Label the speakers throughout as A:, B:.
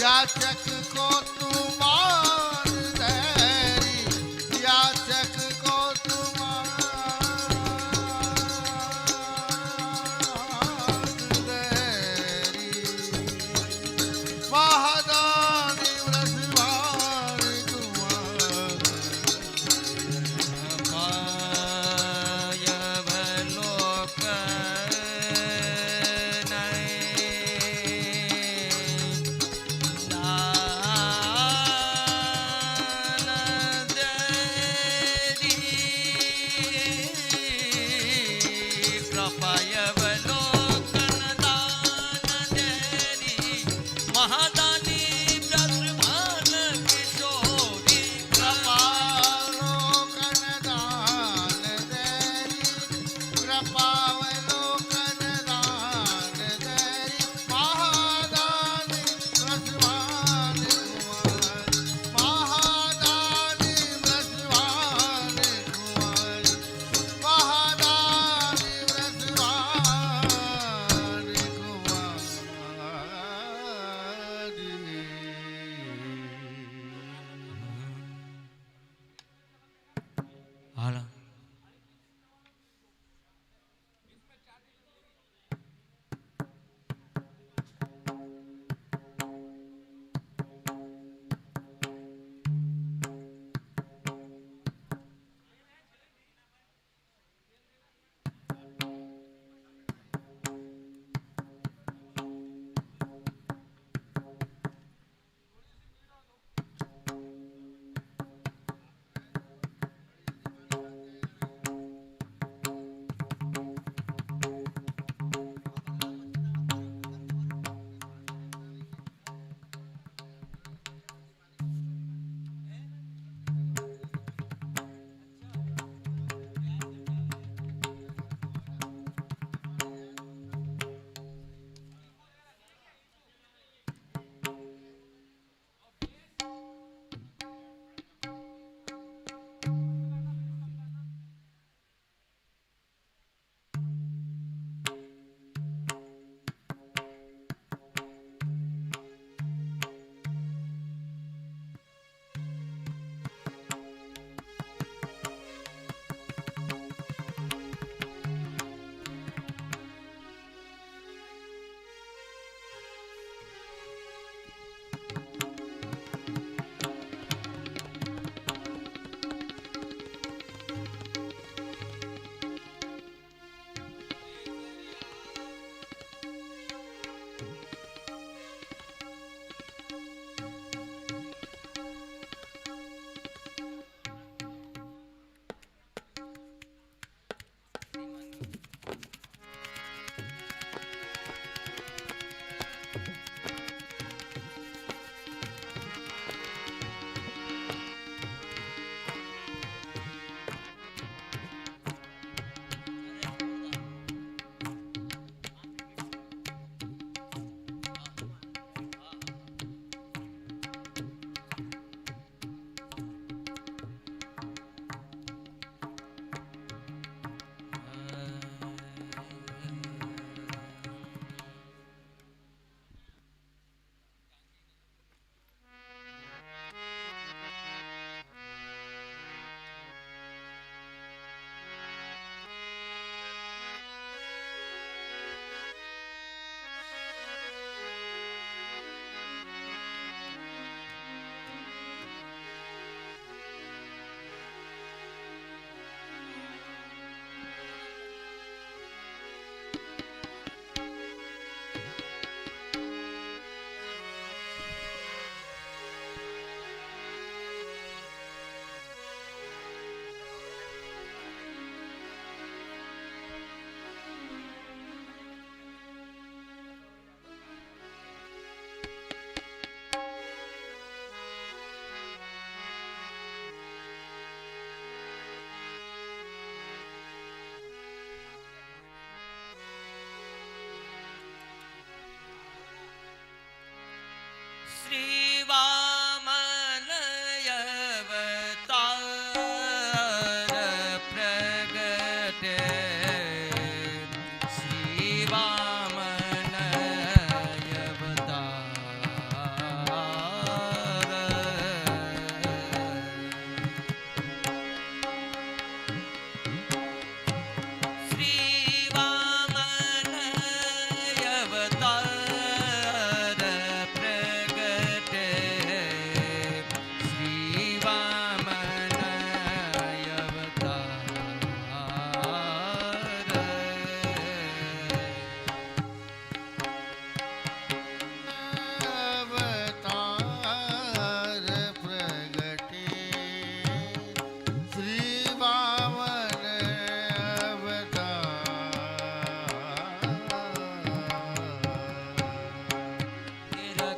A: याचक को तू मान धैर्य, याचक को तू मान धैर्य। महादानी व्रजवान कुमार,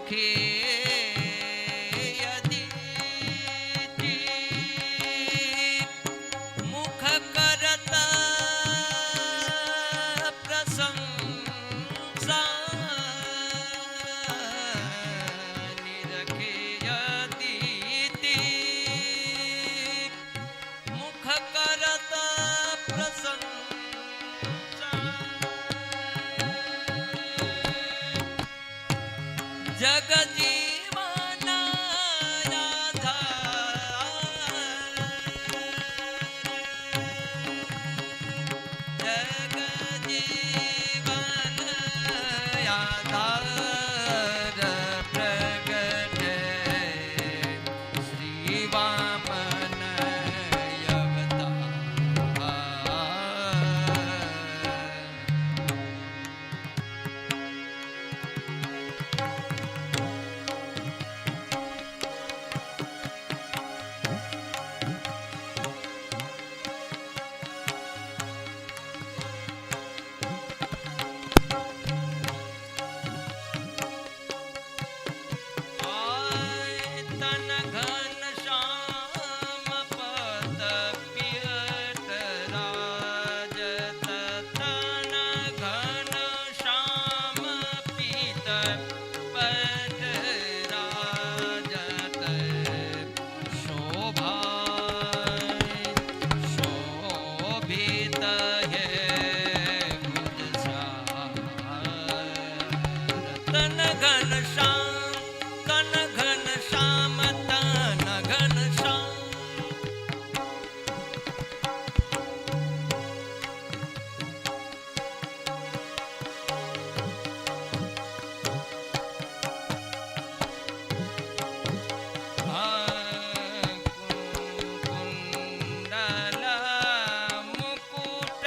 B: रखे यदि मुख करत प्रशंसा निरखे यदि मुख करत प्रशंसा जग जीवन जग जीवन आधार प्रगट श्री वामन तन घन श्याम पद पियत राजत तन घन श्याम पीत पद राजत शोभा शोभित है बुध तन घन श्याम तन घन श्याम तन घन श्याम कुंडल मुकुट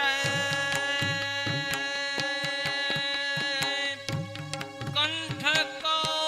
B: कंठ को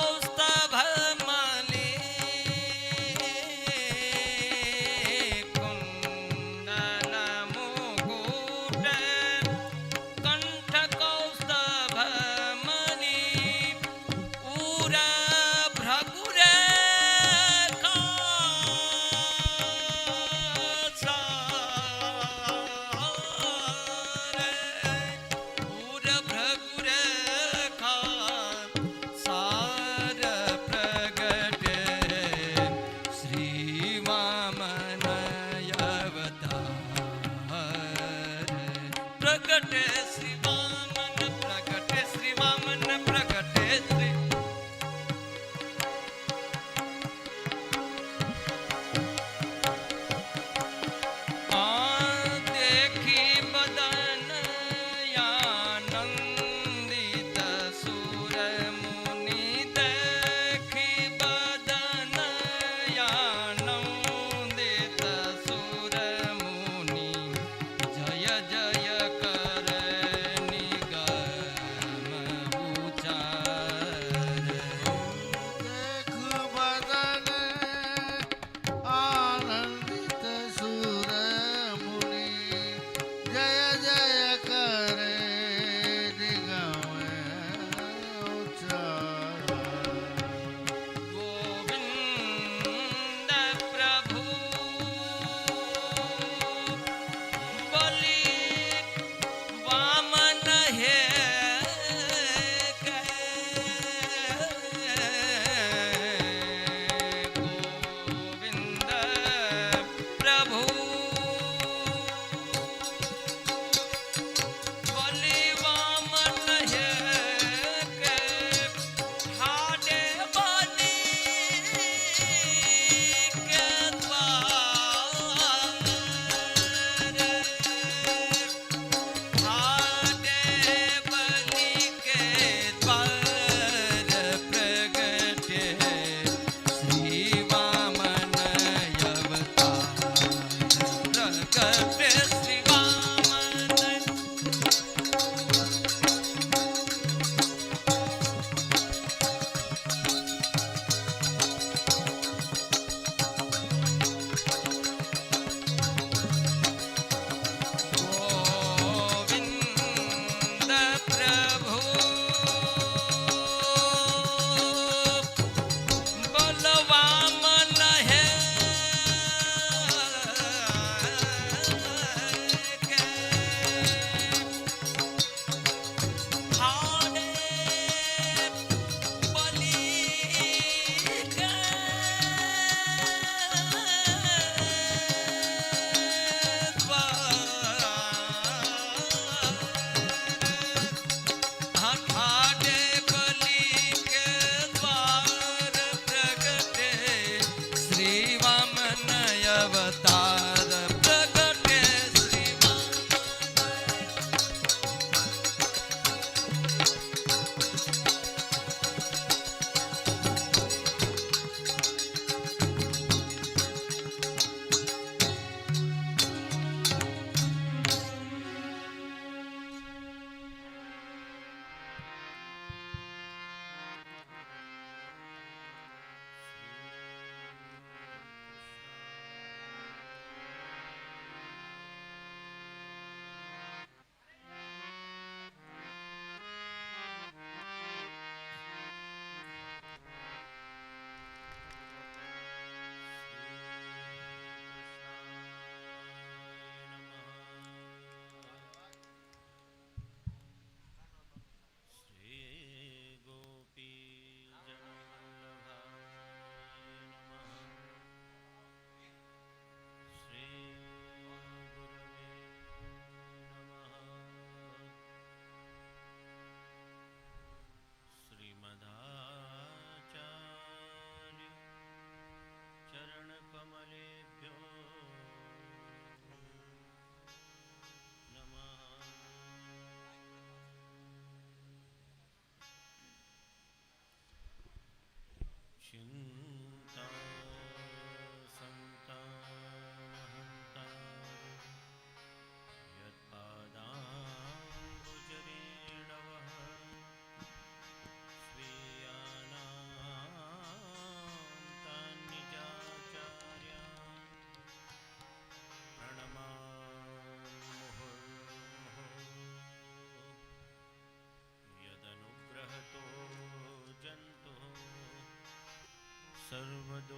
C: सर्वदुःखातिगो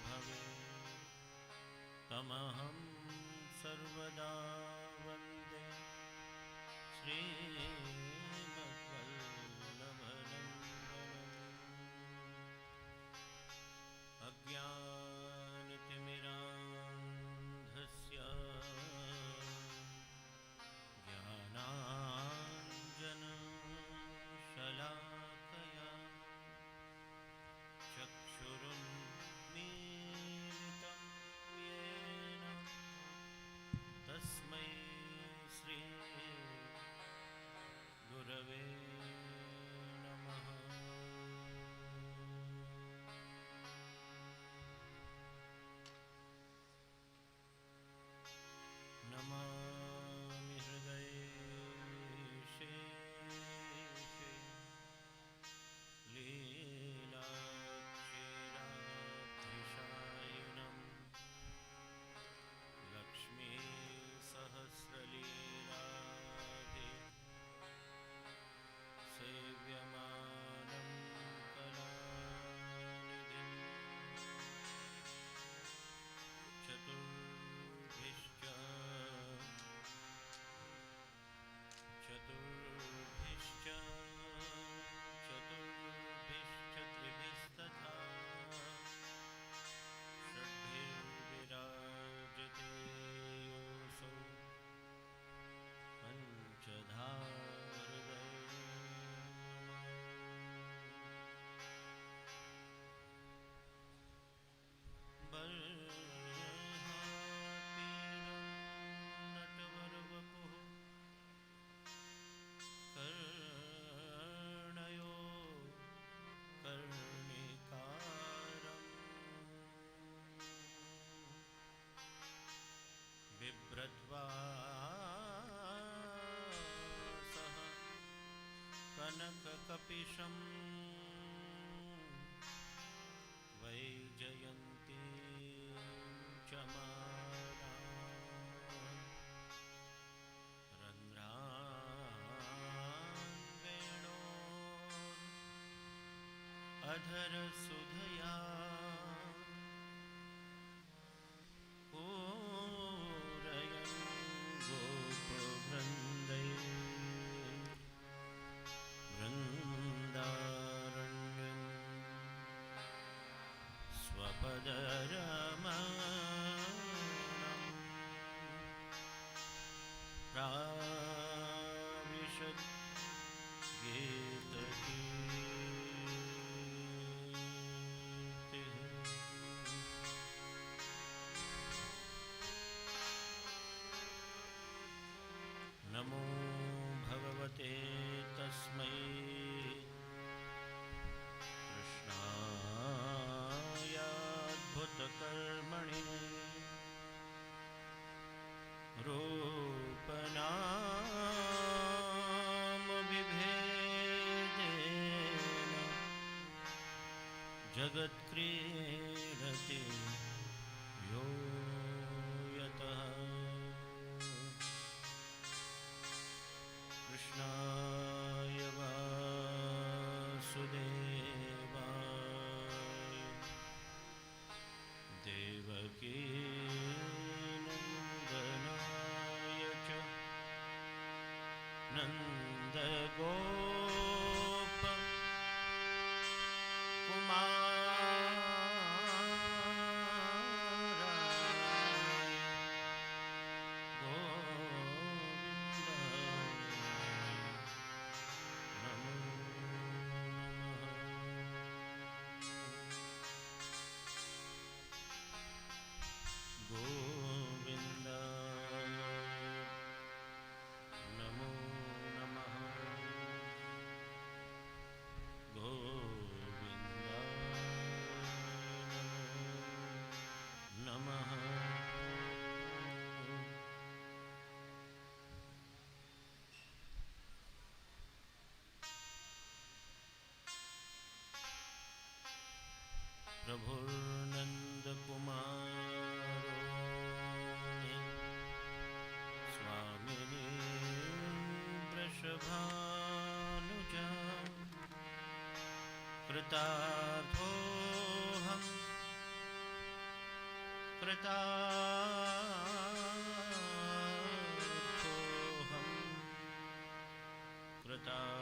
C: भवे तमहं सर्वदा वन्दे श्रीमद्वल्लभनन्दनम् अज्ञानतिमिरान्धस्य ज्ञानाञ्जनशलाकया चक्षुरुन्मीलितं येन तस्मै श्रीगुरवे नमः। नमामि हृदये लीलाक्षीराब्धिशायिनं लक्ष्मीसहस्रलीलाभि सेव्यमानं कलानिधिं चतुर्भिश्च त्रिभिस्तथा षड्भिर्विराजते योऽसौ पञ्चधा बर्हापीनं नटवरवपुः कर्णयो कर्णिकारम् बिभ्रद्वासः कनककपिशं वैजयन्तीं च मालां रन्ध्रान् वेणोरधरसुधया पूरयन् गोपवृन्दैः वृन्दारण्यम् स्वपदरमणम् प्राविशद् गीतकीर्तिः। नमो भगवते तस्मै कृष्णायाद्भुतकर्मणि रूपनामविभेदेन जगत्क्रीडति यो यतः। कृष्णाय वासुदेवाय देवकीनन्दनाय च नन्दगोपकुमाराय गोविन्दाय नमो नमः। गोविन्दाय नमो नमः। गोविन्दाय नमो नमः। प्रभुर्नन्दकुमारो मे स्वामिने वृषभानुजा कृतार्थोऽहं कृतार्थोऽहं कृतार्थोऽहं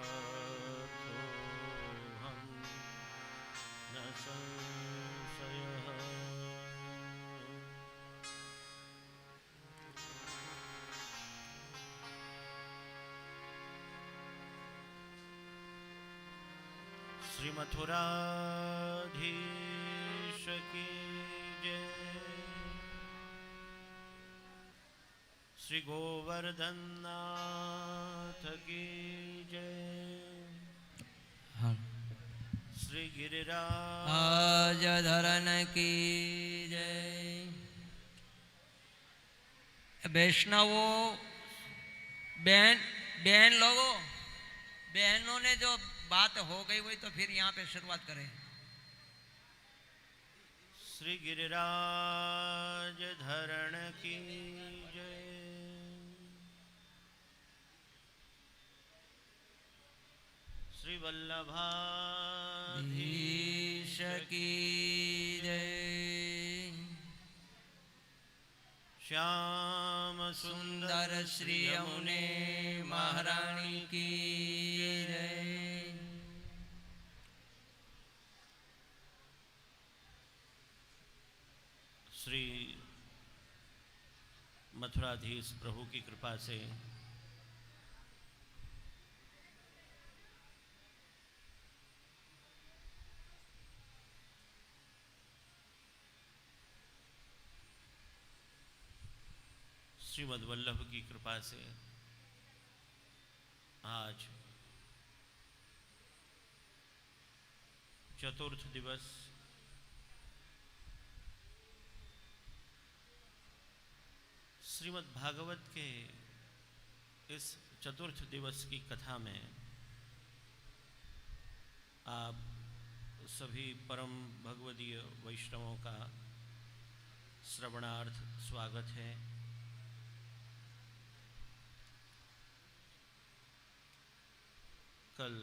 C: न संशयः। श्री मथुराधीश की जय, श्री गोवर्धन नाथ की जय, श्री गिरिराज
B: आज धरन की जय। वैष्णवों, बहन लोगों, बहनों ने जो बात हो गई वही तो फिर यहाँ पे शुरुआत करें।
C: श्री गिरिराज धरण की जय, श्री वल्लभाधीश
B: की जय।
C: श्याम
B: सुंदर श्री यमुने महारानी की जय।
C: श्री मथुराधीश प्रभु की कृपा से श्रीमद् वल्लभ की कृपा से आज चतुर्थ दिवस श्रीमद् भागवत के इस चतुर्थ दिवस की कथा में आप सभी परम भगवदीय वैष्णवों का श्रवणार्थ स्वागत है। कल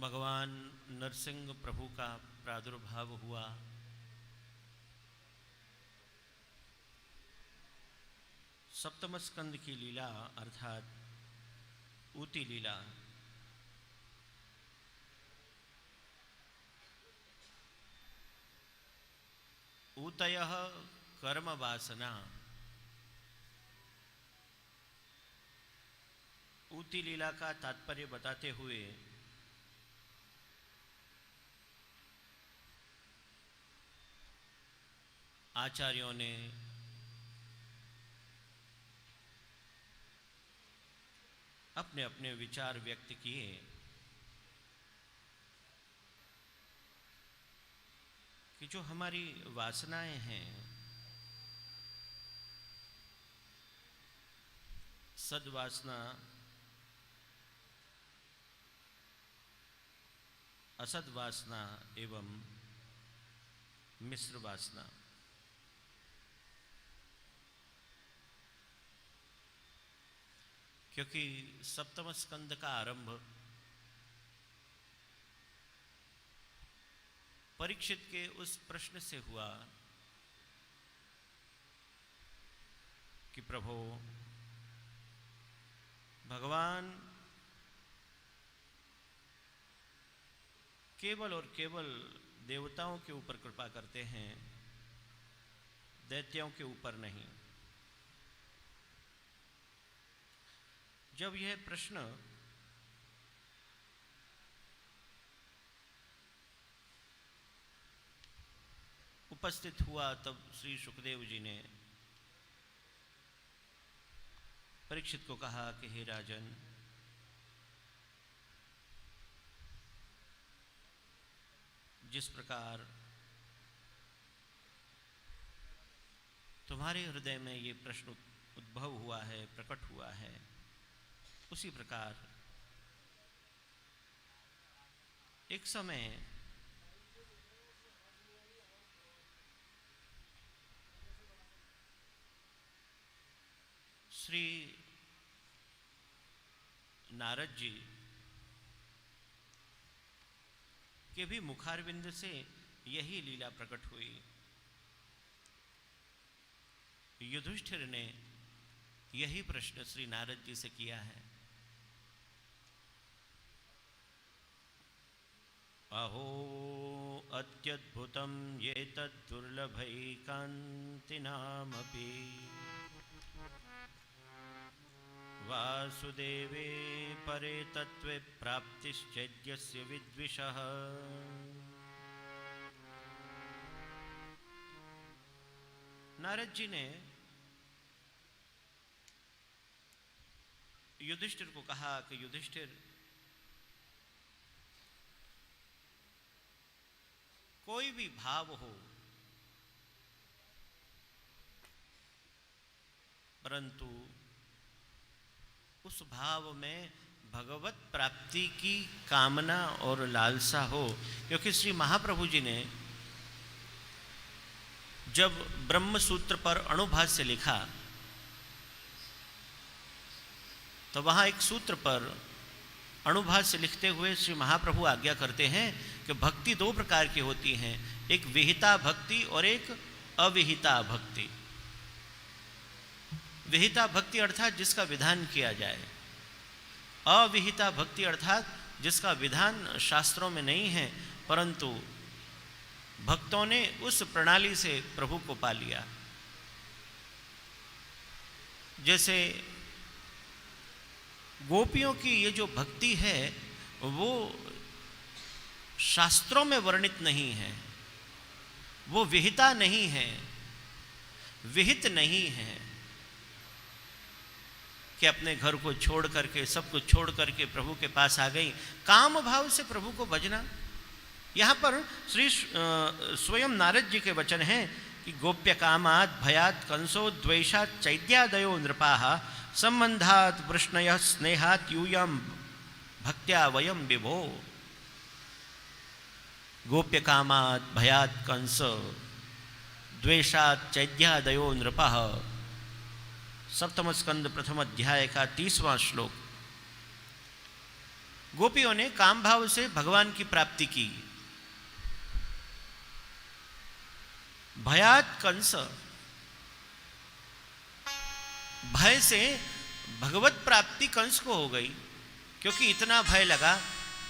C: भगवान नरसिंह प्रभु का प्रादुर्भाव हुआ। सप्तम स्कंद की लीला अर्थात ऊती लीला ऊतयः कर्म वासना, ऊती लीला का तात्पर्य बताते हुए आचार्यों ने अपने अपने विचार व्यक्त किए। कि जो हमारी वासनाएं हैं, सद्वासना, असद्वासना एवं मिश्र वासना, क्योंकि सप्तम स्कंद का आरंभ परीक्षित के उस प्रश्न से हुआ कि प्रभु भगवान केवल और केवल देवताओं के ऊपर कृपा करते हैं, दैत्यों के ऊपर नहीं। जब यह प्रश्न उपस्थित हुआ तब श्री सुखदेव जी ने परीक्षित को कहा कि हे राजन, जिस प्रकार तुम्हारे हृदय में ये प्रश्न उद्भव हुआ है, प्रकट हुआ है, उसी प्रकार एक समय श्री नारद जी के भी मुखारविंद से यही लीला प्रकट हुई। युधिष्ठिर ने यही प्रश्न श्री नारद जी से किया है। अहो अत्यद्भुतं ये तद्दुर्लभैकान्तिनामपि वासुदेवे परे तत्त्वे प्राप्तिश्चैद्यस्य विद्विषः। नारद जी ने युधिष्ठिर को कहा कि युधिष्ठिर, कोई भी भाव हो, परंतु उस भाव में भगवत प्राप्ति की कामना और लालसा हो। क्योंकि श्री महाप्रभु जी ने जब ब्रह्म सूत्र पर अणुभाष्य लिखा तो वहां एक सूत्र पर अणुभाष्य लिखते हुए श्री महाप्रभु आज्ञा करते हैं कि भक्ति दो प्रकार की होती हैं, एक विहिता भक्ति और एक अविहिता भक्ति। विहिता भक्ति अर्थात जिसका विधान किया जाए, अविहिता भक्ति अर्थात जिसका विधान शास्त्रों में नहीं है, परंतु भक्तों ने उस प्रणाली से प्रभु को पा लिया। जैसे गोपियों की ये जो भक्ति है वो शास्त्रों में वर्णित नहीं है, वो विहिता नहीं है, विहित नहीं है कि अपने घर को छोड़ करके, सब कुछ छोड़ करके प्रभु के पास आ गई। काम भाव से प्रभु को भजना। यहाँ पर श्री स्वयं नारद जी के वचन हैं कि गोप्य कामात् भयात् कंसो द्वेषात् चैद्यादयो नृपाः संबंधात् वृष्णयः स्नेहात् यूयं भक्त्या वयं विभो। गोप्य कामात् भयात् कंस द्वेषात् चैद्यादयो नृपः। सप्तम स्कंद प्रथम अध्याय का 30वां श्लोक। गोपियों ने काम भाव से भगवान की प्राप्ति की। भयात् कंस, भय से भगवत प्राप्ति कंस को हो गई, क्योंकि इतना भय लगा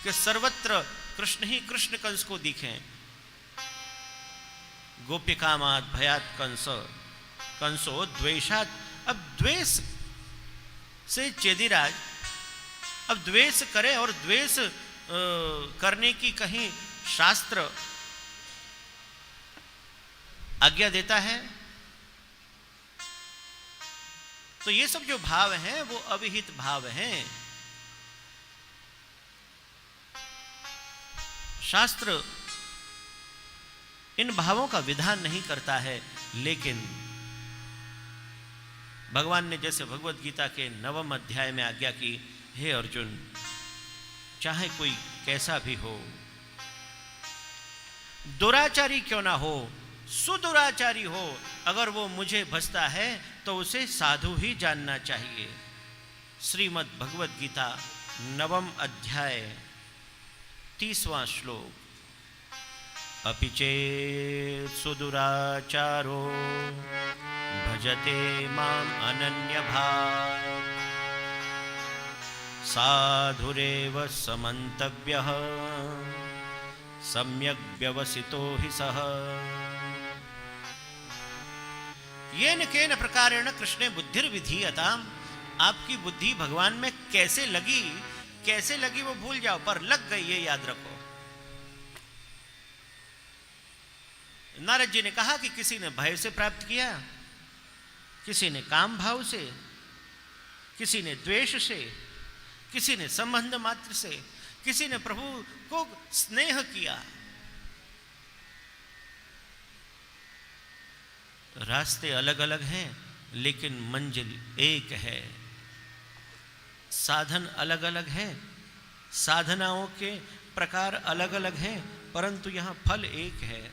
C: कि सर्वत्र कृष्ण ही कृष्ण कंस को दिखे। गोप्य कामात् भयात् कंस कंसो द्वेषात्। अब द्वेष से चेदिराज अब द्वेष करे, और द्वेष करने की कहीं शास्त्र आज्ञा देता है? तो ये सब जो भाव हैं वो अविहित भाव हैं। शास्त्र इन भावों का विधान नहीं करता है, लेकिन भगवान ने जैसे भगवत गीता के 9वें अध्याय में आज्ञा की, हे अर्जुन, चाहे कोई कैसा भी हो, दुराचारी क्यों ना हो, सुदुराचारी हो, अगर वो मुझे भजता है तो उसे साधु ही जानना चाहिए। श्रीमद् भगवत गीता 9वें अध्याय 30वां श्लोक। अपि चेत् सुदुराचारो भजते माम् अनन्यभाक् साधुरेव समन्तव्यः सम्यक् व्यवसितो हि सः। येन केन प्रकारेण कृष्णे बुद्धिर्विधीयताम्। आपकी बुद्धि भगवान में कैसे लगी वो भूल जाओ, पर लग गई ये याद रखो। नारद जी ने कहा कि किसी ने भय से प्राप्त किया, किसी ने काम भाव से, किसी ने द्वेष से, किसी ने संबंध मात्र से, किसी ने प्रभु को स्नेह किया। रास्ते अलग अलग हैं, लेकिन मंजिल एक है। साधन अलग अलग हैं, साधनाओं के प्रकार अलग अलग हैं, परंतु यहां फल एक है।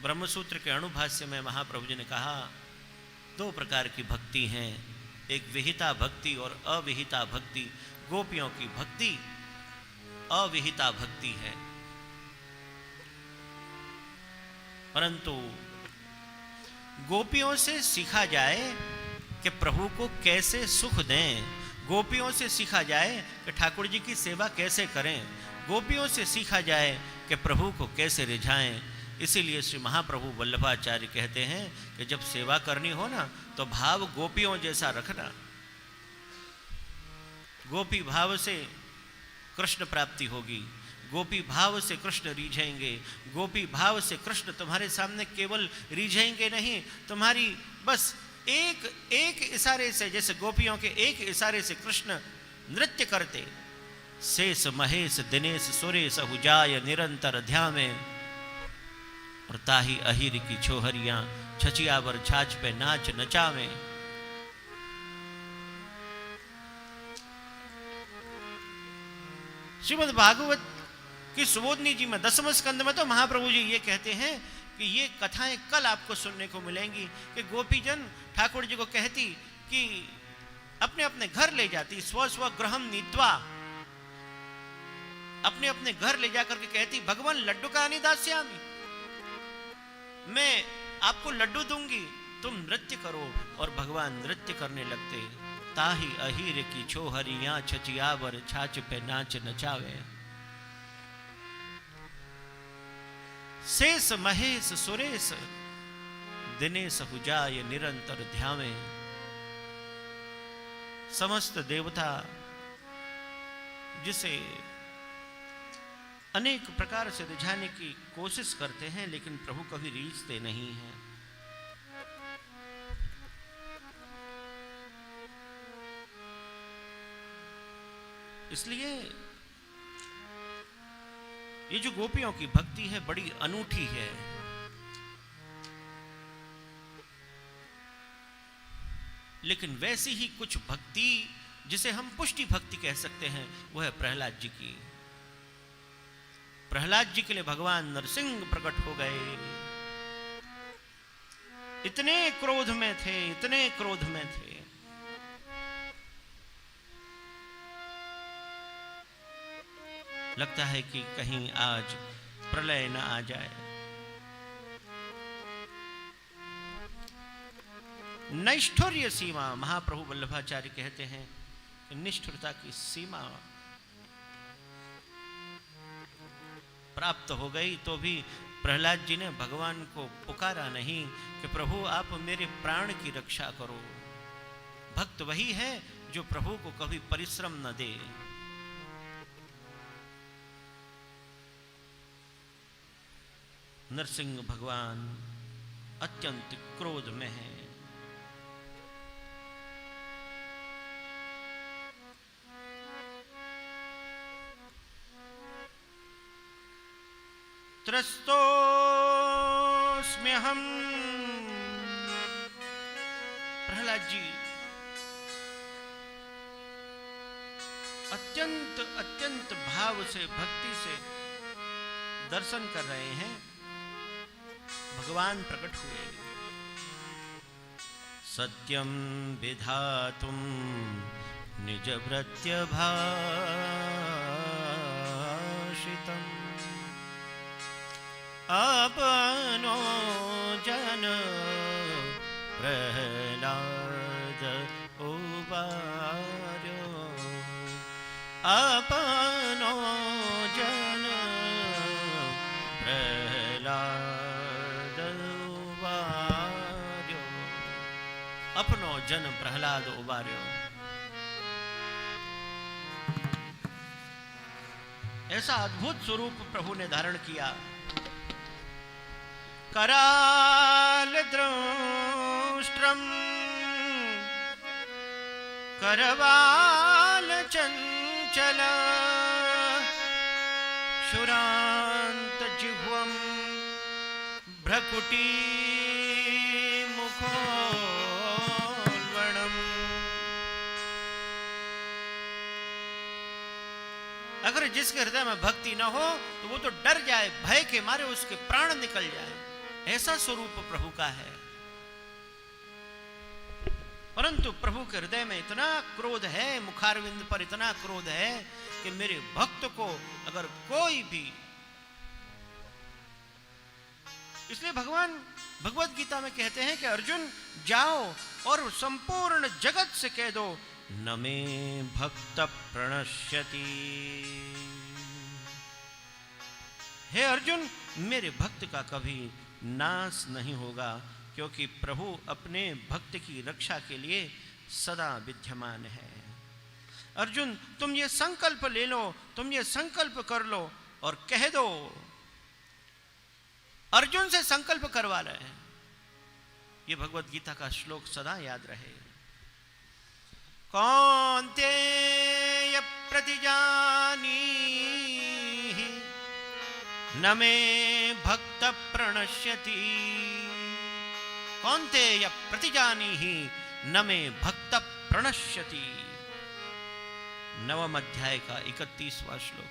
C: ब्रह्मसूत्र के अणुभाष्य में महाप्रभु जी ने कहा दो प्रकार की भक्ति हैं, एक विहिता भक्ति और अविहिता भक्ति। गोपियों की भक्ति अविहिता भक्ति है, परंतु गोपियों से सीखा जाए कि प्रभु को कैसे सुख दें, गोपियों से सीखा जाए कि ठाकुर जी की सेवा कैसे करें, गोपियों से सीखा जाए कि प्रभु को कैसे रिझाएं। इसीलिए श्री महाप्रभु वल्लभाचार्य कहते हैं कि जब सेवा करनी हो ना तो भाव गोपियों जैसा रखना। गोपी भाव से कृष्ण प्राप्ति होगी, गोपी भाव से कृष्ण रिझेंगे, गोपी भाव से कृष्ण तुम्हारे सामने केवल रिझेंगे नहीं, तुम्हारी बस एक इशारे से, जैसे गोपियों के एक इशारे से कृष्ण नृत्य करते। शेष महेश दिनेश सुरेश हुजाय निरंतर ध्यामे, और ताही अहिर की छोहरियां छचियावर छाछ पे नाच नचावे। श्रीमद् भागवत की सुबोधनी जी में 10वें स्कंद में तो महाप्रभु जी ये कहते हैं कि ये कथाएं कल आपको सुनने को मिलेंगी कि गोपीजन ठाकुर जी को कहती कि अपने अपने घर ले जाती, स्व स्व गृहम नीत्वा, अपने अपने घर ले जाकर के कहती भगवान लड्डू का दास्यामि, मैं आपको लड्डू दूंगी, तुम नृत्य करो। और भगवान नृत्य करने लगते। ताही अहीर की छोहरियां छचियावर छाछ पे नाच नचावे। शेष महेश सुरेश दिनेश हुजाय निरंतर ध्यावे। समस्त देवता जिसे अनेक प्रकार से रिझाने की कोशिश करते हैं, लेकिन प्रभु कभी रीझते नहीं हैं। इसलिए ये जो गोपियों की भक्ति है बड़ी अनूठी है। लेकिन वैसी ही कुछ भक्ति जिसे हम पुष्टि भक्ति कह सकते हैं, वह है प्रहलाद जी की। प्रहलाद जी के लिए भगवान नरसिंह प्रकट हो गए। इतने क्रोध में थे, इतने क्रोध में थे। लगता है कि कहीं आज प्रलय न आ जाए। नैष्ठुर्य सीमा, महाप्रभु वल्लभाचार्य कहते हैं कि निष्ठुरता की सीमा प्राप्त हो गई, तो भी प्रहलाद जी ने भगवान को पुकारा नहीं कि प्रभु आप मेरे प्राण की रक्षा करो। भक्त वही है जो प्रभु को कभी परिश्रम न दे। नरसिंह भगवान अत्यंत क्रोध में है। त्रस्तोस्म्यहम, प्रहलाद जी अत्यंत अत्यंत भाव से, भक्ति से दर्शन कर रहे हैं। भगवान प्रकट हुए। सत्यम विधातुम निज भृत्य भाषितम, अपनो जन प्रहलाद उबार्यो, अपनो जन प्रहलाद उबार्यो, अपनो जन प्रहलाद उबार्यो। ऐसा अद्भुत स्वरूप प्रभु ने धारण किया। कराल द्रष्टम करवाल चंचल, शुरांत जिह्वम भ्रकुटी मुखोल्बणम। अगर जिसके हृदय में भक्ति न हो तो वो तो डर जाए, भय के मारे उसके प्राण निकल जाए। ऐसा स्वरूप प्रभु का है। परंतु प्रभु के हृदय में इतना क्रोध है, मुखारविंद पर इतना क्रोध है कि मेरे भक्त को अगर कोई भी, इसलिए भगवान भगवत गीता में कहते हैं कि अर्जुन जाओ और संपूर्ण जगत से कह दो न मे भक्त प्रणश्यति। हे अर्जुन, मेरे भक्त का कभी नाश नहीं होगा, क्योंकि प्रभु अपने भक्त की रक्षा के लिए सदा विद्यमान है। अर्जुन, तुम ये संकल्प ले लो, तुम ये संकल्प कर लो और कह दो। अर्जुन से संकल्प करवा रहे हैं। ये भगवत गीता का श्लोक सदा याद रहे। कौन्तेय प्रतिजानीहि न मे भक्त प्रणश्यति। कौन्तेय प्रतिजानीहि न मे भक्त प्रणश्यति। नवम अध्याय का 31वां श्लोक।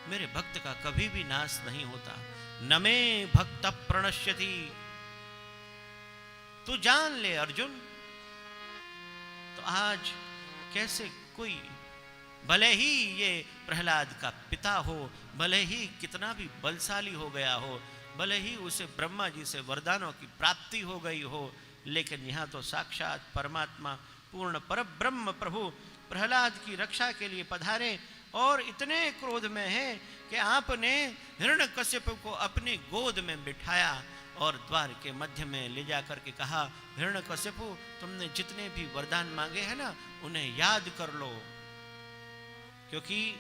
C: मेरे भक्त का कभी भी नाश नहीं होता। न मे भक्त प्रणश्यति। तू जान ले अर्जुन। तो आज कैसे कोई, भले ही ये प्रहलाद का पिता हो, भले ही कितना भी बलशाली हो गया हो, भले ही उसे ब्रह्मा जी से वरदानों की प्राप्ति हो गई हो, लेकिन यहाँ तो साक्षात परमात्मा पूर्ण परब्रह्म प्रभु प्रहलाद की रक्षा के लिए पधारे और इतने क्रोध में है कि आपने हिरण्यकश्यप को अपनी गोद में बिठाया और द्वार के मध्य में ले जाकर के कहा, हिरण्यकश्यप, तुमने जितने भी वरदान मांगे हैं ना, उन्हें याद कर लो, क्योंकि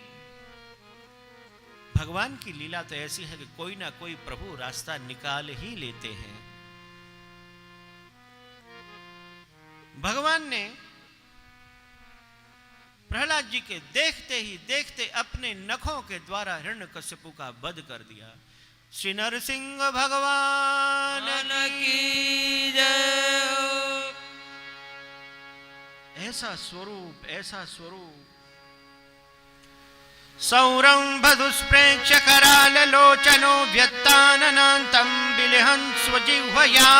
C: भगवान की लीला तो ऐसी है कि कोई ना कोई प्रभु रास्ता निकाल ही लेते हैं। भगवान ने प्रहलाद जी के देखते ही देखते अपने नखों के द्वारा हिरण्यकश्यप का वध कर दिया। श्री नरसिंह भगवान की जय। ऐसा स्वरूप, ऐसा स्वरूप। सौरंभ दुष्प्रेक्ष्य कराल लोचनो व्यत्ताननान्तं बिलिहन् स्वजिह्वया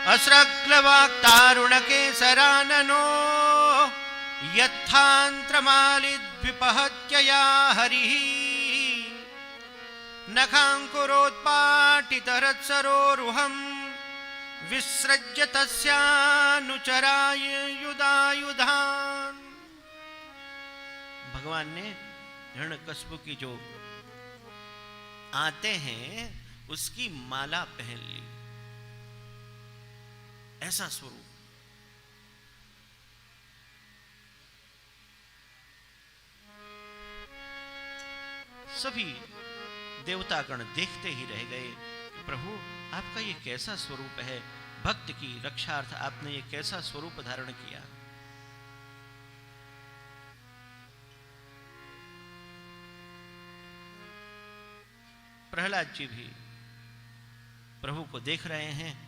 C: अश्रक्लवाक्तारुणकेसराननो यत्थान्त्रमालिद्विपहत्यया हरिः नखाङ्कुरोत्पाटितरत्सरोरुहम् विसृज्य तस्यानुचरायुधायुधान्। भगवान ने हिरण्यकश्यप की जो आते हैं उसकी माला पहन ली। ऐसा स्वरूप। सभी देवतागण देखते ही रह गए, प्रभु आपका ये कैसा स्वरूप है, भक्त की रक्षार्थ आपने ये कैसा स्वरूप धारण किया। प्रहलाद जी भी प्रभु को देख रहे हैं।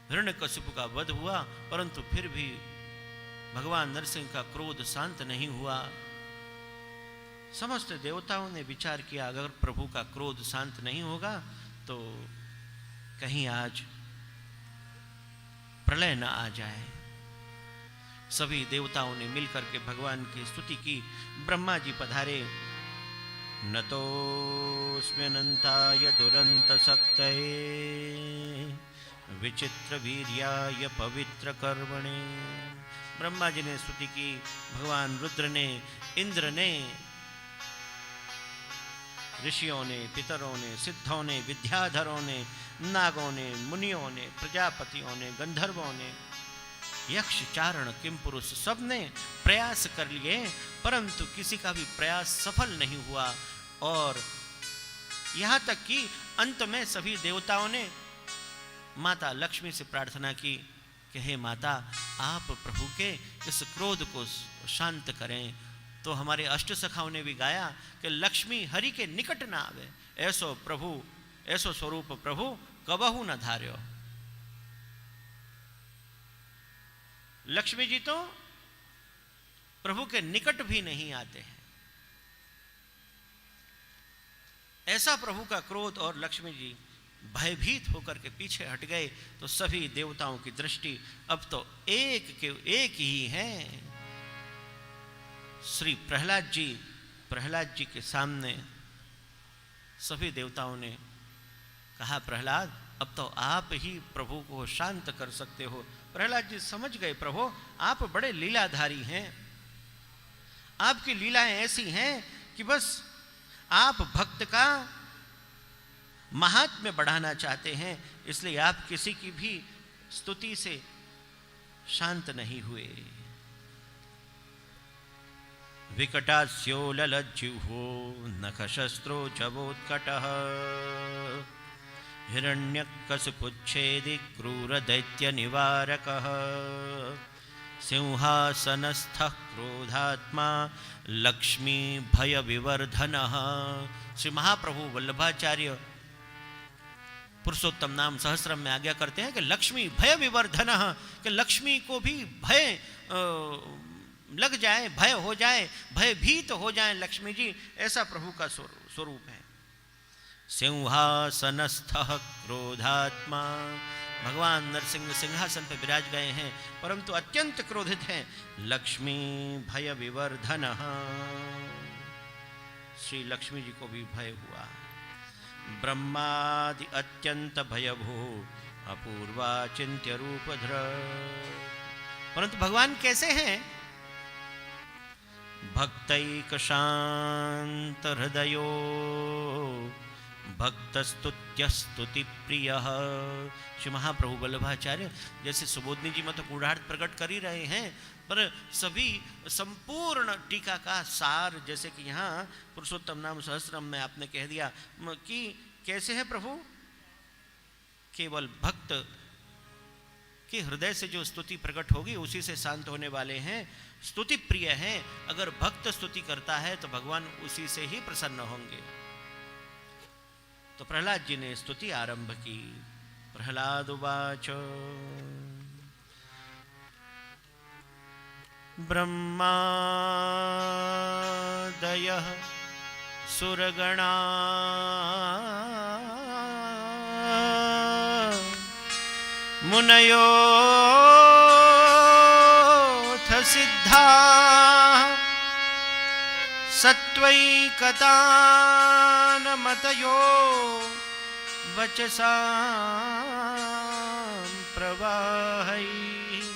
C: हिरण्यकश्यप का वध हुआ, परंतु फिर भी भगवान नरसिंह का क्रोध शांत नहीं हुआ। समस्त देवताओं ने विचार किया, अगर प्रभु का क्रोध शांत नहीं होगा तो कहीं आज प्रलय न आ जाए। सभी देवताओं ने मिलकर के भगवान की स्तुति की। ब्रह्मा जी पधारे। नतोऽस्म्यनन्ताय दुरंत सक्तये विचित्र वीर्याय पवित्र कर्मणे। ब्रह्मा जी ने स्तुति की, भगवान रुद्र ने, इंद्र ने, ऋषियों ने, पितरों ने, सिद्धों ने, विद्याधरों ने, नागों ने, मुनियों ने, प्रजापतियों ने, गंधर्वों ने, यक्ष, चारण, किमपुरुष, सब ने प्रयास कर लिए, परंतु किसी का भी प्रयास सफल नहीं हुआ। और यहां तक कि अंत में सभी देवताओं ने माता लक्ष्मी से प्रार्थना की कि हे माता, आप प्रभु के इस क्रोध को शांत करें। तो हमारे अष्ट सखाओं ने भी गाया कि लक्ष्मी हरि के निकट ना आवे, ऐसो प्रभु, ऐसो स्वरूप प्रभु कबहू न धार्यो। लक्ष्मी जी तो प्रभु के निकट भी नहीं आते हैं। ऐसा प्रभु का क्रोध। और लक्ष्मी जी भयभीत होकर के पीछे हट गए तो सभी देवताओं की दृष्टि अब तो एक ही है। श्री प्रहलाद जी के सामने सभी देवताओं ने कहा, प्रहलाद अब तो आप ही प्रभु को शांत कर सकते हो। प्रहलाद जी समझ गए, प्रभु आप बड़े लीलाधारी हैं, आपकी लीलाएं ऐसी हैं कि बस आप भक्त का महात्म्य बढ़ाना चाहते हैं, इसलिए आप किसी की भी स्तुति से शांत नहीं हुए। विकटास्यो ललज्जिह्वो नखशस्त्रो जवोत्कटः हिरण्यकशपुच्छेदि क्रूरदैत्यनिवारकः सिंहासनस्थः क्रोधात्मा लक्ष्मी भयविवर्धनः। श्री महाप्रभु वल्लभाचार्य पुरुषोत्तम नाम सहस्रम में आज्ञा करते हैं कि लक्ष्मी भय विवर्धनः, कि लक्ष्मी को भी भय लग जाए, भय हो जाए, भयभीत हो जाए लक्ष्मी जी, ऐसा प्रभु का स्वरूप है। सिंहासनस्थः क्रोधात्मा, भगवान नरसिंह सिंहासन पर विराज गए हैं परंतु अत्यंत क्रोधित हैं। लक्ष्मी भय विवर्धनः, श्री लक्ष्मी जी को भी भय हुआ। ब्रह्मादि अत्यंत भयभो अपूर्वा चिंत्य रूपधर, परंतु भगवान कैसे हैं? भक्तैक शांत हृदयो भक्त स्तुति प्रिय। श्री महाप्रभु वल्लभाचार्य जैसे सुबोधनी जी में तो गूढ़ार्थ प्रकट कर ही रहे हैं, पर सभी संपूर्ण टीका का सार, जैसे कि यहाँ पुरुषोत्तम नाम सहस्रम में आपने कह दिया कि कैसे है प्रभु, केवल भक्त के हृदय से जो स्तुति प्रकट होगी उसी से शांत होने वाले हैं, स्तुति प्रिय हैं। अगर भक्त स्तुति करता है तो भगवान उसी से ही प्रसन्न होंगे। तो प्रहलाद जी ने स्तुति आरंभ की। प्रहलाद उवाच ब्रह्मादयः सुरगणा मुनयोऽथ सिद्धा सत्वैकतानमतयो वचसां प्रवाहैः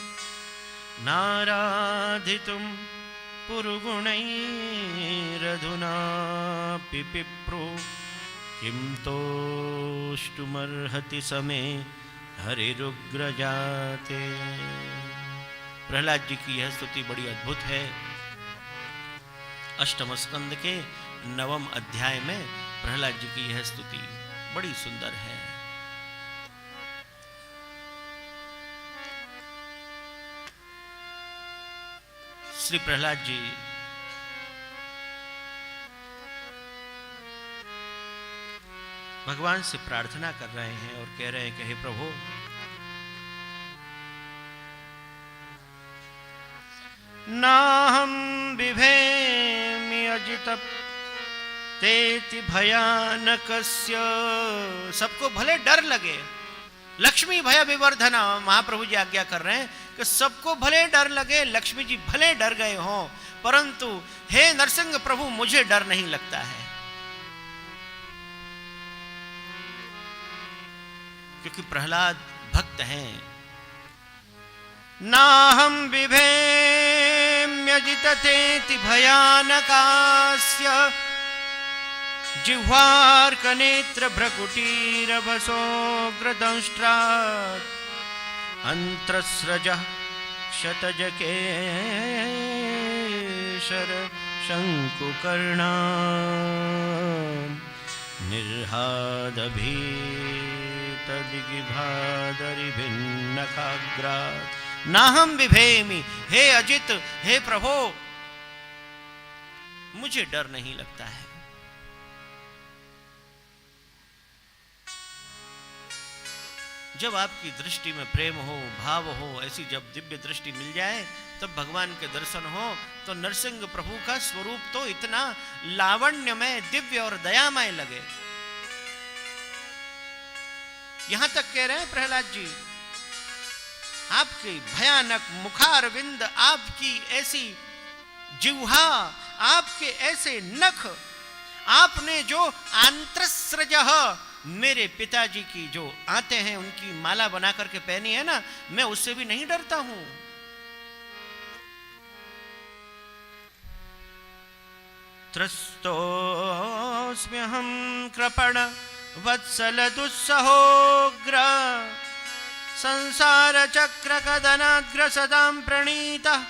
C: नाराधितुं पुरुगुणैरधुनापि पिप्रो किं तोष्टुमर्हति समे हरिरुग्रजाते। प्रहलाद जी की यह स्तुति बड़ी अद्भुत है। अष्टम स्कंद के 9वें अध्याय में प्रहलाद जी की यह स्तुति बड़ी सुंदर है। श्री प्रहलाद जी भगवान से प्रार्थना कर रहे हैं और कह रहे हैं कि हे प्रभु, नाहं बिभेमि अजित तेति भयानकस्य। सबको भले डर लगे, लक्ष्मी भय विवर्धना, महाप्रभु जी आज्ञा कर रहे हैं कि सबको भले डर लगे, लक्ष्मी जी भले डर गए हों, परंतु हे नरसिंह प्रभु मुझे डर नहीं लगता है, क्योंकि प्रहलाद भक्त हैं। नाहं बिभेम्यजिततेति भयानकास्य जिह्वार्कनेत्र भ्रकुटीरभसोऽग्रदंष्ट्रात् अन्त्रस्रजः क्षतजकेशर शङ्कुकर्णान् निर्हादभीतदिगिभादरिभिन्नखाग्रात्। नाहं बिभेमि, हे अजित, हे प्रभो, मुझे डर नहीं लगता है। जब आपकी दृष्टि में प्रेम हो, भाव हो, ऐसी जब दिव्य दृष्टि मिल जाए, तब भगवान के दर्शन हो, तो नरसिंह प्रभु का स्वरूप तो इतना लावण्यमय, दिव्य और दयामय लगे। यहां तक कह रहे हैं प्रहलाद जी, आपके भयानक मुखारविंद, आपकी ऐसी जिह्वा, आपके ऐसे नख, आपने जो आंत्रस्रज मेरे पिताजी की जो आते हैं उनकी माला बना करके पहनी है ना, मैं उससे भी नहीं डरता हूं। त्रस्तोऽस्म्यहं कृपण वत्सल दुस्सहोग्र संसार चक्र कदनाग्र सदां प्रणीतः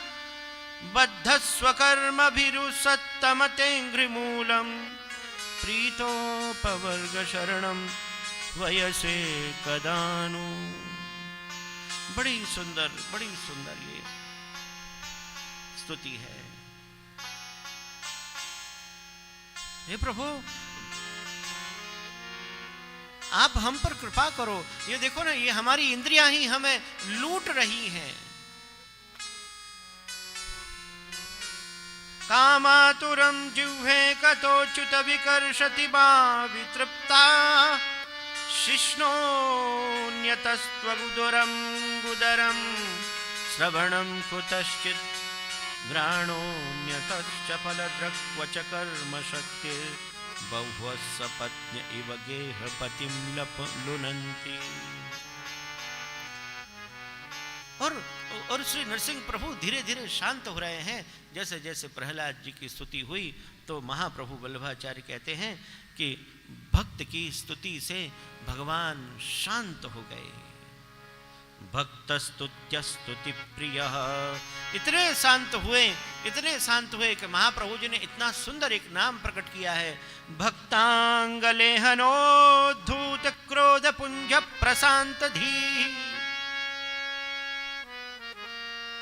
C: बद्ध स्वकर्मभिरुसत्तमतेऽङ्घ्रिमूलम् प्रीतोपवर्ग शरणं वयसे कदानु। बड़ी सुंदर ये स्तुति है। हे प्रभु, आप हम पर कृपा करो। ये देखो ना, ये हमारी इंद्रियां ही हमें लूट रही हैं। कामातुरं जिह्वे कतोच्युत विकर्षति मा वितृप्ता शिष्णोऽन्यतस्त्वगुदरं गुदरं श्रवणं कुतश्चित् घ्राणोऽन्यतश्च फलद्रक्वच कर्मशक्तिः बहुवः सपत्न्य इव गेहपतिं लुनन्ति। और श्री नरसिंह प्रभु धीरे धीरे शांत हो रहे हैं। जैसे जैसे प्रहलाद जी की स्तुति हुई तो महाप्रभु वल्लभाचार्य कहते हैं कि भक्त की स्तुति से भगवान शांत हो गए। भक्त स्तुत्य स्तुति प्रिय, इतने शांत हुए कि महाप्रभु जी ने इतना सुंदर एक नाम प्रकट किया है, भक्तांगलेहनोद्धूत क्रोध पुंज प्रशांत धी।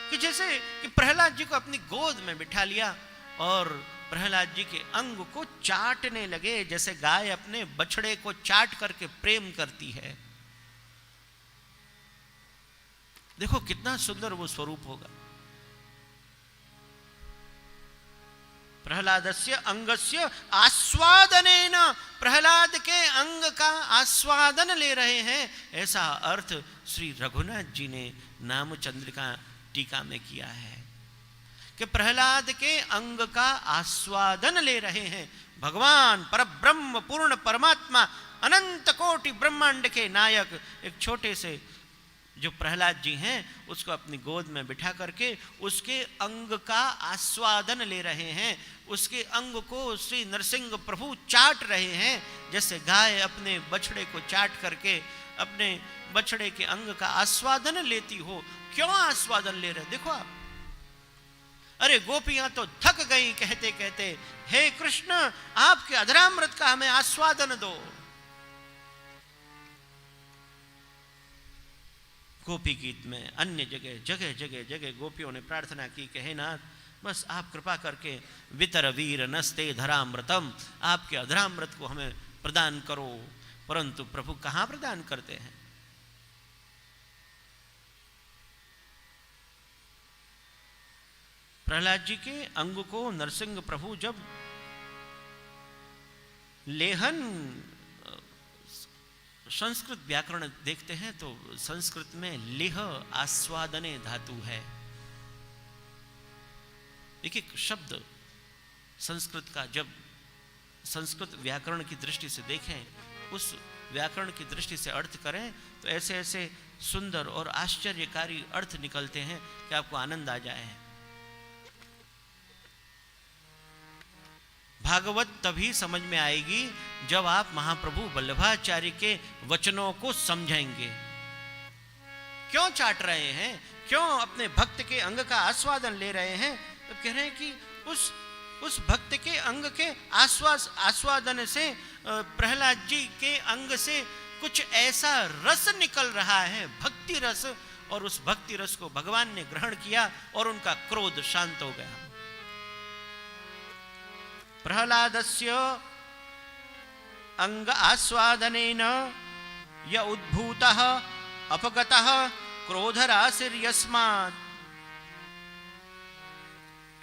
C: कि जैसे कि प्रहलाद जी को अपनी गोद में बिठा लिया और प्रहलाद जी के अंग को चाटने लगे, जैसे गाय अपने बछड़े को चाट करके प्रेम करती है। देखो कितना सुंदर वो स्वरूप होगा। प्रहलादस्य अंगस्य आस्वादनेन, प्रहलाद के अंग का आस्वादन ले रहे हैं, ऐसा अर्थ श्री रघुनाथ जी ने नामचंद्रिका टीका में किया है कि प्रहलाद के अंग का आस्वादन ले रहे हैं। भगवान परब्रह्म पूर्ण परमात्मा अनंत कोटि ब्रह्मांड के नायक एक छोटे से जो प्रहलाद जी हैं उसको अपनी गोद में बिठा करके उसके अंग का आस्वादन ले रहे हैं। उसके अंग को श्री नरसिंह प्रभु चाट रहे हैं, जैसे गाय अपने बछड़े को चाट करके अपने बछड़े के अंग का आस्वादन लेती हो। क्यों आस्वादन ले रहे? देखो आप, अरे गोपियां तो थक गई कहते कहते, हे कृष्ण आपके अधरामृत का हमें आस्वादन दो। गोपी गीत में अन्य जगह गोपियों ने प्रार्थना की कि हे नाथ, बस आप कृपा करके वितर वीर नस्ते धरामृतम, आपके अधरामृत को हमें प्रदान करो। परंतु प्रभु कहां प्रदान करते हैं? प्रहलाद जी के अंग को नरसिंह प्रभु जब लेहन, संस्कृत व्याकरण देखते हैं तो संस्कृत में लिह आस्वादने धातु है। एक एक शब्द संस्कृत का जब संस्कृत व्याकरण की दृष्टि से देखें, उस व्याकरण की दृष्टि से अर्थ करें तो ऐसे ऐसे सुंदर और आश्चर्यकारी अर्थ निकलते हैं कि आपको आनंद आ जाए। भागवत तभी समझ में आएगी जब आप महाप्रभु वल्लभाचार्य के वचनों को समझेंगे। क्यों चाट रहे हैं, क्यों अपने भक्त के अंग का आस्वादन ले रहे हैं? तो कह रहे हैं कि उस भक्त के अंग के आस्वादन से प्रहलाद जी के अंग से कुछ ऐसा रस निकल रहा है, भक्ति रस, और उस भक्ति रस को भगवान ने ग्रहण किया और उनका क्रोध शांत हो गया। प्रहलादस्य अंग आस्वादनेन य उद्भूतः अपगतः क्रोधराशिर्यस्मात्।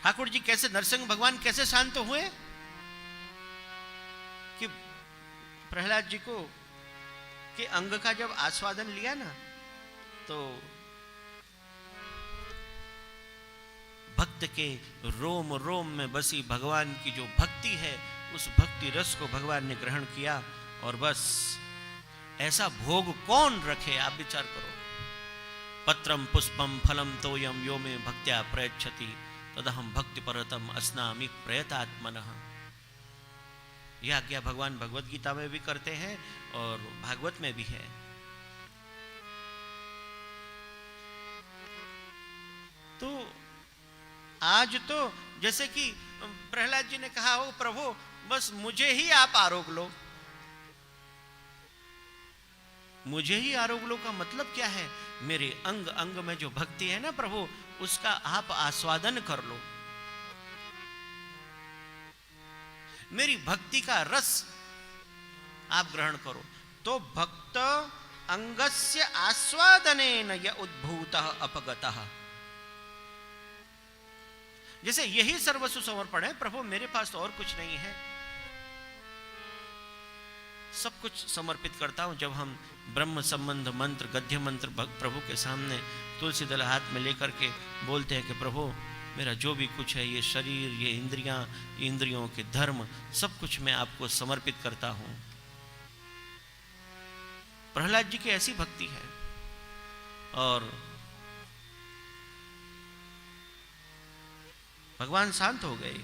C: ठाकुर जी कैसे, नरसिंह भगवान कैसे शांत हुए कि प्रहलाद जी को के अंग का जब आस्वादन लिया ना, तो भक्त के रोम रोम में बसी भगवान की जो भक्ति है, उस भक्ति रस को भगवान ने ग्रहण किया। और बस ऐसा भोग कौन रखे, आप विचार करो। पत्रम पुष्पम फलम तोयम यो में भक्त्या प्रयच्छति तदहम भक्ति परतम अस्नामि प्रयतात्मनः। यह आज्ञा भगवान भगवत गीता में भी करते हैं और भागवत में भी है। तो आज तो जैसे कि प्रहलाद जी ने कहा हो, प्रभु बस मुझे ही आप आरोग लो। मुझे ही आरोग लो का मतलब क्या है? मेरे अंग अंग में जो भक्ति है ना प्रभु, उसका आप आस्वादन कर लो। मेरी भक्ति का रस आप ग्रहण करो। तो भक्त अंगस्य आस्वादनेन य उद्भूतः अपगतः। जैसे यही सर्वस्व समर्पण है, प्रभु मेरे पास तो और कुछ नहीं है, सब कुछ समर्पित करता हूं। जब हम ब्रह्म संबंध मंत्र, गद्य मंत्र प्रभु के सामने तुलसी दल हाथ में लेकर के बोलते हैं कि प्रभु मेरा जो भी कुछ है, ये शरीर, ये इंद्रियां, इंद्रियों के धर्म, सब कुछ मैं आपको समर्पित करता हूं। प्रहलाद जी की ऐसी भक्ति है। और भगवान शांत हो गए,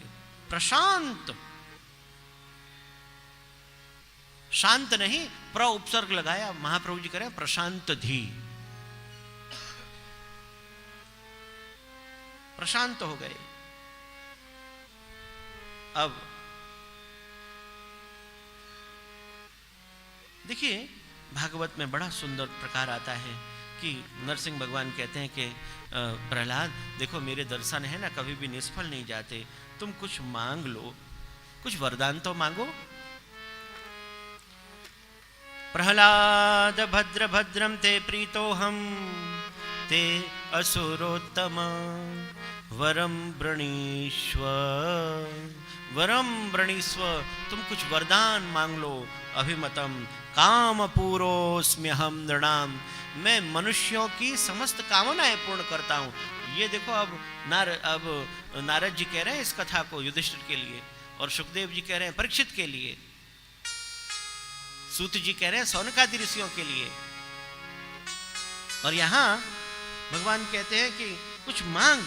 C: प्रशांत। शांत नहीं, प्र उपसर्ग लगाया, महाप्रभु जी करें प्रशांत धी, प्रशांत हो गए। अब देखिए भागवत में बड़ा सुंदर प्रकार आता है कि नरसिंह भगवान कहते हैं कि प्रहलाद देखो मेरे दर्शन है ना, कभी भी निष्फल नहीं जाते, तुम कुछ मांग लो, कुछ वरदान तो मांगो। प्रहलाद भद्र भद्रम ते प्रीतोहम ते असुरोत्तम वरम वृणीष्व, वरम वृणीस्व, तुम कुछ वरदान मांग लो। अभिमतम काम पूरोस्म्यहम नृणाम, मैं मनुष्यों की समस्त कामनाएं पूर्ण करता हूं। ये देखो अब नारद जी कह रहे हैं इस कथा को युधिष्ठिर के लिए, और सुखदेव जी कह रहे हैं परीक्षित के लिए, सूत जी कह रहे हैं सौनकादि ऋषियों के लिए, और यहां भगवान कहते हैं कि कुछ मांग।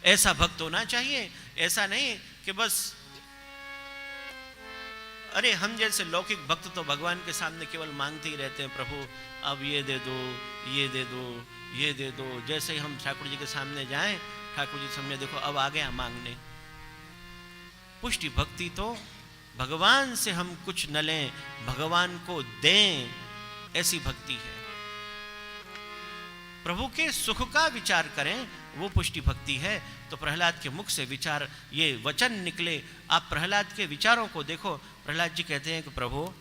C: ऐसा भक्त होना चाहिए, ऐसा नहीं कि बस, अरे हम जैसे लौकिक भक्त तो भगवान के सामने केवल मांगते ही रहते हैं, प्रभु अब ये दे दो, ये दे दो, ये दे दो। जैसे ही हम ठाकुर जी के सामने जाएं, ठाकुर जी सामने देखो अब आ गया मांगने। पुष्टि भक्ति तो भगवान से हम कुछ न लें, भगवान को दें, ऐसी भक्ति है। प्रभु के सुख का विचार करें, वो पुष्टि भक्ति है। तो प्रहलाद के मुख से विचार, ये वचन निकले। आप प्रहलाद के विचारों को देखो। प्रहलाद जी कहते हैं कि प्रभु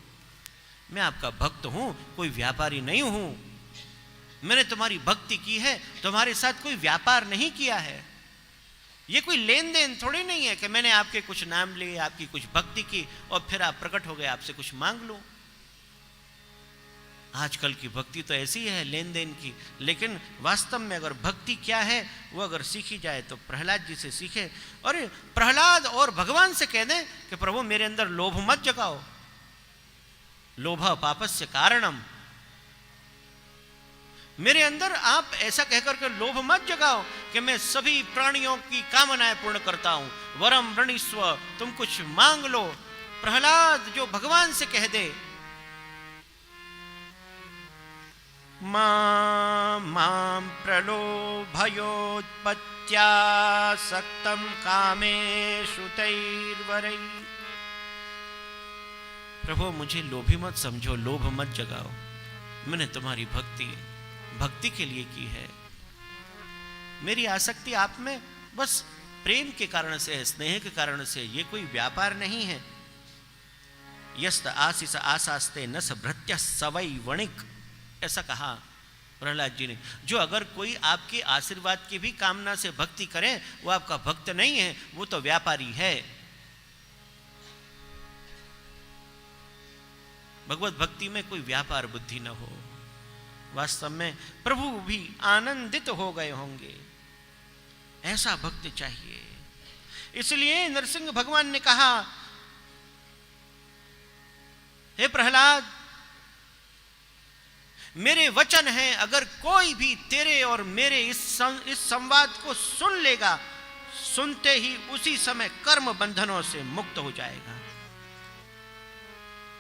C: मैं आपका भक्त हूं, कोई व्यापारी नहीं हूं। मैंने तुम्हारी भक्ति की है, तुम्हारे साथ कोई व्यापार नहीं किया है। ये कोई लेन देन थोड़ी नहीं है कि मैंने आपके कुछ नाम लिए, आपकी कुछ भक्ति की और फिर आप प्रकट हो गए, आपसे कुछ मांग लो। आजकल की भक्ति तो ऐसी है, लेन देन की। लेकिन वास्तव में अगर भक्ति क्या है वो अगर सीखी जाए तो प्रहलाद जी से सीखे। और प्रहलाद और भगवान से कह दें कि प्रभु मेरे अंदर लोभ मत जगाओ, लोभ पापस्य कारणम। मेरे अंदर आप ऐसा कहकर के लोभ मत जगाओ कि मैं सभी प्राणियों की कामनाएं पूर्ण करता हूं। वरम वृणीस्व, तुम कुछ मांग लो। प्रहलाद जो भगवान से कह दे, मां प्रलोभयोत्पत्त्या सक्तं कामेषु तैर्वरै। प्रभु मुझे लोभी मत समझो, लोभ मत जगाओ। मैंने तुम्हारी भक्ति के लिए की है। मेरी आसक्ति आप में बस प्रेम के कारण से है, स्नेह के कारण से। ये कोई व्यापार नहीं है। यस्त आशीष आशास्ते न सभृत्य सवै वणिक, ऐसा कहा प्रहलाद जी ने। जो अगर कोई आपके आशीर्वाद की भी कामना से भक्ति करे, वो आपका भक्त नहीं है, वो तो व्यापारी है। भगवत भक्ति में कोई व्यापार बुद्धि न हो। वास्तव में प्रभु भी आनंदित हो गए होंगे, ऐसा भक्त चाहिए। इसलिए नरसिंह भगवान ने कहा, हे प्रहलाद, मेरे वचन हैं, अगर कोई भी तेरे और मेरे इस संवाद को सुन लेगा, सुनते ही उसी समय कर्म बंधनों से मुक्त हो जाएगा।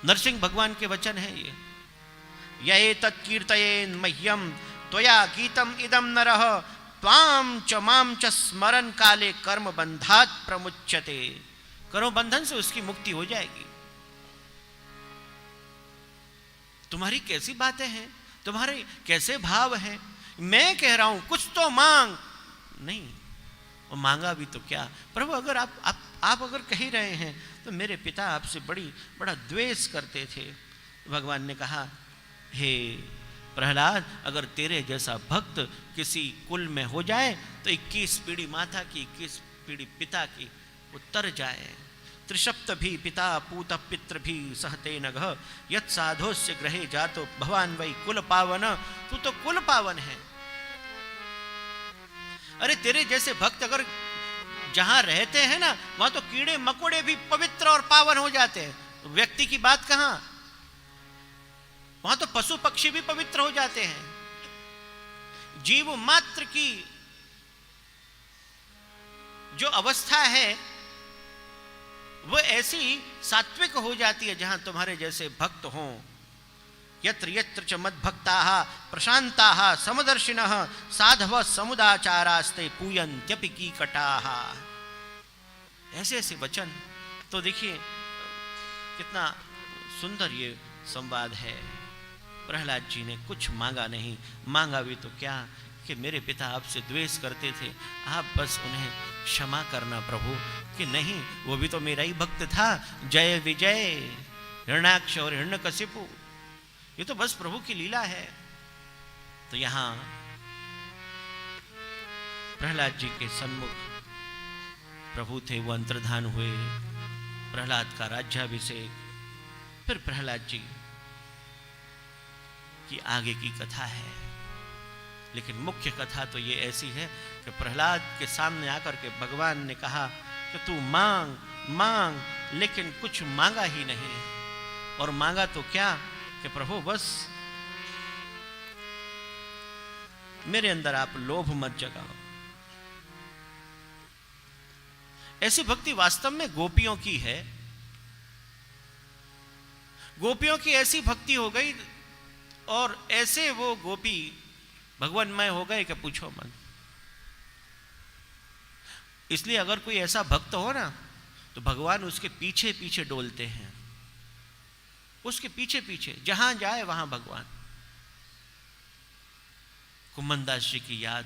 C: नरसिंह भगवान के वचन है ये। ये तत्कीर्तयेन मह्यम त्वया गीतम इदम नरः त्वाम च माम च स्मरण काले कर्म बंधात प्रमुच्यते। कर्म बंधन से उसकी मुक्ति हो जाएगी। तुम्हारी कैसी बातें हैं, तुम्हारे कैसे भाव हैं। मैं कह रहा हूं कुछ तो मांग नहीं, और मांगा भी तो क्या। प्रभु अगर आप अगर कह ही रहे हैं तो मेरे पिता आपसे बड़ा द्वेष करते थे। भगवान ने कहा, हे प्रहलाद, अगर तेरे जैसा भक्त किसी कुल में हो जाए तो 21 पीढ़ी माता की, 21 पीढ़ी पिता की उत्तर जाए। त्रिशप्त भी पिता पूत पितृ भी सहते नघ यत साधोस्य ग्रहे जातो भगवान वही कुल पावन। तू तो कुल पावन है। अरे तेरे जैसे भक्त अगर जहां रहते हैं ना, वहां तो कीड़े मकोड़े भी पवित्र और पावन हो जाते हैं। तो व्यक्ति की बात कहां, वहां तो पशु पक्षी भी पवित्र हो जाते हैं। जीव मात्र की जो अवस्था है वो ऐसी सात्विक हो जाती है जहां तुम्हारे जैसे भक्त हों। यत्र यत्र च मद्भक्ताः प्रशान्ताः समदर्शिनः साधव समुदाचारास्ते पूयन्त्यपि कीकटाः। ऐसे ऐसे वचन। तो देखिए कितना सुंदर ये संवाद है। प्रहलाद जी ने कुछ मांगा नहीं, मांगा भी तो क्या कि मेरे पिता आपसे द्वेष करते थे, आप बस उन्हें क्षमा करना प्रभु। कि नहीं, वो भी तो मेरा ही भक्त था। जय विजय, हिरण्याक्ष और हिरण्यकशिपु, ये तो बस प्रभु की लीला है। तो यहां प्रहलाद जी के सन्मुख प्रभु थे, वो अंतर्धान हुए। प्रहलाद का राज्याभिषेक, फिर प्रहलाद जी की आगे की कथा है। लेकिन मुख्य कथा तो ये ऐसी है कि प्रहलाद के सामने आकर के भगवान ने कहा कि तू मांग मांग, लेकिन कुछ मांगा ही नहीं। और मांगा तो क्या कि प्रभु बस मेरे अंदर आप लोभ मत जगाओ। ऐसी भक्ति वास्तव में गोपियों की है। गोपियों की ऐसी भक्ति हो गई और ऐसे वो गोपी भगवानमय हो गए कि पूछो मत। इसलिए अगर कोई ऐसा भक्त हो ना तो भगवान उसके पीछे पीछे डोलते हैं, उसके पीछे पीछे जहां जाए वहां भगवान। कुमनदास जी की याद,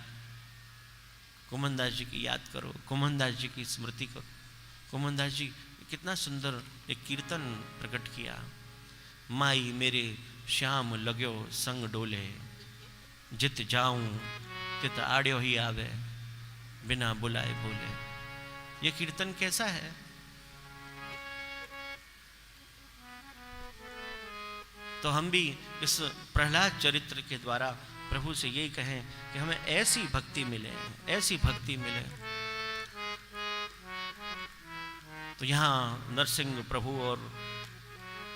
C: कुमनदास जी की याद करो, कुमनदास जी की स्मृति करो। कुमनदास जी कितना सुंदर एक कीर्तन प्रकट किया। माई मेरे श्याम लगो संग डोले, जित जाऊं तित आड़्यो ही आवे, बिना बुलाए बोले। ये कीर्तन कैसा है। तो हम भी इस प्रहलाद चरित्र के द्वारा प्रभु से यही कहें कि हमें ऐसी भक्ति मिले, ऐसी भक्ति मिले। तो यहां नरसिंह प्रभु और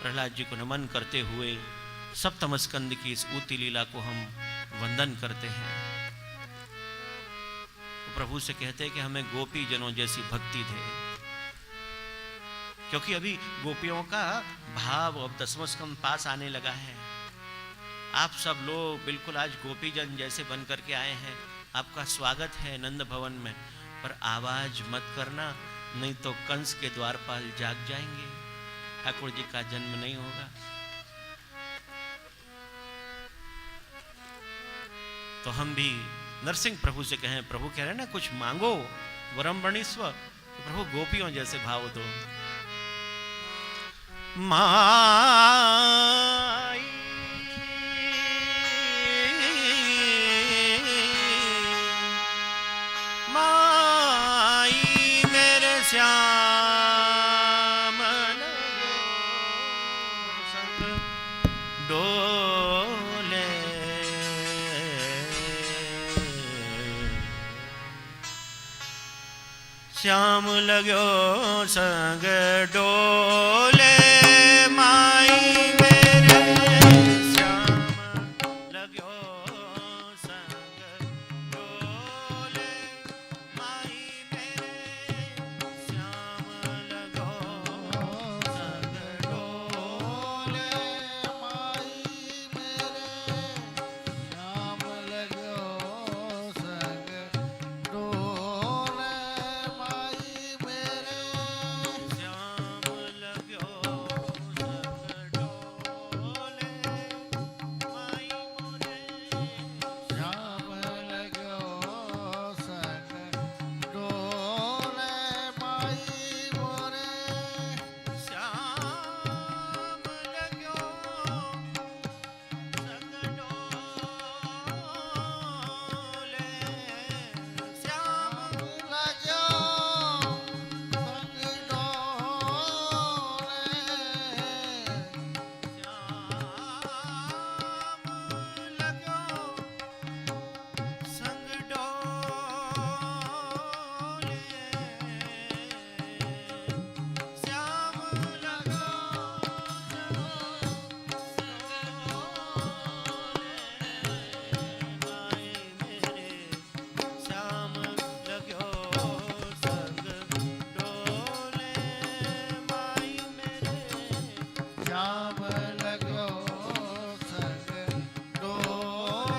C: प्रहलाद जी को नमन करते हुए सप्तम स्कंद की इस ऊती लीला को हम वंदन करते हैं। तो प्रभु से कहते हैं कि हमें गोपी जनों जैसी भक्ति दे, क्योंकि अभी गोपियों का भाव अब दसवां स्कंद पास आने लगा है। आप सब लोग बिल्कुल आज गोपी जन जैसे बन करके आए हैं। आपका स्वागत है नंद भवन में, पर आवाज मत करना, नहीं तो कंस के द्वारपाल जाग जाएंगे, ठाकुर जी का जन्म नहीं होगा। तो हम भी नरसिंह प्रभु से कहें, प्रभु कह रहे हैं ना कुछ मांगो वरम वणीस्व, तो प्रभु गोपियों जैसे भाव दो। माई माई मेरे श्याम लगो संग श्याम लग्यो संग डोले माई मेरे श्याम लग्यो संग डोले माई मेरे श्याम लग्यो संग
A: डोले माई मेरे श्याम लग्यो संग डोले माई मेरे
C: श्याम लग्यो संग डोले माई मोरे
A: श्याम लग्यो संग डोले माई मोरे
C: श्याम लग्यो संग डोले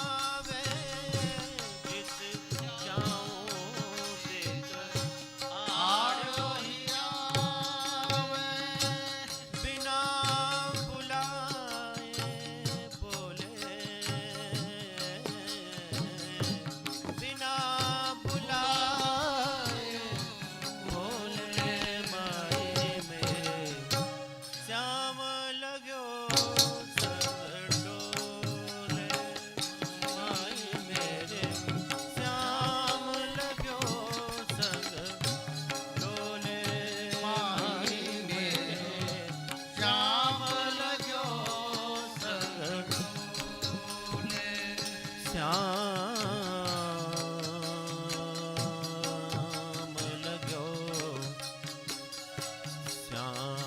C: श्याम
A: लग्यो संग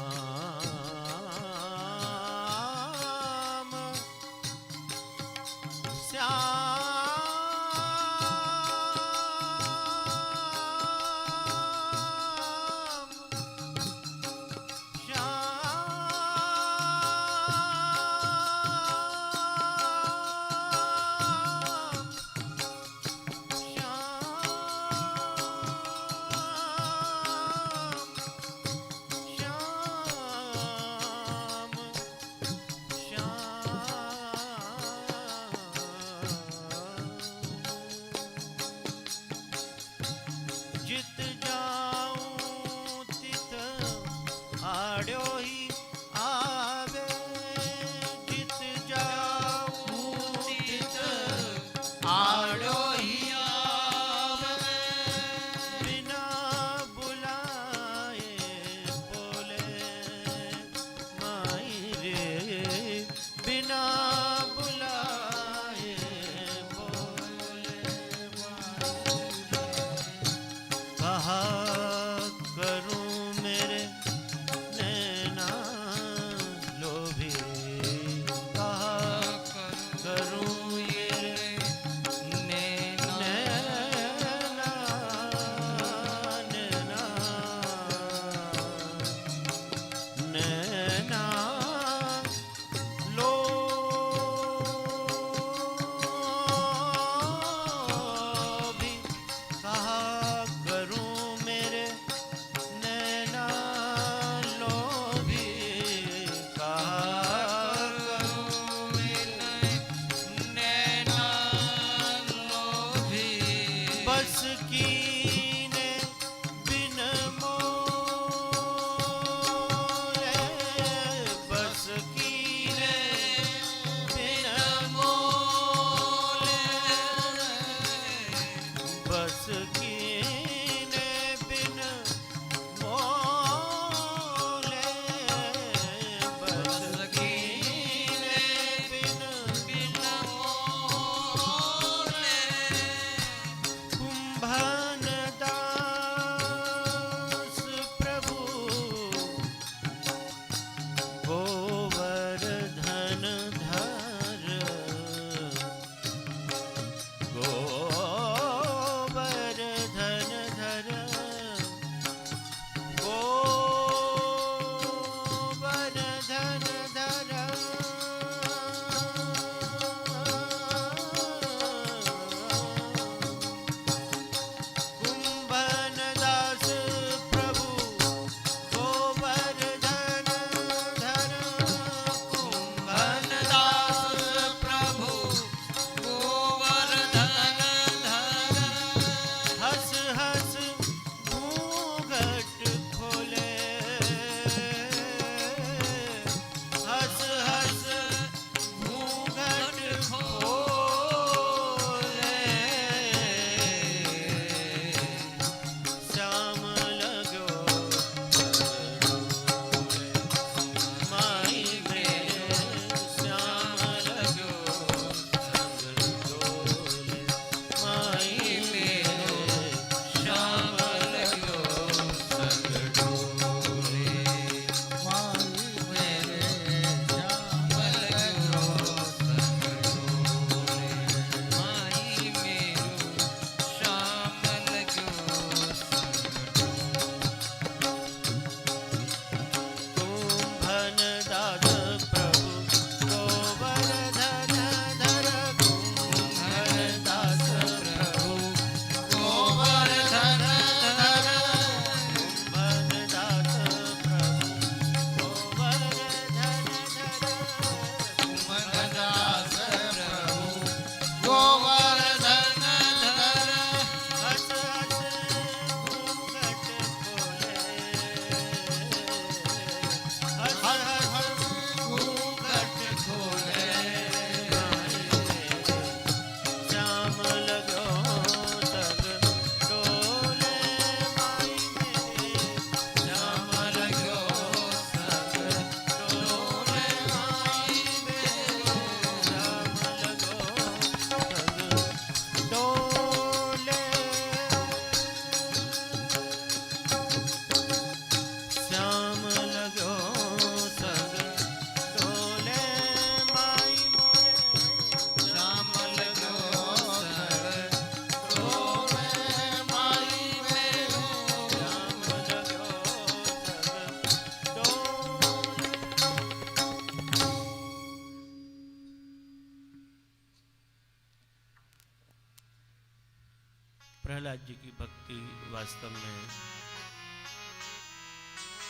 C: प्रहलाद जी की भक्ति वास्तव में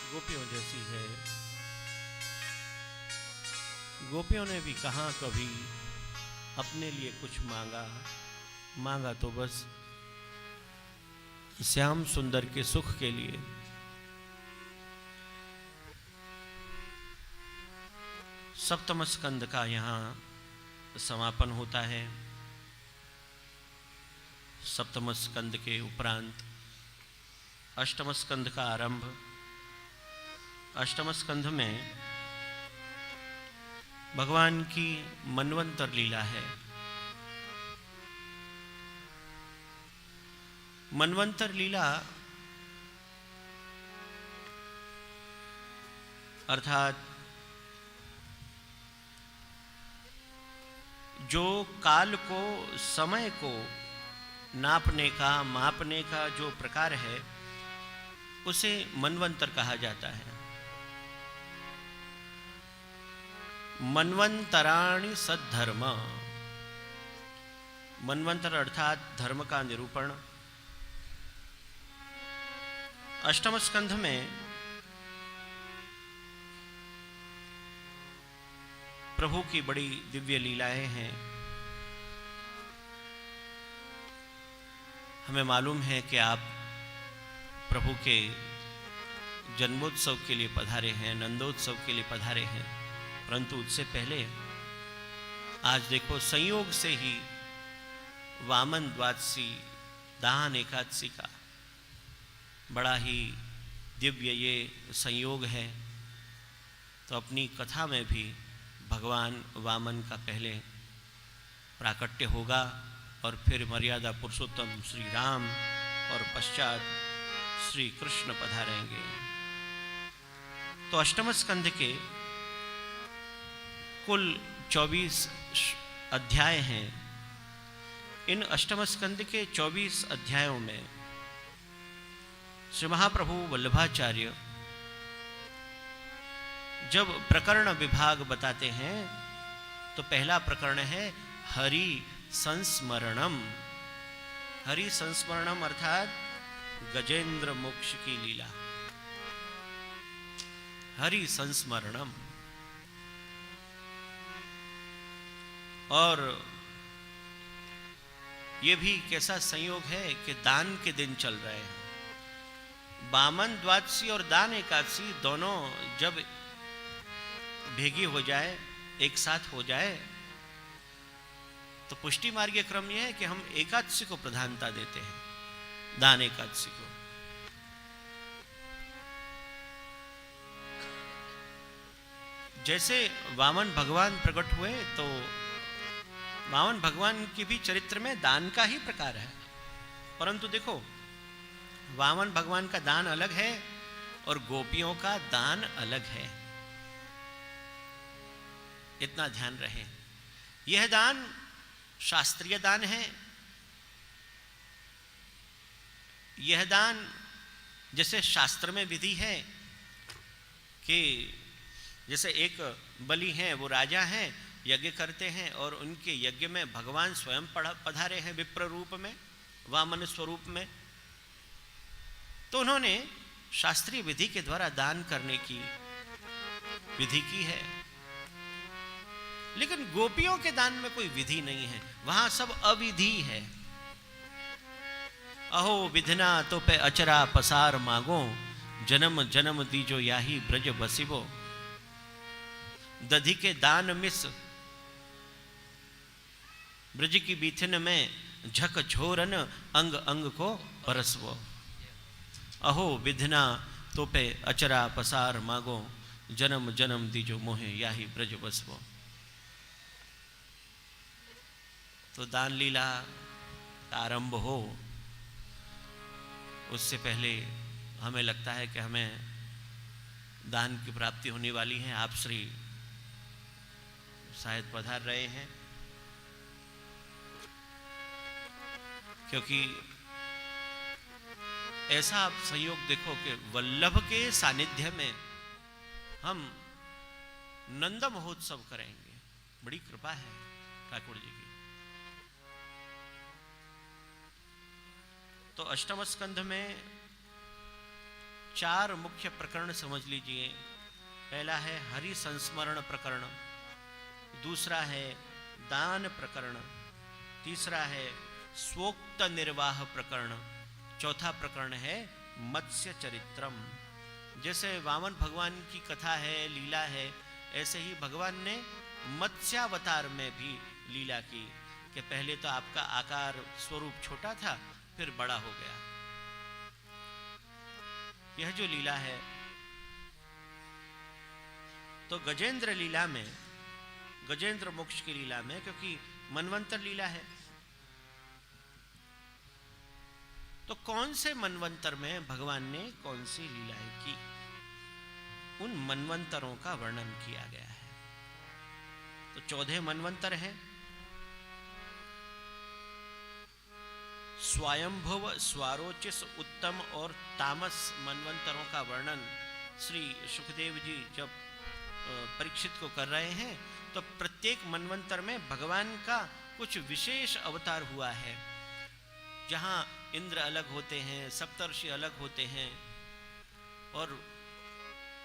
C: गोपियों जैसी है। गोपियों ने भी कहाँ कभी अपने लिए कुछ मांगा तो बस श्याम सुंदर के सुख के लिए। सप्तम स्कंद का यहाँ समापन होता है। सप्तम स्कंद के उपरांत अष्टम स्कंद का आरंभ। अष्टम स्कंध में भगवान की मनवंतर लीला है। मनवंतर लीला अर्थात जो काल को, समय को नापने का, मापने का जो प्रकार है उसे मनवंतर कहा जाता है। मनवंतराणि सद्धर्म। मनवंतर अर्थात धर्म का निरूपण। अष्टम स्कंध में प्रभु की बड़ी दिव्य लीलाएं हैं। हमें मालूम है कि आप प्रभु के जन्मोत्सव के लिए पधारे हैं, नंदोत्सव के लिए पधारे हैं, परंतु उससे पहले आज देखो संयोग से ही वामन द्वादशी, दान एकादशी का बड़ा ही दिव्य ये संयोग है। तो अपनी कथा में भी भगवान वामन का पहले प्राकट्य होगा और फिर मर्यादा पुरुषोत्तम श्री राम और पश्चात श्री कृष्ण पधारेंगे। तो अष्टम स्कंध के कुल 24 अध्याय हैं। इन अष्टम स्कंद के 24 अध्यायों में श्री महाप्रभु वल्लभाचार्य जब प्रकरण विभाग बताते हैं तो पहला प्रकरण है हरि संस्मरणम। हरि संस्मरणम अर्थात गजेंद्र मोक्ष की लीला। हरि संस्मरणम। और ये भी कैसा संयोग है कि दान के दिन चल रहे हैं। वामन द्वादशी और दान एकादशी दोनों जब भेगी हो जाए, एक साथ हो जाए, तो पुष्टि मार्गीय क्रम यह है कि हम एकादशी को प्रधानता देते हैं, दान एकादशी को। जैसे वामन भगवान प्रकट हुए तो वामन भगवान के भी चरित्र में दान का ही प्रकार है, परंतु देखो वामन भगवान का दान अलग है और गोपियों का दान अलग है। इतना ध्यान रहे। यह दान शास्त्रीय दान है। यह दान जैसे शास्त्र में विधि है कि जैसे एक बलि हैं, वो राजा हैं, यज्ञ करते हैं और उनके यज्ञ में भगवान स्वयं पधारे हैं विप्र रूप में, वामन स्वरूप में। तो उन्होंने शास्त्रीय विधि के द्वारा दान करने की विधि की है। लेकिन गोपियों के दान में कोई विधि नहीं है, वहां सब अविधि है। अहो विधना तो पे अचरा पसार मांगो, जन्म जन्म दीजो याही ब्रज बसिबो। दधि के दान मिस ब्रज की बीथिन में, झक झोरन अंग अंग को परसवो। अहो विधना तो पे अचरा पसार मांगो, जन्म जन्म दीजो मोहे याही ब्रज बसवो। तो दान लीला का आरंभ हो उससे पहले हमें लगता है कि हमें दान की प्राप्ति होने वाली है। आप श्री शायद पधार रहे हैं, क्योंकि ऐसा आप संयोग देखो कि वल्लभ के सानिध्य में हम नंद महोत्सव करेंगे। बड़ी कृपा है ठाकुर जी की। तो अष्टम स्कंध में 4 मुख्य प्रकरण समझ लीजिए। पहला है हरि संस्मरण प्रकरण, दूसरा है दान प्रकरण, तीसरा है स्वोक्त निर्वाह प्रकरण, चौथा प्रकरण है मत्स्य चरित्रम। जैसे वामन भगवान की कथा है, लीला है, ऐसे ही भगवान ने मत्स्यावतार में भी लीला की कि पहले तो आपका आकार स्वरूप छोटा था, फिर बड़ा हो गया। यह जो लीला है, तो गजेंद्र लीला में, गजेंद्र मोक्ष की लीला में, क्योंकि मनवंतर लीला है, तो कौन से मनवंतर में भगवान ने कौन सी लीलाएं की, उन मनवंतरों का वर्णन किया गया है। तो 14 मनवंतर है। स्वयंभुव, स्वारोचिस, उत्तम और तामस मनवंतरों का वर्णन श्री सुखदेव जी जब परीक्षित को कर रहे हैं, तो प्रत्येक मनवंतर में भगवान का कुछ विशेष अवतार हुआ है, जहां इंद्र अलग होते हैं, सप्तर्षि अलग होते हैं, और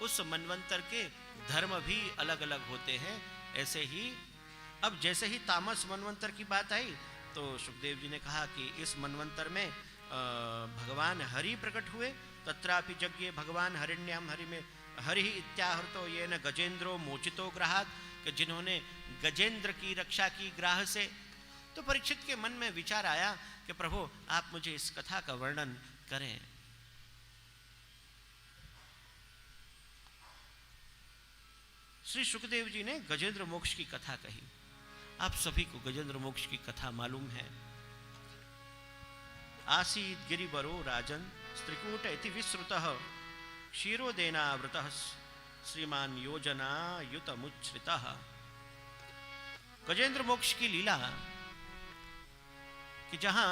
C: उस मनवंतर के धर्म भी अलग अलग होते हैं। ऐसे ही अब जैसे ही तामस मनवंतर की बात आई, तो सुखदेव जी ने कहा कि इस मनवंतर में भगवान हरि प्रकट हुए। तत्रापि यज्ञे भगवान हरिण्याम हरि में हरि इत्याहृतो ये न गजेंद्रो मोचितो ग्राहात, कि जिन्होंने गजेंद्र की रक्षा की ग्राह से। तो परीक्षित के मन में विचार आया कि प्रभु आप मुझे इस कथा का वर्णन करें। श्री सुखदेव जी ने गजेंद्र मोक्ष की कथा कही। आप सभी को गजेंद्र मोक्ष की कथा मालूम है। आसीत् गिरिवरो राजन स्त्रिकूट इति विश्रुतः क्षीरोदेनावृतः श्रीमान योजना युतमुच्छ्रितः। गजेंद्र मोक्ष की लीला कि जहां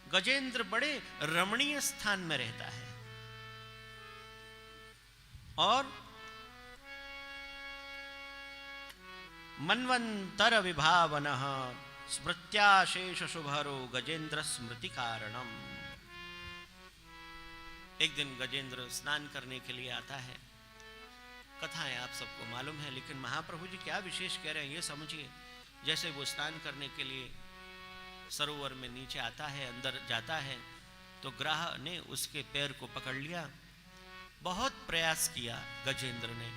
C: गजेंद्र बड़े रमणीय स्थान में रहता है और मन्वंतर विभावनः स्मृत्याशेष शुभरो गजेंद्र स्मृति कारणम। एक दिन गजेंद्र स्नान करने के लिए आता है। कथाएं आप सबको मालूम है, लेकिन महाप्रभु जी क्या विशेष कह रहे हैं ये समझिए। जैसे वो स्नान करने के लिए सरोवर में नीचे आता है, अंदर जाता है, तो ग्राह ने उसके पैर को पकड़ लिया। बहुत प्रयास किया गजेंद्र ने,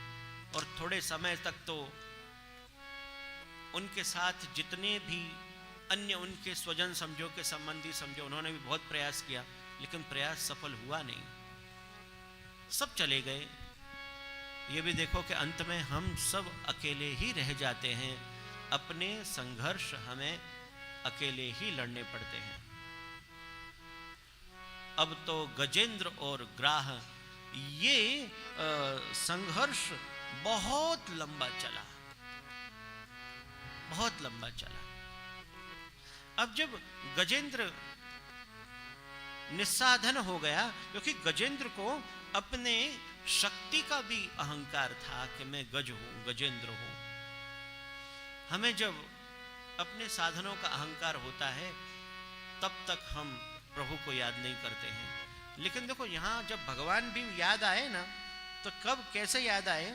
C: और थोड़े समय तक तो उनके साथ जितने भी अन्य उनके स्वजन समझो के संबंधी समझो, उन्होंने भी बहुत प्रयास किया, लेकिन प्रयास सफल हुआ नहीं। सब चले गए। ये भी देखो कि अंत में हम सब अकेले ही रह जाते हैं। अपने संघर्ष हमें अकेले ही लड़ने पड़ते हैं। अब तो गजेंद्र और ग्राह ये संघर्ष बहुत लंबा चला, बहुत लंबा चला। अब जब गजेंद्र निस्साधन हो गया, क्योंकि गजेंद्र को अपने शक्ति का भी अहंकार था कि मैं गज हूं, गजेंद्र हूं। हमें जब अपने साधनों का अहंकार होता है, तब तक हम प्रभु को याद नहीं करते हैं। लेकिन देखो यहां जब भगवान भी याद आए ना, तो कब कैसे याद आए?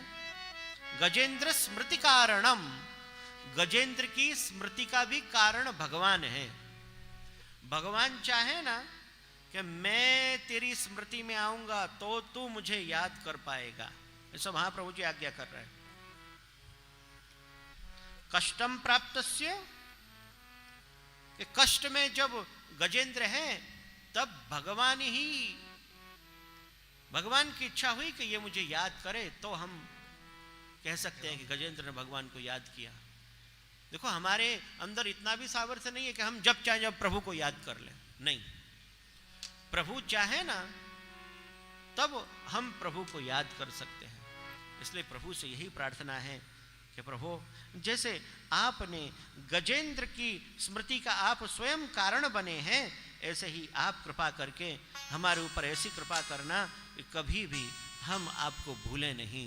C: गजेंद्र स्मृति कारणम। गजेंद्र की स्मृति का भी कारण भगवान है। भगवान चाहे ना कि मैं तेरी स्मृति में आऊंगा तो तू मुझे याद कर पाएगा, ऐसा महाप्रभु जी आज्ञा कर रहे हैं। कष्टम प्राप्तस्य, कि कष्ट में जब गजेंद्र हैं, तब भगवान की इच्छा हुई कि ये मुझे याद करे, तो हम कह सकते हैं कि गजेंद्र ने भगवान को याद किया। देखो हमारे अंदर इतना भी सामर्थ्य नहीं है कि हम जब चाहे जब प्रभु को याद कर लें, नहीं। प्रभु चाहे ना तब हम प्रभु को याद कर सकते हैं। इसलिए प्रभु से यही प्रार्थना है कि प्रभु जैसे आपने गजेंद्र की स्मृति का आप स्वयं कारण बने हैं, ऐसे ही आप कृपा करके हमारे ऊपर ऐसी कृपा करना कि कभी भी हम आपको भूलें नहीं।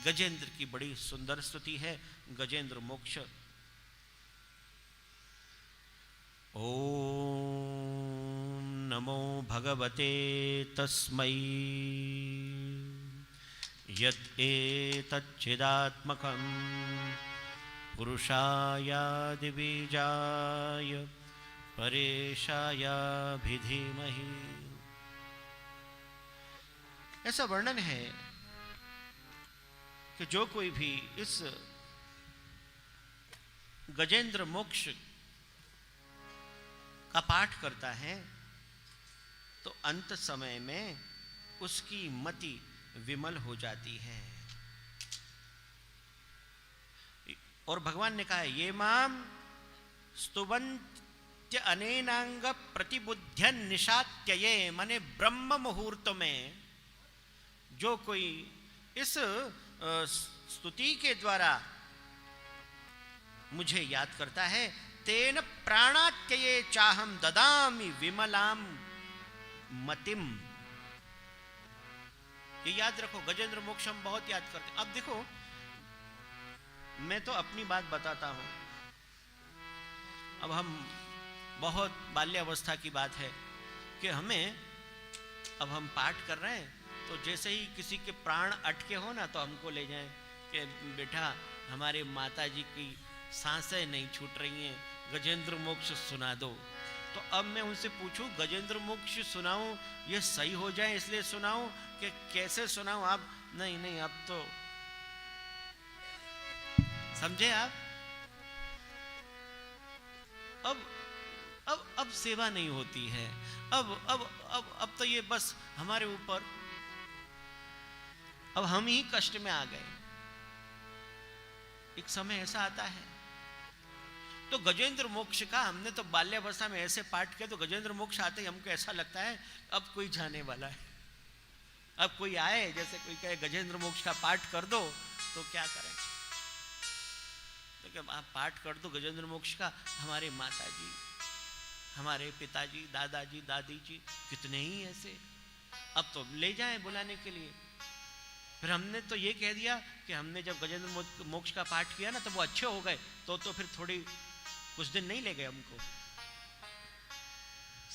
C: गजेंद्र की बड़ी सुंदर स्तुति है, गजेंद्र मोक्ष। ओम नमो भगवते तस्मै यत् एतच्चिदात्मकं पुरुषायादिबीजाय परेशायाभिधीमहि। ऐसा वर्णन है कि जो कोई भी इस गजेंद्र मोक्ष का पाठ करता है तो अंत समय में उसकी मति विमल हो जाती है। और भगवान ने कहा है ये माम स्तुवन्त्य अनेनांग प्रतिबुद्ध्यन निशात्यये, माने ब्रह्म मुहूर्त में जो कोई इस स्तुति के द्वारा मुझे याद करता है, तेन प्राणात्यये चाहम ददामि विमलाम मतिम। ये याद रखो, गजेंद्र मोक्ष हम बहुत याद करते हैं। अब देखो, मैं तो अपनी बात बताता हूं। अब हम बहुत बाल्यावस्था की बात है कि हमें, अब हम पाठ कर रहे हैं तो जैसे ही किसी के प्राण अटके हो ना तो हमको ले जाएं कि बेटा हमारे माता जी की सांसें नहीं छूट रही हैं, गजेंद्र मोक्ष सुना दो। तो अब मैं उनसे पूछूं गजेंद्र मोक्ष सुनाऊं, ये सही हो जाए इसलिए सुनाऊं कि कैसे सुनाऊं? आप नहीं अब तो समझे आप। अब सेवा नहीं होती है। अब तो ये बस हमारे ऊपर, अब हम ही कष्ट में आ गए। एक समय ऐसा आता है तो गजेंद्र मोक्ष का हमने तो बाल्यावस्था में ऐसे पाठ किया, तो गजेंद्र मोक्ष आते ही हमको ऐसा लगता है अब कोई जाने वाला है। अब कोई आए, जैसे कोई कहे गजेंद्र मोक्ष का पाठ कर दो, तो क्या करें? तो क्या आप पाठ कर दो गजेंद्र मोक्ष का, हमारे माता जी, हमारे पिताजी, दादाजी, दादी जी, कितने ही ऐसे, अब तो ले जाएं बुलाने के लिए। फिर हमने तो ये कह दिया कि हमने जब गजेंद्र मोक्ष का पाठ किया ना तो वो अच्छे हो गए, तो फिर थोड़ी कुछ दिन नहीं ले गए हमको,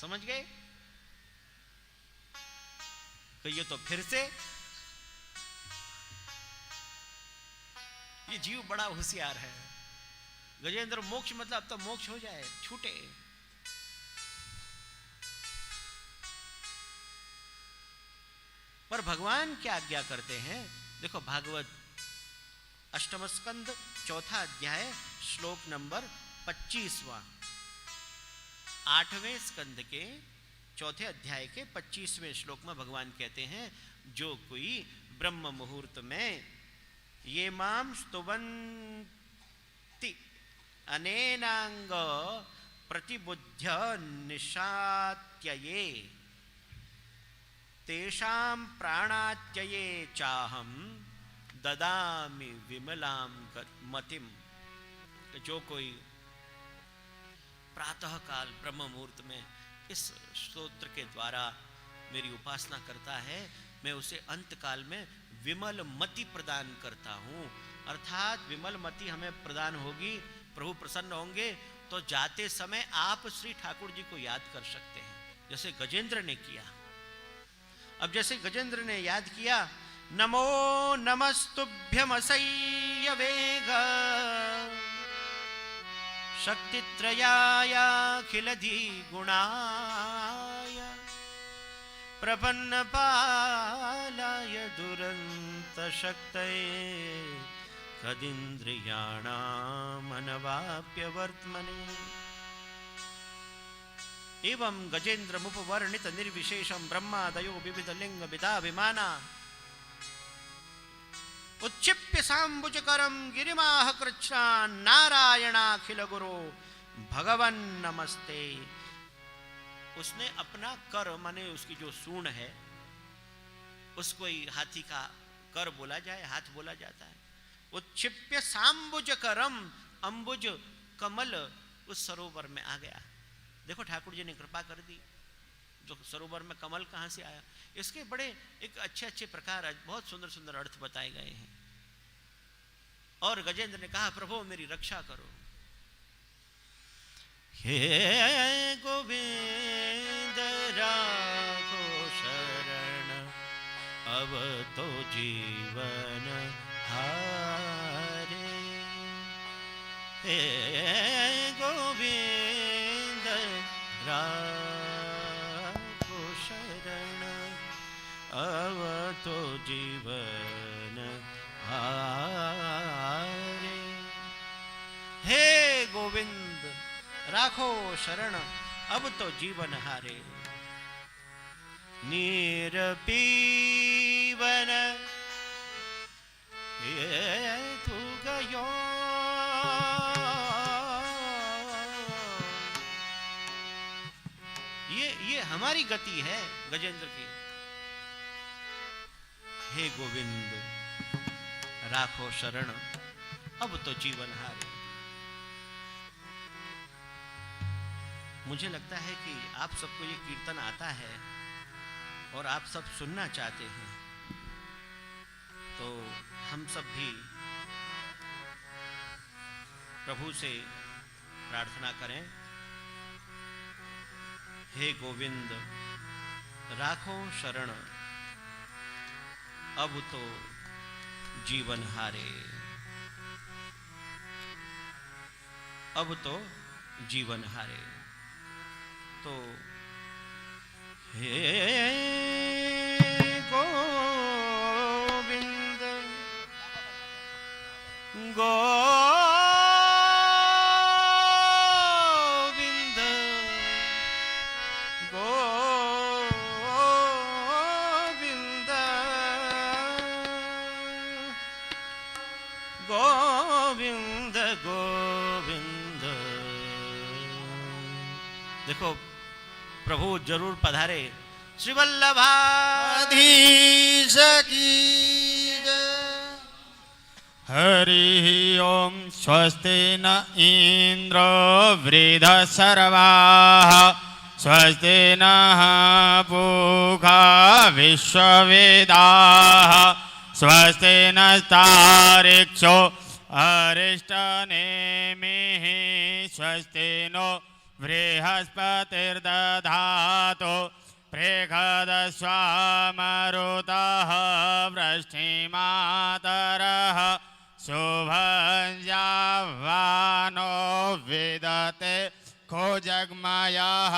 C: समझ गए? तो ये तो फिर से ये जीव बड़ा होशियार है। गजेंद्र मोक्ष मतलब अब तो मोक्ष हो जाए, छूटे। पर भगवान क्या आज्ञा करते हैं? देखो भागवत अष्टम स्कंद 4 अध्याय श्लोक नंबर 25वां, 8वें स्कंद के 4 अध्याय के 25वें श्लोक में भगवान कहते हैं, जो कोई ब्रह्म मुहूर्त में ये माम स्तुवन्ति अनेनांग प्रतिबुद्ध्य निशात्यये तेषां प्राणात्यये चाहम ददामि विमलाम मतिम। जो कोई प्रातः काल ब्रह्म मुहूर्त में इस स्तोत्र के द्वारा मेरी उपासना करता है, मैं उसे अंत काल में विमल मति प्रदान करता हूँ। अर्थात विमल मति हमें प्रदान होगी, प्रभु प्रसन्न होंगे, तो जाते समय आप श्री ठाकुर जी को याद कर सकते हैं, जैसे गजेंद्र ने किया। अब जैसे गजेंद्र ने याद किया, नमो नमस्तुभ्यमसह्य वेग शक्तित्रयायाखिलधी गुणाय प्रपन्न पालाय दुरंत शक्तये तदिन्द्रियाणामनवाप्य वर्त्मने। एवं गजेन्द्रमुपवर्णित निर्विशेषं ब्रह्मादयो विविध लिंग विदाभिमाना उच्छिप्य सांबुजकरं गिरिमाह कृच्छ्रान् नारायणाखिल गुरो भगवन नमस्ते। उसने अपना कर, माने उसकी जो सूंड है उसको ही हाथी का कर बोला जाए, हाथ बोला जाता है। उच्छिप्य सांबुजकरम, अंबुज कमल उस सरोवर में आ गया। देखो ठाकुर जी ने कृपा कर दी, जो सरोवर में कमल कहाँ से आया, इसके बड़े एक अच्छे प्रकार बहुत सुंदर सुंदर अर्थ बताए गए हैं। और गजेंद्र ने कहा, प्रभु मेरी रक्षा करो। हे गोविंद तो जीवन हारे। हे गोविंद राखो शरण, अब तो जीवन हारे। हे गोविंद राखो शरण, अब तो जीवन हारे। नीर पीवन तू गयो, ये हमारी गति है गजेंद्र की। हे गोविंद राखो शरण, अब तो जीवन हारे। मुझे लगता है कि आप सबको ये कीर्तन आता है और आप सब सुनना चाहते हैं, तो हम सब भी प्रभु से प्रार्थना करें। हे गोविंद राखो शरण, अब तो जीवन हारे, अब तो जीवन हारे। तो हे गोविंद गोविंद गोविंद गोविंद गोविंद। देखो प्रभु जरूर पधारे। श्री वल्लभाधीश की जय।
D: हरि ओम। स्वस्ति न इंद्रो वृद्धसर्वाः, स्वस्ति नः पूषा विश्ववेदाः, स्वस्ति नस्तार्क्ष्यो अरिष्टनेमिः, स्वस्ति नो बृहस्पतिर्दधातु प्रेषदस्वामरुतः वृष्टिमातरः, शुभञ्जावानो विदते को जग्मयः,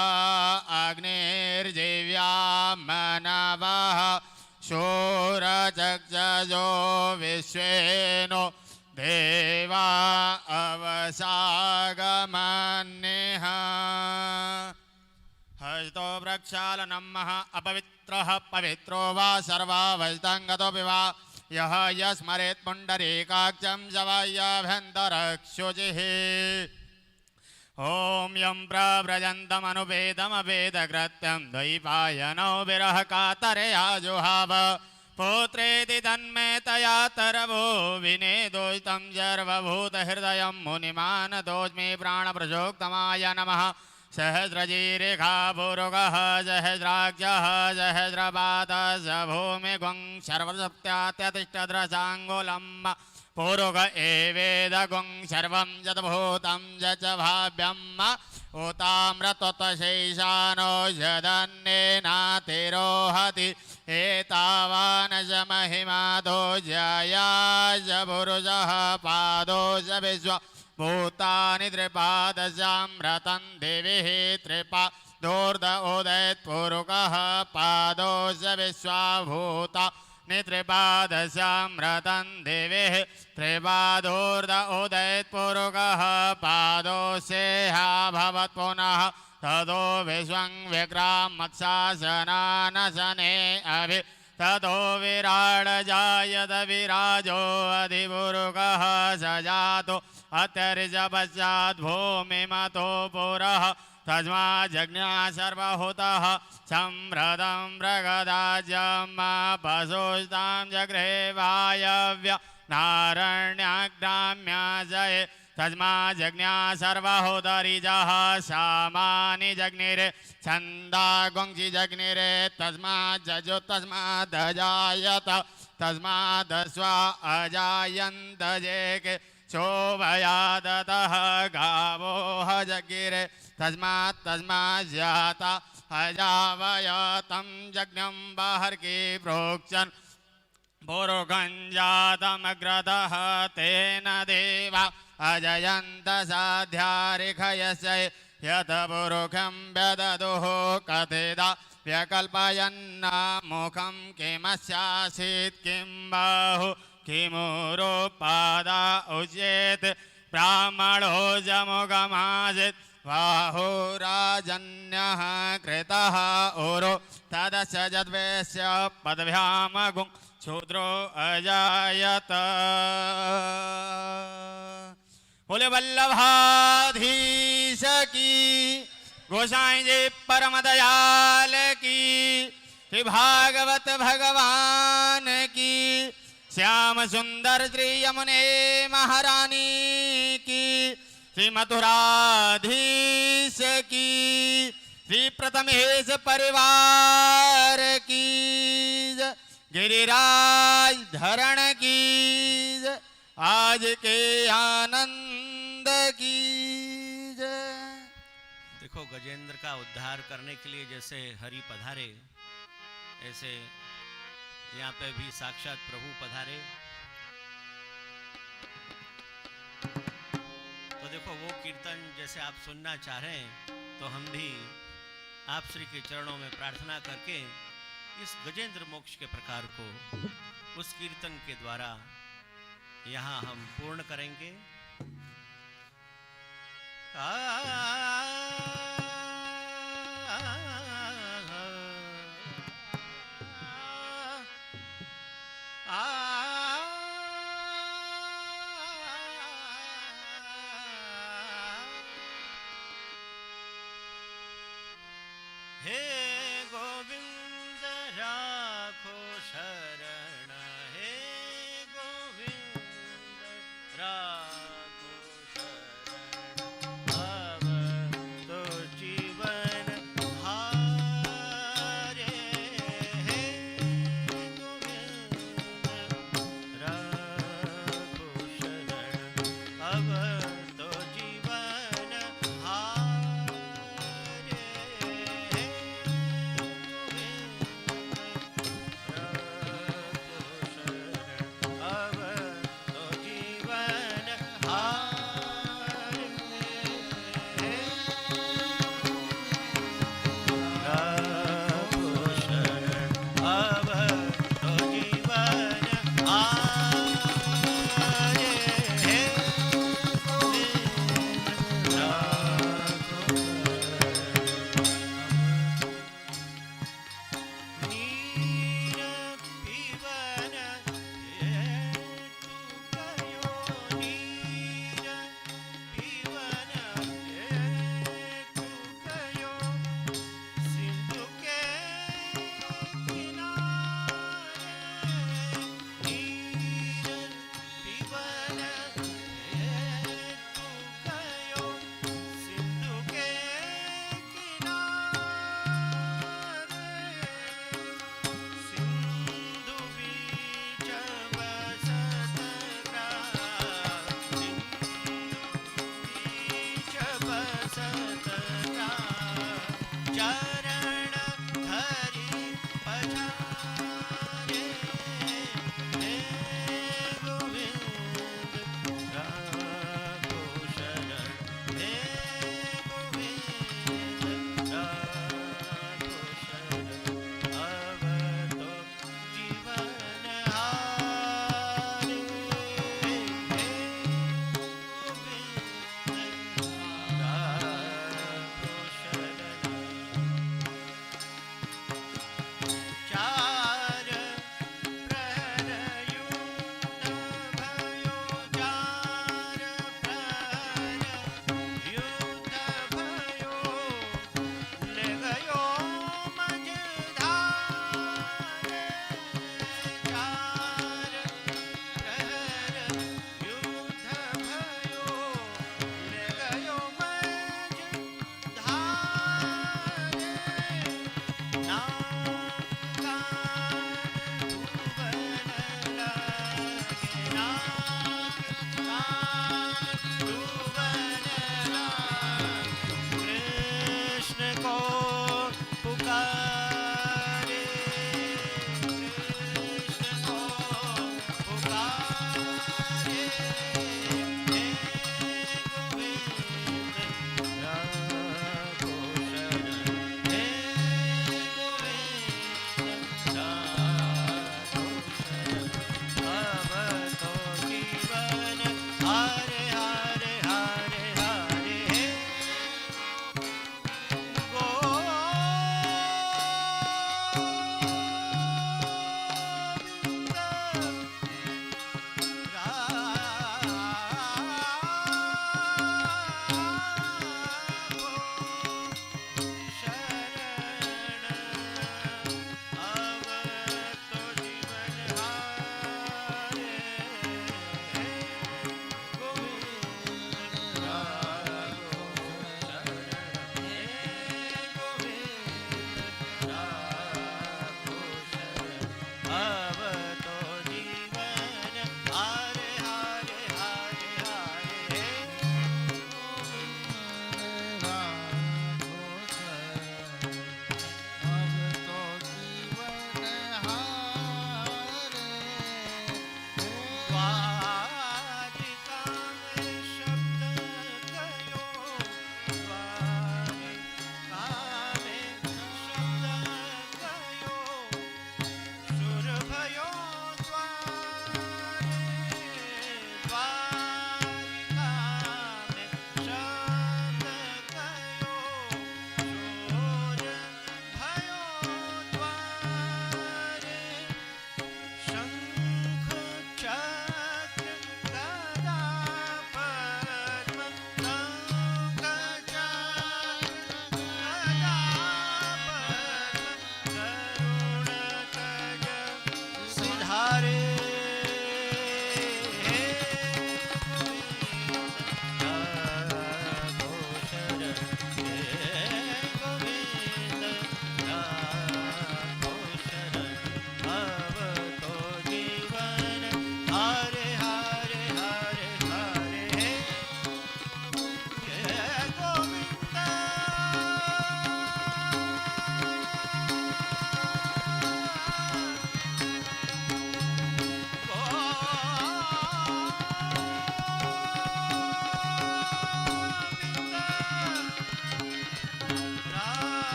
D: अग्निर्जीव्यामनवः शूरचक्षजो विश्वेनो देवा अवसागमन्यः। हस्तो प्रक्षालनम् अपवित्रः पवित्रो वा सर्वावस्थाङ्गतोऽपि वा, यः यस्मरेत् पुण्डरीकाक्षं शवयभ्यन्तरक्षुचिः। ॐ यं प्रव्रजन्तमनुपेदमपेदकृत्यं द्वैपायनो विरह कातरया जुहाव, पुत्रेति तन्मे तया तरवो विनेदोषितं सर्वभूतहृदयं मुनिमानतोऽस्मि प्राणप्रचोक्तमाय नमः। सहस्रजीरेखापूरुगः सहस्राक्षः सहस्रपादः भूमिगुं सर्वसप्त्यात्यतिष्ठद्रसाङ्गुलम्, पूरुग एवेदगुं सर्वं यद्भूतं यच्च भाव्यम्, उताम्रत्वशेषानो यदन्नेनातिरोहति, एतावान् च महिमादो जयाय पुरुषः पादोश विश्व भूतानि त्रिपादशाम्रतं दिविः त्रिपादोर्ध उदयत्पूरुकः पादोश विश्वभूता त्रिपादशाम्रतं दिविः त्रिपादोर्ध उदयत्पूरुकः पादोषेहा भवत् पुनः, ततो विश्वं विक्रामत्शासनानशने अभि, ततो विराड जायत विराजो अधिपुरुकः स जातो अत्यर्ज पश्चात् भूमिमतो पुरः, तस्माज्जज्ञा सर्वभूतः सम्रतं प्रगदाज्यं पशुस्तां जगृहे वायव्य नारण्याग्राम्याजये, तस्माज्जज्ञा सर्वभूतरिजः सामानि जग्निरे छन्दागुंसि जग्निरे, तस्माज्जजो तस्मादजायत तस्मादस्वा अजायन्त जेके, शोभयादतः गावो जगिरे तस्माज्जाता अजावयतं यज्ञं बहर्की प्रोक्षन्, पुरुषञ्जातमग्रतः तेन देवा अजयन्त साध्यारिखयस्य यत पुरुषं व्यददुः कथिता व्यकल्पयन्न मुखं किमस्यासीत् किं बाहु किमुरुपादा उच्येत् ब्राह्मणो जमुगमासीत् बाहुराजन्यः कृतः उरु तदस्य जद्वेश्य पदभ्यामगुं शूद्रो अजायत बोले वल्लभाधीश की गोसाई जी परम दयाल की श्री भागवत भगवान की श्याम सुंदर श्री यमुने महारानी की श्री मथुराधीश की श्री प्रथमेश परिवार की गिरिराज धरण की आज के आनंद की
C: देखो गजेंद्र का उद्धार करने के लिए जैसे हरि पधारे, ऐसे यहाँ पे भी साक्षात प्रभु पधारे। तो देखो वो कीर्तन जैसे आप सुनना चाह रहे हैं, तो हम भी आप श्री के चरणों में प्रार्थना करके इस गजेंद्र मोक्ष के प्रकार को उस कीर्तन के द्वारा यहाँ हम पूर्ण करेंगे। हे गोविंद राखो शरण, हे गोविंद राखो शरण, अब तो जीवन हारे। हे गोविंद राखो शरण, अब तो जीवन हारे।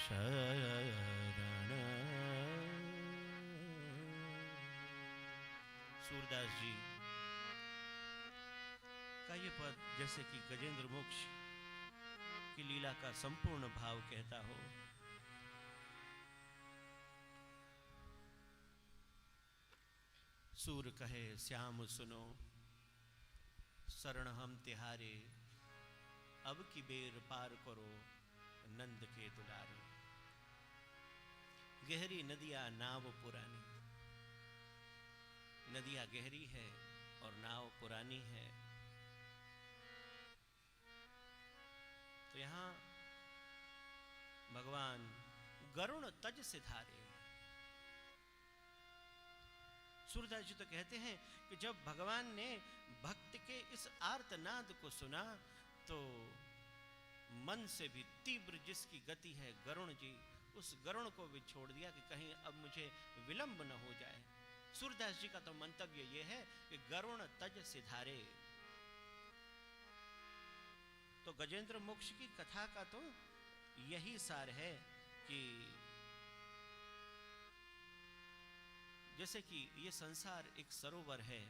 C: शरण। सूरदास जी का ये पद जैसे कि गजेंद्र मोक्ष की लीला का संपूर्ण भाव कहता हो। सूर कहे श्याम सुनो, शरण हम तिहारे, अब की बेर पार करो नंद के दुलारे। गहरी नदियां नाव पुरानी, नदियां गहरी है और नाव पुरानी है। तो यहां भगवान गरुण तज सिधारे। सूरदास जी तो कहते हैं कि जब भगवान ने भक्त के इस आर्तनाद को सुना तो मन से भी तीव्र जिसकी गति है गरुण जी, उस गरुण को भी छोड़ दिया कि कहीं अब मुझे विलंब न हो जाए। सूरदास जी का तो मंतव्य यह है कि गरुण तज सिधारे। तो गजेंद्र मोक्ष की कथा का तो यही सार है कि जैसे कि ये संसार एक सरोवर है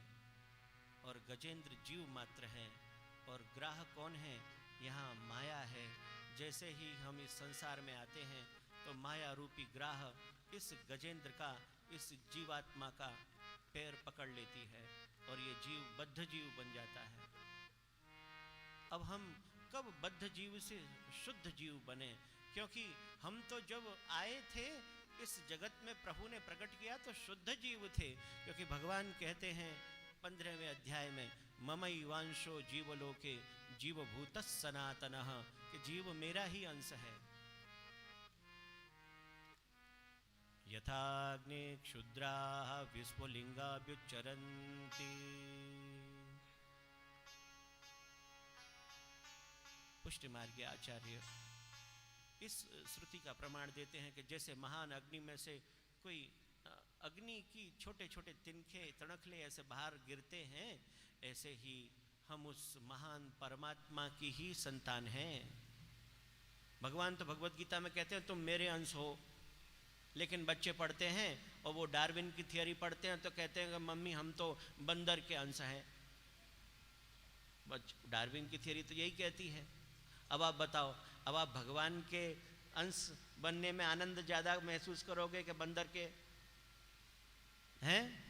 C: और गजेंद्र जीव मात्र है और ग्राह कौन है, यहाँ माया है। जैसे ही हम इस संसार में आते हैं तो माया रूपी ग्राह इस गजेंद्र का, इस जीवात्मा का पैर पकड़ लेती है और ये जीव बद्ध जीव बन जाता है। अब हम कब बद्ध जीव से शुद्ध जीव बने, क्योंकि हम तो जब आए थे इस जगत में प्रभु ने प्रकट किया तो शुद्ध जीव थे। क्योंकि भगवान कहते हैं 15वें अध्याय में, ममैवांशो जीवलोके जीवभूतः सनातनः, कि जीव मेरा ही अंश है। यथाग्ने क्षुद्राः विस्फुलिंगाभ्युच्चरन्ति। पुष्टि मार्ग आचार्य इस श्रुति का प्रमाण देते हैं कि जैसे महान अग्नि में से कोई अग्नि की छोटे छोटे तिनखे तणखले ऐसे बाहर गिरते हैं, ऐसे ही हम उस महान परमात्मा की ही संतान हैं। भगवान तो भगवत गीता में कहते हैं तुम मेरे अंश हो, लेकिन बच्चे पढ़ते हैं और वो डार्विन की थियरी पढ़ते हैं तो कहते हैं कि मम्मी हम तो बंदर के अंश हैं। डार्विन की थियरी तो यही कहती है। अब आप बताओ, अब आप भगवान के अंश बनने में आनंद ज़्यादा महसूस करोगे कि बंदर के हैं?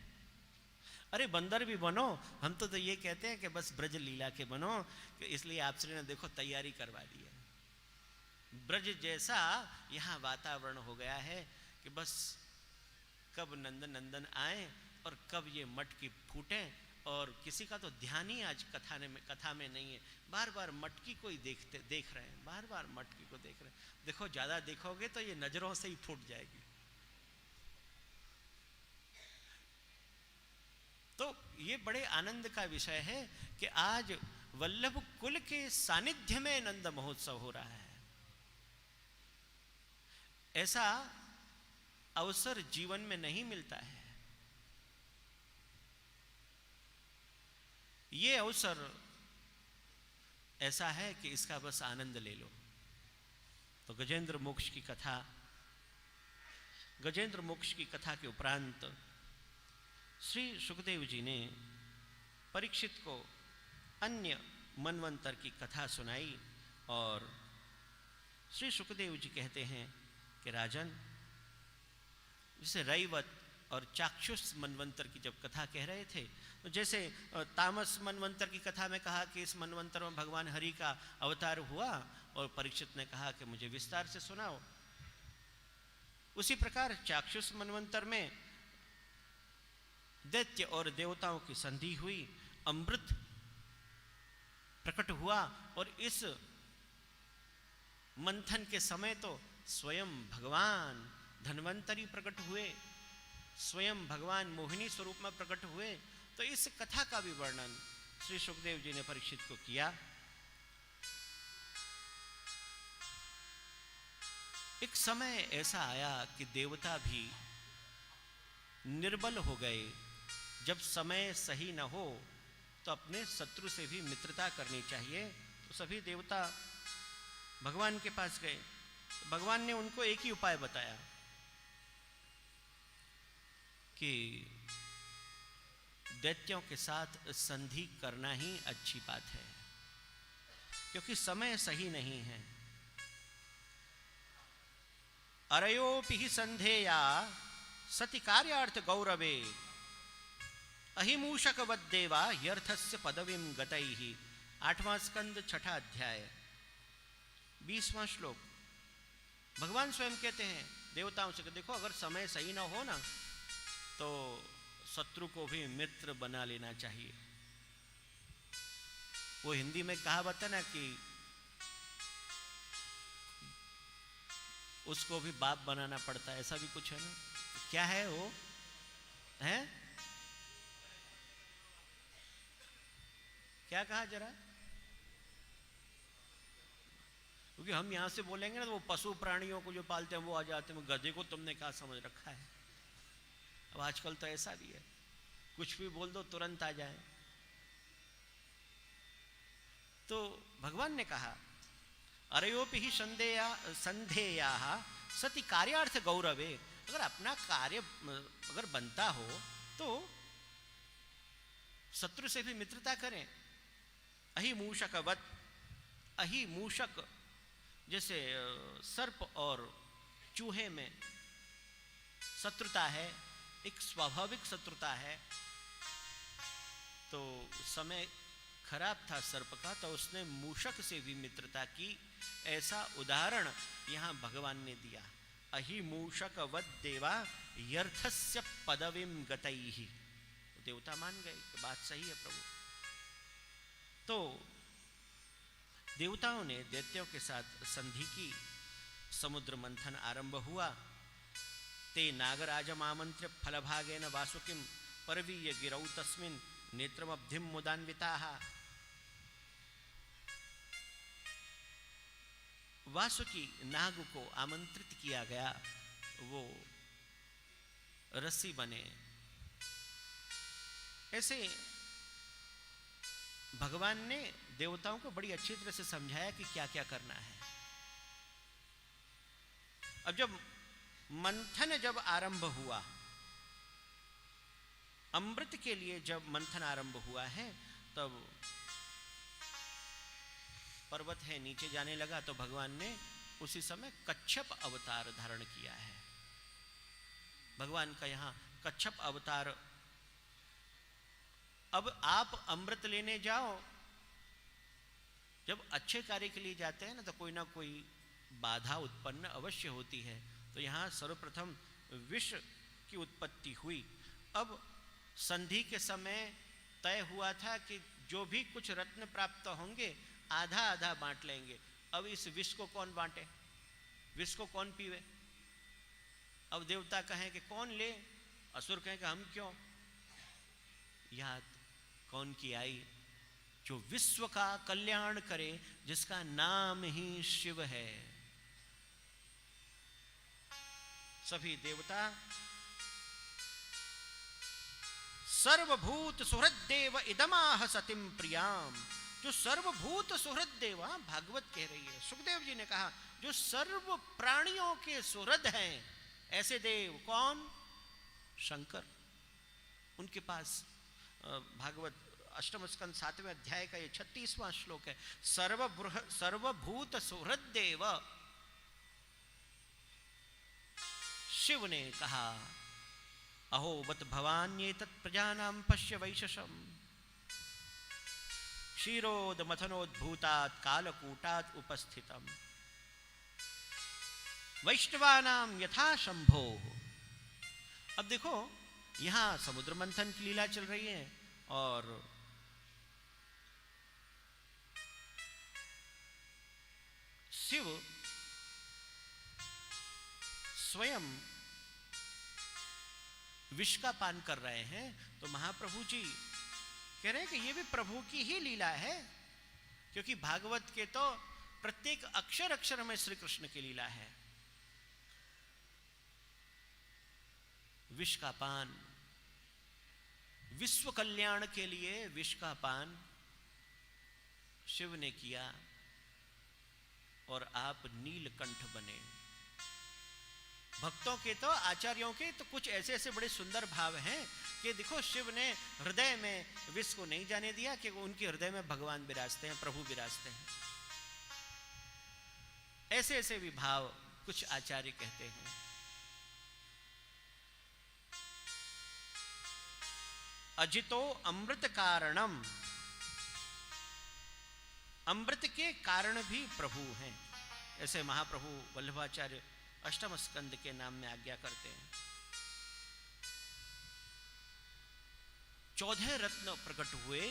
C: अरे बंदर भी बनो, हम तो ये कहते हैं कि बस ब्रज लीला के बनो, कि इसलिए आपसे ने देखो तैयारी करवा दी है। ब्रज जैसा यहाँ वातावरण हो गया है कि बस कब नंद नंदन आए और कब ये मटकी फूटें। और किसी का तो ध्यान ही आज कथा में नहीं है। बार बार मटकी को ही देख रहे हैं, बार बार मटकी को देख रहे हैं। देखो ज़्यादा देखोगे तो ये नज़रों से ही फूट जाएगी। तो ये बड़े आनंद का विषय है कि आज वल्लभ कुल के सानिध्य में नंद महोत्सव हो रहा है। ऐसा अवसर जीवन में नहीं मिलता है। ये अवसर ऐसा है कि इसका बस आनंद ले लो। तो गजेंद्र मोक्ष की कथा, गजेंद्र मोक्ष की कथा के उपरांत श्री सुखदेव जी ने परीक्षित को अन्य मनवंतर की कथा सुनाई और श्री सुखदेव जी कहते हैं कि राजन, जैसे रैवत और चाक्षुष मनवंतर की जब कथा कह रहे थे तो जैसे तामस मनवंतर की कथा में कहा कि इस मनवंतर में भगवान हरि का अवतार हुआ और परीक्षित ने कहा कि मुझे विस्तार से सुनाओ, उसी प्रकार चाक्षुष मनवंतर में दैत्य और देवताओं की संधि हुई, अमृत प्रकट हुआ और इस मंथन के समय तो स्वयं भगवान धन्वंतरी प्रकट हुए, स्वयं भगवान मोहिनी स्वरूप में प्रकट हुए। तो इस कथा का भी वर्णन श्री सुखदेव जी ने परीक्षित को किया। एक समय ऐसा आया कि देवता भी निर्बल हो गए। जब समय सही न हो तो अपने शत्रु से भी मित्रता करनी चाहिए। तो सभी देवता भगवान के पास गए भगवान ने उनको एक ही उपाय बताया कि दैत्यों के साथ संधि करना ही अच्छी बात है, क्योंकि समय सही नहीं है। अरयोपि ही संधेया सति कार्यार्थ गौरवे अहिमूषकवद्देवा यर्थस्य पदवीं गतैहि। 8वां स्कंद 6ठा अध्याय 20वां श्लोक। भगवान स्वयं कहते हैं देवताओं से कि देखो, अगर समय सही ना हो ना तो शत्रु को भी मित्र बना लेना चाहिए। वो हिंदी में कहावत है ना कि उसको भी बाप बनाना पड़ता है, ऐसा भी कुछ है ना। क्या है वो? है क्या कहा जरा? क्योंकि हम यहां से बोलेंगे ना तो वो पशु प्राणियों को जो पालते हैं वो आ जाते हैं, गधे को तुमने क्या समझ रखा है। अब आजकल तो ऐसा भी है, कुछ भी बोल दो तुरंत आ जाए। तो भगवान ने कहा अरयोपि ही संधेया सति कार्यार्थ गौरवे। अगर अपना कार्य अगर बनता हो तो शत्रु से भी मित्रता करें। अहिमूषकवत, अहिमूषक जैसे सर्प और चूहे में शत्रुता है, एक स्वाभाविक शत्रुता है। तो समय खराब था सर्प का, तो उसने मूषक से भी मित्रता की। ऐसा उदाहरण यहां भगवान ने दिया। अहिमूषकवद देवा यर्थस्य पदवीं गतैहि। तो देवता मान गए कि बात सही है प्रभु। तो देवताओं ने दैत्यों के साथ संधि की। समुद्र मंथन आरंभ हुआ। ते नागराजम आमंत्र्य फलभागेन वासुकिम परवीय गिरौ तस्मिन् नेत्रमब्धिम मुदान्विताः। वासुकी नाग को आमंत्रित किया गया, वो रस्सी बने। ऐसे भगवान ने देवताओं को बड़ी अच्छी तरह से समझाया कि क्या क्या करना है। अब जब मंथन जब आरंभ हुआ, अमृत के लिए जब मंथन आरंभ हुआ है, तब पर्वत है नीचे जाने लगा। तो भगवान ने उसी समय कच्छप अवतार धारण किया है। भगवान का यहां कच्छप अवतार। अब आप अमृत लेने जाओ, जब अच्छे कार्य के लिए जाते हैं ना कोई बाधा उत्पन्न अवश्य होती है। तो यहां सर्वप्रथम विष की उत्पत्ति हुई। अब संधि के समय तय हुआ था कि जो भी कुछ रत्न प्राप्त होंगे आधा आधा बांट लेंगे। अब इस विष को कौन बांटे, विष को कौन पीवे? अब देवता कहें कि कौन ले, असुर कहें कि हम क्यों। याद कौन की आई? जो विश्व का कल्याण करे, जिसका नाम ही शिव है। सभी देवता सर्वभूत सुहृदेव इदमाह सतिम प्रियाम। जो सर्वभूत सुहृद देव, भागवत कह रही है, सुखदेव जी ने कहा जो सर्व प्राणियों के सुहृद हैं, ऐसे देव कौन? शंकर। उनके पास भागवत अष्टम स्कंद 7वें अध्याय का ये 36वां श्लोक है। सर्वभूत सुहृद देव। शिव ने कहा अहो बत भवान्येतत् प्रजानां पश्य वैशसम् क्षीरोद मथनोद्भूतात् कालकूटात् उपस्थितम् वैष्णवानां यथा शंभो। अब देखो यहां समुद्र मंथन की लीला चल रही है और शिव स्वयं विष का पान कर रहे हैं। तो महाप्रभु जी कह रहे हैं कि ये भी प्रभु की ही लीला है, क्योंकि भागवत के तो प्रत्येक अक्षर अक्षर में श्री कृष्ण की लीला है। विष का पान, विश्व कल्याण के लिए विष का पान शिव ने किया और आप नीलकंठ बने। भक्तों के तो, आचार्यों के तो कुछ ऐसे ऐसे बड़े सुंदर भाव हैं कि देखो शिव ने हृदय में विष को नहीं जाने दिया कि उनके हृदय में भगवान विराजते हैं, प्रभु विराजते हैं। ऐसे ऐसे भी भाव कुछ आचार्य कहते हैं। अजितो अमृत कारणम, अमृत के कारण भी प्रभु हैं, ऐसे महाप्रभु वल्लभाचार्य अष्टम स्कंद के नाम में आज्ञा करते हैं। 14 रत्न प्रकट हुए,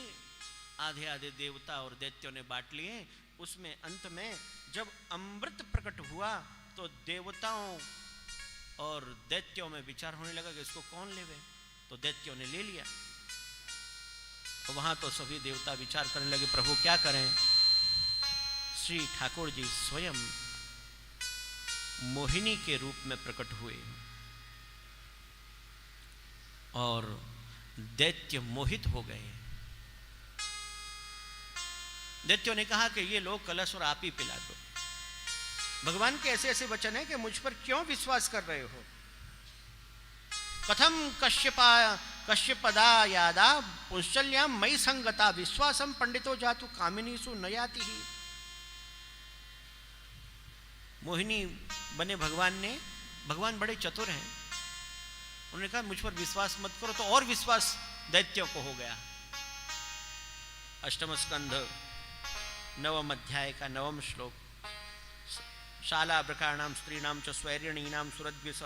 C: आधे आधे देवता और दैत्यों ने बांट लिए। उसमें अंत में जब अमृत प्रकट हुआ तो देवताओं और दैत्यों में विचार होने लगा कि इसको कौन लेवे, तो दैत्यों ने ले लिया। तो वहां तो सभी देवता विचार करने लगे प्रभु क्या करें। श्री ठाकुर जी स्वयं मोहिनी के रूप में प्रकट हुए और दैत्य मोहित हो गए। दैत्यों ने कहा कि ये लोग कलश और आप ही पिला दो। भगवान के ऐसे ऐसे वचन है कि मुझ पर क्यों विश्वास कर रहे हो। कथम कश्यपदा यादा पुंशल्याम मई संगता विश्वासम पंडितो जातु कामिनीसु नयाति ही। मोहिनी बने भगवान ने, भगवान बड़े चतुर हैं, उन्होंने कहा मुझ पर विश्वास मत करो, तो और विश्वास दैत्यों को हो गया। अष्टम स्कंध 9वें अध्याय का 9वां श्लोक। शाला ब्रकाणाम स्त्रीणाम च स्वैरिणीनाम सुरद्विष।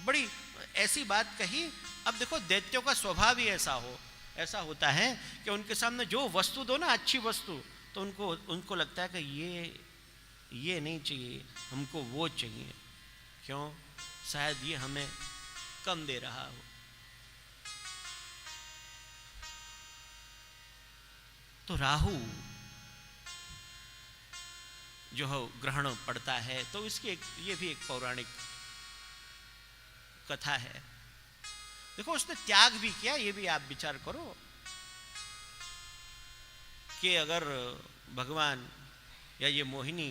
C: बड़ी ऐसी बात कही। अब देखो दैत्यों का स्वभाव ही ऐसा होता है कि उनके सामने जो वस्तु दो ना, अच्छी वस्तु, तो उनको लगता है कि ये नहीं चाहिए, हमको वो चाहिए। क्यों? शायद ये हमें कम दे रहा हो। तो राहु जो ग्रहण पड़ता है तो इसकी ये भी एक पौराणिक कथा है। देखो उसने त्याग भी किया, ये भी आप विचार करो कि अगर भगवान या ये मोहिनी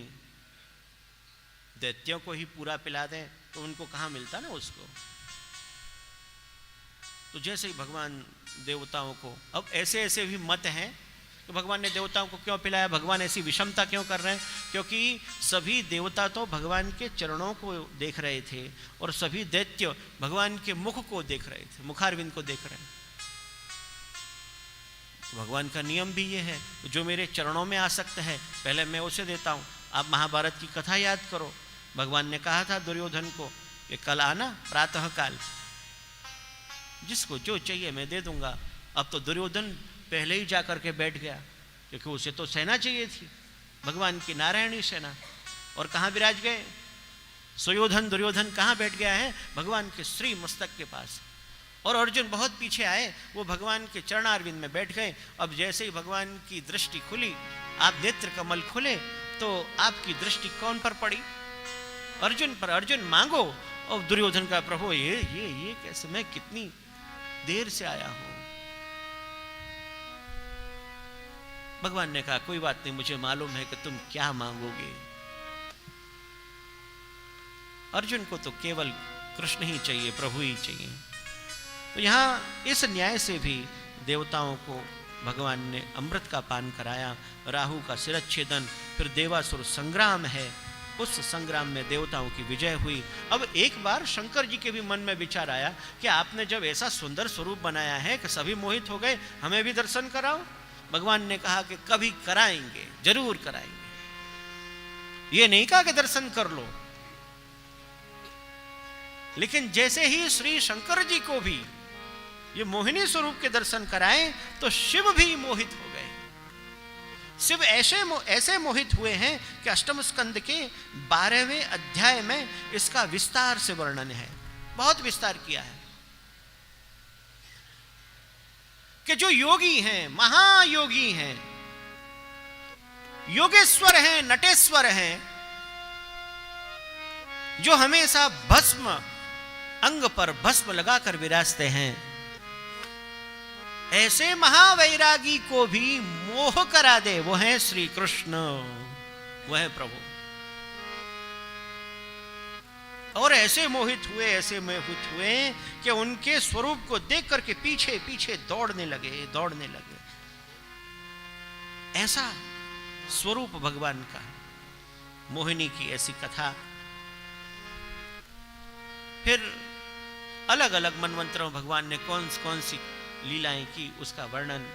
C: दैत्यों को ही पूरा पिला दें तो उनको कहाँ मिलता ना उसको। तो जैसे ही भगवान देवताओं को, अब ऐसे ऐसे भी मत हैं कि भगवान ने देवताओं को क्यों पिलाया, भगवान ऐसी विषमता क्यों कर रहे हैं। क्योंकि सभी देवता तो भगवान के चरणों को देख रहे थे और सभी दैत्य भगवान के मुख को देख रहे थे, मुखारविंद को देख रहे हैं। तो भगवान का नियम भी ये है, जो मेरे चरणों में आसक्त है पहले मैं उसे देता हूँ। आप महाभारत की कथा याद करो, भगवान ने कहा था दुर्योधन को कि कल आना प्रातः काल, जिसको जो चाहिए मैं दे दूंगा। अब तो दुर्योधन पहले ही जाकर के बैठ गया, क्योंकि उसे तो सेना चाहिए थी, भगवान की नारायणी सेना। और कहाँ विराज गए सुयोधन, दुर्योधन कहाँ बैठ गया है? भगवान के श्री मस्तक के पास। और अर्जुन बहुत पीछे आए, वो भगवान के चरणारविंद में बैठ गए। अब जैसे ही भगवान की दृष्टि खुली, आप नेत्र कमल खुले, तो आपकी दृष्टि कौन पर पड़ी? अर्जुन पर। अर्जुन मांगो, और दुर्योधन का प्रभु ये कैसे, मैं कितनी देर से आया हूं। भगवान ने कहा कोई बात नहीं, मुझे मालूम है कि तुम क्या मांगोगे। अर्जुन को तो केवल कृष्ण ही चाहिए, प्रभु ही चाहिए। तो यहां इस न्याय से भी देवताओं को भगवान ने अमृत का पान कराया, राहु का शिरच्छेदन, फिर देवासुर संग्राम है, उस संग्राम में देवताओं की विजय हुई। अब एक बार शंकर जी के भी मन में विचार आया कि आपने जब ऐसा सुंदर स्वरूप बनाया है कि सभी मोहित हो गए, हमें भी दर्शन कराओ। भगवान ने कहा कि कभी कराएंगे, जरूर कराएंगे। ये नहीं कहा कि दर्शन कर लो, लेकिन जैसे ही श्री शंकर जी को भी ये मोहिनी स्वरूप के दर्शन कराए तो शिव भी मोहित हो गए। शिव ऐसे मोहित हुए हैं कि अष्टम स्कंद के 12वें अध्याय में इसका विस्तार से वर्णन है, बहुत विस्तार किया है कि जो योगी हैं, महायोगी हैं, योगेश्वर हैं, नटेश्वर हैं, जो हमेशा भस्म, अंग पर भस्म लगाकर विराजते हैं, ऐसे महावैरागी को भी मोह करा दे, वो हैं श्री कृष्ण। वह है प्रभु। और ऐसे मोहित हुए कि उनके स्वरूप को देख करके पीछे पीछे दौड़ने लगे। ऐसा स्वरूप भगवान का, मोहिनी की ऐसी कथा। फिर अलग अलग मनवंतरों भगवान ने कौन कौन सी लीलाएं की, उसका वर्णन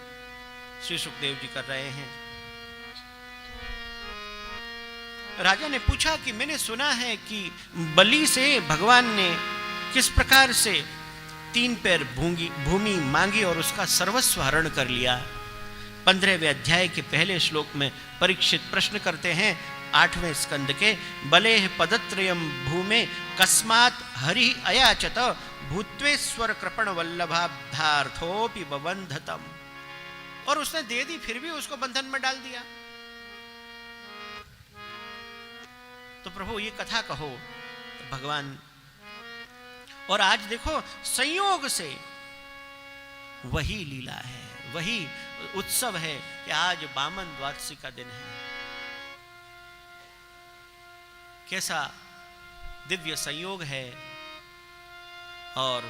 C: श्री सुखदेव जी कर रहे हैं। राजा ने पूछा कि मैंने सुना है कि बलि से भगवान ने किस प्रकार से 3 पैर भूमि मांगी और उसका सर्वस्व हरण कर लिया। 15वें अध्याय के पहले श्लोक में परीक्षित प्रश्न करते हैं 8वें स्कंद के, बले पदत्रयम भूमे कस्मात् हरि अयाचत भूत्वेश्वर कृपण वल्लभाब्धार्थोपि बबंधतम। और उसने दे दी, फिर भी उसको बंधन में डाल दिया। तो प्रभु ये कथा कहो तो भगवान। और आज देखो संयोग से वही लीला है, वही उत्सव है कि आज वामन द्वादशी का दिन है। कैसा दिव्य संयोग है। और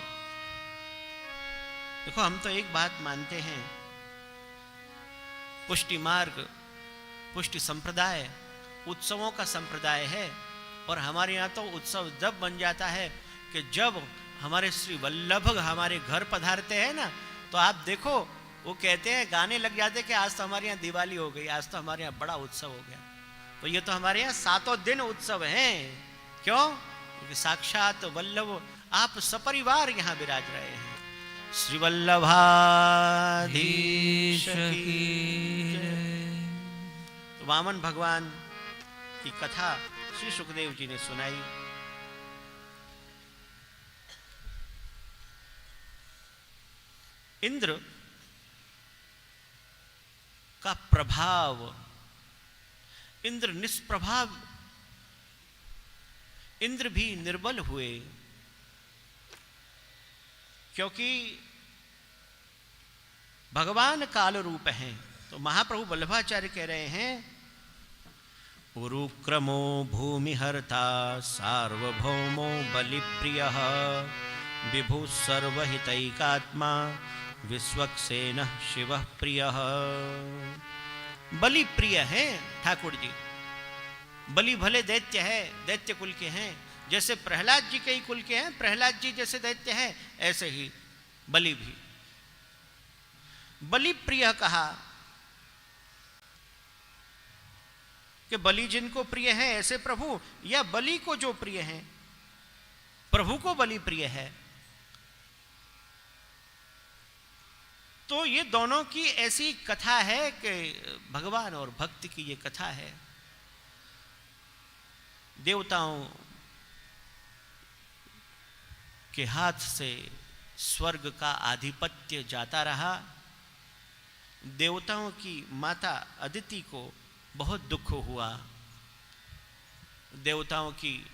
C: देखो हम तो एक बात मानते हैं, पुष्टि मार्ग, पुष्टि संप्रदाय उत्सवों का संप्रदाय है। और हमारे यहाँ तो उत्सव जब बन जाता है कि जब हमारे श्री वल्लभ हमारे घर पधारते हैं ना, तो आप देखो वो कहते हैं, गाने लग जाते हैं कि आज तो हमारे यहाँ दिवाली हो गई, आज तो हमारे यहाँ बड़ा उत्सव हो गया। तो ये तो हमारे यहाँ 7 दिन उत्सव हैं। क्यों? क्योंकि साक्षात वल्लभ आप सपरिवार यहाँ विराज रहे हैं। श्री वल्लभाधीश की जय। तो वामन भगवान की कथा श्री सुखदेव जी ने सुनाई। इंद्र का प्रभाव, इंद्र निष्प्रभाव, इंद्र भी निर्बल हुए, क्योंकि भगवान काल रूप हैं। तो महाप्रभु वल्लभाचार्य कह रहे हैं, उरुक्रमो भूमिहर्ता सार्वभौमो बलिप्रियः विभु सर्वहितैकात्मा विश्वक्सेनः शिवः प्रियः। बलि प्रिय है ठाकुर जी। बलि भले दैत्य है, दैत्य कुल के हैं, जैसे प्रहलाद जी के ही कुल के हैं, प्रहलाद जी जैसे दैत्य हैं, ऐसे ही बलि भी। बलि प्रिय कहा कि बलि जिनको प्रिय है ऐसे प्रभु, या बलि को जो प्रिय है, प्रभु को बलि प्रिय है। तो ये दोनों की ऐसी कथा है कि भगवान और भक्त की ये कथा है। देवताओं के हाथ से स्वर्ग का आधिपत्य जाता रहा। देवताओं की माता अदिति को बहुत दुख हुआ। देवताओं की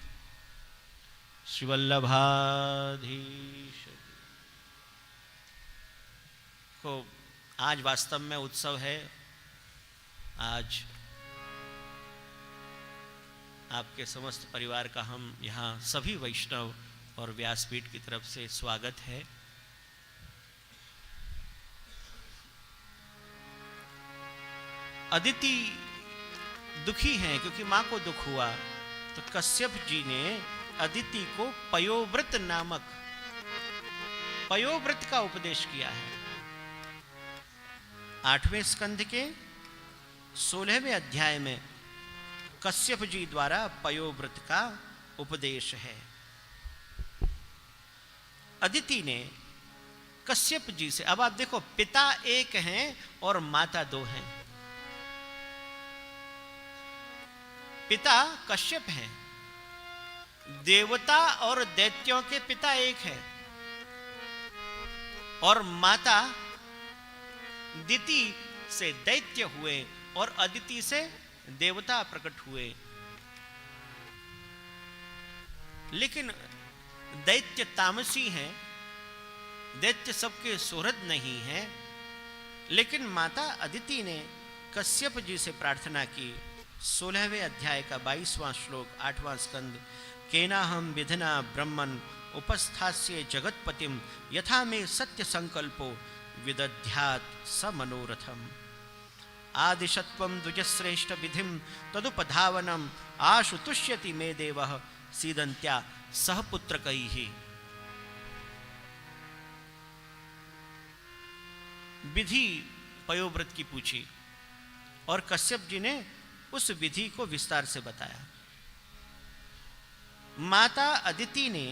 C: श्री वल्लभाधीश को आज वास्तव में उत्सव है। आज आपके समस्त परिवार का हम यहाँ सभी वैष्णव और व्यासपीठ की तरफ से स्वागत है। अदिति दुखी हैं क्योंकि मां को दुख हुआ, तो कश्यप जी ने अदिति को पयोव्रत नामक पयोव्रत का उपदेश किया है। 8वें स्कंध के 16वें अध्याय में कश्यप जी द्वारा पयोव्रत का उपदेश है। अदिति ने कश्यप जी से, अब आप देखो पिता एक हैं और माता 2 हैं। पिता कश्यप हैं, देवता और दैत्यों के पिता एक हैं, और माता दिति से दैत्य हुए और अदिति से देवता प्रकट हुए। लेकिन दैत्य तामसी हैं, दैत्य सबके सुहृद नहीं हैं। लेकिन माता अदिति ने कश्यप जी से प्रार्थना की 16वें अध्याय का 22वां श्लोक 8वां स्कंद। केनाहम विधिना ब्रह्मन उपस्थास्य जगतपतिम यथा मे सत्य संकल्पो विदध्यात स मनोरथम। आदिशत्वम द्विजश्रेष्ठ विधिम तदुपधावनम आशुतुष्यति मे देवः सीदंत्या सहपुत्रकैः। विधि पयोव्रत की पूछी और कश्यप जी ने उस विधि को विस्तार से बताया। माता अदिति ने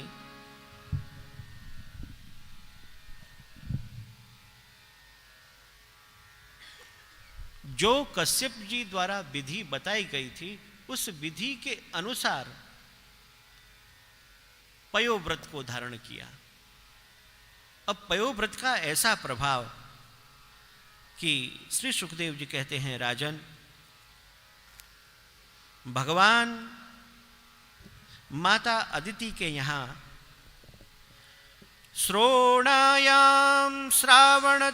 C: जो कश्यप जी द्वारा विधि बताई गई थी उस विधि के अनुसार पयोव्रत को धारण किया। अब पयोव्रत का ऐसा प्रभाव कि श्री सुखदेव जी कहते हैं, राजन, भगवान माता अदिति के यहाँ श्रोणायाम श्रवणद्वादश्याम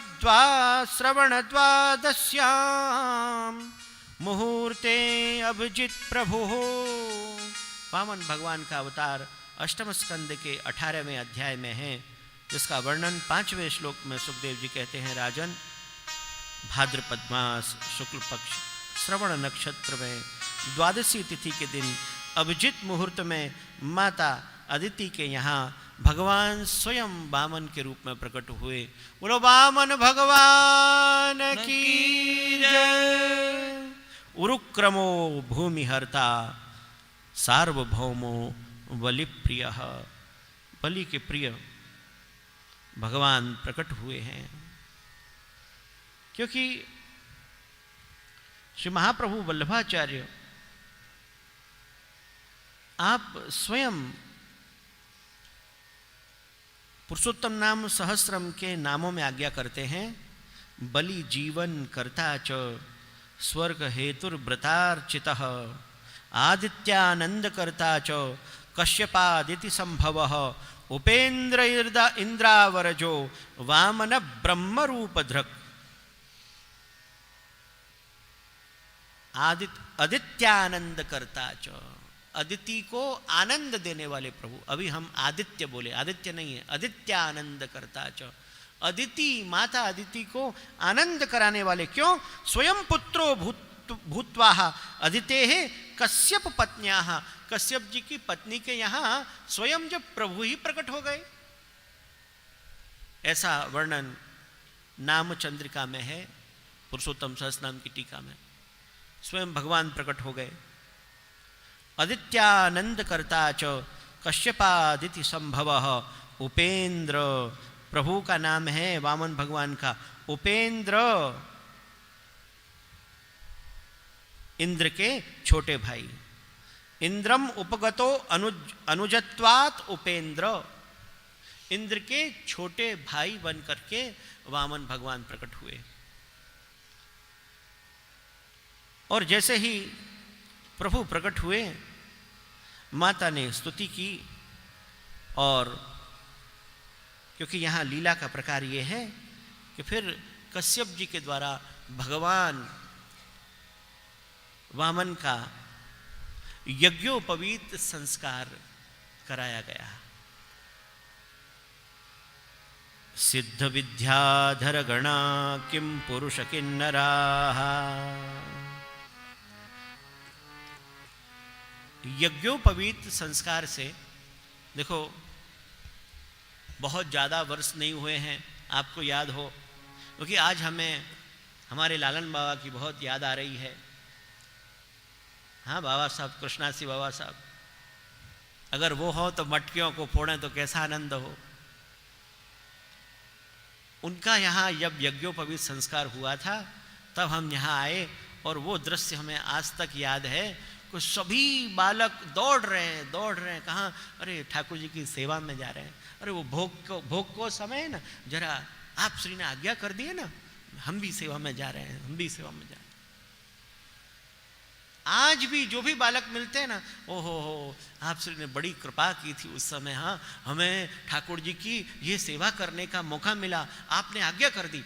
C: मुहूर्ते अभिजित प्रभु। वामन भगवान का अवतार अष्टम स्कंद के 18वें अध्याय में है, जिसका वर्णन 5वें श्लोक में सुखदेव जी कहते हैं, राजन, भाद्रपद मास शुक्ल पक्ष श्रवण नक्षत्र में द्वादशी तिथि के दिन अभिजित मुहूर्त में माता अदिति के यहाँ भगवान स्वयं वामन के रूप में प्रकट हुए। बोलो वामन भगवान की जय। उरुक्रमो भूमिहर्ता सार्वभौमो बलि प्रिय। बलि के प्रिय भगवान प्रकट हुए हैं, क्योंकि श्री महाप्रभु वल्लभाचार्य आप स्वयं पुरुषोत्तम नाम सहस्रम के नामों में आज्ञा करते हैं, बलि जीवन कर्ता च स्वर्ग हेतुर्व्रतार्चितः आदित्यानंद कर्ता च कश्यपादिति संभवः उपेन्द्र इंद्रावरजो वामन ब्रह्म रूप धृक। आदित्यानंद करता च, अदिति को आनंद देने वाले प्रभु। अभी हम आदित्य बोले, आदित्य नहीं है, आदित्यानंद करता च। अदिति, माता अदिति को आनंद कराने वाले। क्यों? स्वयं पुत्रो भूत्वा अदितेः कश्यप पत्न्याः। कश्यप जी की पत्नी के यहाँ स्वयं जब प्रभु ही प्रकट हो गए, ऐसा वर्णन नाम चंद्रिका में है, पुरुषोत्तम सहस्रनाम की टीका में। स्वयं भगवान प्रकट हो गए। आदित्यानंद कर्ता च कश्यपादिति संभवः उपेन्द्र। प्रभु का नाम है वामन भगवान का उपेन्द्र, इंद्र के छोटे भाई। इंद्रम उपगतो अनुजत्वात् उपेन्द्र। इंद्र के छोटे भाई बन करके वामन भगवान प्रकट हुए। और जैसे ही प्रभु प्रकट हुए, माता ने स्तुति की। और क्योंकि यहाँ लीला का प्रकार ये है कि फिर कश्यप जी के द्वारा भगवान वामन का यज्ञोपवीत संस्कार कराया गया। सिद्ध विद्याधर गणा किम पुरुष किन्नराः। यज्ञोपवीत संस्कार से, देखो बहुत ज़्यादा वर्ष नहीं हुए हैं, आपको याद हो, क्योंकि आज हमें हमारे लालन बाबा की बहुत याद आ रही है। हाँ, बाबा साहब, कृष्णासी बाबा साहब, अगर वो हो तो मटकियों को फोड़ें तो कैसा आनंद हो। उनका यहाँ जब यज्ञोपवीत संस्कार हुआ था तब हम यहाँ आए और वो दृश्य हमें आज तक याद है। कुछ सभी बालक दौड़ रहे हैं। कहाँ? अरे ठाकुर जी की सेवा में जा रहे हैं। अरे वो भोग को समय है ना, जरा आप श्री ने आज्ञा कर दिए ना, हम भी सेवा में जा रहे हैं, हम भी सेवा में जा रहे हैं। आज भी जो भी बालक मिलते हैं ना, ओहो आप श्री ने बड़ी कृपा की थी उस समय। हाँ, हमें ठाकुर जी की ये सेवा करने का मौका मिला, आपने आज्ञा कर दी।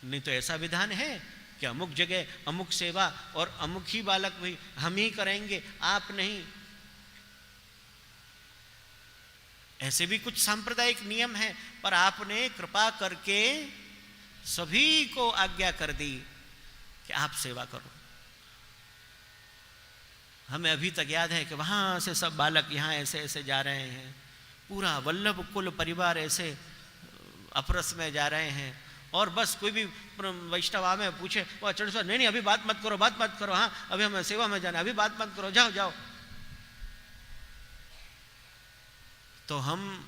C: नहीं तो ऐसा विधान है कि अमुक जगह अमुक सेवा और अमुक ही बालक भी हम ही करेंगे, आप नहीं। ऐसे भी कुछ सांप्रदायिक नियम हैं, पर आपने कृपा करके सभी को आज्ञा कर दी कि आप सेवा करो। हमें अभी तक याद है कि वहां से सब बालक यहाँ ऐसे ऐसे जा रहे हैं, पूरा वल्लभ कुल परिवार ऐसे अपरस में जा रहे हैं, और बस कोई भी वैष्णव में पूछे वो आचार्य स्वामी नहीं अभी बात मत करो, बात मत करो, हाँ अभी हमें सेवा में जाना, अभी बात मत करो, जाओ जाओ। तो हम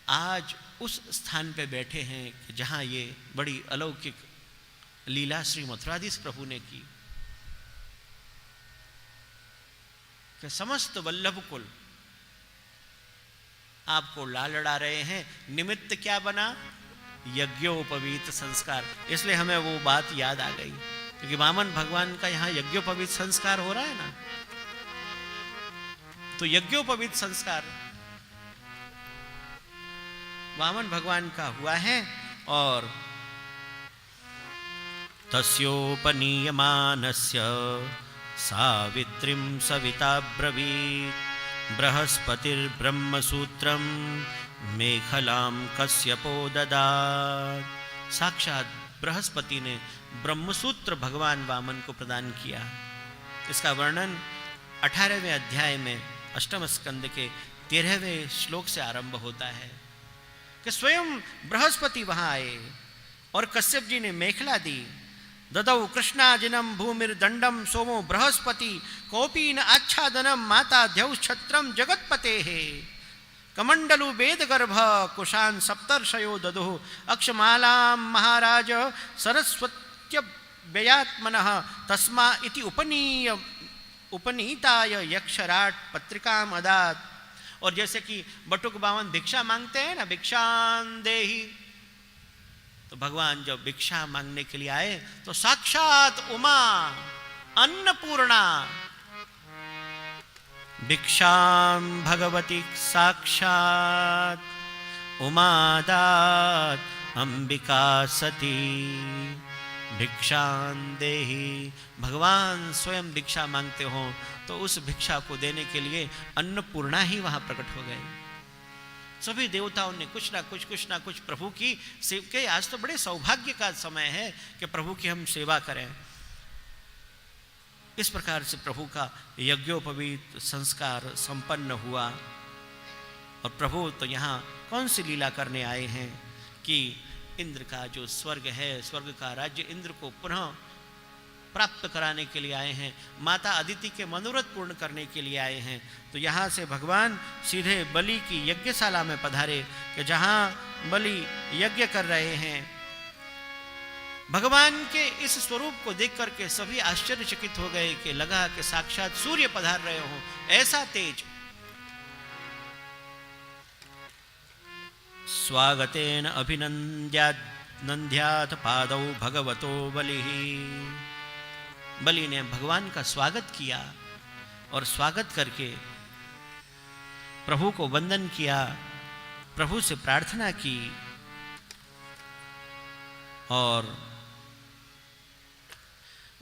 C: आज उस स्थान पे बैठे हैं कि जहां ये बड़ी अलौकिक लीला श्री मथुराधीश प्रभु ने की कि समस्त वल्लभ कुल आपको लालड़ा रहे हैं। निमित्त क्या बना? यज्ञोपवीत संस्कार। इसलिए हमें वो बात याद आ गई, क्योंकि वामन भगवान का यहां यज्ञोपवीत संस्कार हो रहा है ना, तो यज्ञोपवीत संस्कार वामन भगवान का हुआ है। और तस्योपनीयमानस्य सावित्रीं सविता ब्रवीत् बृहस्पतिर्ब्रह्मसूत्रं मेखलां कश्यपो ददात्। साक्षात बृहस्पति ने ब्रह्मसूत्र भगवान वामन को प्रदान किया। इसका वर्णन 18वें अध्याय में अष्टम स्कंद के 13वें श्लोक से आरंभ होता है कि स्वयं बृहस्पति वहां आए और कश्यप जी ने मेखला दी। ददौ कृष्णाजिनम भूमिर्दंडम सोमो बृहस्पति कौपीन आच्छादनम माता द्यौ छत्रम जगत्पते कमंडलु वेद गर्भ कुशान सप्तर्षयो ददुः अक्षमालां महाराज सरस्वत्य व्ययात्मनः तस्मा इति उपनीताय यक्षराट पत्रिकाम अदात। और जैसे कि बटुक बावन भिक्षा मांगते हैं ना, भिक्षां देहि, तो भगवान जब भिक्षा मांगने के लिए आए तो साक्षात उमा अन्नपूर्णा भिक्षां भगवती साक्षात उमादात अंबिका सती भिक्षां देहि। भगवान स्वयं भिक्षा मांगते हो तो उस भिक्षा को देने के लिए अन्नपूर्णा ही वहां प्रकट हो गए। सभी देवताओं ने कुछ ना कुछ प्रभु की सेवा। आज तो बड़े सौभाग्य का समय है कि प्रभु की हम सेवा करें। इस प्रकार से प्रभु का यज्ञोपवीत संस्कार संपन्न हुआ। और प्रभु तो यहाँ कौन सी लीला करने आए हैं कि इंद्र का जो स्वर्ग है, स्वर्ग का राज्य इंद्र को पुनः प्राप्त कराने के लिए आए हैं, माता अदिति के मनोरथ पूर्ण करने के लिए आए हैं। तो यहाँ से भगवान सीधे बलि की यज्ञशाला में पधारे कि जहाँ बलि यज्ञ कर रहे हैं। भगवान के इस स्वरूप को देख करके सभी आश्चर्यचकित हो गए कि लगा कि साक्षात सूर्य पधार रहे हो, ऐसा तेज। स्वागतेन अभिनंद्यात पादौ भगवतो बलिः। बलि ने भगवान का स्वागत किया और स्वागत करके प्रभु को वंदन किया, प्रभु से प्रार्थना की। और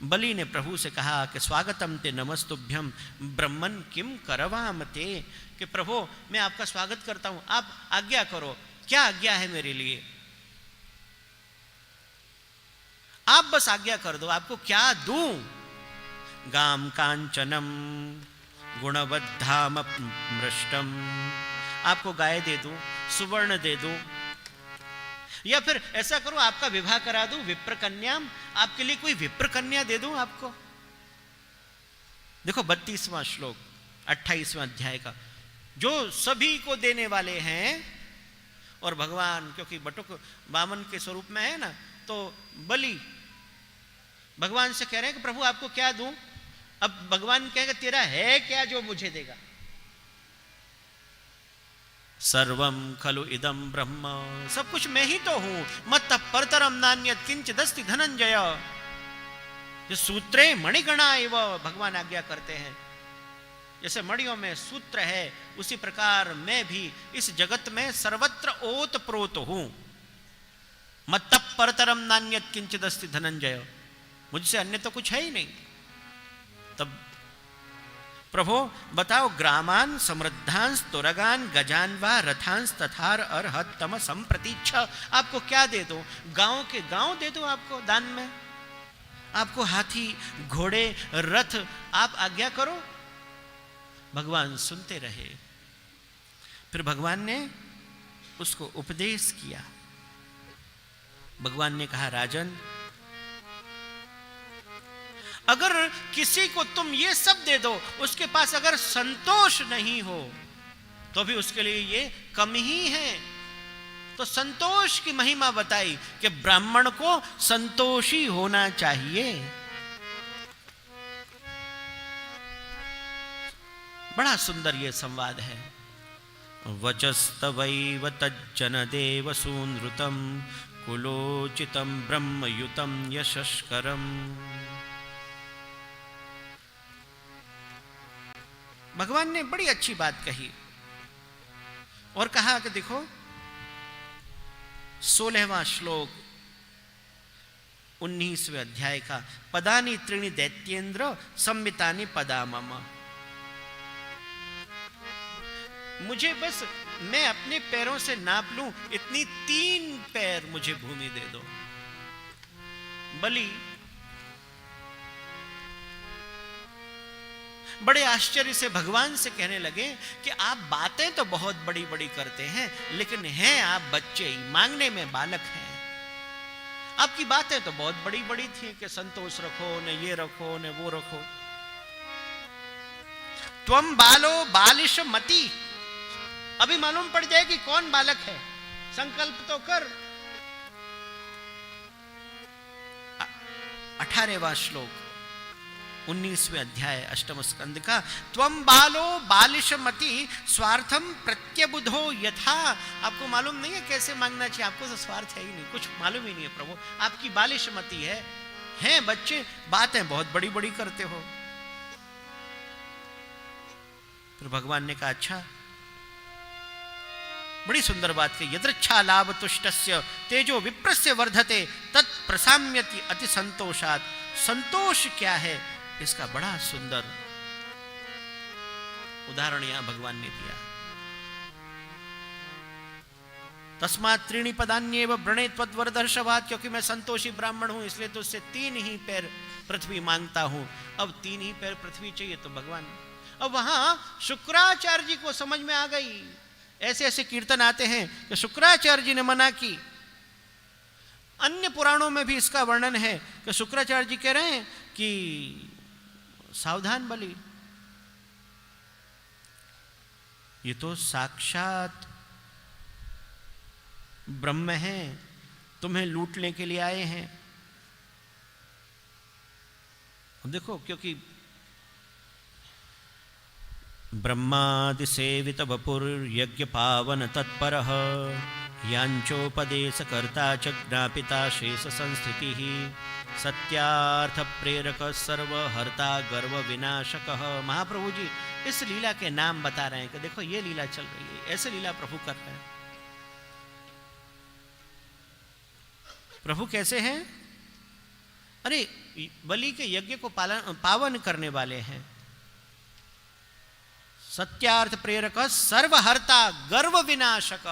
C: बलि ने प्रभु से कहा कि स्वागतम ते नमस्तुभ्यम ब्रह्मन किम करवाम ते, कि प्रभु मैं आपका स्वागत करता हूं, आप आज्ञा करो, क्या आज्ञा है मेरे लिए? आप बस आज्ञा कर दो, आपको क्या दूं? गाम कांचनम गुणवद्धाम मृष्टम, आपको गाय दे दूं, सुवर्ण दे दूं, या फिर ऐसा करो आपका विवाह करा दूं विप्र कन्याम, आपके लिए कोई विप्र कन्या दे दूं आपको। देखो 32वां श्लोक 28वां अध्याय का, जो सभी को देने वाले हैं। और भगवान क्योंकि बटुक वामन के स्वरूप में है ना, तो बलि भगवान से कह रहे हैं कि प्रभु आपको क्या दूं? अब भगवान कहेगा तेरा है क्या जो मुझे देगा? सर्वम खलु इदम ब्रह्म, सब कुछ मैं ही तो हूं। मत परतरम नान्यत किंचिदस्ति धनंजय। जो सूत्रे मणिगणा एव, भगवान आज्ञा करते हैं जैसे मणियों में सूत्र है, उसी प्रकार मैं भी इस जगत में सर्वत्र ओत प्रोत हूं। मत परतरम नान्यत किंचिदस्ति धनंजय। मुझसे अन्य तो कुछ है ही नहीं। तब प्रभु बताओ, ग्रामान समृद्धांस तुरगान गजान व रथांस तथार अर्हत तम संप्रतीच्छ, आपको क्या दे दो? गांव के गांव दे दो आपको दान में, आपको हाथी घोड़े रथ, आप आज्ञा करो। भगवान सुनते रहे। फिर भगवान ने उसको उपदेश किया। भगवान ने कहा, राजन, अगर किसी को तुम ये सब दे दो, उसके पास अगर संतोष नहीं हो तो भी उसके लिए ये कम ही है। तो संतोष की महिमा बताई कि ब्राह्मण को संतोषी होना चाहिए। बड़ा सुंदर ये संवाद है। वचस्तवैव तज्जन देव सूनृतम कुलोचितम ब्रह्मयुतम यशस्करम। भगवान ने बड़ी अच्छी बात कही और कहा कि देखो, 16वां श्लोक 19वें अध्याय का, पदानि त्रीणि दैत्येन्द्र संमितानि पदा मम। मुझे बस, मैं अपने पैरों से नाप लूं इतनी 3 पैर मुझे भूमि दे दो। बलि बड़े आश्चर्य से भगवान से कहने लगे कि आप बातें तो बहुत बड़ी बड़ी करते हैं, लेकिन हैं आप बच्चे ही, मांगने में बालक हैं। आपकी बातें तो बहुत बड़ी बड़ी थी कि संतोष रखो, न ये रखो, न वो रखो। त्वम बालो बालिश मति, अभी मालूम पड़ जाए कि कौन बालक है, संकल्प तो कर। 18वां श्लोक 19वें अध्याय 8वें स्कंद का, त्वम बालो बालिशमति स्वार्थम प्रत्यबुधो यथा। आपको मालूम नहीं है कैसे मांगना चाहिए, आपको तो स्वार्थ है ही नहीं, कुछ मालूम ही नहीं है प्रभु, आपकी बालिशमति है। हैं बच्चे, बातें बहुत बड़ी बड़ी करते हो। फिर भगवान ने कहा, अच्छा, बड़ी सुंदर बात कही, यदृच्छा लाभ तुष्टस्य तेजो विप्रस्य वर्धते तत्प्रसाम्यति अति संतोषात्। संतोष क्या है, इसका बड़ा सुंदर उदाहरण यहां भगवान ने दिया। तस्मात् त्रीणि पदान्येव व्रणे त्वद्वरदर्शवात्, क्योंकि मैं संतोषी ब्राह्मण हूं इसलिए तो उससे 3 ही पैर पृथ्वी मांगता हूं। अब 3 ही पैर पृथ्वी चाहिए तो भगवान, अब वहां शुक्राचार्य जी को समझ में आ गई। ऐसे ऐसे कीर्तन आते हैं कि शुक्राचार्य जी ने मना की। अन्य पुराणों में भी इसका वर्णन है कि शुक्राचार्य जी कह रहे हैं कि सावधान बलि, ये तो साक्षात ब्रह्म हैं, तुम्हें लूटने के लिए आए हैं। अब देखो, क्योंकि ब्रह्मादि सेवित वपुर यज्ञ पावन तत्परः यांचोपदेश कर्ता च ज्ञापिता शेष संस्थिति सत्यार्थ प्रेरक सर्वहर्ता गर्व विनाशक। महाप्रभु जी इस लीला के नाम बता रहे हैं कि देखो ये लीला चल रही है, ऐसे लीला प्रभु कर रहे हैं। प्रभु कैसे हैं? अरे बलि के यज्ञ को पावन करने वाले हैं। सत्यार्थ प्रेरक सर्वहर्ता गर्व विनाशक,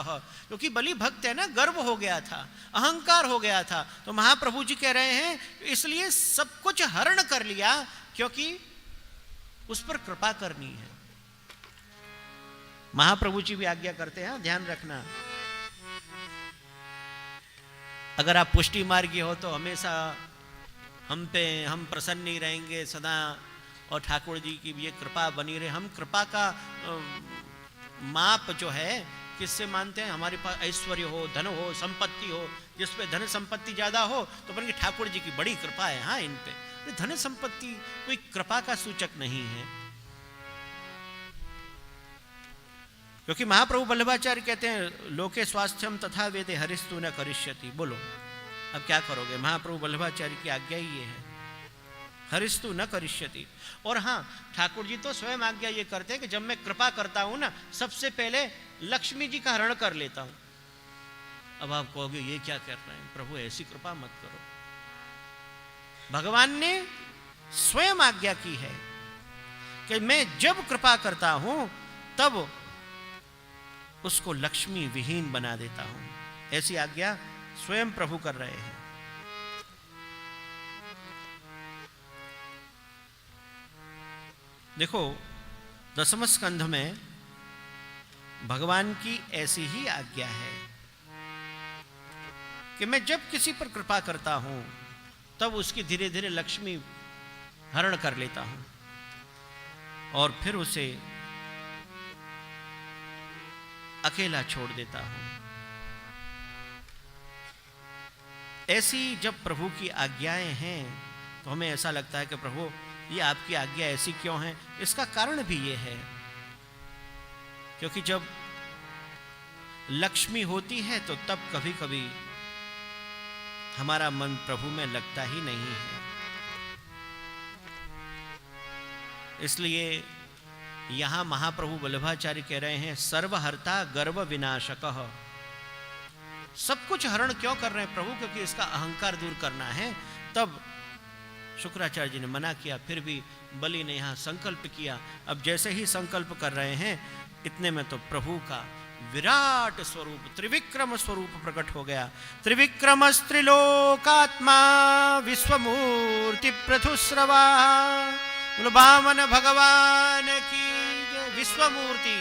C: क्योंकि बलि भक्त है ना, गर्व हो गया था, अहंकार हो गया था, तो महाप्रभु जी कह रहे हैं इसलिए सब कुछ हरण कर लिया, क्योंकि उस पर कृपा करनी है। महाप्रभु जी भी आज्ञा करते हैं, ध्यान रखना, अगर आप पुष्टि मार्गी हो तो हमेशा हम प्रसन्न ही रहेंगे सदा, और ठाकुर जी की ये कृपा बनी रहे। हम कृपा का माप जो है किससे मानते हैं? हमारे पास ऐश्वर्य हो, धन हो, संपत्ति हो, जिस पे धन संपत्ति ज्यादा हो तो बल्कि ठाकुर जी की बड़ी कृपा है। हाँ, इन पे धन संपत्ति कोई कृपा का सूचक नहीं है, क्योंकि महाप्रभु वल्लभाचार्य कहते हैं लोके स्वास्थ्यम तथा वेदे हरिस्तु न करिष्यति। बोलो अब क्या करोगे? महाप्रभु वल्लभाचार्य की आज्ञा ही ये है, हरिस्तु न करिष्यति। और हाँ, ठाकुर जी तो स्वयं आज्ञा ये करते हैं कि जब मैं कृपा करता हूं ना, सबसे पहले लक्ष्मी जी का हरण कर लेता हूं। अब आप कहोगे ये क्या कर रहे हैं प्रभु, ऐसी कृपा मत करो। भगवान ने स्वयं आज्ञा की है कि मैं जब कृपा करता हूं तब उसको लक्ष्मी विहीन बना देता हूं। ऐसी आज्ञा स्वयं प्रभु कर रहे हैं। देखो, दसम स्कंध में भगवान की ऐसी ही आज्ञा है कि मैं जब किसी पर कृपा करता हूं तब उसकी धीरे धीरे लक्ष्मी हरण कर लेता हूं और फिर उसे अकेला छोड़ देता हूं। ऐसी जब प्रभु की आज्ञाएं हैं तो हमें ऐसा लगता है कि प्रभु ये आपकी आज्ञा ऐसी क्यों है। इसका कारण भी ये है क्योंकि जब लक्ष्मी होती है तो तब कभी कभी हमारा मन प्रभु में लगता ही नहीं है। इसलिए यहां महाप्रभु वल्लभाचार्य कह रहे हैं सर्वहर्ता गर्व विनाशकः। सब कुछ हरण क्यों कर रहे हैं प्रभु? क्योंकि इसका अहंकार दूर करना है। तब शुक्राचार्य जी ने मना किया, फिर भी बलि ने यहां संकल्प किया। अब जैसे ही संकल्प कर रहे हैं इतने में तो प्रभु का विराट स्वरूप त्रिविक्रम स्वरूप प्रकट हो गया। त्रिविक्रम त्रिलोकात्मा विश्वमूर्ति प्रथुस्रवा। वामन भगवान की विश्वमूर्ति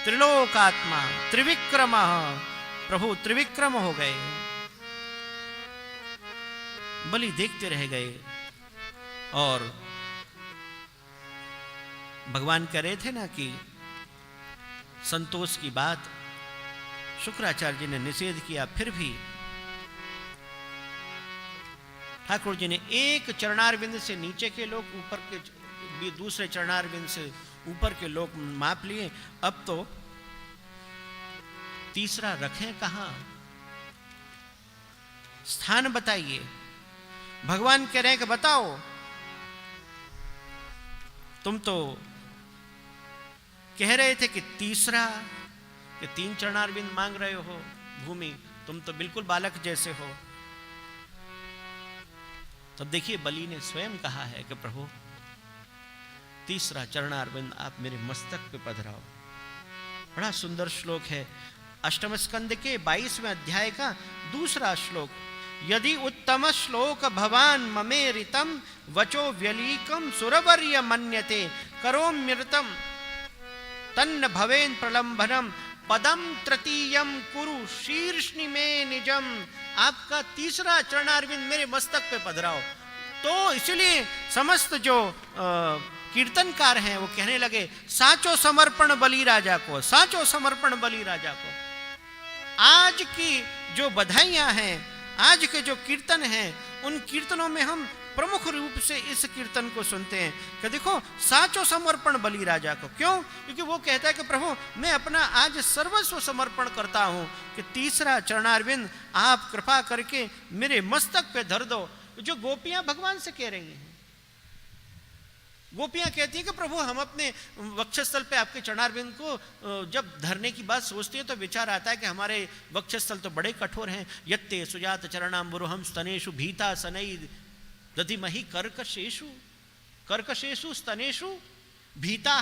C: त्रिलोकात्मा त्रिविक्रम, प्रभु त्रिविक्रम हो गए। बलि देखते रह गए और भगवान कह रहे थे ना कि संतोष की बात शुक्राचार्य जी ने निषेध किया, फिर भी ठाकुर जी ने एक चरणारविंद से नीचे के लोग, ऊपर के दूसरे चरणारविंद से ऊपर के लोग माप लिए। अब तो तीसरा रखें कहां? स्थान बताइए। भगवान कह रहे हैं कि बताओ, तुम तो कह रहे थे कि तीसरा, कि 3 चरणारविंद मांग रहे हो भूमि, तुम तो बिल्कुल बालक जैसे हो। तब देखिए बलि ने स्वयं कहा है कि प्रभु तीसरा चरणारविंद आप मेरे मस्तक पे पधराओ। बड़ा सुंदर श्लोक है, अष्टम स्कंद के 22वें अध्याय का दूसरा श्लोक। यदि उत्तम श्लोक भवान ममेरितम वचो व्यलीकम सुरवर्य मन्यते करोम्यृतम तन्न भवेन प्रलंबनम पदम तृतीयम कुरु शीर्ष्णि में निजम। आपका तीसरा चरणारविंद मेरे मस्तक पे पधराओ। तो इसलिए समस्त जो कीर्तनकार हैं वो कहने लगे साचो समर्पण बलि राजा को, साचो समर्पण बलि राजा को। आज की जो बधाइयां हैं, आज के जो कीर्तन हैं, उन कीर्तनों में हम प्रमुख रूप से इस कीर्तन को सुनते हैं कि देखो साचो समर्पण बलि राजा को। क्यों? क्योंकि वो कहता है कि प्रभु मैं अपना आज सर्वस्व समर्पण करता हूं कि तीसरा चरणारविंद आप कृपा करके मेरे मस्तक पे धर दो। जो गोपियां भगवान से कह रही हैं, गोपियां कहती हैं कि प्रभु हम अपने वक्षस्थल पे आपके चरणारविंद को जब धरने की बात सोचती है तो विचार आता है कि हमारे वक्षस्थल तो बड़े कठोर हैं। यत्ते सुजात चरणाम्बुरुहम स्तनेषु भीता सनई दधिमहि कर्कशेषु, कर्कशेषु स्तनेषु भीता।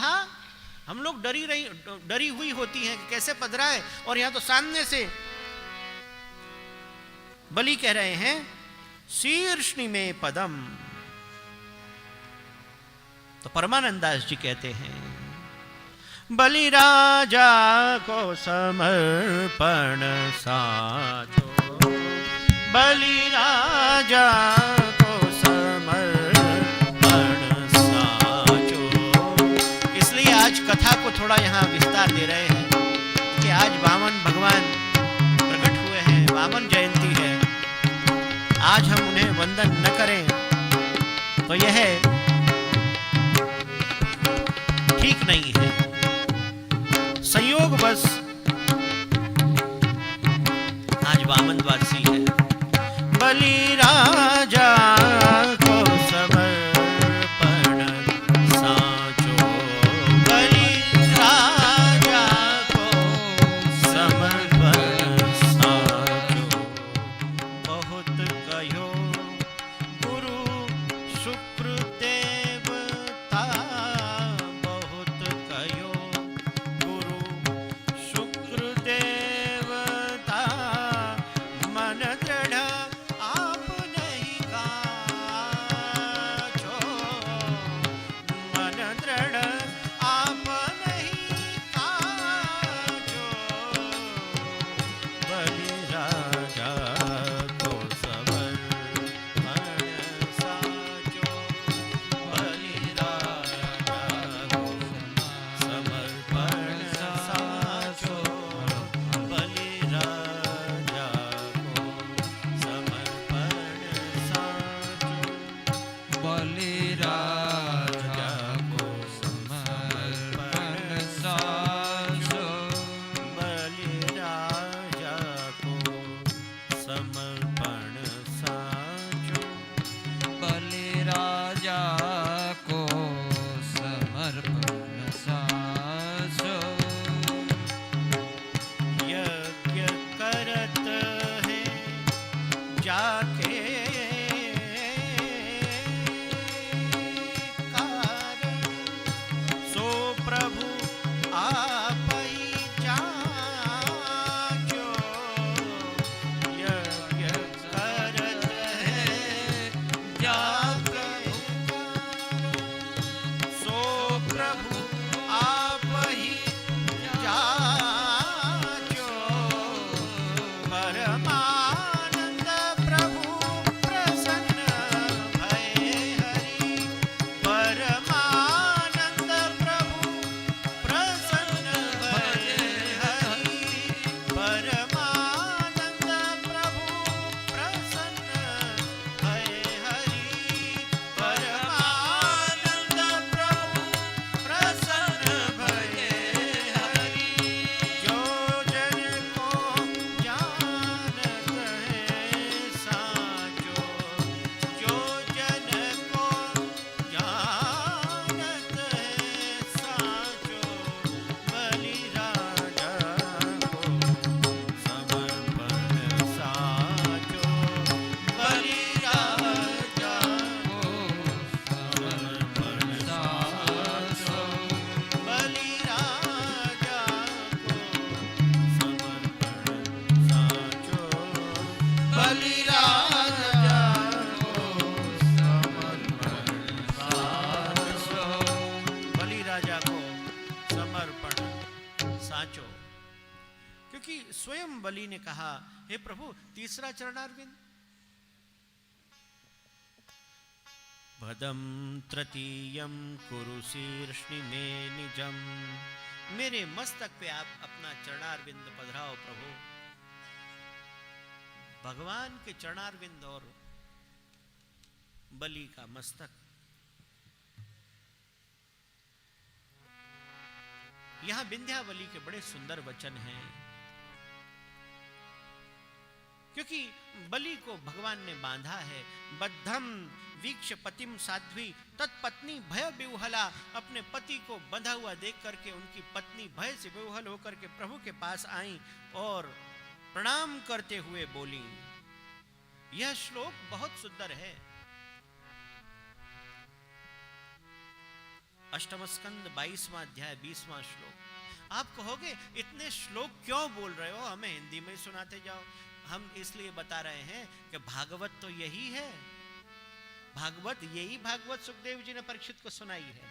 C: हम लोग डरी हुई होती हैं कि कैसे पधराए, और यहां तो सामने से बलि कह रहे हैं शीर्ष्णि में पदम। तो परमानंदास जी कहते हैं बलि राजा को समर्पण साचो, बलि राजा को समर्पण साचो। इसलिए आज कथा को थोड़ा यहाँ विस्तार दे रहे हैं कि आज वामन भगवान प्रकट हुए हैं, वामन जयंती है। आज हम उन्हें वंदन न करें तो यह ठीक नहीं है। संयोग बस आज वामनवासी है। बलि राजा को समर्पण साचो, बलि राजा को समर्पण साचो। बहुत कहो गुरु प्रभु आप ही जाचो, यज्ञ करत है जाकर, सो प्रभु आप ही जाचो, परमानंद प्रभु प्रसन्न भय हरि, परमानंद प्रभु प्रसन्न भय हरि, परमानंद प्रभु प्रसन्न भय हरि, परमानंद प्रभु प्रसन्न भय हरि, जो जन को जानत है साचो, जो जन को जानत है साचो, बलि राजा को समर्पण साचो, बलि राजा को समर्पण साचो, बलि राजा को समर्पण साचो, बलि राजा को समर्पण साचो, बलि राजा को समर्पण साचो। क्योंकि स्वयं बलि ने कहा, हे प्रभु, तीसरा चरणारविंद, भदम तृतीयम कुरु शीर्ष्णि में निजम, मेरे मस्तक पे आप अपना चरणारविंद पधराओ प्रभु। भगवान के चरणारविंद और बलि का मस्तक, यहां विंध्यावली के बड़े सुंदर वचन हैं, क्योंकि बलि को भगवान ने बांधा है। बद्धम वीक्ष पतिम साध्वी तत्पत्नी भय विह्वला, अपने पति को बंधा हुआ देख करके उनकी पत्नी भय से विह्वल होकर के प्रभु के पास आई और प्रणाम करते हुए बोली। यह श्लोक बहुत सुंदर है। अष्टम स्कंद 22वां अध्याय 20वां श्लोक। आप कहोगे इतने श्लोक क्यों बोल रहे हो, हमें हिंदी में सुनाते जाओ। हम इसलिए बता रहे हैं कि भागवत तो यही है, यही भागवत सुखदेव जी ने परीक्षित को सुनाई है।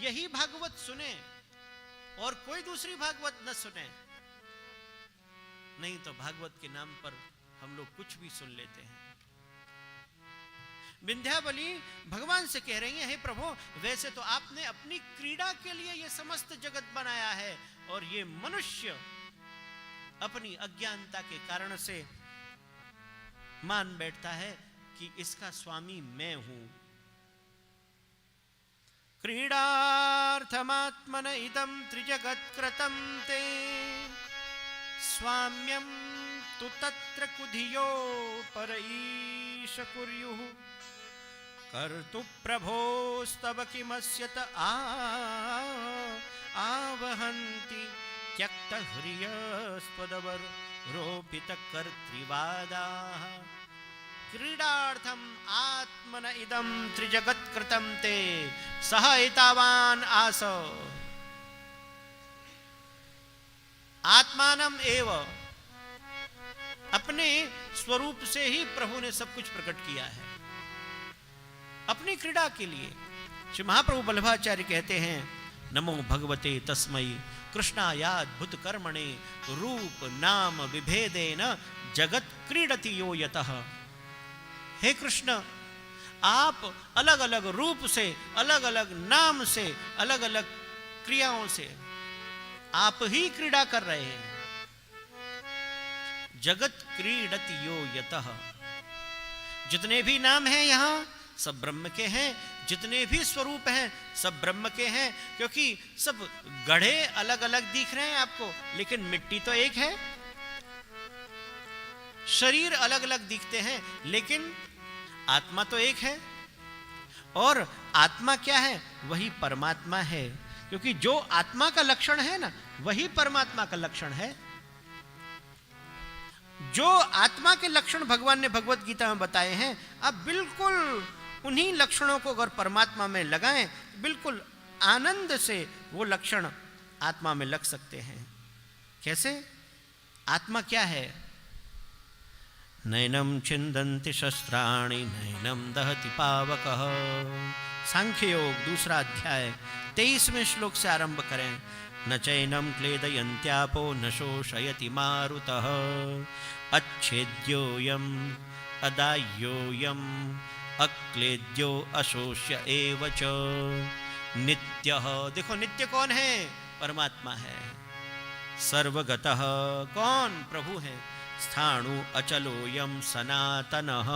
C: यही भागवत सुने और कोई दूसरी भागवत न सुने, नहीं तो भागवत के नाम पर हम लोग कुछ भी सुन लेते हैं। विंध्यावली भगवान से कह रही है, हे प्रभु, वैसे तो आपने अपनी क्रीड़ा के लिए यह समस्त जगत बनाया है और ये मनुष्य अपनी अज्ञानता के कारण से मान बैठता है कि इसका स्वामी मैं हूं। क्रीडार्थमात्मन इदं त्रिजगत् कृतं ते, स्वाम्यं तु तत्र कुधियो परईश कुर्युः, कर्तु प्रभोस्तव किमस्यत आवहन्ति, त्यक्त ह्रियस्पदवर रोपित कर्तृवादाः। क्रीडार्थम आत्मन इदं त्रिजगत् कृतं ते, सह एतावान् आस। आत्मानम एव, अपने स्वरूप से ही प्रभु ने सब कुछ प्रकट किया है अपनी क्रीड़ा के लिए। श्री महाप्रभु वल्लभाचार्य कहते हैं, नमो भगवते तस्मै कृष्णायाद्भुत कर्मणे, रूप नाम विभेदेन जगत क्रीडति यो यतः। हे कृष्ण, आप अलग अलग रूप से, अलग अलग नाम से, अलग अलग क्रियाओं से आप ही क्रीड़ा कर रहे हैं। जगत क्रीडति यो यतः। जितने भी नाम हैं यहां सब ब्रह्म के हैं, जितने भी स्वरूप हैं सब ब्रह्म के हैं, क्योंकि सब गढ़े अलग अलग दिख रहे हैं आपको, लेकिन मिट्टी तो एक है। शरीर अलग अलग दिखते हैं, लेकिन आत्मा तो एक है। और आत्मा क्या है? वही परमात्मा है, क्योंकि जो आत्मा का लक्षण है ना, वही परमात्मा का लक्षण है। जो आत्मा के लक्षण भगवान ने भगवत गीता में बताए हैं, आप बिल्कुल उन्हीं लक्षणों को अगर परमात्मा में लगाएं बिल्कुल आनंद से वो लक्षण आत्मा में लग सकते हैं। कैसे? आत्मा क्या है? नैनम छिंदन्ति शस्त्राणि नैनम दहति पावकः। सांख्य योग 2 अध्याय 23वें श्लोक से आरंभ करें। न चैनम क्लेदयन्त्यापो न शोषयति मारुतः अच्छेद्योऽयम् अदाह्योऽयम् अक्लेद्यो अशोष्य एव च नित्यः। देखो नित्य कौन है? परमात्मा है। सर्वगतः कौन? प्रभु है। स्थाणु अचलोयम सनातनः।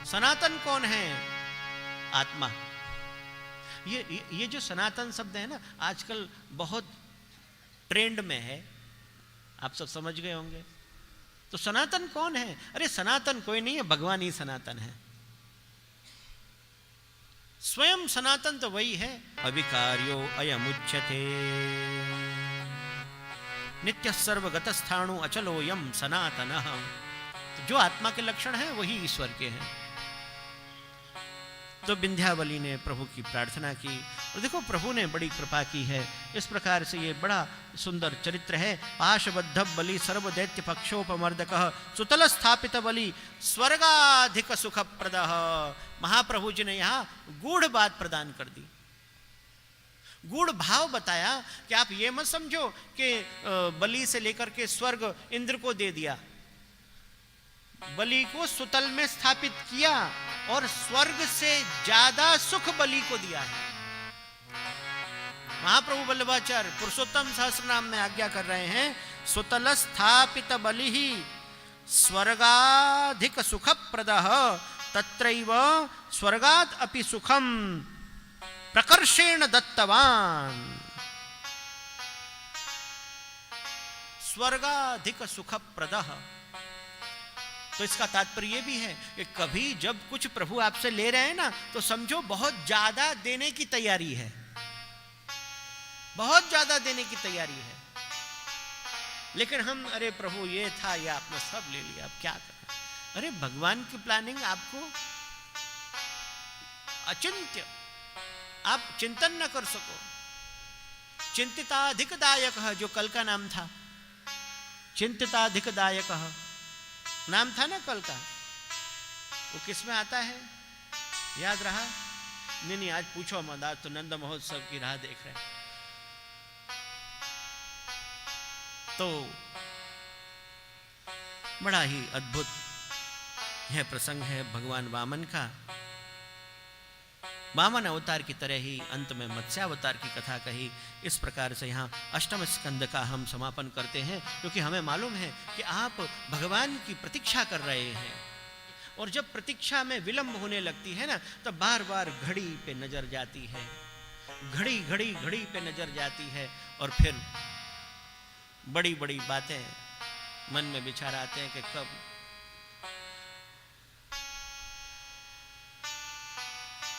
C: सनातन कौन है? आत्मा। ये जो सनातन शब्द है ना, आजकल बहुत ट्रेंड में है, आप सब समझ गए होंगे। तो सनातन कौन है? अरे सनातन कोई नहीं है, भगवान ही सनातन है। स्वयं सनातन तो वही है। अविकार्यो अयमुच्यते नित्य सर्वगत स्थाणु अचलोयम सनातनः। तो जो आत्मा के लक्षण हैं वही ईश्वर के हैं। तो विंध्यावली ने प्रभु की प्रार्थना की और देखो प्रभु ने बड़ी कृपा की है। इस प्रकार से ये बड़ा सुंदर चरित्र है। पाशबद्ध बलि सर्वदैत्य पक्षोपमर्दकः सुतल स्थापित बलि स्वर्गाधिक सुखप्रदः। महाप्रभु जी ने यहाँ गूढ़ बात प्रदान कर दी, गूढ़ भाव बताया कि आप ये मत समझो कि बलि से लेकर के स्वर्ग इंद्र को दे दिया। बलि को सुतल में स्थापित किया और स्वर्ग से ज्यादा सुख बलि को दिया है। महाप्रभु वल्लभाचार्य पुरुषोत्तम सहस्रनाम में आज्ञा कर रहे हैं, सुतल स्थापित बलि ही स्वर्गाधिक सुखप्रदः तत्रैव स्वर्गात् अपि सुखम प्रकर्षेण दत्तवान। स्वर्गाधिक सुखप्रदः। तो इसका तात्पर्य यह भी है कि कभी जब कुछ प्रभु आपसे ले रहे हैं ना, तो समझो बहुत ज्यादा देने की तैयारी है, बहुत ज्यादा देने की तैयारी है। लेकिन हम अरे प्रभु ये था, ये आपने सब ले लिया, अब क्या करें? अरे भगवान की प्लानिंग आपको अचिंत्य, आप चिंतन न कर सको। चिंतिताधिकदायक जो कल का नाम था, चिंतिताधिकदायक नाम था ना कल का, वो किस में आता है? याद रहा? नहीं, आज पूछो मत, आज तो नंद महोत्सव की राह देख रहे हैं। तो बड़ा ही अद्भुत यह प्रसंग है भगवान वामन का। वामन अवतार की तरह ही अंत में मत्स्यावतार की कथा कही। इस प्रकार से यहाँ अष्टम स्कंद का हम समापन करते हैं, क्योंकि हमें मालूम है कि आप भगवान की प्रतीक्षा कर रहे हैं, और जब प्रतीक्षा में विलंब होने लगती है ना, तो बार बार घड़ी पे नजर जाती है, घड़ी पे नजर जाती है, और फिर बड़ी बड़ी बातें मन में विचार आते हैं कि कब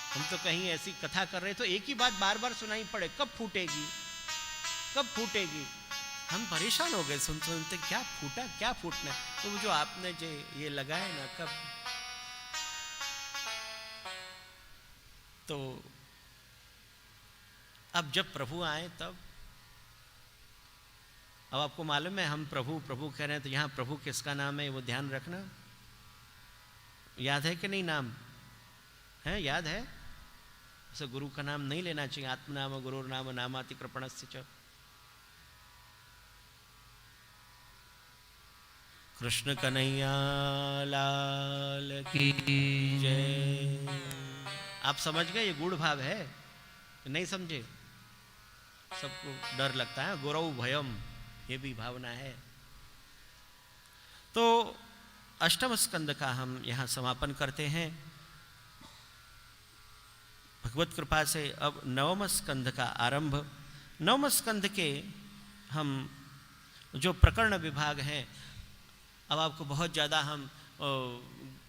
C: हम तो कहीं ऐसी कथा कर रहे तो एक ही बात बार बार सुनाई पड़े, कब फूटेगी, कब फूटेगी। हम परेशान हो गए सुन सुनते, क्या फूटा, क्या फूटना। तो जो आपने जो ये लगाए ना, कब। तो अब जब प्रभु आए तब, अब आपको मालूम है हम प्रभु प्रभु कह रहे हैं, तो यहां प्रभु किसका नाम है वो ध्यान रखना। याद है कि नहीं? नाम है, याद है? ऐसे गुरु का नाम नहीं लेना चाहिए। आत्मनाम गुरुर नाम नामाति कृपणस्य च। कृष्ण कन्हैया लाल की जय। आप समझ गए ये गूढ़ भाव है? नहीं समझे? सबको डर लगता है, गौरव भयम, ये भी भावना है। तो अष्टम स्कंद का हम यहाँ समापन करते हैं। भगवत कृपा से अब नवम स्कंद का आरंभ। नवम स्कंद के हम जो प्रकरण विभाग हैं, अब आपको बहुत ज़्यादा हम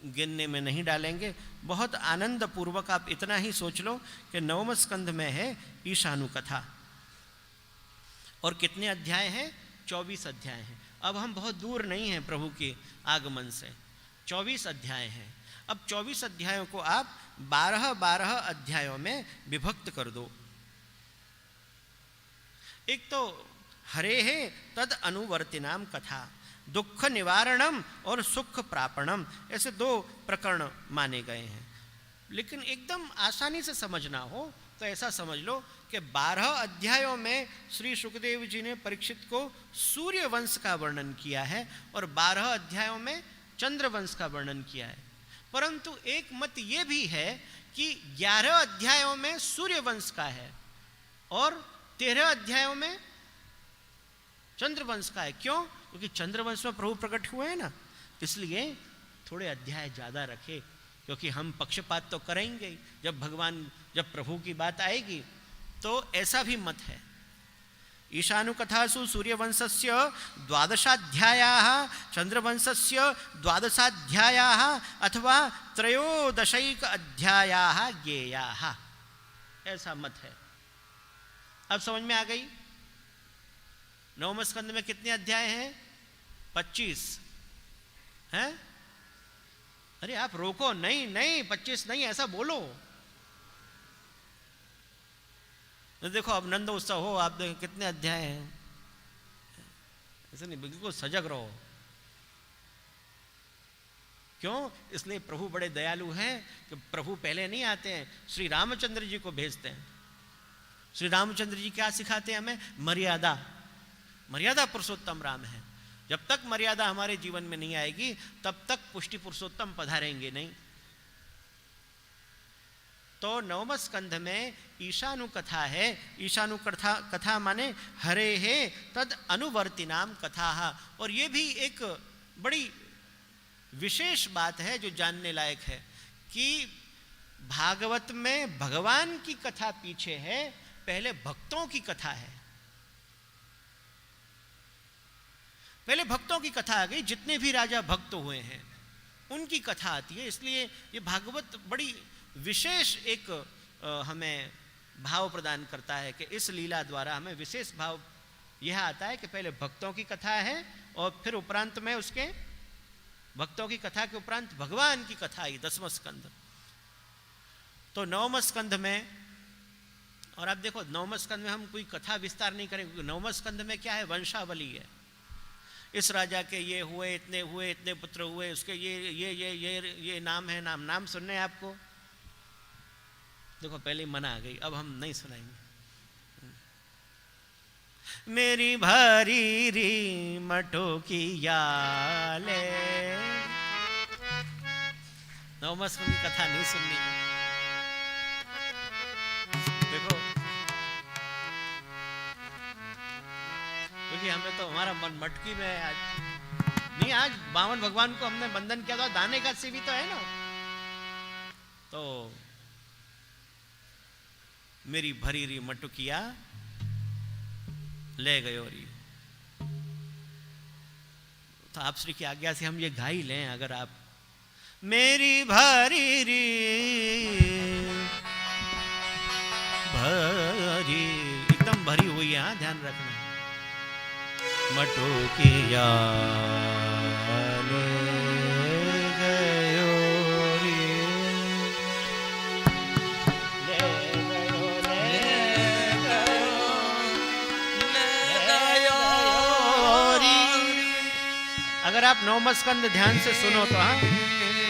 C: गिनने में नहीं डालेंगे। बहुत आनंद पूर्वक आप इतना ही सोच लो कि नवम स्कंद में है ईशानु कथा, और कितने अध्याय हैं? 24 अध्याय हैं। अब हम बहुत दूर नहीं हैं प्रभु के आगमन से, 24 अध्याय हैं। अब 24 अध्यायों को आप 12-12 अध्यायों में विभक्त कर दो। एक तो हरे है तद अनुवर्तिनाम कथा, दुख निवारणम और सुख प्रापणम, ऐसे 2 प्रकरण माने गए हैं। लेकिन एकदम आसानी से समझना हो तो ऐसा समझ लो कि 12 अध्यायों में श्री सुखदेव जी ने परीक्षित को सूर्य वंश का वर्णन किया है और 12 अध्यायों में चंद्र वंश का वर्णन किया है। परंतु एक मत ये भी है कि 11 अध्यायों में सूर्य वंश का है और 13 अध्यायों में चंद्रवंश का है। क्यों? क्योंकि चंद्रवंश में प्रभु प्रकट हुए हैं ना, इसलिए थोड़े अध्याय ज्यादा रखे, क्योंकि हम पक्षपात तो करेंगे जब प्रभु की बात आएगी, तो ऐसा भी मत है। ईशानुकथासु सूर्यवंशस्य 12 चंद्रवंशस्य 12 अथवा 13 अध्यायाः ज्ञेयाः, ऐसा मत है। अब समझ में आ गई? 9वें स्कंद में कितने अध्याय हैं? 25 हैं? अरे आप रोको, नहीं 25 नहीं, ऐसा बोलो। तो देखो अब नंद उत्सव हो, आप देखो कितने अध्याय हैं, ऐसे नहीं, बिल्कुल सजग रहो। क्यों? इसलिए प्रभु बड़े दयालु हैं कि प्रभु पहले नहीं आते हैं, श्री रामचंद्र जी को भेजते हैं। श्री रामचंद्र जी क्या सिखाते हैं हमें? मर्यादा पुरुषोत्तम राम है। जब तक मर्यादा हमारे जीवन में नहीं आएगी तब तक पुष्टि पुरुषोत्तम पधारेंगे नहीं। तो 9वें स्कंध में ईशानुकथा है। ईशानुकथा माने हरे है तद अनुवर्तिनाम कथा, और ये भी एक बड़ी विशेष बात है जो जानने लायक है कि भागवत में भगवान की कथा पीछे है, पहले भक्तों की कथा है। पहले भक्तों की कथा आ गई, जितने भी राजा भक्त हुए हैं उनकी कथा आती है। इसलिए ये भागवत बड़ी विशेष एक हमें भाव प्रदान करता है कि इस लीला द्वारा हमें विशेष भाव यह आता है कि पहले भक्तों की कथा है और फिर उपरांत में उसके भक्तों की कथा के उपरांत भगवान की कथा आई 10वां स्कंद। तो 9वें स्कंद में, और आप देखो 9वें स्कंद में हम कोई कथा विस्तार नहीं करेंगे, क्योंकि 9वें स्कंद में क्या है? वंशावली है। इस राजा के ये हुए, इतने पुत्र हुए, उसके ये नाम है, नाम सुनने हैं आपको? देखो पहले ही मना आ गई, अब हम नहीं सुनाएंगे। मेरी भारी री मटो की याले, 9वें स्कंद की कथा नहीं सुननी। देखो क्योंकि हमें तो हमारा मन मटकी में है आज नहीं। आज 52 भगवान को हमने बंधन किया था, दाने का सीवी तो है ना। तो मेरी भरी री मटुकिया ले गयो री। तो आप श्री की आज्ञा से हम ये गा ही लें। अगर आप मेरी भरी री भरी, एकदम भरी हुई है, ध्यान रखना। मटुकिया ले गयो रे, अगर आप 9वां स्कंद ध्यान से सुनो तो हाँ, मेरी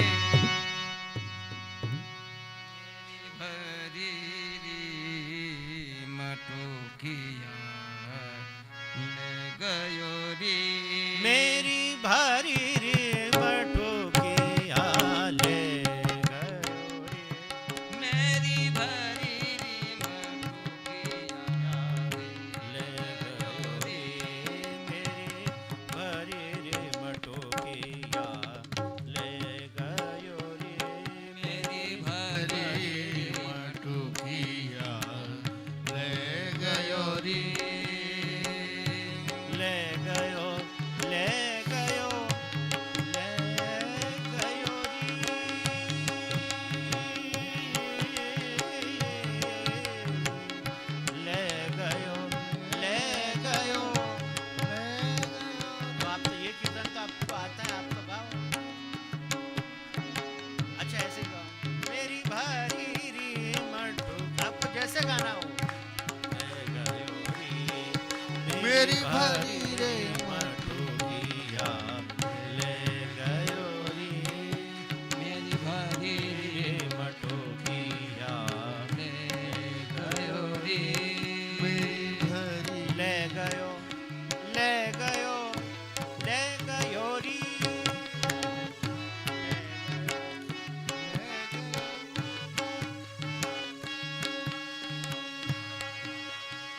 C: भारी रे मटुकिया ले गयो रे, मेरी भारी रे मटुकिया ले गयो रे, मेरी भारी रे मटुकिया ले गयो रे, मेरी भारी मटुकिया ले गयो रे।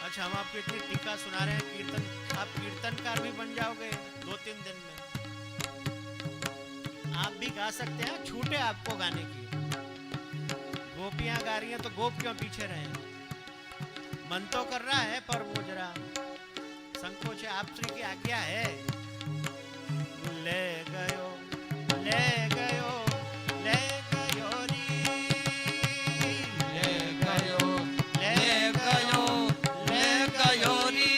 C: अच्छा, हम आपको इतनी टीका सुना रहे हैं, कीर्तन, आप कीर्तनकार भी बन जाओगे 2-3 दिन में। आप भी गा सकते हैं, छूटे आपको गाने की। गोपियां गा रही हैं तो गोप क्यों पीछे रहे? मन तो कर रहा है पर वो जरा संकोच है। आप श्री की आज्ञा है। ले गयो, ले गयो, ले गयो री,
D: ले गयो, ले गयो, ले गयो री,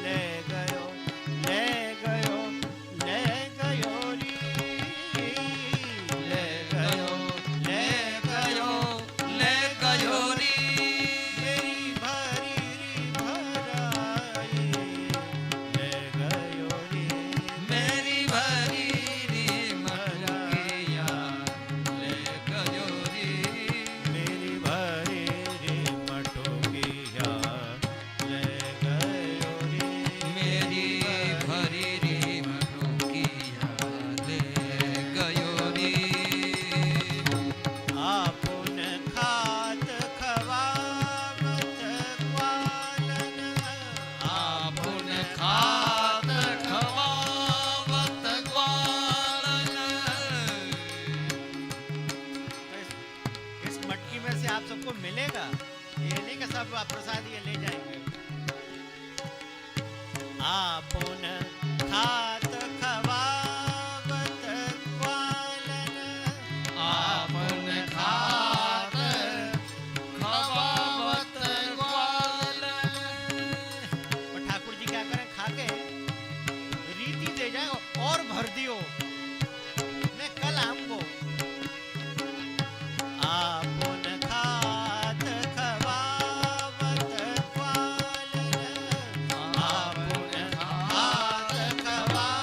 C: ले गयो, ले गयो, ले गयो री,
D: ले गयो, ले गयो, ले गयो री।
C: मेरी भरी री भराई, ले गयो री,
D: मेरी भरी री मटकिया, ले गयो री।
C: मेरी भरी री मटोकिया, ले गयो री,
D: मेरी भरी री मटकिया, ले गयो री।
C: आपुन खात खवावत ग्वालन,
D: आपुन खात खवावत ग्वालन।
C: इस मटकी में से आप सबको मिलेगा, ये नहीं कि सब आप प्रसाद ये ले जाएंगे। आपुन खात खवावत ग्वालन,
D: आपन खात खवावत ग्वालन।
C: और ठाकुर जी क्या करें, खाके रीति दे जाए और भर दियो, मैं कल आऊंगो। आपुन खात खवावत ग्वालन, आपुन खात खवावत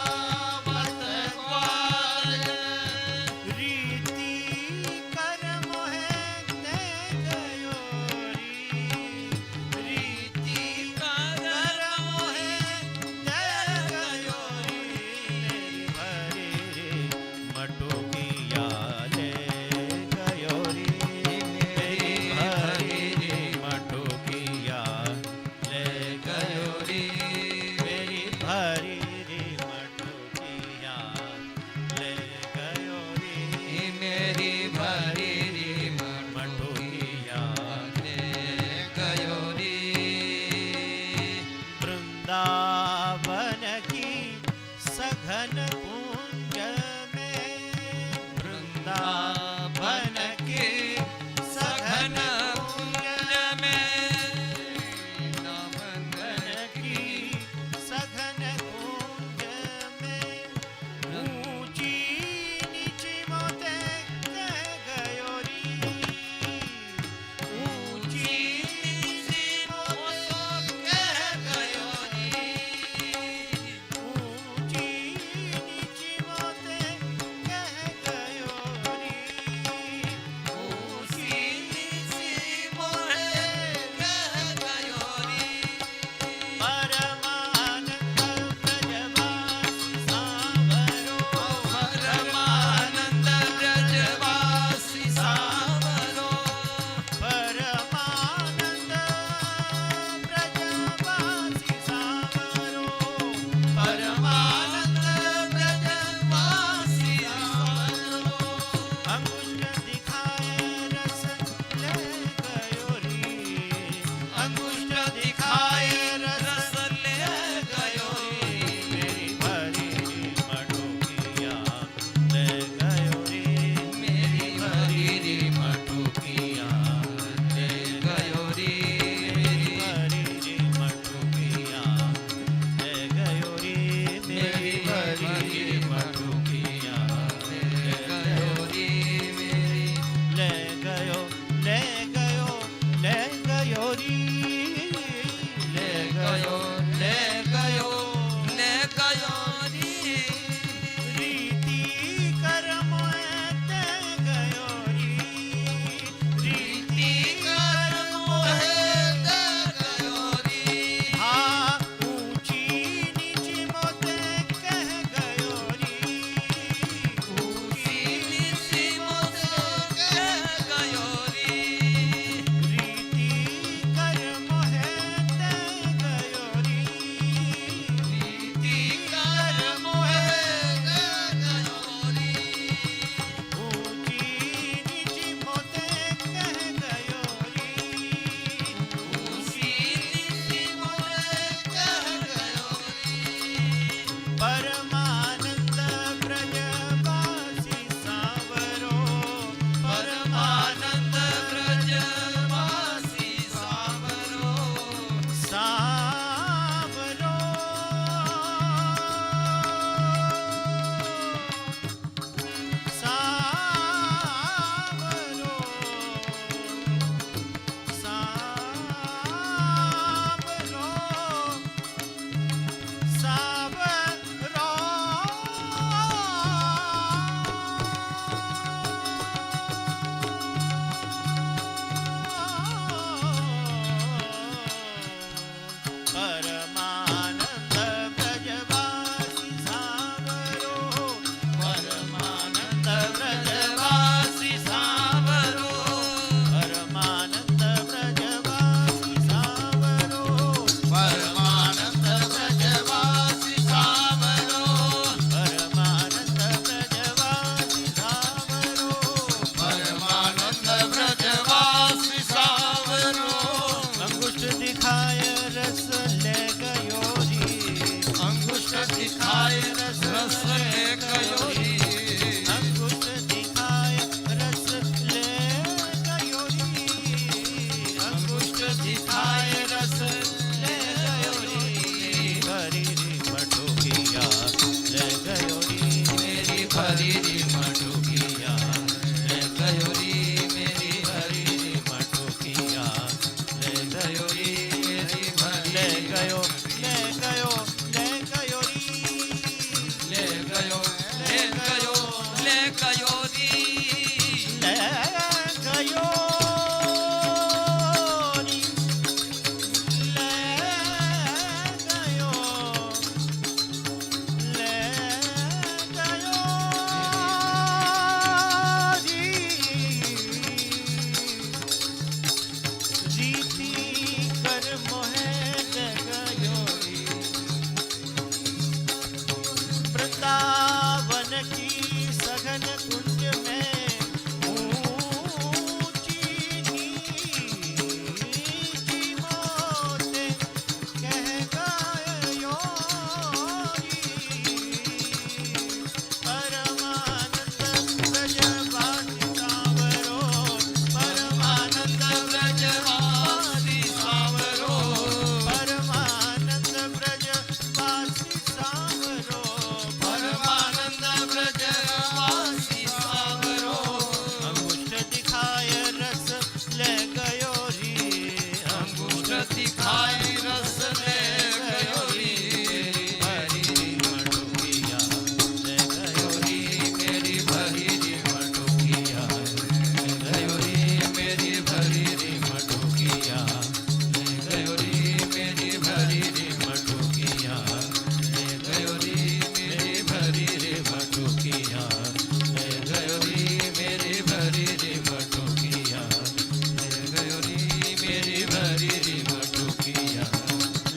D: भरी री मटुकिया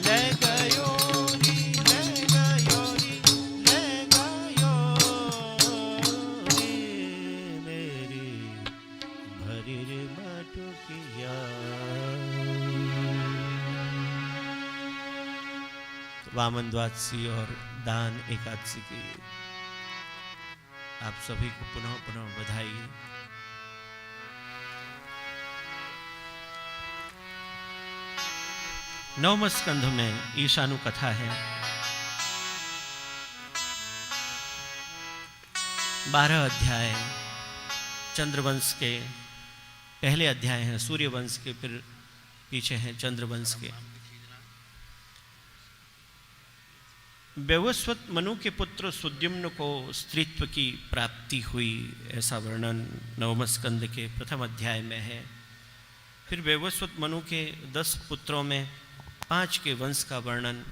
C: ले गयो री, ले गयो री, ले गयो री मेरी भरी रे मटुकिया। वामन द्वादशी और दान एकादशी की आप सभी को पुनः पुनः बधाई। नवम स्कंध में ईशानु कथा है। 12 अध्याय चंद्रवंश के पहले अध्याय हैं, सूर्यवंश के फिर पीछे हैं चंद्रवंश के। वैवस्वत मनु के पुत्र सुद्युम्न को स्त्रीत्व की प्राप्ति हुई, ऐसा वर्णन नवम स्कंद के प्रथम अध्याय में है। फिर वैवस्वत मनु के 10 पुत्रों में 5 के वंश का वर्णन,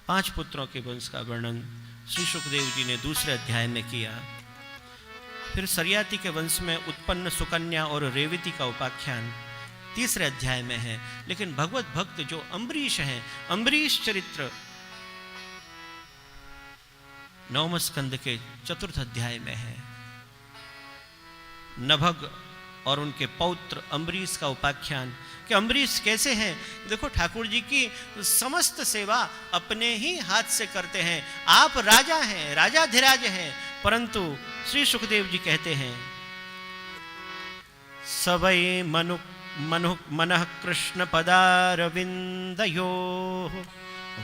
C: 5 पुत्रों के वंश का वर्णन श्री सुखदेव जी ने दूसरे अध्याय में किया। फिर सरियाती के वंश में उत्पन्न सुकन्या और रेवती का उपाख्यान तीसरे अध्याय में है। लेकिन भगवत भक्त जो अम्बरीश हैं, अम्बरीश चरित्र नवम स्कंद के चतुर्थ अध्याय में है। नभग और उनके पौत्र अम्बरीश का उपाख्यान कि अम्बरीश कैसे हैं। देखो ठाकुर जी की समस्त सेवा अपने ही हाथ से करते हैं। आप राजा हैं, राजाधिराज हैं, परंतु श्री सुखदेव जी कहते हैं सबई मनु मनु मनः कृष्ण पदारविंदयो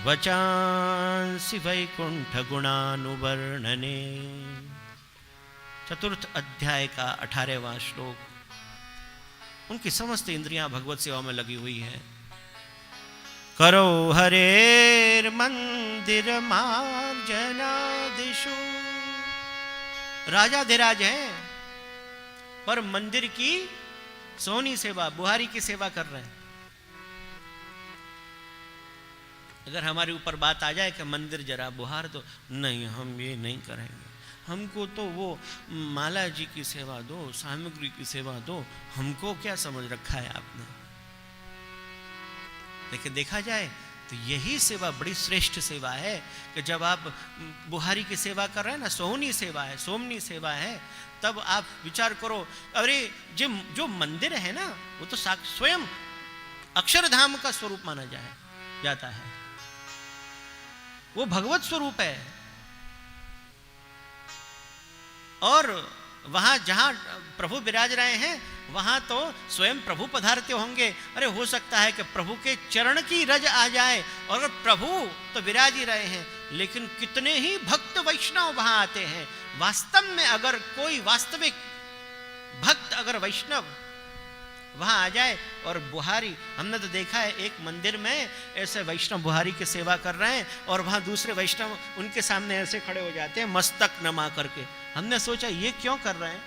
C: वचांसि वैकुंठ गुणानुवर्णने। चतुर्थ अध्याय का 18वां श्लोक। उनकी समस्त इंद्रियां भगवत सेवा में लगी हुई हैं। करो हरेर मंदिर मार्जनादिषु। राजाधिराज हैं पर मंदिर की सोहनी सेवा, बुहारी की सेवा कर रहे हैं। अगर हमारे ऊपर बात आ जाए कि मंदिर जरा बुहार दो, नहीं हम ये नहीं करेंगे, हमको तो वो माला जी की सेवा दो, सामग्री की सेवा दो, हमको क्या समझ रखा है आपने। लेकिन देखा जाए तो यही सेवा बड़ी श्रेष्ठ सेवा है कि जब आप बुहारी की सेवा कर रहे हैं ना, सोहनी सेवा है, सोमनी सेवा है, तब आप विचार करो अरे जो मंदिर है ना वो तो स्वयं अक्षरधाम का स्वरूप माना जाता है। वो भगवत स्वरूप है। और वहां जहां प्रभु विराज रहे हैं वहां तो स्वयं प्रभु पधारते होंगे। अरे हो सकता है कि प्रभु के चरण की रज आ जाए, और अगर प्रभु तो विराज ही रहे हैं, लेकिन कितने ही भक्त वैष्णव वहां आते हैं। वास्तव में अगर कोई वास्तविक भक्त अगर वैष्णव वहां आ जाए और बुहारी, हमने तो देखा है एक मंदिर में ऐसे वैष्णव बुहारी की सेवा कर रहे हैं और वहां दूसरे वैष्णव उनके सामने ऐसे खड़े हो जाते हैं मस्तक नमा करके। हमने सोचा ये क्यों कर रहे हैं।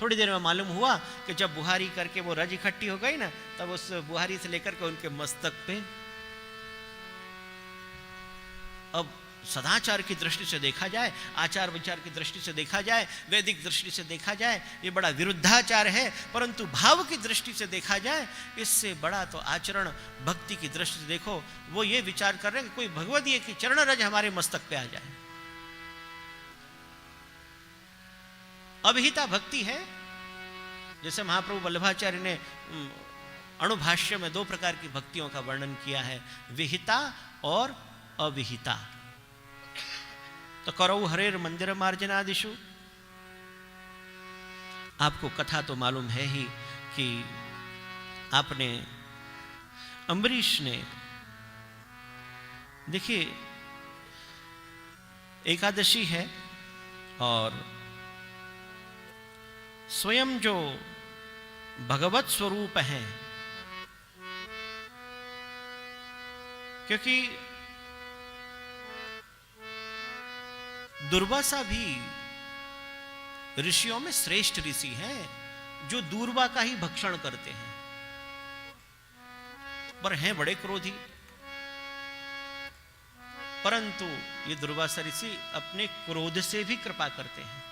C: थोड़ी देर में मालूम हुआ कि जब बुहारी करके वो रज इकट्ठी हो गई ना, तब उस बुहारी से लेकर के उनके मस्तक पे। अब सदाचार की दृष्टि से देखा जाए, आचार विचार की दृष्टि से देखा जाए, वैदिक दृष्टि से देखा जाए, ये बड़ा विरुद्धाचार है। परंतु भाव की दृष्टि से देखा जाए, इससे बड़ा तो आचरण भक्ति की दृष्टि से देखो। वो ये विचार कर रहे हैं कि कोई भगवदीय की चरण रज हमारे मस्तक पे आ जाए। अभिहिता भक्ति है। जैसे महाप्रभु वल्लभाचार्य ने अणुभाष्य में 2 प्रकार की भक्तियों का वर्णन किया है, विहिता और अविहिता। तो करो हरेर मंदिर मार्जनादिषु। आपको कथा तो मालूम है ही कि आपने अम्बरीश ने, देखिए एकादशी है और स्वयं जो भगवत स्वरूप हैं, क्योंकि दुर्वासा भी ऋषियों में श्रेष्ठ ऋषि हैं जो दूर्वा का ही भक्षण करते हैं, पर हैं बड़े क्रोधी। परंतु ये दुर्वासा ऋषि अपने क्रोध से भी कृपा करते हैं।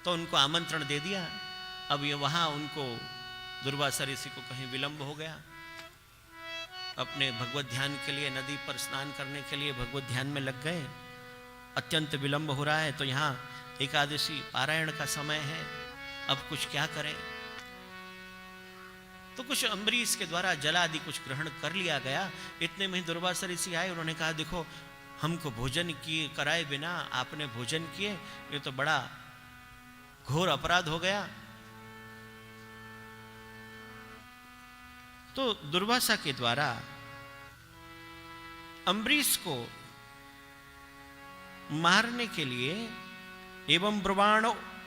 C: तो उनको आमंत्रण दे दिया। अब ये वहां उनको दुर्वासा ऋषि को कहीं विलंब हो गया, अपने भगवत ध्यान के लिए नदी पर स्नान करने के लिए भगवत ध्यान में लग गए। अत्यंत विलंब हो रहा है, तो यहाँ एकादशी पारायण का समय है, अब कुछ क्या करें। तो कुछ अम्बरीश के द्वारा जल आदि कुछ ग्रहण कर लिया गया। इतने में दुर्वासा ऋषि आए, उन्होंने कहा देखो हमको भोजन किए कराए बिना आपने भोजन किए, ये तो बड़ा घोर अपराध हो गया। तो दुर्वासा के द्वारा अम्बरीश को मारने के लिए एवं ब्रुवाण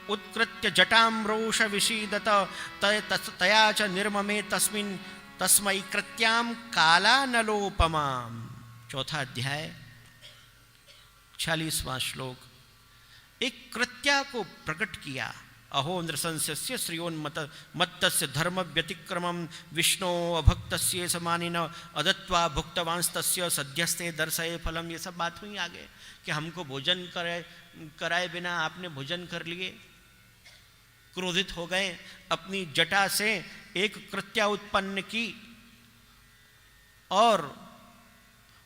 C: उत्कृत्य जटाम रोष विषीदत तया च निर्ममे तस्मिन् तस्मै कृत्याम कालानलोपमाम। चौथा अध्याय 46वां श्लोक। एक कृत्या को प्रकट किया। अहो नृशंस्य श्रियोन्मत मत्तस्य धर्म व्यतिक्रमं विष्णो अभक्तस्य समानिन अदत्वा भुक्तवांस्तस्य सद्यस्ते दर्शये फलम। ये सब बात हुई आगे कि हमको भोजन कराए बिना आपने भोजन कर लिए। क्रोधित हो गए, अपनी जटा से एक कृत्या उत्पन्न की और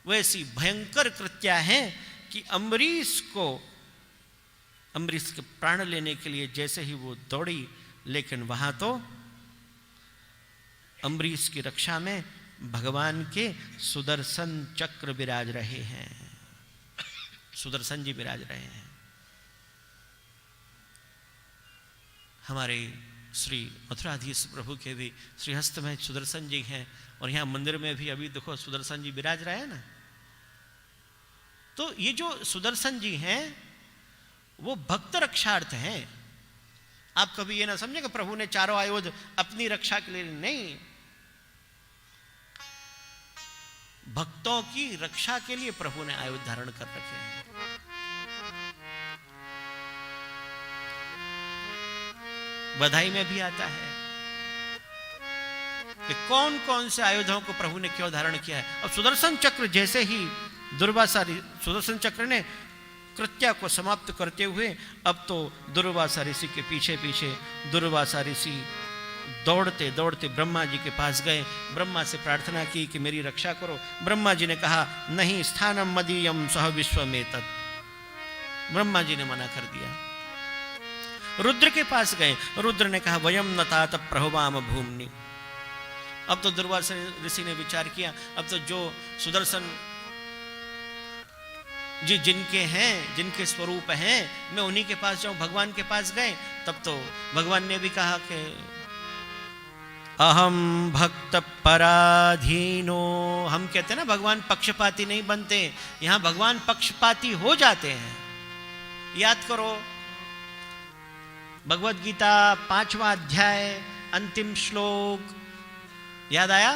C: वैसी भयंकर कृत्या है कि अम्बरीश के प्राण लेने के लिए जैसे ही वो दौड़ी, लेकिन वहां तो अम्बरीश की रक्षा में भगवान के सुदर्शन चक्र विराज रहे हैं, सुदर्शन जी विराज रहे हैं। हमारे श्री मथुराधीश प्रभु के भी श्रीहस्त में सुदर्शन जी हैं, और यहाँ मंदिर में भी अभी देखो सुदर्शन जी विराज रहे हैं ना। तो ये जो सुदर्शन जी हैं वो भक्त रक्षार्थ हैं। आप कभी ये ना समझे कि प्रभु ने चारों आयुध अपनी रक्षा के लिए, नहीं, भक्तों की रक्षा के लिए प्रभु ने आयुध धारण कर रखे हैं। बधाई में भी आता है कि कौन कौन से आयुधों को प्रभु ने क्यों धारण किया है। अब सुदर्शन चक्र जैसे ही सुदर्शन चक्र ने कृत्या को समाप्त करते हुए अब तो दुर्वासा ऋषि के पीछे पीछे दुर्वासा ऋषि दौड़ते दौड़ते ब्रह्मा जी के पास गए। ब्रह्मा से प्रार्थना की कि मेरी रक्षा करो। ब्रह्मा जी ने कहा नहीं, स्थानम मदीयम सह विश्वमेतत्। ब्रह्मा जी ने मना कर दिया। रुद्र के पास गए, रुद्र ने कहा वयम नतात प्रभवाम भूमनि। अब तो दुर्वासा ऋषि ने विचार किया, अब तो जो सुदर्शन जी जिनके हैं, जिनके स्वरूप हैं, मैं उन्हीं के पास जाऊं। भगवान के पास गए, तब तो भगवान ने भी कहा कि अहम भक्त पराधीनो। हम कहते हैं ना भगवान पक्षपाती नहीं बनते, यहां भगवान पक्षपाती हो जाते हैं। याद करो भगवत गीता 5वां अध्याय अंतिम श्लोक याद आया?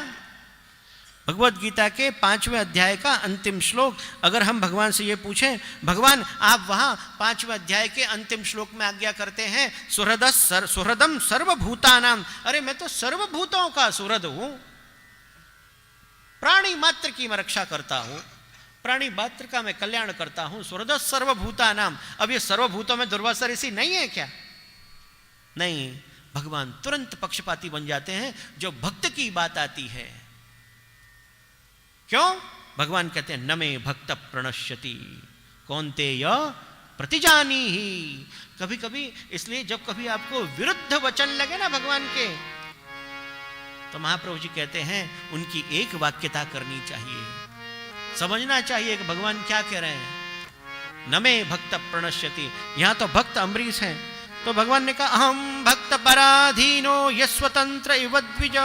C: भगवत गीता के 5वें अध्याय का अंतिम श्लोक। अगर हम भगवान से ये पूछें, भगवान आप वहां 5वें अध्याय के अंतिम श्लोक में आज्ञा करते हैं सुहृदम सर्वभूतानाम। अरे मैं तो सर्वभूतों का सुहृद हूं, प्राणी मात्र की मैं रक्षा करता हूं, प्राणी मात्र का मैं कल्याण करता हूं। सुहृद सर्वभूतानाम। अब ये सर्वभूतों में दुर्वासा ऋषि नहीं है क्या? नहीं, भगवान तुरंत पक्षपाती बन जाते हैं जो भक्त की बात आती है। क्यों? भगवान कहते हैं न मे भक्त प्रणश्यति कौन्तेय प्रतिजानी ही। कभी कभी इसलिए जब कभी आपको विरुद्ध वचन लगे ना भगवान के, तो महाप्रभु जी कहते हैं उनकी एक वाक्यता करनी चाहिए, समझना चाहिए कि भगवान क्या कह रहे हैं। न मे भक्त प्रणश्यति। यहां तो भक्त अम्बरीश हैं, तो भगवान ने कहा अहम भक्त पराधीनो यस्वतंत्र इव द्विज।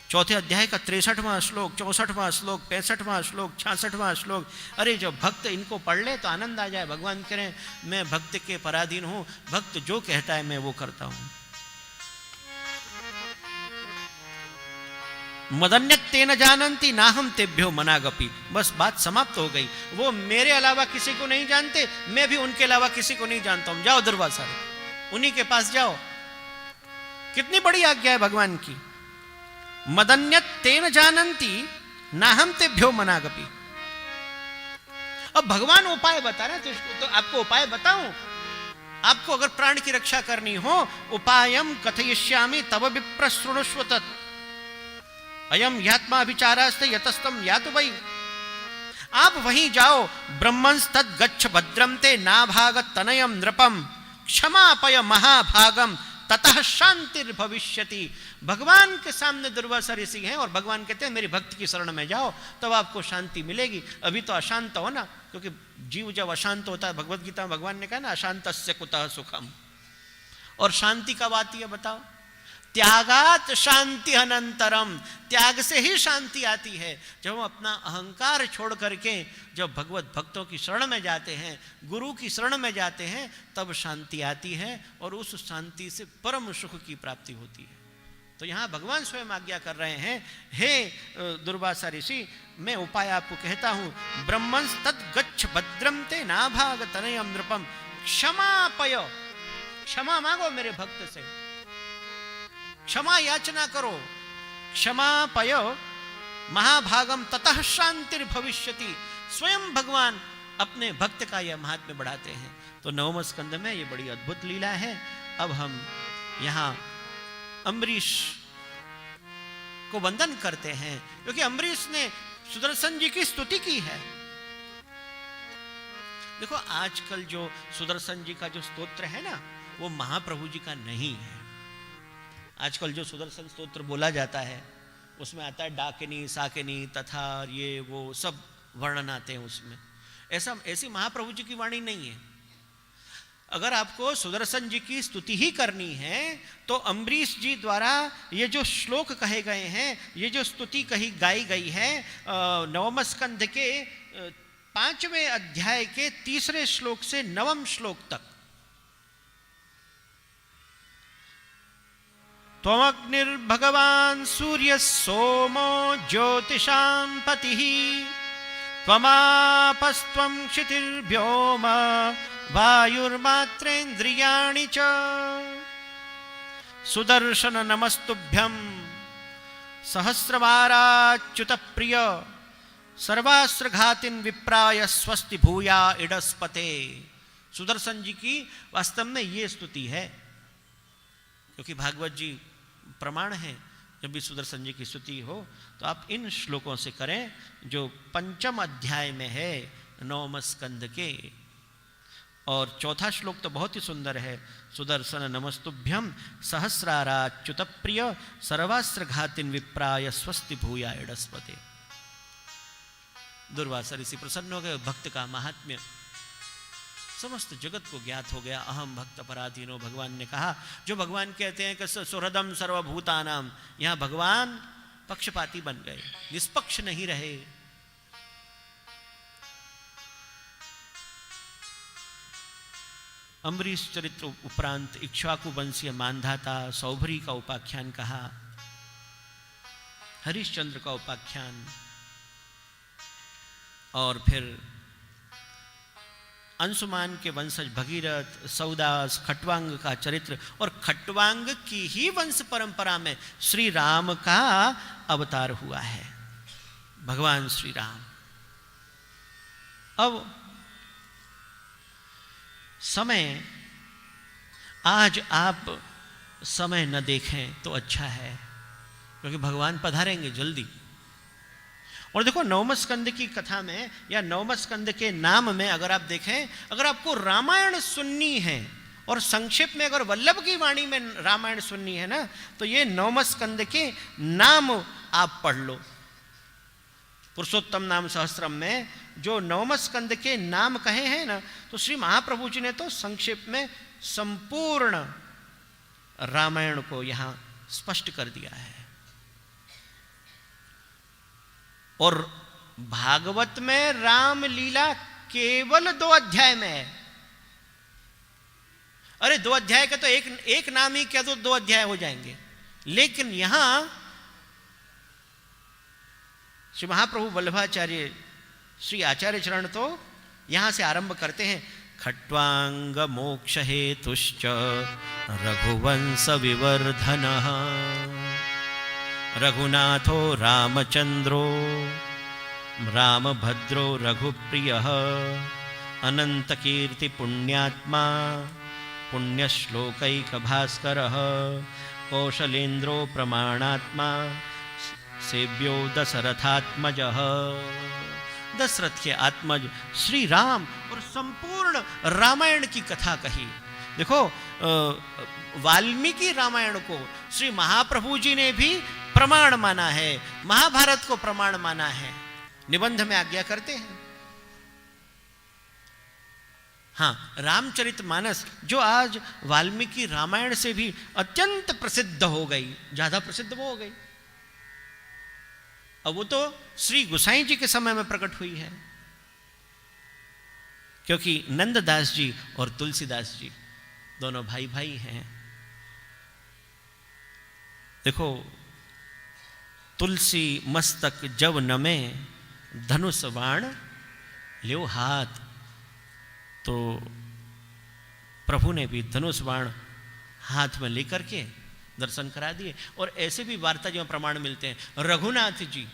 C: चौथे अध्याय का 63वां श्लोक, 64वां श्लोक, 65वां श्लोक, 66वां श्लोक। अरे जो भक्त इनको पढ़ ले तो आनंद आ जाए। भगवान कह रहे हैं मैं भक्त के पराधीन हूं, भक्त जो कहता है मैं वो करता हूं। मदन्यत्ते न जानन्ति नाहम तेभ्यो मनागपि। बस बात समाप्त हो गई। वो मेरे अलावा किसी को नहीं जानते, मैं भी उनके अलावा किसी को नहीं जानता हूं। जाओ दुर्वासा, उन्हीं के पास जाओ। कितनी बड़ी आज्ञा है भगवान की। मदन्यत्ते न जानन्ति नाहम तेभ्यो मनागपि। अब भगवान उपाय बता रहे हैं, तो आपको उपाय बताऊं। आपको अगर प्राण की रक्षा करनी हो, उपायम कथयिष्यामि तव विप्र शृणुष्व तत् अयम ह्यात्मा विचारास्ते यतस्तम यातु वै। आप वहीं जाओ, ब्रह्मंस तद गच्छ भद्रम ते नाभागत तनयम नृपम क्षमापय महाभागम ततः शांतिर भविष्यति। भगवान के सामने दुर्वासा ऋषि हैं और भगवान कहते हैं मेरी भक्ति की शरण में जाओ तब आपको शांति मिलेगी। अभी तो अशांत हो ना, क्योंकि जीव जब अशांत होता है, भगवत गीता में भगवान ने कहा ना अशांतस्य कुतः सुखम। और शांति कब आती है बताओ? त्यागात शांति अनंतरम, त्याग से ही शांति आती है। जब हम अपना अहंकार छोड़ करके जब भगवत भक्तों की शरण में जाते हैं, गुरु की शरण में जाते हैं, तब शांति आती है और उस शांति से परम सुख की प्राप्ति होती है। तो यहाँ भगवान स्वयं आज्ञा कर रहे हैं, हे दुर्वासा ऋषि, मैं उपाय आपको कहता हूँ, ब्रह्मंस तत् गच्छ भद्रम ते नाभाग तनयम नृपम क्षमापय, क्षमा मांगो मेरे भक्त से, क्षमा याचना करो, क्षमापय महाभागम ततः शांतिर भविष्यति। स्वयं भगवान अपने भक्त का यह महात्म्य बढ़ाते हैं। तो नवम स्कंद में ये बड़ी अद्भुत लीला है। अब हम यहाँ अम्बरीश को वंदन करते हैं, क्योंकि अम्बरीश ने सुदर्शन जी की स्तुति की है। देखो आजकल जो सुदर्शन जी का जो स्तोत्र है ना, वो महाप्रभु जी का नहीं है। आजकल जो सुदर्शन स्तोत्र बोला जाता है उसमें आता है डाकिनी, साकिनी तथा ये वो सब वर्णन आते हैं उसमें। ऐसी महाप्रभु जी की वाणी नहीं है। अगर आपको सुदर्शन जी की स्तुति ही करनी है तो अम्बरीश जी द्वारा ये जो श्लोक कहे गए हैं, ये जो स्तुति कही गाई गई है, नवम स्कंध के 5वें अध्याय के 3 श्लोक से 9वें श्लोक तक। त्वमग्निर्भगवान् सूर्य सोमो ज्योतिषां पतिः त्वमापस्त्वं क्षितिर्व्योम वायुर्मात्रेन्द्रियाणि च सुदर्शन नमस्तुभ्यं सहस्रवाराच्युत प्रिय सर्वास्त्रघातिन विप्राय स्वस्ति भूया इडस्पते। सुदर्शन जी की वास्तव में ये स्तुति है, क्योंकि भागवत जी प्रमाण है। जब भी सुदर्शन जी की स्तुति हो तो आप इन श्लोकों से करें जो 5वें अध्याय में है 9वें स्कंद के। और 4था श्लोक तो बहुत ही सुंदर है, सुदर्शन नमस्तुभ्यम सहस्राराच्युत प्रिय सर्वास्त्र घातिन विप्राय स्वस्ति भूया इडस्पते। दुर्वासा ऋषि प्रसन्न हो गए, भक्त का महात्म्य समस्त जगत को ज्ञात हो गया। अहम भक्त पराधीनो, भगवान ने कहा, जो भगवान कहते हैं कि सुहृदम सर्वभूतानाम, यहां भगवान पक्षपाती बन गए, निष्पक्ष नहीं रहे। अम्बरीश चरित्र उपरांत इक्ष्वाकु वंशीय मानधाता सौभरी का उपाख्यान कहा, हरिश्चंद्र का उपाख्यान, और फिर अंशुमान के वंशज भगीरथ, सौदास, खट्वांग का चरित्र, और खट्वांग की ही वंश परंपरा में श्री राम का अवतार हुआ है, भगवान श्री राम। अब समय, आज आप समय न देखें तो अच्छा है, क्योंकि भगवान पधारेंगे जल्दी। और देखो 9वें स्कंद की कथा में या 9वें स्कंद के नाम में अगर आप देखें, अगर आपको रामायण सुननी है और संक्षेप में अगर वल्लभ की वाणी में रामायण सुननी है ना, तो ये 9वें स्कंद के नाम आप पढ़ लो। पुरुषोत्तम नाम सहस्त्रम में जो 9वें स्कंद के नाम कहे हैं ना, तो श्री महाप्रभु जी ने तो संक्षेप में संपूर्ण रामायण को यहां स्पष्ट कर दिया है। और भागवत में राम लीला केवल 2 अध्याय में है। अरे 2 अध्याय का तो एक नाम ही क्या, तो 2 अध्याय हो जाएंगे। लेकिन यहां श्री महाप्रभु वल्लभाचार्य श्री आचार्य चरण तो यहां से आरंभ करते हैं, खट्वांग मोक्ष हेतुश्च रघुवंश विवर्धनः रघुनाथो रामचंद्रो रामभद्रो रघुप्रियः अनंत कीर्ति पुण्यात्मा पुण्यश्लोकैक भास्करः कौशलेन्द्रो प्रमाणात्मा सेव्यो दशरथात्मजः। दशरथ के आत्मज श्री राम और संपूर्ण रामायण की कथा कही। देखो वाल्मीकि रामायण को श्री महाप्रभु जी ने भी प्रमाण माना है, महाभारत को प्रमाण माना है, निबंध में आज्ञा करते हैं। हाँ, रामचरितमानस जो आज वाल्मीकि रामायण से भी अत्यंत प्रसिद्ध हो गई, ज्यादा प्रसिद्ध वो हो गई। अब वो तो श्री गोसाई जी के समय में प्रकट हुई है, क्योंकि नंददास जी और तुलसीदास जी दोनों भाई भाई हैं। देखो, तुलसी मस्तक जब नमे धनुष बाण ल्यो हाथ, तो प्रभु ने भी धनुष बाण हाथ में लेकर के दर्शन करा दिए। और ऐसे भी वार्ता जो प्रमाण मिलते हैं। रघुनाथ जी,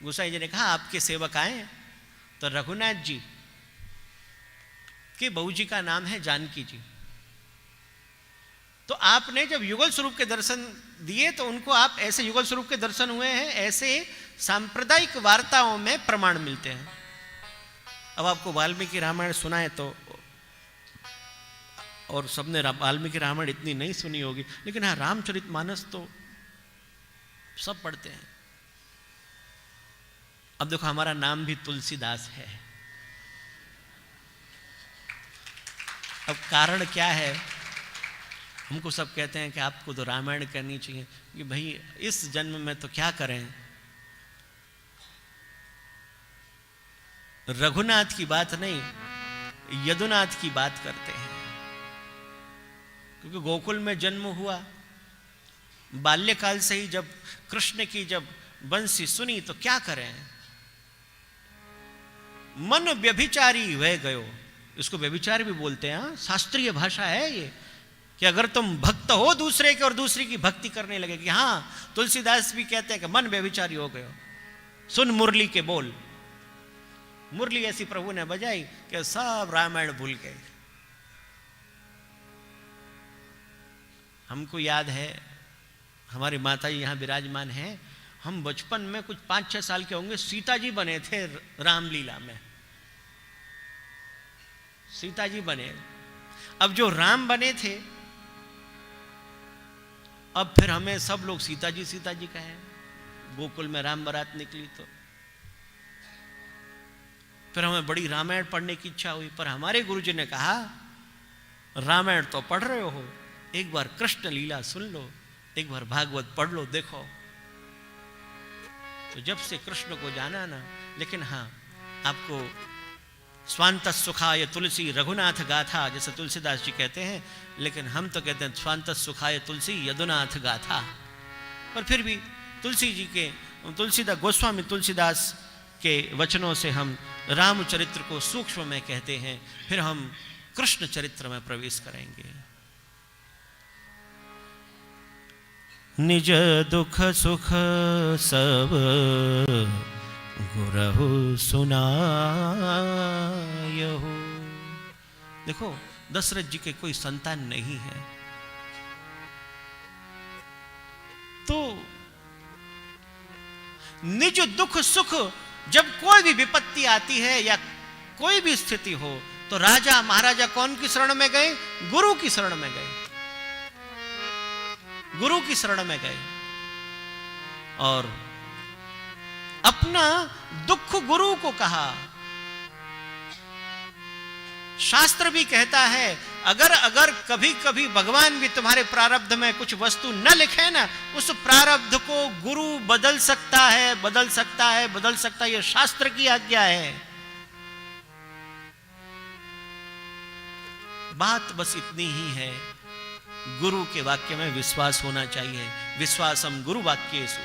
C: गोसाई जी ने कहा आपके सेवक आए, तो रघुनाथ जी के बहू जी का नाम है जानकी जी। तो आपने जब युगल स्वरूप के दर्शन दिए तो उनको आप ऐसे युगल स्वरूप के दर्शन हुए हैं, ऐसे सांप्रदायिक वार्ताओं में प्रमाण मिलते हैं। अब आपको वाल्मीकि रामायण सुनाए तो, और सबने वाल्मीकि रामायण इतनी नहीं सुनी होगी, लेकिन हाँ रामचरितमानस तो सब पढ़ते हैं। अब देखो, हमारा नाम भी तुलसीदास है। अब कारण क्या है? हमको सब कहते हैं कि आपको तो रामायण करनी चाहिए, कि भाई इस जन्म में तो क्या करें। रघुनाथ की बात नहीं, यदुनाथ की बात करते हैं, क्योंकि गोकुल में जन्म हुआ, बाल्यकाल से ही जब कृष्ण की जब बंसी सुनी तो क्या करें। मन व्यभिचारी वह गयो, इसको व्यभिचारी भी बोलते हैं, शास्त्रीय भाषा है ये, कि अगर तुम भक्त हो दूसरे के और दूसरे की भक्ति करने लगे, कि हाँ तुलसीदास भी कहते हैं कि मन व्यभिचारी हो गयो, सुन मुरली के बोल। मुरली ऐसी प्रभु ने बजाई कि सब रामायण भूल गए। हमको याद है, हमारी माता जी यहाँ विराजमान है, हम बचपन में कुछ 5-6 साल के होंगे, सीता जी बने थे रामलीला में, सीता जी बने। अब जो राम बने थे, अब फिर हमें सब लोग सीता जी कहें। गोकुल में राम बारात निकली तो फिर हमें बड़ी रामायण पढ़ने की इच्छा हुई, पर हमारे गुरुजी ने कहा रामायण तो पढ़ रहे हो, एक बार कृष्ण लीला सुन लो, एक बार भागवत पढ़ लो, देखो। तो जब से कृष्ण को जाना ना, लेकिन हाँ आपको स्वांत सुखाय तुलसी रघुनाथ गाथा, जैसे तुलसीदास जी कहते हैं, लेकिन हम तो कहते हैं स्वांत सुखाय तुलसी यदुनाथ गाथा। पर फिर भी तुलसी जी के, तुलसीदास गोस्वामी तुलसीदास के वचनों से हम रामचरित्र को सूक्ष्म में कहते हैं, फिर हम कृष्ण चरित्र में प्रवेश करेंगे। निज दुख सुख सब गुरहु सुनायहु। देखो, दशरथ जी के कोई संतान नहीं है, तो निज दुख सुख, जब कोई भी विपत्ति आती है या कोई भी स्थिति हो, तो राजा महाराजा कौन की शरण में गए? गुरु की शरण में गए, गुरु की शरण में गए, और अपना दुख गुरु को कहा। शास्त्र भी कहता है, अगर कभी कभी भगवान भी तुम्हारे प्रारब्ध में कुछ वस्तु न लिखे ना, उस प्रारब्ध को गुरु बदल सकता है, बदल सकता है, बदल सकता है। यह शास्त्र की आज्ञा है। बात बस इतनी ही है, गुरु के वाक्य में विश्वास होना चाहिए। विश्वासम गुरु वाक्येषु,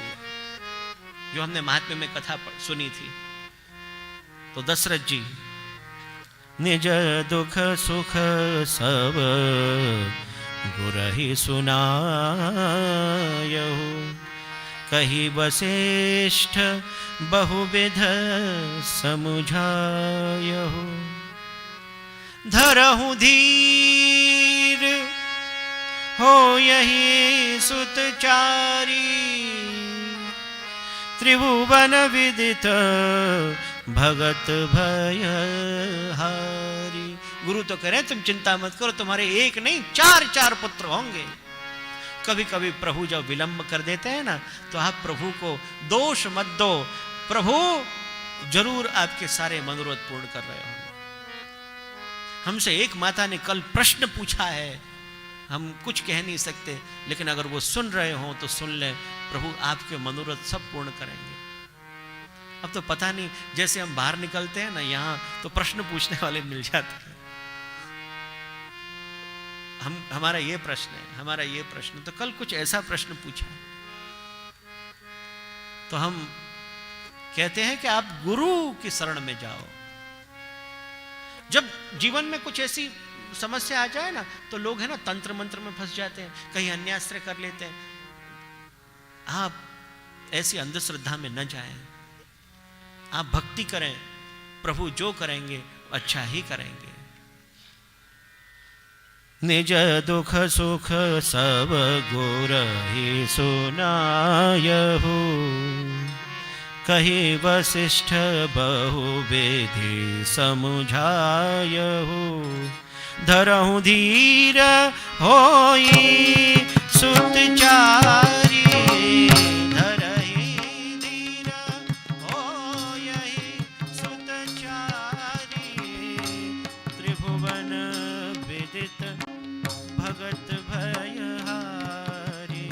C: जो हमने महात्म्य में कथा सुनी थी। तो दशरथ जी निज दुख सुख सब गुरहि सुनायहु, कही वशिष्ठ बहुविध समुझायहु। धरहु धीर हो यही सुतचारी, त्रिभुवन विदित भगत भय हारी। गुरु तो कह रहे तुम चिंता मत करो, तुम्हारे एक नहीं 4 पुत्र होंगे। कभी कभी प्रभु जब विलंब कर देते हैं ना, तो आप प्रभु को दोष मत दो, प्रभु जरूर आपके सारे मनोरथ पूर्ण कर रहे होंगे। हमसे एक माता ने कल प्रश्न पूछा है, हम कुछ कह नहीं सकते, लेकिन अगर वो सुन रहे हो तो सुन ले, प्रभु आपके मनोरथ सब पूर्ण करेंगे। अब तो पता नहीं, जैसे हम बाहर निकलते हैं ना यहाँ, तो प्रश्न पूछने वाले मिल जाते हैं। हमारा ये प्रश्न है, हमारा ये प्रश्न, तो कल कुछ ऐसा प्रश्न पूछा, तो हम कहते हैं कि आप गुरु की शरण में जाओ। जब जीवन में कुछ ऐसी समस्या आ जाए ना, तो लोग है ना तंत्र मंत्र में फंस जाते हैं, कहीं अन्यास्त्र कर लेते हैं। आप ऐसी अंधश्रद्धा में न जाएं, आप भक्ति करें, प्रभु जो करेंगे अच्छा ही करेंगे। निज दुख सुख सब गुरहि सुनायहु, कहि वसिष्ठ बहु विधि समुझायहु। धरहु धीर होई सुतचारी, धरहि धीर होई सुतचारी, त्रिभुवन विदित भगत भयहारी।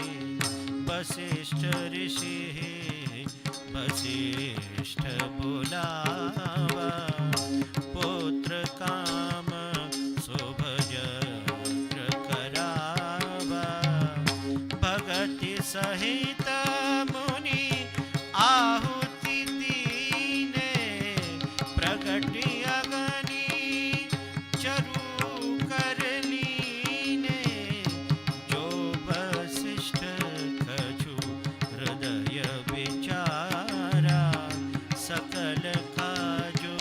C: वसिष्ठ ऋषि वसिष्ठ बुलावा, पुत्र काम शुभयज्ञ करावा। भगति सहित मुनि आहुति दीने, प्रगति अगनी चरु कर लीने। जो वसिष्ठ कछु हृदय विचारा, सकल काजो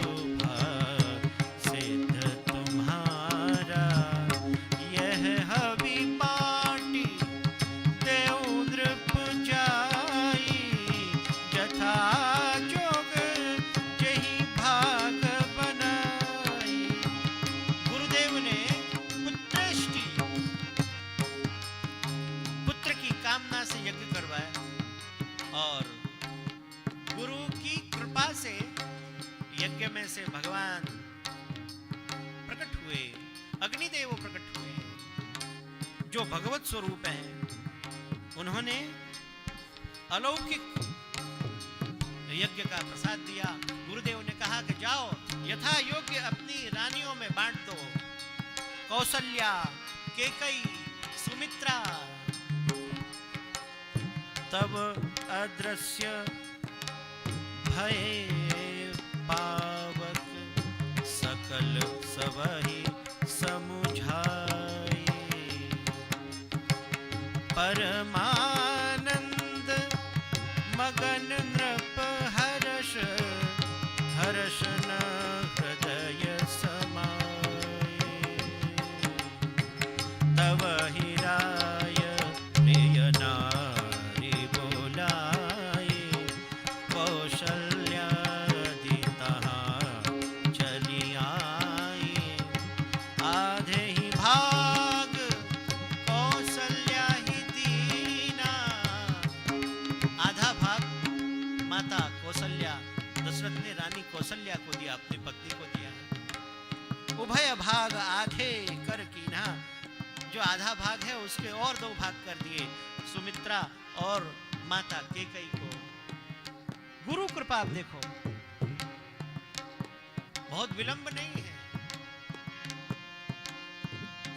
C: सिद्ध तुम्हारा। यह हवि पाटी देव नृप जाई, जथा जोग जही भाग बनाई। गुरुदेव ने पुत्रेष्टि, पुत्र की कामना से यज्ञ करवाया, और गुरु की कृपा से यज्ञ में से भगवान प्रकट हुए, अग्निदेव प्रकट हुए, जो भगवत स्वरूप हैं। उन्होंने अलौकिक यज्ञ का प्रसाद दिया। गुरुदेव ने कहा कि जाओ यथा योग्य अपनी रानियों में बांट दो, कौशल्या, केकई, सुमित्रा। तब अदृश्य भय पावक, सकल सबहि समुझाए। परमानंद मगन नृप हर्ष, हर्ष न हृदय समाए। तव ही राय प्रिय नारी बोलाए, कौशल्यादि तहाँ चली आई। आधे ही भाग कौशल्या ही दीना, आधा भाग माता कौशल्या, दशरथ ने रानी कौशल्या को दिया, अपनी पत्नी को दिया। उभय भाग आधे कर कीना, जो आधा भाग है उसके और 2 भाग कर दिए, सुमित्रा और माता केकई को। गुरु कृपा आप देखो, बहुत विलंब नहीं है।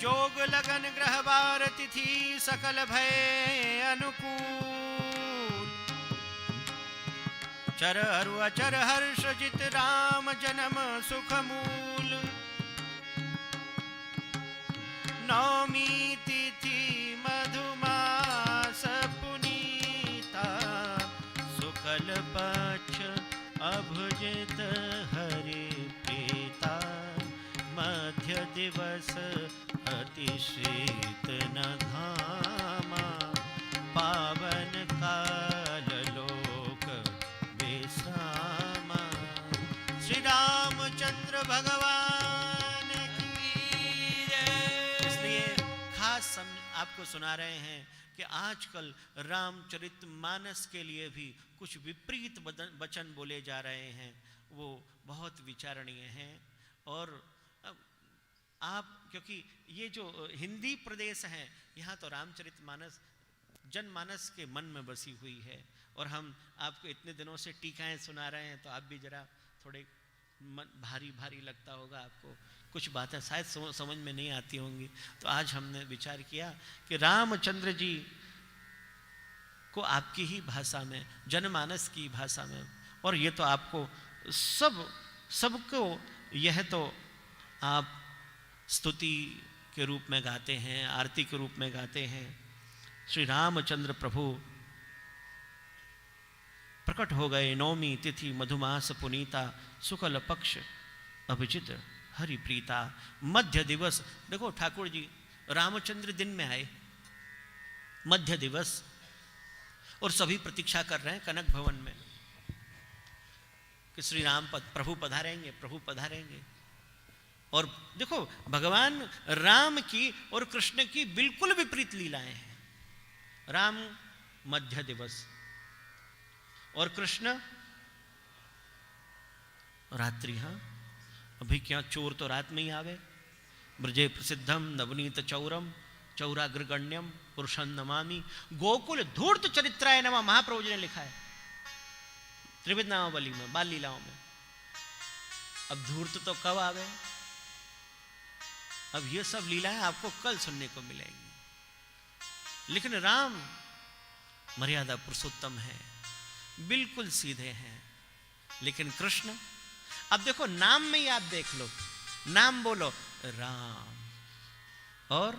C: जोग लगन ग्रह वार तिथि, सकल भय अनुकूल। चर हरु अचर हर्ष जित, राम जन्म सुख मूल। नवमी तिथि मधुमास पुनीता, शुक्ल पक्ष अभुजित हरि प्रीता। मध्य मध्य दिवस अति शीत न घामा पावन काल लोक विश्रामा। श्री रामचंद्र भगवान की जय। इसलिए खास आपको सुना रहे हैं कि आजकल रामचरितमानस के लिए भी कुछ विपरीत वचन बोले जा रहे हैं, वो बहुत विचारणीय हैं। और आप, क्योंकि ये जो हिंदी प्रदेश हैं, यहाँ तो रामचरितमानस जनमानस के मन में बसी हुई है, और हम आपको इतने दिनों से टीकाएं सुना रहे हैं, तो आप भी जरा थोड़े भारी भारी लगता होगा आपको, कुछ बातें शायद समझ में नहीं आती होंगी। तो आज हमने विचार किया कि रामचंद्र जी को आपकी ही भाषा में, जनमानस की भाषा में, और ये तो आपको सबको यह तो आप स्तुति के रूप में गाते हैं, आरती के रूप में गाते हैं। श्री रामचंद्र प्रभु प्रकट हो गए नौमी तिथि मधुमास पुनीता शुक्ल पक्ष अभिजित हरि प्रीता। मध्य दिवस, देखो ठाकुर जी रामचंद्र दिन में आए, मध्य दिवस, और सभी प्रतीक्षा कर रहे हैं कनक भवन में कि श्री राम प्रभु पधारेंगे, प्रभु पधारेंगे। और देखो भगवान राम की और कृष्ण की बिल्कुल विपरीत लीलाएं हैं। राम मध्य दिवस और कृष्ण रात्रि। हाँ, अभी क्या चोर तो रात में ही आवे। ब्रजे प्रसिद्धम नवनीत चौरम चौराग्रगण्यम पुरुषं नमामि गोकुल धूर्त चरित्राय नमः, महाप्रभु जी ने लिखा है त्रिविध नामावली में, बाल लीलाओं में। अब धूर्त तो कब आवे, अब ये सब लीलाएं आपको कल सुनने को मिलेंगी। लेकिन राम मर्यादा पुरुषोत्तम है, बिल्कुल सीधे हैं। लेकिन कृष्ण, अब देखो नाम में ही आप देख लो, नाम बोलो राम, और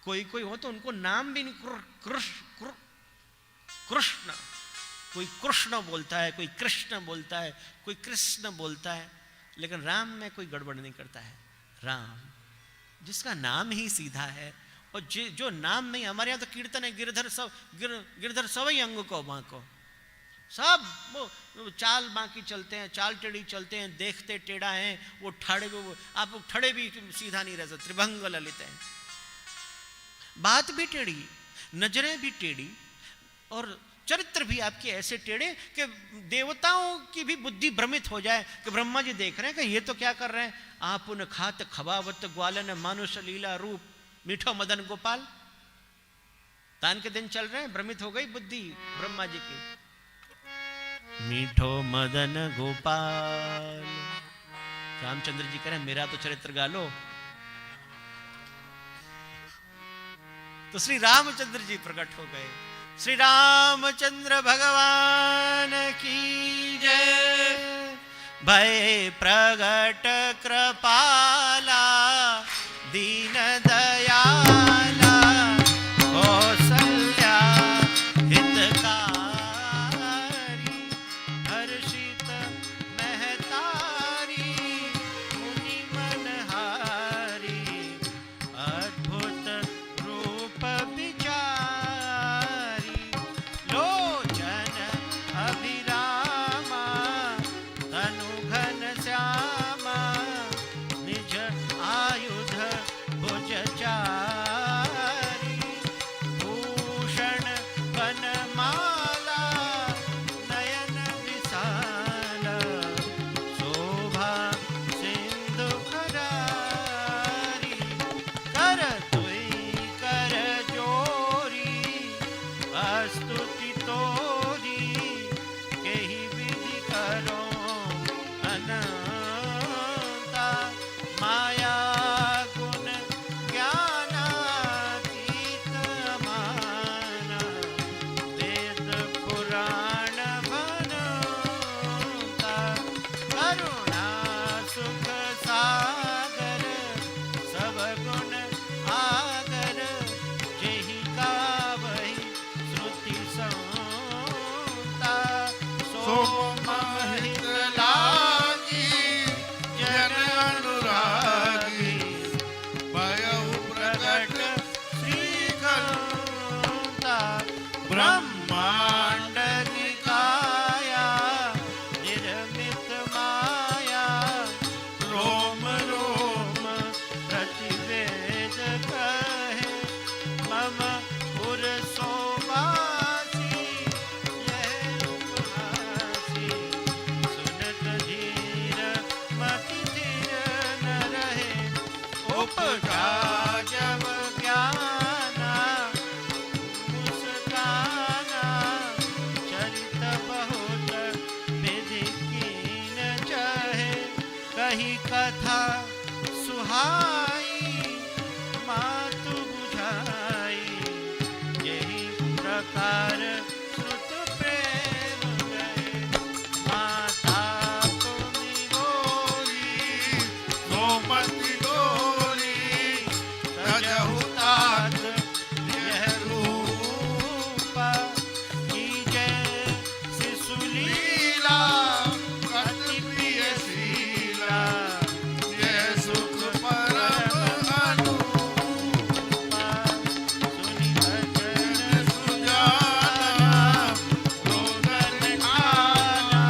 C: कोई कोई हो तो उनको नाम भी नहीं, कृष्ण, कोई कृष्ण बोलता है, कोई कृष्ण बोलता है, कोई कृष्ण बोलता है, लेकिन राम में कोई गड़बड़ नहीं करता है। राम जिसका नाम ही सीधा है, और जो नाम में, हमारे यहाँ तो कीर्तन है गिरधर सवई अंग को बांको, सब वो चाल बांकी चलते हैं, चाल टेढ़ी चलते हैं, देखते टेढ़ा हैं, वो ठाड़े, वो आप ठड़े भी सीधा नहीं रह सकते, त्रिभंग ललित हैं, बात भी टेढ़ी, नजरें भी टेढ़ी, और चरित्र भी आपके ऐसे टेढ़े कि देवताओं की भी बुद्धि भ्रमित हो जाए कि ब्रह्मा जी देख रहे हैं कि ये तो क्या कर रहे हैं। आप उन खात खबावत ग्वालन मानुष लीला रूप मीठो मदन गोपाल, तान के दिन चल रहे हैं, भ्रमित हो गई बुद्धि ब्रह्मा जी की। मीठो मदन गोपाल, रामचंद्र जी कह रहे हैं मेरा तो चरित्र गा लो। तो श्री रामचंद्र जी प्रकट हो गए। श्री रामचंद्र भगवान की जय। भय प्रगट कृपाला दीन दयाला कौसल्या हितकारी हर्षित महतारी मुनि मनहारी अद्भुत रूप विचारी लोचन अभिरामा तनु घन श्यामा निज आयुध भुज चारी भूषण वनमाला नयन विशाल शोभा सिंधु खरारी कर तुई कर जोरी स्तुति तोरी केहि विधि करो अनंता माया गुण ज्ञानातीत माना वेद पुराण बनता करुणा सुख सागर सब गुण आगर जेहि गावहि श्रुति संता सो
A: सोम हित लागी जन
C: ब्रह्मांड निकाया निर्मित माया रोम रोम प्रतिवेद कहे मम पुर सोवासी यह उपहासी सुनत धीर मति धीर न रहे उपजा जब ज्ञाना मुस्काना चरित बहुत विधि कीन चाहे कही कथा सुहाई मातु बुझाई यही प्रकार श्रुत प्रेम गए माता तुमि बोली
A: सोमति डोरी तजहु तात
C: यह रूपा कीजय शिशुलीला
A: अति प्रिय शीला यह सुख परम अनुपा
C: सुनि भजन
A: सुजाना रोदन खाना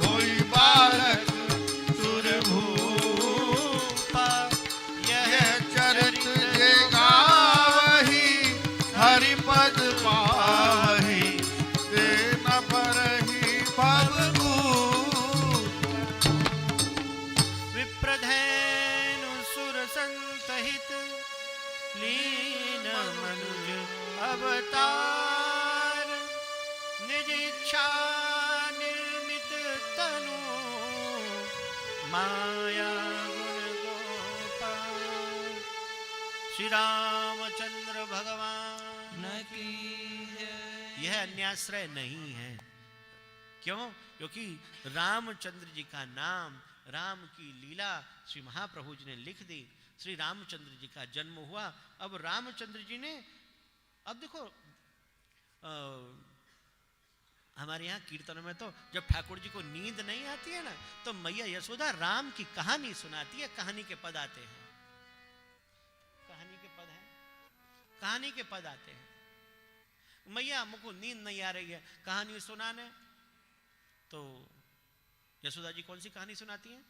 A: होई बालक सुरभूपा
C: यह
A: यह चरित जे गावही हरिपद पावही ते न परहि भवभूत
C: विप्रधेनु सुर संतहित लीन मनुज अवतार निज इच्छा निर्मित तनु माया गुण गोपाल श्री रामचंद्र भगवान
B: न की
C: यह अन्याश्रय नहीं है। क्यों? क्योंकि रामचंद्र जी का नाम, राम की लीला श्री महाप्रभु जी ने लिख दी। श्री रामचंद्र जी का जन्म हुआ। अब रामचंद्र जी ने, अब देखो हमारे यहाँ कीर्तनों में तो जब ठाकुर जी को नींद नहीं आती है ना, तो मैया यशोदा राम की कहानी सुनाती है। कहानी के पद आते हैं, कहानी के पद है, कहानी के पद आते हैं। मैया मुझको नींद नहीं आ रही है, कहानी सुनाने, तो यशोदा जी कौन सी कहानी सुनाती हैं?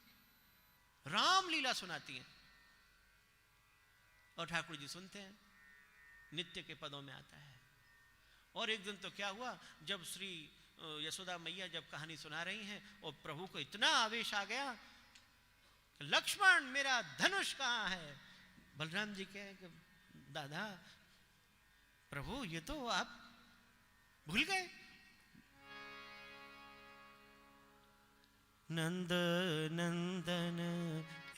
C: रामलीला सुनाती हैं। और ठाकुर जी सुनते हैं, नित्य के पदों में आता है। और एक दिन तो क्या हुआ, जब श्री यशोदा मैया जब कहानी सुना रही हैं और प्रभु को इतना आवेश आ गया, लक्ष्मण मेरा धनुष कहाँ है? बलराम जी कहे कि दादा प्रभु ये तो आप भूल गए। नंद नंदन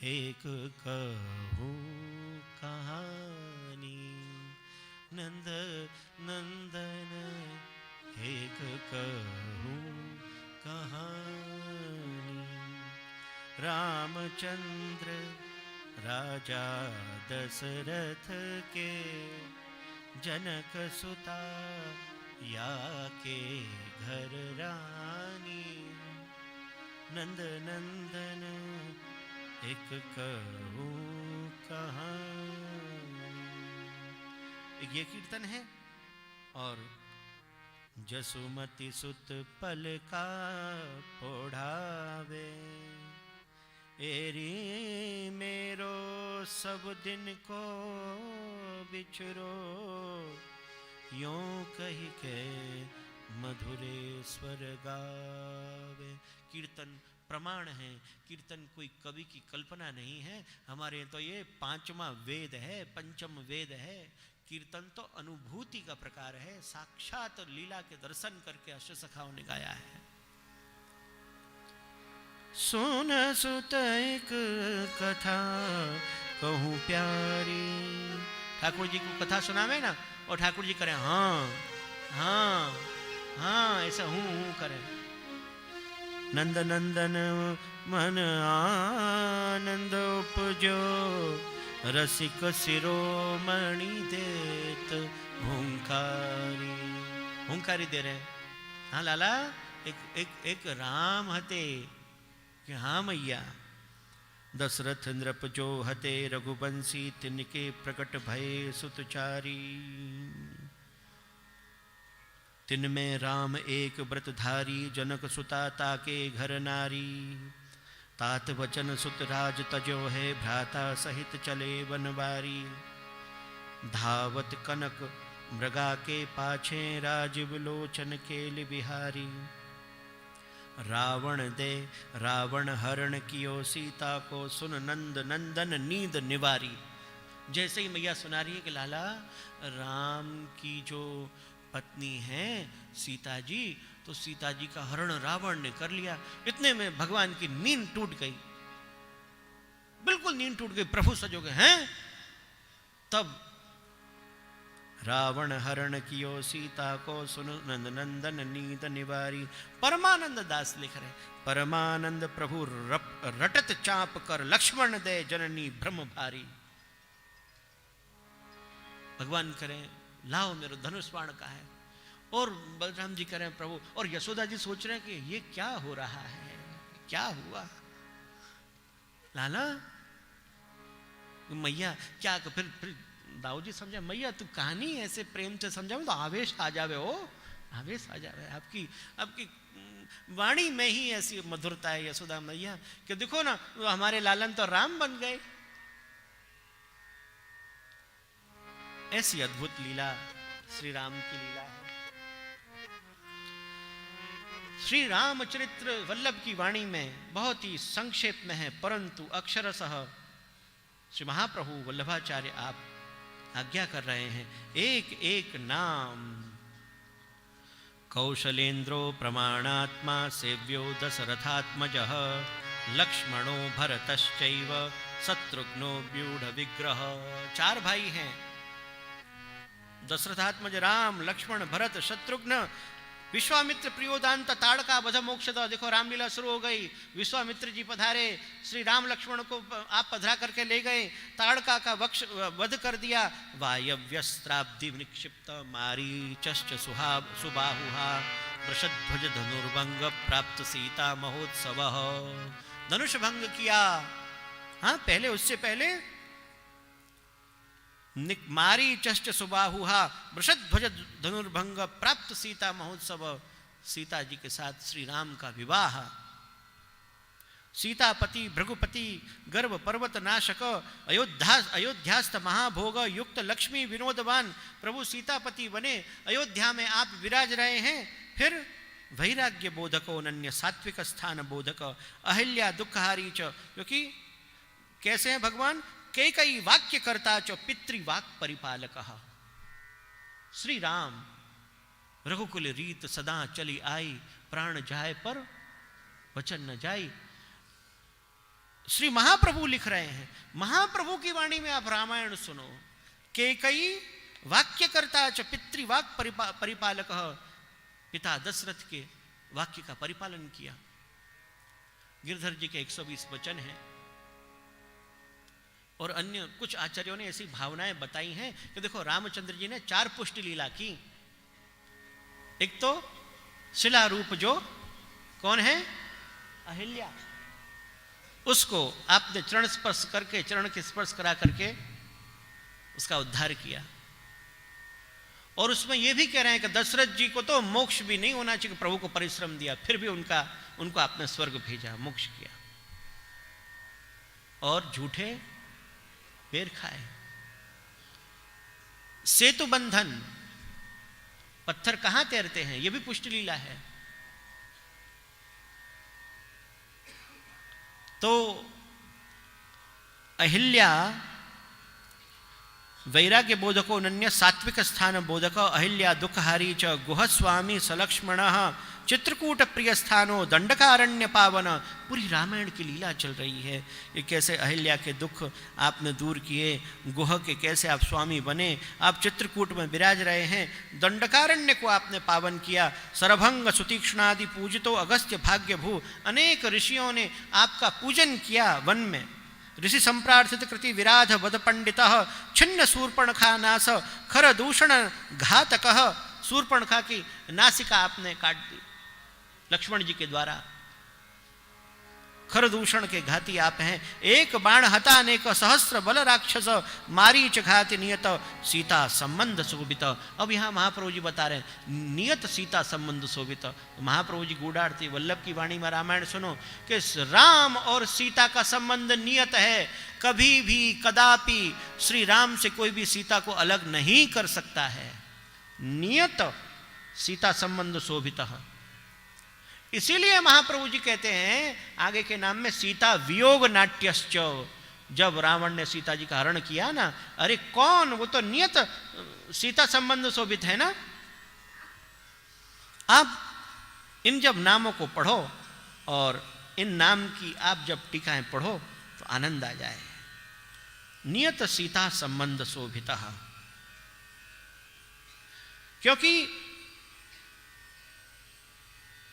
C: एक कहूँ कहानी, नंद नंदन एक कहूँ कहानी। रामचंद्र राजा दशरथ के जनक सुता या के घर रानी। नंद नंदन एक कहूँ कहानी। ये कीर्तन है। और जसुमति सुत पल का पोढ़ावे, एरी मेरो सब दिन को बिछरो, यों कही के मधुरेश्वर गावे। कीर्तन प्रमाण है, कीर्तन कोई कवि की कल्पना नहीं है। हमारे तो ये पांचवा वेद है, पंचम वेद है। कीर्तन तो अनुभूति का प्रकार है, साक्षात लीला के दर्शन करके अष्टसखाओं ने गाया है। सुन सुत एक कथा कहूँ प्यारी। ठाकुर जी को कथा सुनावे ना, और ठाकुर जी करें हाँ हाँ हाँ, ऐसा हूँ करें। नंद नंदन मन आनंद उपजो, रसिक शिरोमणि देत हुंकारी। हुंकारी दे रहे हैं। हाँ लाला, एक राम हते कि हाँ मैया। दशरथ नृप जो हते रघुवंशी, तिनके प्रकट भय सुतचारी। तिनमें राम एक व्रतधारी, जनक सुता ताके घर नारी। तात वचन सुत राज तजो है, भ्राता सहित चले बनवारी। धावत कनक मृगा के पाछे, राजीव लोचन केल बिहारी। रावण हरण कियो, सीता को सुन नंद नंदन नींद निवारी। जैसे ही मैया सुना रही है कि लाला राम की जो पत्नी है सीता जी, तो सीता जी का हरण रावण ने कर लिया। इतने में भगवान की नींद टूट गई, बिल्कुल नींद टूट गई। प्रभु सजो गए हैं। तब रावण हरण कियो, सीता को सुन नंद नंदन नींद निवारी। परमानंद दास लिख रहे, परमानंद प्रभु रटत चाप कर, लक्ष्मण दे जननी भ्रम भारी। भगवान करें लाओ मेरे धनुष बाण का है, और बलराम जी करें प्रभु, और यशोदा जी सोच रहे हैं कि ये क्या हो रहा है, क्या हुआ। लाला मैया क्या, फिर दाऊ जी समझा, मैया तू कहानी ऐसे प्रेम से समझाओ तो आवेश आ जावे, हो आवेश आ जावे। आपकी वाणी में ही ऐसी मधुरता है यशोदा मैया कि देखो ना हमारे लालन तो राम बन गए। ऐसी अद्भुत लीला श्री राम की लीला है। श्री रामचरित्र वल्लभ की वाणी में बहुत ही संक्षेप में है, परंतु अक्षरशः श्री महाप्रभु वल्लभाचार्य आप आज्ञा कर रहे हैं। एक एक नाम कौशलेन्द्रो प्रमाणात्मा, सेव्यो दशरथात्मजः, लक्ष्मणो भरतश्चैव, शत्रुघ्नो व्यूढ़ विग्रह। 4 भाई हैं, दशरथात्मज राम, लक्ष्मण, भरत, शत्रुघ्न। विश्वामित्र प्रियोदांत ताड़का वध मोक्षद। देखो रामलीला शुरू हो गई। विश्वामित्र जी पधारे, श्री राम लक्ष्मण को आप पधरा करके ले गए, ताड़का का वध कर दिया। वायव्यस्त्राब्धि निक्षिप्त, मारीचश्च सुबाहुहा, वृषध्वज धनुर्भंग, प्राप्त सीता महोत्सव। धनुष भंग किया। हाँ, पहले उससे पहले मारीचश्च सुबाहुहा, वृषध्वज धनुर्भंग, प्राप्त सीता महोत्सव। सीता जी के साथ श्री राम का विवाह। सीतापति भृगुपति, गर्भ पर्वत नाशक, अयोध्यास्थ महाभोग, युक्त लक्ष्मी विनोदवान प्रभु सीतापति बने। अयोध्या में आप विराज रहे हैं। फिर वैराग्य बोधको अनन्य, सात्विक स्थान बोधक, अहिल्या दुखहारी च। क्योंकि कैसे हैं भगवान, कई वाक्य करता च, पितृवाक परिपालक। श्री राम रघुकुल रीत सदा चली आई, प्राण जाए पर वचन न जाई। श्री महाप्रभु लिख रहे हैं, महाप्रभु की वाणी में आप रामायण सुनो। कई वाक्य करता च, पितृवाक परिपालक। पिता दशरथ के वाक्य का परिपालन किया। गिरधर जी के 120 वचन हैं, और अन्य कुछ आचार्यों ने ऐसी भावनाएं बताई हैं कि देखो रामचंद्र जी ने 4 पुष्ट लीला की। एक तो शिला रूप जो कौन है, अहिल्या, उसको आपने चरण स्पर्श करके, चरण के स्पर्श करा करके उसका उद्धार किया। और उसमें यह भी कह रहे हैं कि दशरथ जी को तो मोक्ष भी नहीं होना चाहिए, प्रभु को परिश्रम दिया, फिर भी उनको आपने स्वर्ग भेजा, मोक्ष किया। और झूठे बेर खाए। सेतु बंधन, पत्थर कहां तैरते हैं, यह भी पुष्ट लीला है। तो अहिल्या वैराग्य बोधको अनन्य, सात्विक स्थान बोधक, अहिल्या दुखहारी च, गुहस्वामी सलक्ष्मण, चित्रकूट प्रिय स्थानो, दंडकारण्य पावन। पूरी रामायण की लीला चल रही है। ये कैसे अहिल्या के दुख आपने दूर किए, गुह के कैसे आप स्वामी बने, आप चित्रकूट में विराज रहे हैं, दंडकारण्य को आपने पावन किया। सरभंग सुतीक्ष्णादि पूजितो, अगस्त्य भाग्य भू। अनेक ऋषियों ने आपका पूजन किया वन में। ऋषि संप्रार्थित कृति विराध वध पंडित, छिन्न शूर्पणखा नाश, खर दूषण घातक। शूर्पणखा की नासिका आपने काट दी लक्ष्मण जी के द्वारा। खरदूषण के घाती आप हैं। एक बाण हता अनेक सहस्त्र बल राक्षस, मारीच घाति नियत सीता संबंध शोभित। अब यहाँ महाप्रभु जी बता रहे हैं नियत सीता संबंध शोभित। महाप्रभु जी गूढ़ारती वल्लभ की वाणी में रामायण सुनो कि राम और सीता का संबंध नियत है। कभी भी कदापि श्री राम से कोई भी सीता को अलग नहीं कर सकता है। नियत सीता संबंध शोभित। इसीलिए महाप्रभु जी कहते हैं आगे के नाम में सीता वियोग नाट्यश्च। जब रावण ने सीता जी का हरण किया ना, अरे कौन, वो तो नियत सीता संबंध शोभित है ना। आप इन जब नामों को पढ़ो और इन नाम की आप जब टीकाएं पढ़ो तो आनंद आ जाए। नियत सीता संबंध शोभित। क्योंकि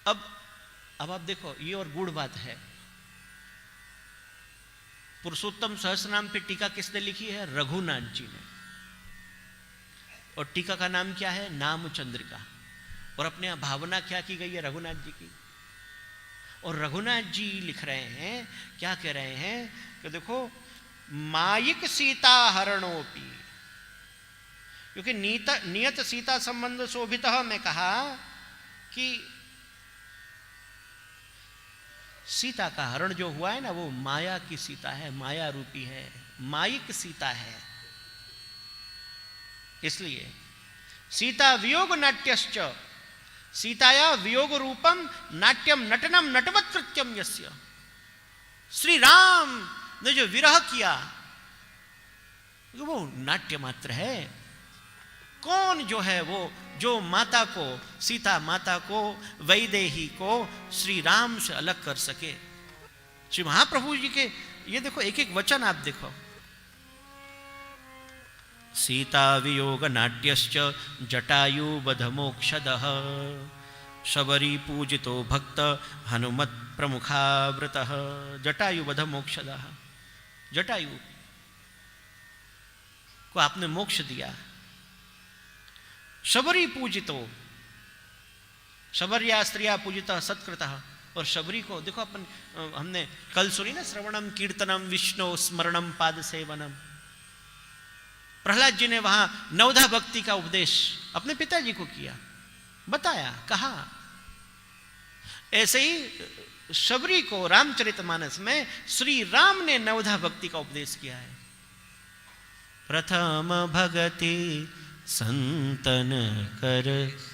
C: अब आप देखो ये और गूढ़ बात है। पुरुषोत्तम सहस्रनाम पे टीका किसने लिखी है? रघुनाथ जी ने। और टीका का नाम क्या है? नाम चंद्रिका। और अपने यहाँ भावना क्या की गई है रघुनाथ जी की। और रघुनाथ जी लिख रहे हैं, क्या कह रहे हैं कि देखो मायिक सीता हरणोपी, क्योंकि नियत सीता संबंध शोभित में कहा कि सीता का हरण जो हुआ है ना वो माया की सीता है, माया रूपी है, मायिक सीता है। इसलिए सीता वियोग नाट्यश्च, सीताया वियोग रूपम नाट्यम नटनम नटवत कृत्यम यस्य। श्री राम ने जो विरह किया वो नाट्य मात्र है। कौन जो है वो जो माता को, सीता माता को, वैदेही को श्री राम से अलग कर सके। श्री महाप्रभु जी के ये देखो एक एक वचन आप देखो। सीता वियोग नाट्यश्च जटायु बध मोक्षदः, शबरी पूजितो भक्त हनुमत प्रमुखावृतः। जटायु बध मोक्षदः, जटायु को आपने मोक्ष दिया। शबरी पूजितो, शबर्या स्त्रिया पूजिता सत्कृतः। और शबरी को देखो अपन हमने कल सुनी ना, श्रवणम कीर्तनम विष्णु स्मरणम पाद सेवनम। प्रहलाद जी ने वहां नवधा भक्ति का उपदेश अपने पिताजी को किया, बताया, कहा। ऐसे ही शबरी को रामचरितमानस में श्री राम ने नवधा भक्ति का उपदेश किया है। प्रथम भगति संतन कर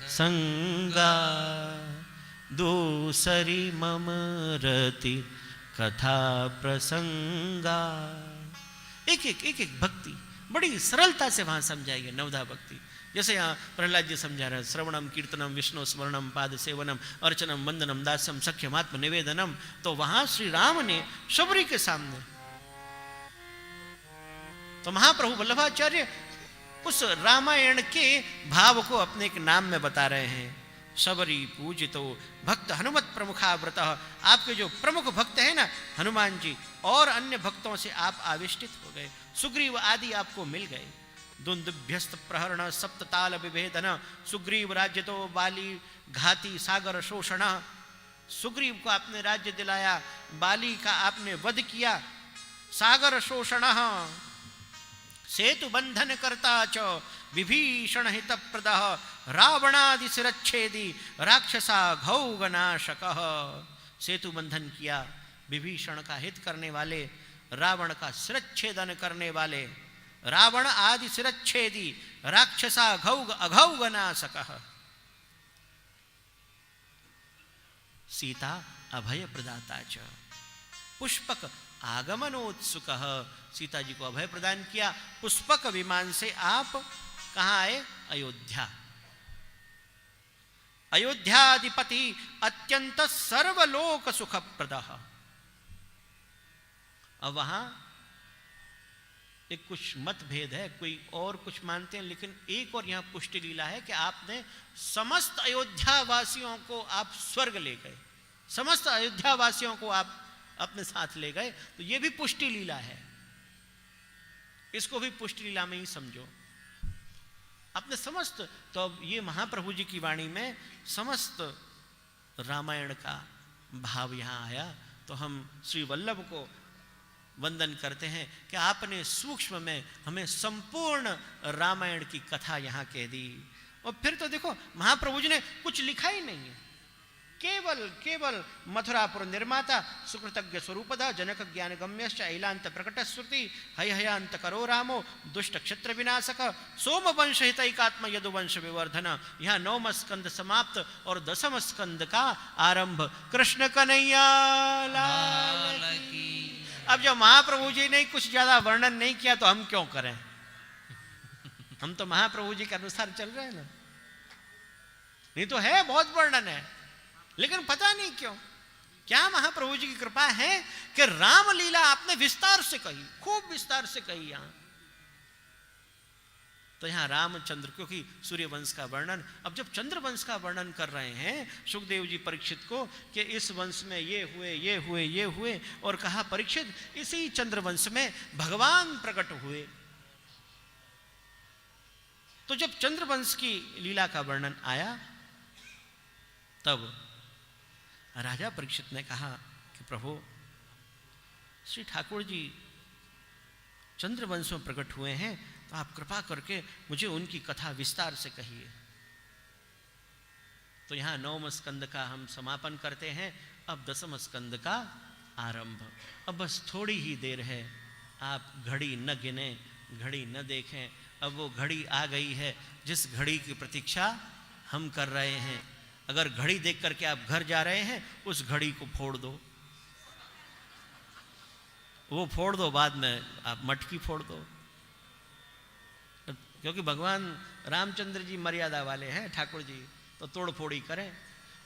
C: संगा, दूसरी मम रति कथा प्रसंगा। एक एक भक्ति बड़ी सरलता से वहां समझाई है, नवधा भक्ति। जैसे यहाँ प्रहलाद जी समझा रहे हैं, श्रवणम कीर्तनम विष्णु स्मरणम पाद सेवनम अर्चनम वंदनम दास्यम सख्यमात्म निवेदनम। तो वहां श्री राम ने शबरी के सामने, तो महाप्रभु वल्लभाचार्य उस रामायण के भाव को अपने एक नाम में बता रहे हैं। शबरी पूजितो भक्त हनुमत प्रमुखाव्रत। आपके जो प्रमुख भक्त हैं ना हनुमान जी, और अन्य भक्तों से आप आविष्टित हो गए। सुग्रीव आदि आपको मिल गए। दुंदुभ्यस्त प्रहरण सप्तताल विभेदन, सुग्रीव राज्य तो बाली घाती सागर शोषण। सुग्रीव को आपने राज्य दिलाया, बाली का आपने वध किया। सागर शोषण सेतु बंधन करता च विभीषण हित प्रद, रावणादि सिरच्छेदी राक्षसा घौगनाशक। सेतु बंधन किया, विभीषण का हित करने वाले, रावण का सिरच्छेदन करने वाले, रावण आदि सिरच्छेदी राक्षसा घौग अघौगनाशक। सीता अभय प्रदाता च पुष्पक आगमनोत्सुक। सीता जी को अभय प्रदान किया। पुष्पक विमान से आप कहाँ आए? अयोध्या। अयोध्याधिपति अत्यंत सर्वलोक सुखप्रद। अब वहां एक कुछ मतभेद है, कोई और कुछ मानते हैं, लेकिन एक और यहां पुष्टि लीला है कि आपने समस्त अयोध्या वासियों को आप स्वर्ग ले गए, समस्त अयोध्या वासियों को आप अपने साथ ले गए। तो ये भी पुष्टि लीला है, इसको भी पुष्टि लीला में ही समझो। अपने समस्त, तो अब ये महाप्रभु जी की वाणी में समस्त रामायण का भाव यहां आया। तो हम श्री वल्लभ को वंदन करते हैं कि आपने सूक्ष्म में हमें संपूर्ण रामायण की कथा यहाँ कह दी। और फिर तो देखो महाप्रभु जी ने कुछ लिखा ही नहीं है, केवल मथुरापुर निर्माता सुकृतज्ञ स्वरूपदा जनक ज्ञान गम्यश्च ऐलांत प्रकट श्रुति हयहयांत करो रामो दुष्ट क्षत्र विनाशक सोम वंश हितैकात्म यदुवंश विवर्धन। यहाँ 9वां स्कंद समाप्त और 10वां स्कंद का आरंभ। कृष्ण कन्हैया लाल की। अब जब महाप्रभु जी ने कुछ ज्यादा वर्णन नहीं किया तो हम क्यों करें? हम तो महाप्रभु जी के अनुसार चल रहे हैं ना। नहीं तो है, बहुत वर्णन है, लेकिन पता नहीं क्यों, क्या महाप्रभु जी की कृपा है कि रामलीला आपने विस्तार से कही, खूब विस्तार से कही यहां। तो यहां रामचंद्र, क्योंकि सूर्यवंश का वर्णन, अब जब चंद्रवंश का वर्णन कर रहे हैं सुखदेव जी परीक्षित को कि इस वंश में ये हुए, और कहा परीक्षित इसी चंद्रवंश में भगवान प्रकट हुए। तो जब चंद्रवंश की लीला का वर्णन आया तब राजा परीक्षित ने कहा कि प्रभु श्री ठाकुर जी चंद्रवंश में प्रकट हुए हैं, तो आप कृपा करके मुझे उनकी कथा विस्तार से कहिए। तो यहां 9वें स्कंद का हम समापन करते हैं, अब 10वें स्कंद का आरंभ। अब बस थोड़ी ही देर है, आप घड़ी न गिने, घड़ी न देखें, अब वो घड़ी आ गई है जिस घड़ी की प्रतीक्षा हम कर रहे हैं। अगर घड़ी देख करके आप घर जा रहे हैं, उस घड़ी को फोड़ दो, वो फोड़ दो, बाद में आप मटकी फोड़ दो, क्योंकि भगवान रामचंद्र जी मर्यादा वाले हैं, ठाकुर जी तो तोड़ फोड़ी करें।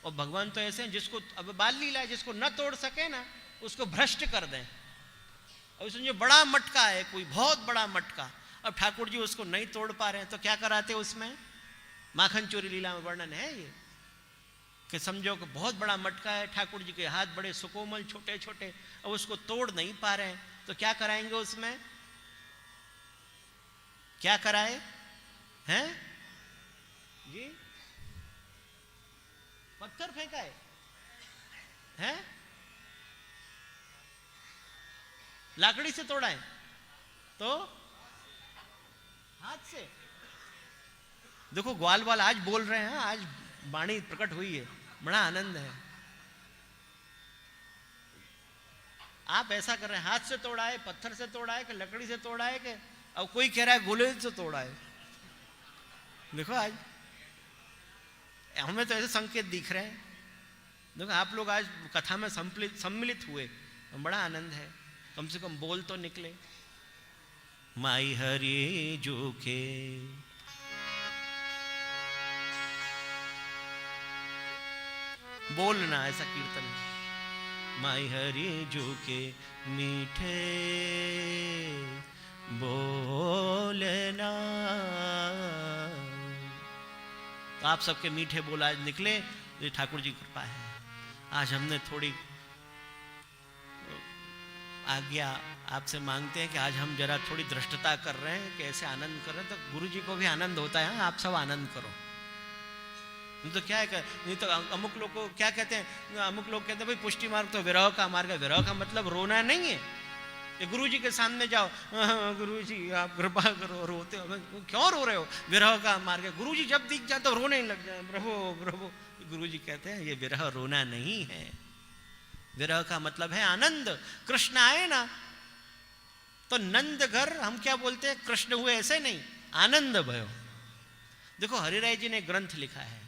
C: और भगवान तो ऐसे हैं जिसको, अब बाल लीला है, जिसको न तोड़ सके ना उसको भ्रष्ट कर दें। और उसमें जो बड़ा मटका है, कोई बहुत बड़ा मटका, अब ठाकुर जी उसको नहीं तोड़ पा रहे हैं तो क्या कराते उसमें? माखन चोरी लीला में वर्णन है ये कि समझो कि बहुत बड़ा मटका है, ठाकुर जी के हाथ बड़े सुकोमल छोटे छोटे, अब उसको तोड़ नहीं पा रहे हैं तो क्या कराएंगे उसमें? क्या कराए हैं जी? पत्थर फेंका है? लाकड़ी से तोड़ा है तो हाथ से। देखो ग्वाल वाल आज बोल रहे हैं, आज वाणी प्रकट हुई है, बड़ा आनंद है। आप ऐसा कर रहे हैं, हाथ से तोड़ा है, पत्थर से तोड़ा है, कि लकड़ी से तोड़ा है, कि अब कोई कह रहा है गोले से तोड़ा है। देखो आज हमें तो ऐसे संकेत दिख रहे हैं। देखो आप लोग आज कथा में सम्मिलित हुए, बड़ा आनंद है, कम से कम बोल तो निकले। माई हरि जो के बोलना, ऐसा कीर्तन। माई हरि जो के मीठे बोलना। तो आप सबके मीठे बोल आज निकले, ये ठाकुर जी की कृपा है। आज हमने थोड़ी आज्ञा आपसे मांगते हैं कि आज हम जरा थोड़ी दृष्टता कर रहे हैं कि ऐसे आनंद कर रहे हैं, तो गुरु जी को भी आनंद होता है। आप सब आनंद करो। नहीं तो क्या है, नहीं तो अमुक लोग को क्या कहते हैं, अमुक लोग कहते हैं भाई पुष्टि मार्ग तो विरह का मार्ग है। विरह का मतलब रोना नहीं है कि गुरु जी के सामने जाओ, गुरु जी आप कृपा करो, रोते हो, क्यों रो रहे हो? विरह का मार्ग है। गुरु जी जब दिख जाए तो रोने लग जाए, प्रभु प्रभु। गुरु जी कहते हैं ये विरह रोना नहीं है, विरह का मतलब है आनंद। कृष्ण आए ना तो नंद घर हम क्या बोलते हैं, कृष्ण हुए ऐसे नहीं, आनंद भयो। देखो हरिराय जी ने ग्रंथ लिखा है,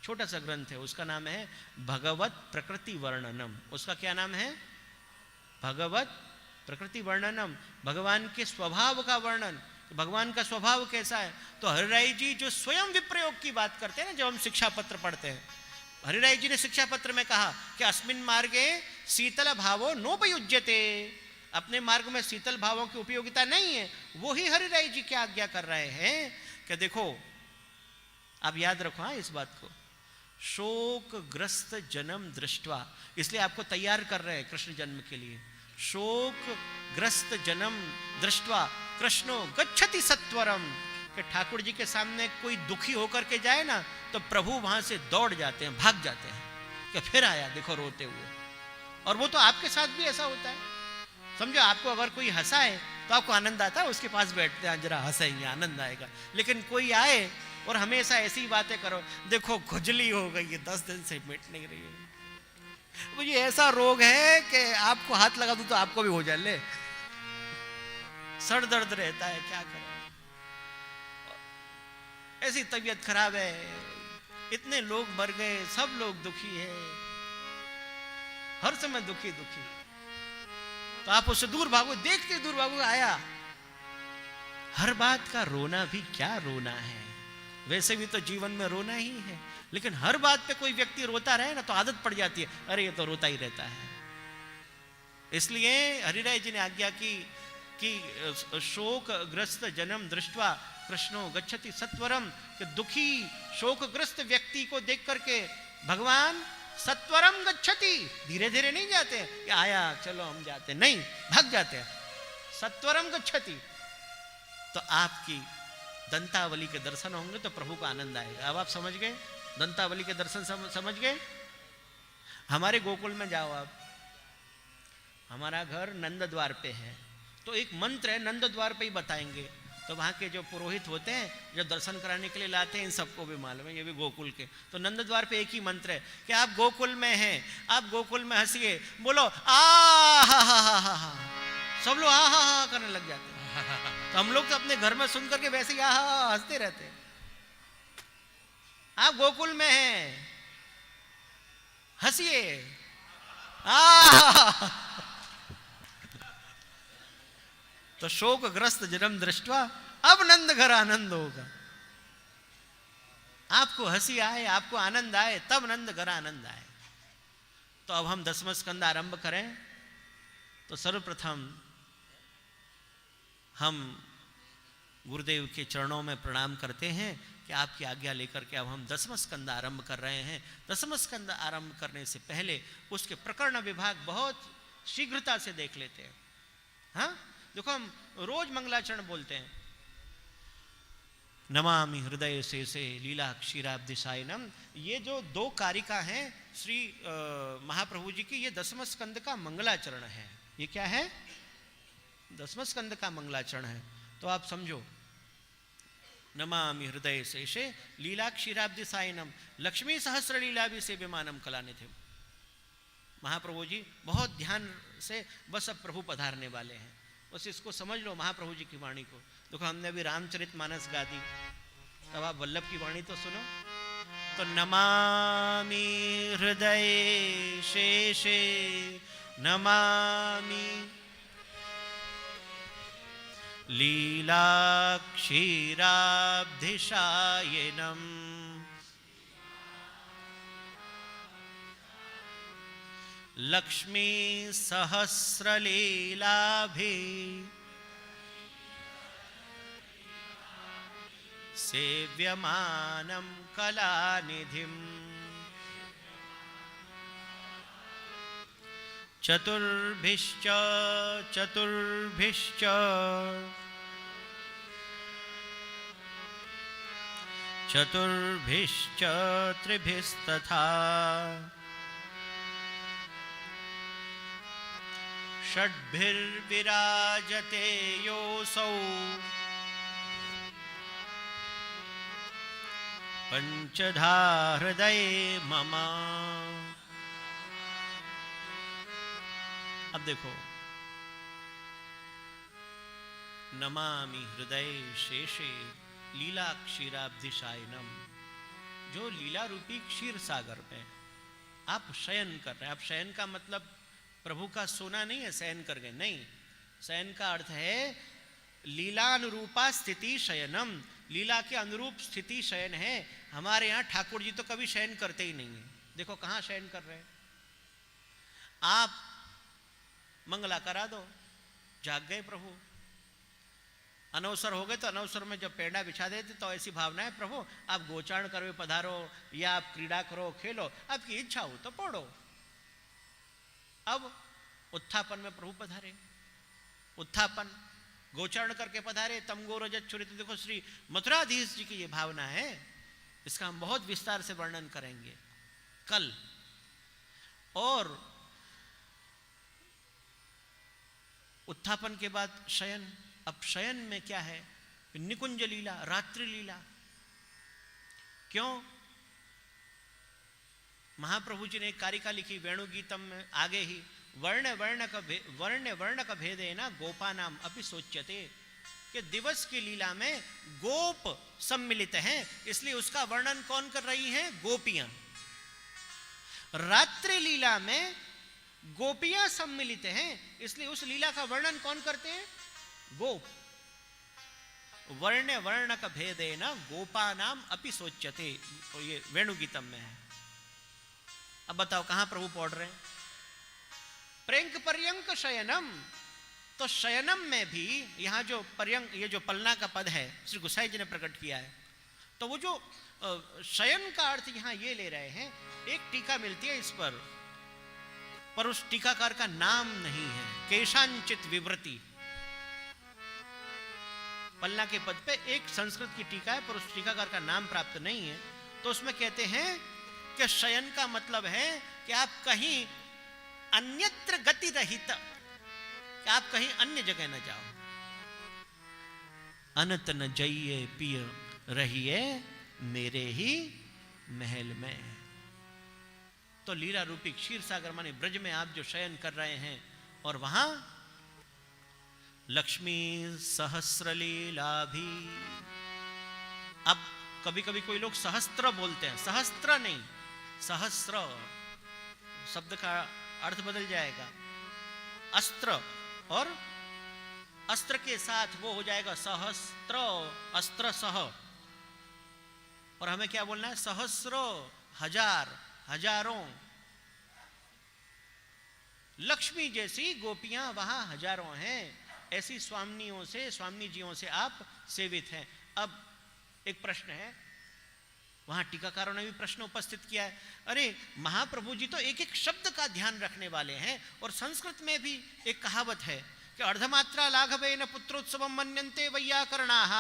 C: छोटा सा ग्रंथ है, उसका नाम है भगवत प्रकृति वर्णनम। उसका क्या नाम है? भगवत प्रकृति वर्णनम, भगवान के स्वभाव का वर्णन। भगवान का स्वभाव कैसा है? तो हरिराय जी जो स्वयं विप्रयोग की बात करते हैं ना, जब हम शिक्षा पत्र पढ़ते हैं, हरिराय जी ने शिक्षा पत्र में कहा कि अस्मिन मार्गे शीतल भावो नोपयुज्यते, अपने मार्ग में शीतल भावों की उपयोगिता नहीं है। वो ही हरिराय जी क्या आज्ञा कर रहे हैं कि देखो, आप याद रखो हाँ इस बात को, शोक ग्रस्त जन्म दृष्टवा, इसलिए आपको तैयार कर रहे हैं कृष्ण जन्म के लिए। शोक ग्रस्त जन्म दृष्टवा कृष्णो गच्छति सत्वरम, कि ठाकुर जी के सामने कोई दुखी होकर के जाए ना, तो प्रभु वहां से दौड़ जाते हैं, भाग जाते हैं कि फिर आया देखो रोते हुए। और वो तो आपके साथ भी ऐसा होता है। समझो, आपको अगर कोई हंसा है तो आपको आनंद आता है, उसके पास बैठते हैं, जरा हंसेंगे, आनंद आएगा। लेकिन कोई आए और हमेशा ऐसी बातें करो, देखो खुजली हो गई है, 10 दिन से मिट नहीं रही है, मुझे ऐसा रोग है कि आपको हाथ लगा दूं तो आपको भी हो जाए, ले सर दर्द रहता है, क्या करें, ऐसी तबीयत खराब है, इतने लोग मर गए, सब लोग दुखी है, हर समय दुखी दुखी। तो आप उससे दूर भागो, देखते दूर भागो, आया। हर बात का रोना भी क्या रोना है, वैसे भी तो जीवन में रोना ही है, लेकिन हर बात पे कोई व्यक्ति रोता रहे ना तो आदत पड़ जाती है, अरे ये तो रोता ही रहता है। इसलिए हरिराय जी ने आज्ञा की कि शोकग्रस्त जन्म दृष्टवा कृष्णो गच्छति सत्वरम, कि दुखी शोकग्रस्त व्यक्ति को देख करके भगवान सत्वरम गच्छति, धीरे धीरे नहीं जाते कि आया चलो हम जाते, नहीं, भाग जाते हैं, सत्वरम गच्छति। तो आपकी दंतावली के दर्शन होंगे तो प्रभु को आनंद आएगा। अब आप समझ गए, दंतावली के दर्शन समझ गए। हमारे गोकुल में जाओ आप, हमारा घर नंद द्वार पे है, तो एक मंत्र है नंद द्वार पे ही बताएंगे। तो वहाँ के जो पुरोहित होते हैं जो दर्शन कराने के लिए लाते हैं, इन सबको भी मालूम है, ये भी गोकुल के। तो नंद द्वार पे एक ही मंत्र है कि आप गोकुल में हैं, आप गोकुल में हंसिए, बोलो आ हा हा हा हा हा, सब लोग आ हा हा करने लग जाते हैं। तो हम लोग तो अपने घर में सुन करके वैसे ही आ हा हंसते रहते हैं। आप गोकुल में हैं, हंसिए, आ तो शोकग्रस्त जन्म दृष्टवा अब नंद घर आनंद होगा। आपको हंसी आए, आपको आनंद आए, तब नंद घर आनंद आए। तो अब हम 10वां स्कंद आरंभ करें। तो सर्वप्रथम हम गुरुदेव के चरणों में प्रणाम करते हैं कि आपकी आज्ञा लेकर के अब हम 10वां स्कंद आरंभ कर रहे हैं। 10वां स्कंद आरंभ करने से पहले उसके प्रकरण विभाग बहुत शीघ्रता से देख लेते हैं। हाँ, देखो हम रोज मंगलाचरण बोलते हैं, नमामि हृदय से लीला क्षीराब्धिसायनम। ये जो 2 कारिका हैं श्री महाप्रभु जी की, ये 10वां स्कंद का मंगलाचरण है। ये क्या है? 10वां स्कंद का मंगलाचरण है। तो आप समझो, नमामि हृदय से लीला क्षीराब्धिसायनम लक्ष्मी सहस्र लीला भी से विमानम कलाने थे। महाप्रभु जी बहुत ध्यान से बस अब प्रभु पधारने वाले हैं, बस इसको समझ लो महाप्रभु जी की वाणी को। देखो हमने अभी रामचरितमानस गा दी, तब आप वल्लभ की वाणी तो सुनो। तो नमामि हृदय शेषे नमामि लीला क्षीराब्धिसायनम लक्ष्मी सहस्रलीलाभि सेव्यमानं कलानिधिम् चतुर्भिश्च चतुर्भिश्च चतुर्भिश्च त्रिभिस्तथा षड्भिर्विराजते योऽसौ पंचधा हृदय मम। अब देखो, नमामि हृदय शेषे लीला क्षीराब्धिसायनम, जो लीला रूपी क्षीर सागर में आप शयन कर रहे हैं। आप शयन का मतलब प्रभु का सोना नहीं है, शयन कर गए, नहीं। शयन का अर्थ है लीलानुरूपा स्थिति शयनम, लीला के अनुरूप स्थिति शयन है। हमारे यहाँ ठाकुर जी तो कभी शयन करते ही नहीं है। देखो कहाँ शयन कर रहे हैं। आप मंगला करा दो, जाग गए प्रभु। अनवसर हो गए तो अनवसर में जब पेड़ा बिछा देते तो ऐसी भावना है, प्रभु आप गोचारण करो पधारो, या आप क्रीड़ा करो खेलो, आपकी इच्छा हो तो पढ़ो। अब उत्थापन में प्रभु पधारे, उत्थापन गोचरण करके पधारे, तमगो रजत चुरित। देखो श्री मथुराधीश जी की ये भावना है, इसका हम बहुत विस्तार से वर्णन करेंगे कल। और उत्थापन के बाद शयन। अब शयन में क्या है? निकुंज लीला, रात्रि लीला। क्यों? महाप्रभु जी ने एक कारिका लिखी वेणु गीतम में आगे ही, वर्ण वर्ण का भेद है ना गोपा नाम अपि सोच्यते, कि दिवस की लीला में गोप सम्मिलित हैं, इसलिए उसका वर्णन कौन कर रही हैं? गोपियां। रात्रि लीला में गोपियां सम्मिलित हैं, इसलिए उस लीला का वर्णन कौन करते हैं? गोप। वर्ण का भेद है ना गोपा नाम अपि सोच्यते, और ये वेणु गीतम में है। अब बताओ कहां प्रभु पढ़ रहे हैं? प्रेंक पर्यंक शयनम। तो शयनम में भी यहां जो पर्यंक, ये जो पलना का पद है श्री गोसाई जी ने प्रकट किया है, तो वो जो शयन का अर्थ यहां ये ले रहे हैं। एक टीका मिलती है इस पर उस टीकाकार का नाम नहीं है, केशांचित विवृति। पलना के पद पे एक संस्कृत की टीका है, पर उस टीकाकार का नाम प्राप्त नहीं है। तो उसमें कहते हैं कि शयन का मतलब है कि आप कहीं अन्यत्र गति रहित, कि आप कहीं अन्य जगह न जाओ। अनत न जाइए पिय रहिए मेरे ही महल में। तो लीला रूपी क्षीर सागर माने ब्रज में आप जो शयन कर रहे हैं, और वहां लक्ष्मी सहस्रलीला भी। अब कभी कभी कोई लोग सहस्त्र बोलते हैं, सहस्त्र नहीं, सहस्र शब्द का अर्थ बदल जाएगा। अस्त्र, और अस्त्र के साथ वो हो जाएगा सहस्त्र, अस्त्र सह। और हमें क्या बोलना है? सहस्रो, हजार, हजारों। लक्ष्मी जैसी गोपियां वहां हजारों हैं, ऐसी स्वामिनियों से, स्वामी जियों से आप सेवित हैं। अब एक प्रश्न है, वहां टीकाकारों ने भी प्रश्न उपस्थित किया है। अरे महाप्रभु जी तो एक एक शब्द का ध्यान रखने वाले हैं, और संस्कृत में भी एक कहावत है कि अर्धमात्रा लाघवेन पुत्रोत्सवम मन्यन्ते वैयाकरणाः,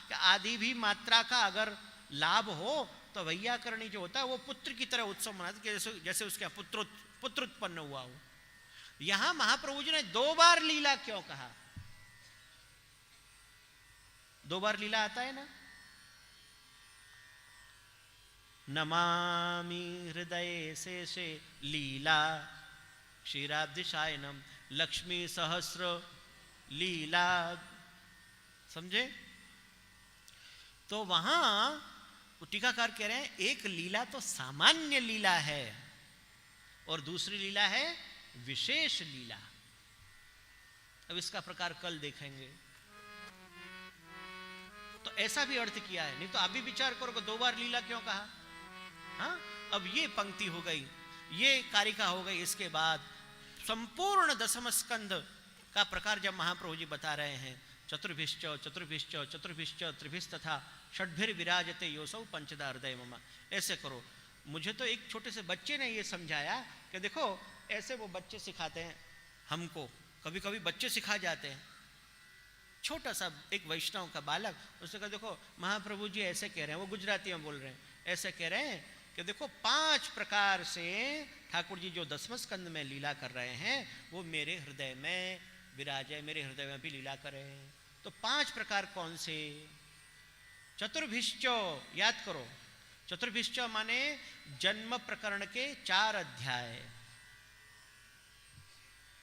C: कि आदि भी मात्रा का अगर लाभ हो तो वैयाकरणी जो होता है वो पुत्र की तरह उत्सव मनाते, जैसे उसका पुत्र उत्पन्न हुआ हो। यहां महाप्रभु जी ने 2 बार लीला क्यों कहा? 2 बार लीला आता है ना, नमामि हृदय से लीला क्षीराब्धिशायनम लक्ष्मी सहस्र लीला। समझे? तो वहां टीकाकार कह रहे हैं एक लीला तो सामान्य लीला है, और दूसरी लीला है विशेष लीला। अब इसका प्रकार कल देखेंगे। तो ऐसा भी अर्थ किया है, नहीं तो आप भी विचार करो कि 2 बार लीला क्यों कहा? हाँ, अब ये पंक्ति हो गई, ये कारिका हो गई। इसके बाद संपूर्ण दशम स्कंद का प्रकार जब महाप्रभु जी बता रहे हैं, चतुर्भिश्च चतुर्भिश्च चतुर्भिश्च त्रिभिश्च तथा षड्भिर विराजते योसौ पंचदा हृदय मम। ऐसे करो। मुझे तो एक छोटे से बच्चे ने ये समझाया कि देखो ऐसे वो बच्चे सिखाते हैं हमको, कभी कभी बच्चे सिखा जाते हैं। छोटा सा एक वैष्णव का बालक, उसने कहा देखो महाप्रभु जी ऐसे कह रहे हैं, वो गुजराती में बोल रहे हैं, ऐसे कह रहे हैं कि देखो 5 प्रकार से ठाकुर जी जो दसम स्कंद में लीला कर रहे हैं वो मेरे हृदय में विराजे, मेरे हृदय में भी लीला करे। तो 5 प्रकार कौन से? चतुर्भिश्च, याद करो, चतुर्भिश्च माने जन्म प्रकरण के 4 अध्याय।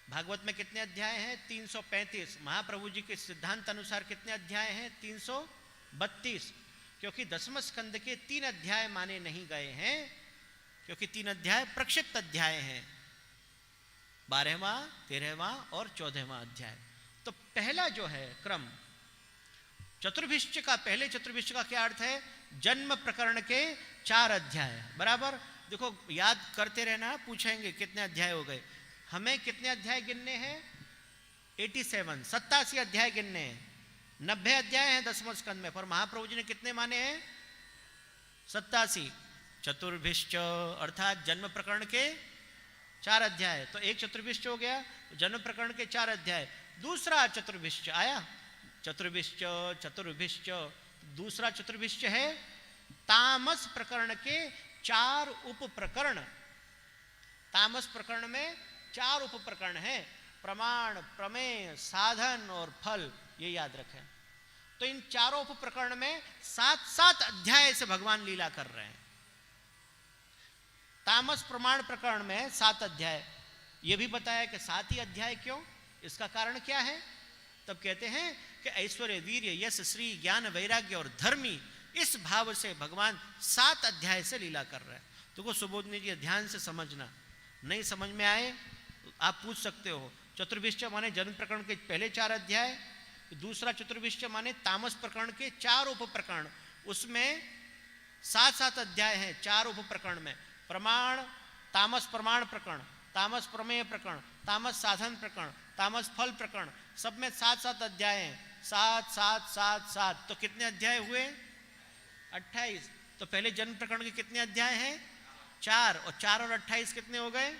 C: भागवत में कितने अध्याय हैं? 335। महाप्रभु जी के सिद्धांत अनुसार कितने अध्याय हैं? 332। क्योंकि दसम स्कंद के 3 अध्याय माने नहीं गए हैं, क्योंकि 3 अध्याय प्रक्षिप्त अध्याय हैं, 12वां, 13वां और 14वां अध्याय। तो पहला जो है क्रम चतुर्भिश्च का, पहले चतुर्भिश्च का क्या अर्थ है? जन्म प्रकरण के 4 अध्याय। बराबर देखो, याद करते रहना, पूछेंगे कितने अध्याय हो गए। हमें कितने अध्याय गिनने हैं? 87, 87 अध्याय गिनने हैं। 90 अध्याय हैं दसम स्कंद में, पर महाप्रभु जी ने कितने माने हैं? 87। चतुर्भिश्च अर्थात जन्म प्रकरण के 4 अध्याय। तो एक चतुर्भिश्च हो गया, जन्म प्रकरण के 4 अध्याय। दूसरा चतुर्भिश्च आया, चतुर्भिश्च चतुर्भिश्च। दूसरा चतुर्भिश्च है तामस प्रकरण के 4 उप प्रकरण। तामस प्रकरण में 4 उप प्रकरण हैं। प्रमाण, प्रमेय, साधन और फल, ये याद रखें। तो इन चारों उप प्रकरण में 7-7 अध्याय से भगवान लीला कर रहे हैं। तामस प्रमाण प्रकरण में 7 अध्याय, यह भी बताया कि 7 ही अध्याय क्यों, इसका कारण क्या है। तब कहते हैं कि ऐश्वर्य, वीर्य, यश, श्री, ज्ञान, वैराग्य और धर्मी, इस भाव से भगवान 7 अध्याय से लीला कर रहे हैं। तो सुबोधनी जी ध्यान से समझना, नहीं समझ में आए आप पूछ सकते हो। चतुर्विश्च माने जन्म प्रकरण के पहले 4 अध्याय, दूसरा चतुर्विश्च माने तामस प्रकरण के 4 उप प्रकरण, उसमें 7-7 अध्याय हैं 4 उप प्रकरण में। प्रमाण, तामस प्रमाण प्रकरण, तामस प्रमेय प्रकरण, तामस साधन प्रकरण, तामस फल प्रकरण, सब में 7-7 अध्याय हैं। 7-7-7-7 तो कितने अध्याय हुए? 28। तो पहले जन्म प्रकरण के कितने अध्याय हैं? 4, और 4 और 28 कितने हो गए?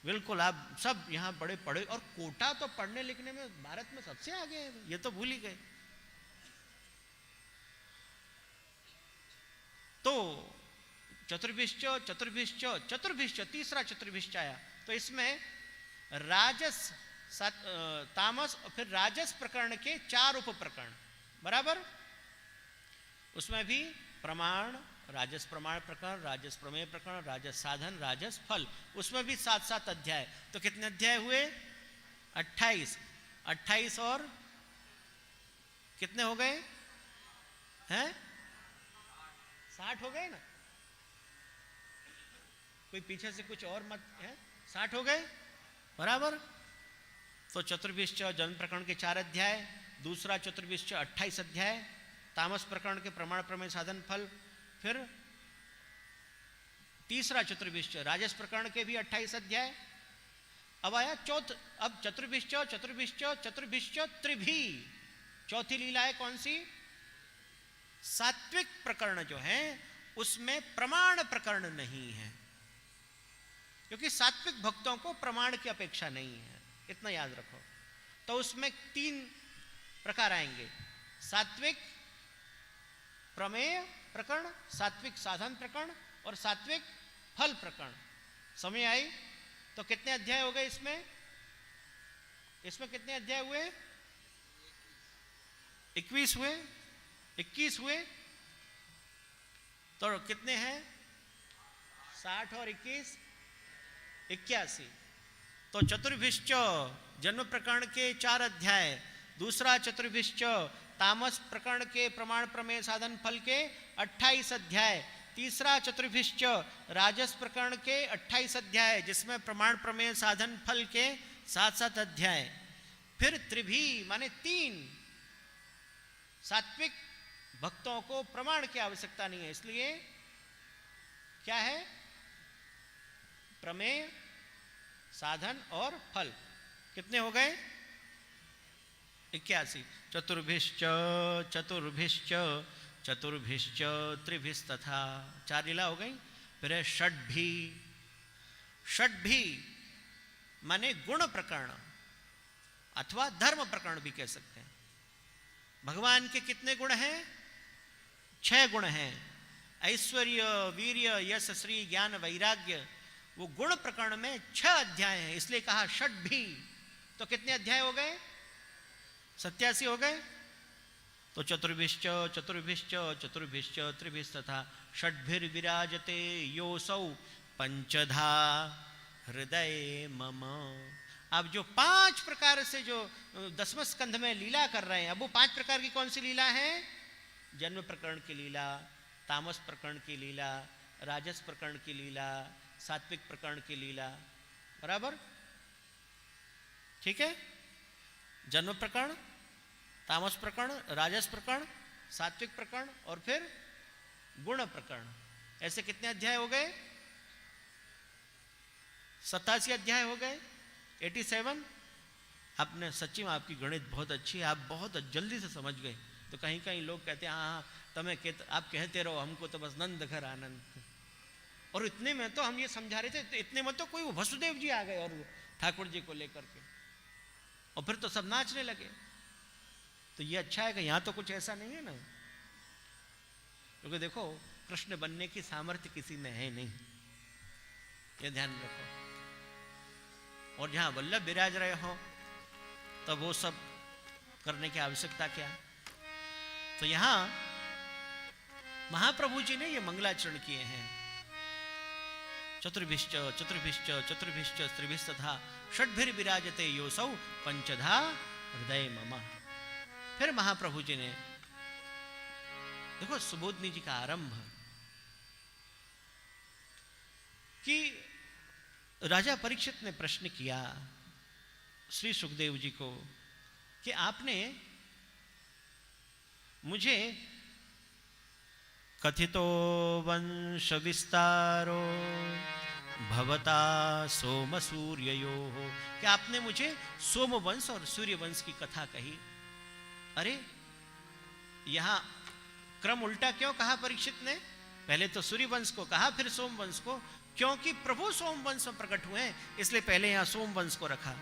C: बिल्कुल, आप सब यहां बड़े पढ़े, और कोटा तो पढ़ने लिखने में भारत में सबसे आगे है, ये तो भूल ही गए। तो चतुर्भिश्च चतुर्भिश्च चतुर्भिश्च, तीसरा चतुर्भिश्च आया, तो इसमें राजस, तामस और फिर राजस प्रकरण के 4 उप प्रकरण, बराबर। उसमें भी प्रमाण, राजस प्रमाण प्रकरण, राजस प्रमेय प्रकरण, राजस साधन, राजस फल, उसमें भी 7-7 अध्याय। तो कितने अध्याय हुए? 28। 28 और कितने हो गए हैं? 60 हो गए ना? कोई पीछे से कुछ और मत है? 60 हो गए, बराबर। तो चतुर्विश्च जन्म प्रकरण के 4 अध्याय, दूसरा चतुर्विश्च 28 अध्याय, तामस प्रकरण के प्रमाण, प्रमेय, साधन, फल, फिर तीसरा चतुर्विश्च राजस प्रकरण के भी 28 अध्याय। अब आया अब चतुर्विश्च चतुर्विश्च चतुर्विश्च त्रिभी, चौथी लीला है कौन सी? सात्विक प्रकरण जो है उसमें प्रमाण प्रकरण नहीं है, क्योंकि सात्विक भक्तों को प्रमाण की अपेक्षा नहीं है, इतना याद रखो। तो उसमें 3 प्रकार आएंगे, सात्विक प्रमेय प्रकरण, सात्विक साधन प्रकरण और सात्विक फल प्रकरण। समय आई तो कितने अध्याय हो गए इसमें? इसमें कितने अध्याय हुए? 21 हुए, 21 हुए। तो कितने हैं? 60 और 21 81। तो चतुर्भिश्च जन्म प्रकरण के 4 अध्याय, दूसरा चतुर्भिश्च तामस प्रकरण के प्रमाण, प्रमेय, साधन, फल के 28 अध्याय, तीसरा चतुर्भिश्च राजस प्रकरण के 28 अध्याय, जिसमें प्रमाण, प्रमेय, साधन, फल के 7-7 अध्याय। फिर त्रिभी माने 3, सात्विक भक्तों को प्रमाण की आवश्यकता नहीं है, इसलिए क्या है? प्रमेय, साधन और फल। कितने हो गए? 81। चतुर्भिश्च चतुर्भिश्च चतुर्भिश्च त्रिभिस्तथा, 4 लीला हो गई। फिर है षड्भी, षड्भी माने गुण प्रकरण अथवा धर्म प्रकरण भी कह सकते हैं। भगवान के कितने गुण हैं? 6 गुण हैं। ऐश्वर्य, वीर्य, यश, श्री, ज्ञान, वैराग्य, वो गुण प्रकरण में 6 अध्याय हैं, इसलिए कहा षड्भी। तो कितने अध्याय हो गए? 87 हो गए। तो चतुर्भिश्च चतुर्भिश्च चतुर्भिश्च त्रिभिस्तथा षड्भिर्विराजते योऽसौ पंचधा हृदय मम। अब जो 5 प्रकार से जो 10वें स्कंध में लीला कर रहे हैं, अब वो 5 प्रकार की कौन सी लीला है? जन्म प्रकरण की लीला, तामस प्रकरण की लीला, राजस प्रकरण की लीला, सात्विक प्रकरण की लीला, बराबर। ठीक है, जन्म प्रकरण, तामस प्रकरण, राजस प्रकरण, सात्विक प्रकरण और फिर गुण प्रकरण। ऐसे कितने अध्याय हो गए? 87 अध्याय हो गए। 87। आपने सच्ची में आपकी गणित बहुत अच्छी है, आप बहुत जल्दी से समझ गए। तो कहीं कहीं लोग कहते हैं हाँ तमें आप कहते रहो, हमको तो बस नंद घर आनंद। और इतने में तो हम ये समझा रहे थे, तो इतने में तो कोई वसुदेव जी आ गए और ठाकुर जी को लेकर के, और फिर तो सब नाचने लगे। तो ये अच्छा है कि यहाँ तो कुछ ऐसा नहीं है ना, क्योंकि देखो कृष्ण बनने की सामर्थ्य किसी में है नहीं, ये ध्यान रखो। और जहां वल्लभ विराज रहे हो तब वो सब करने की आवश्यकता क्या? तो यहां महाप्रभु जी ने ये मंगलाचरण किए हैं। चतुर्भिश्च चतुर्भिश्च चतुर्भिश्च त्रिभिस्तथा षड्भिर विराजते योसौ पंचधा हृदय मम। फिर महाप्रभु जी ने देखो सुबोधनी जी का आरंभ कि राजा परीक्षित ने प्रश्न किया श्री सुखदेव जी को कि आपने मुझे कथितो वंश विस्तारो भवता सोम सूर्ययो कि आपने मुझे सोम वंश और सूर्य वंश की कथा कही। अरे यहां क्रम उल्टा क्यों कहा परीक्षित ने? पहले तो सूर्य वंश को कहा फिर सोम वंश को, क्योंकि प्रभु सोम वंश में प्रकट हुए हैं इसलिए पहले यहां सोम वंश को रखा।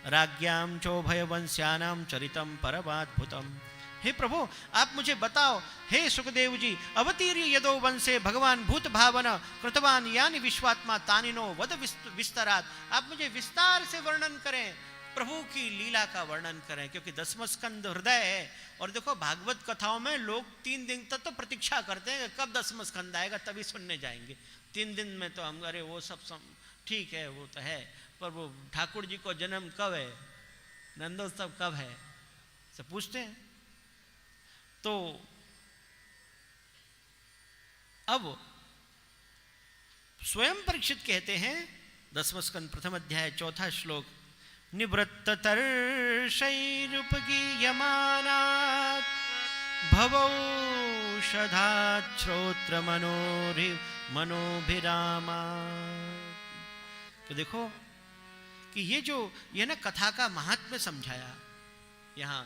C: राज्ञाम चोभय वंश्यानाम चरितम परमाद्भुतम। हे प्रभु आप मुझे बताओ, हे सुखदेव जी, अवतीर्य यदो वंशे भगवान भूत भावन कृतवान यानी विश्वात्मा तानिनो वद विस्तरात। आप मुझे विस्तार से वर्णन करें, प्रभु की लीला का वर्णन करें, क्योंकि दसम स्कंद हृदय है। और देखो भागवत कथाओं में लोग 3 दिन तक तो प्रतीक्षा करते हैं कब दसम स्कंद आएगा तभी सुनने जाएंगे। 3 दिन में तो हम अरे वो सब ठीक है वो तो है, पर वो ठाकुर जी को जन्म कब है, नंदोत्सव कब है, सब पूछते हैं। तो अब स्वयं परीक्षित कहते हैं 10वें स्कंद प्रथम अध्याय 4था श्लोक, निवृत्त तर्षैरुपगीयमानात् भवौषधात् श्रोत्र मनोभिरामा। तो देखो कि ये ना कथा का महात्म्य समझाया यहां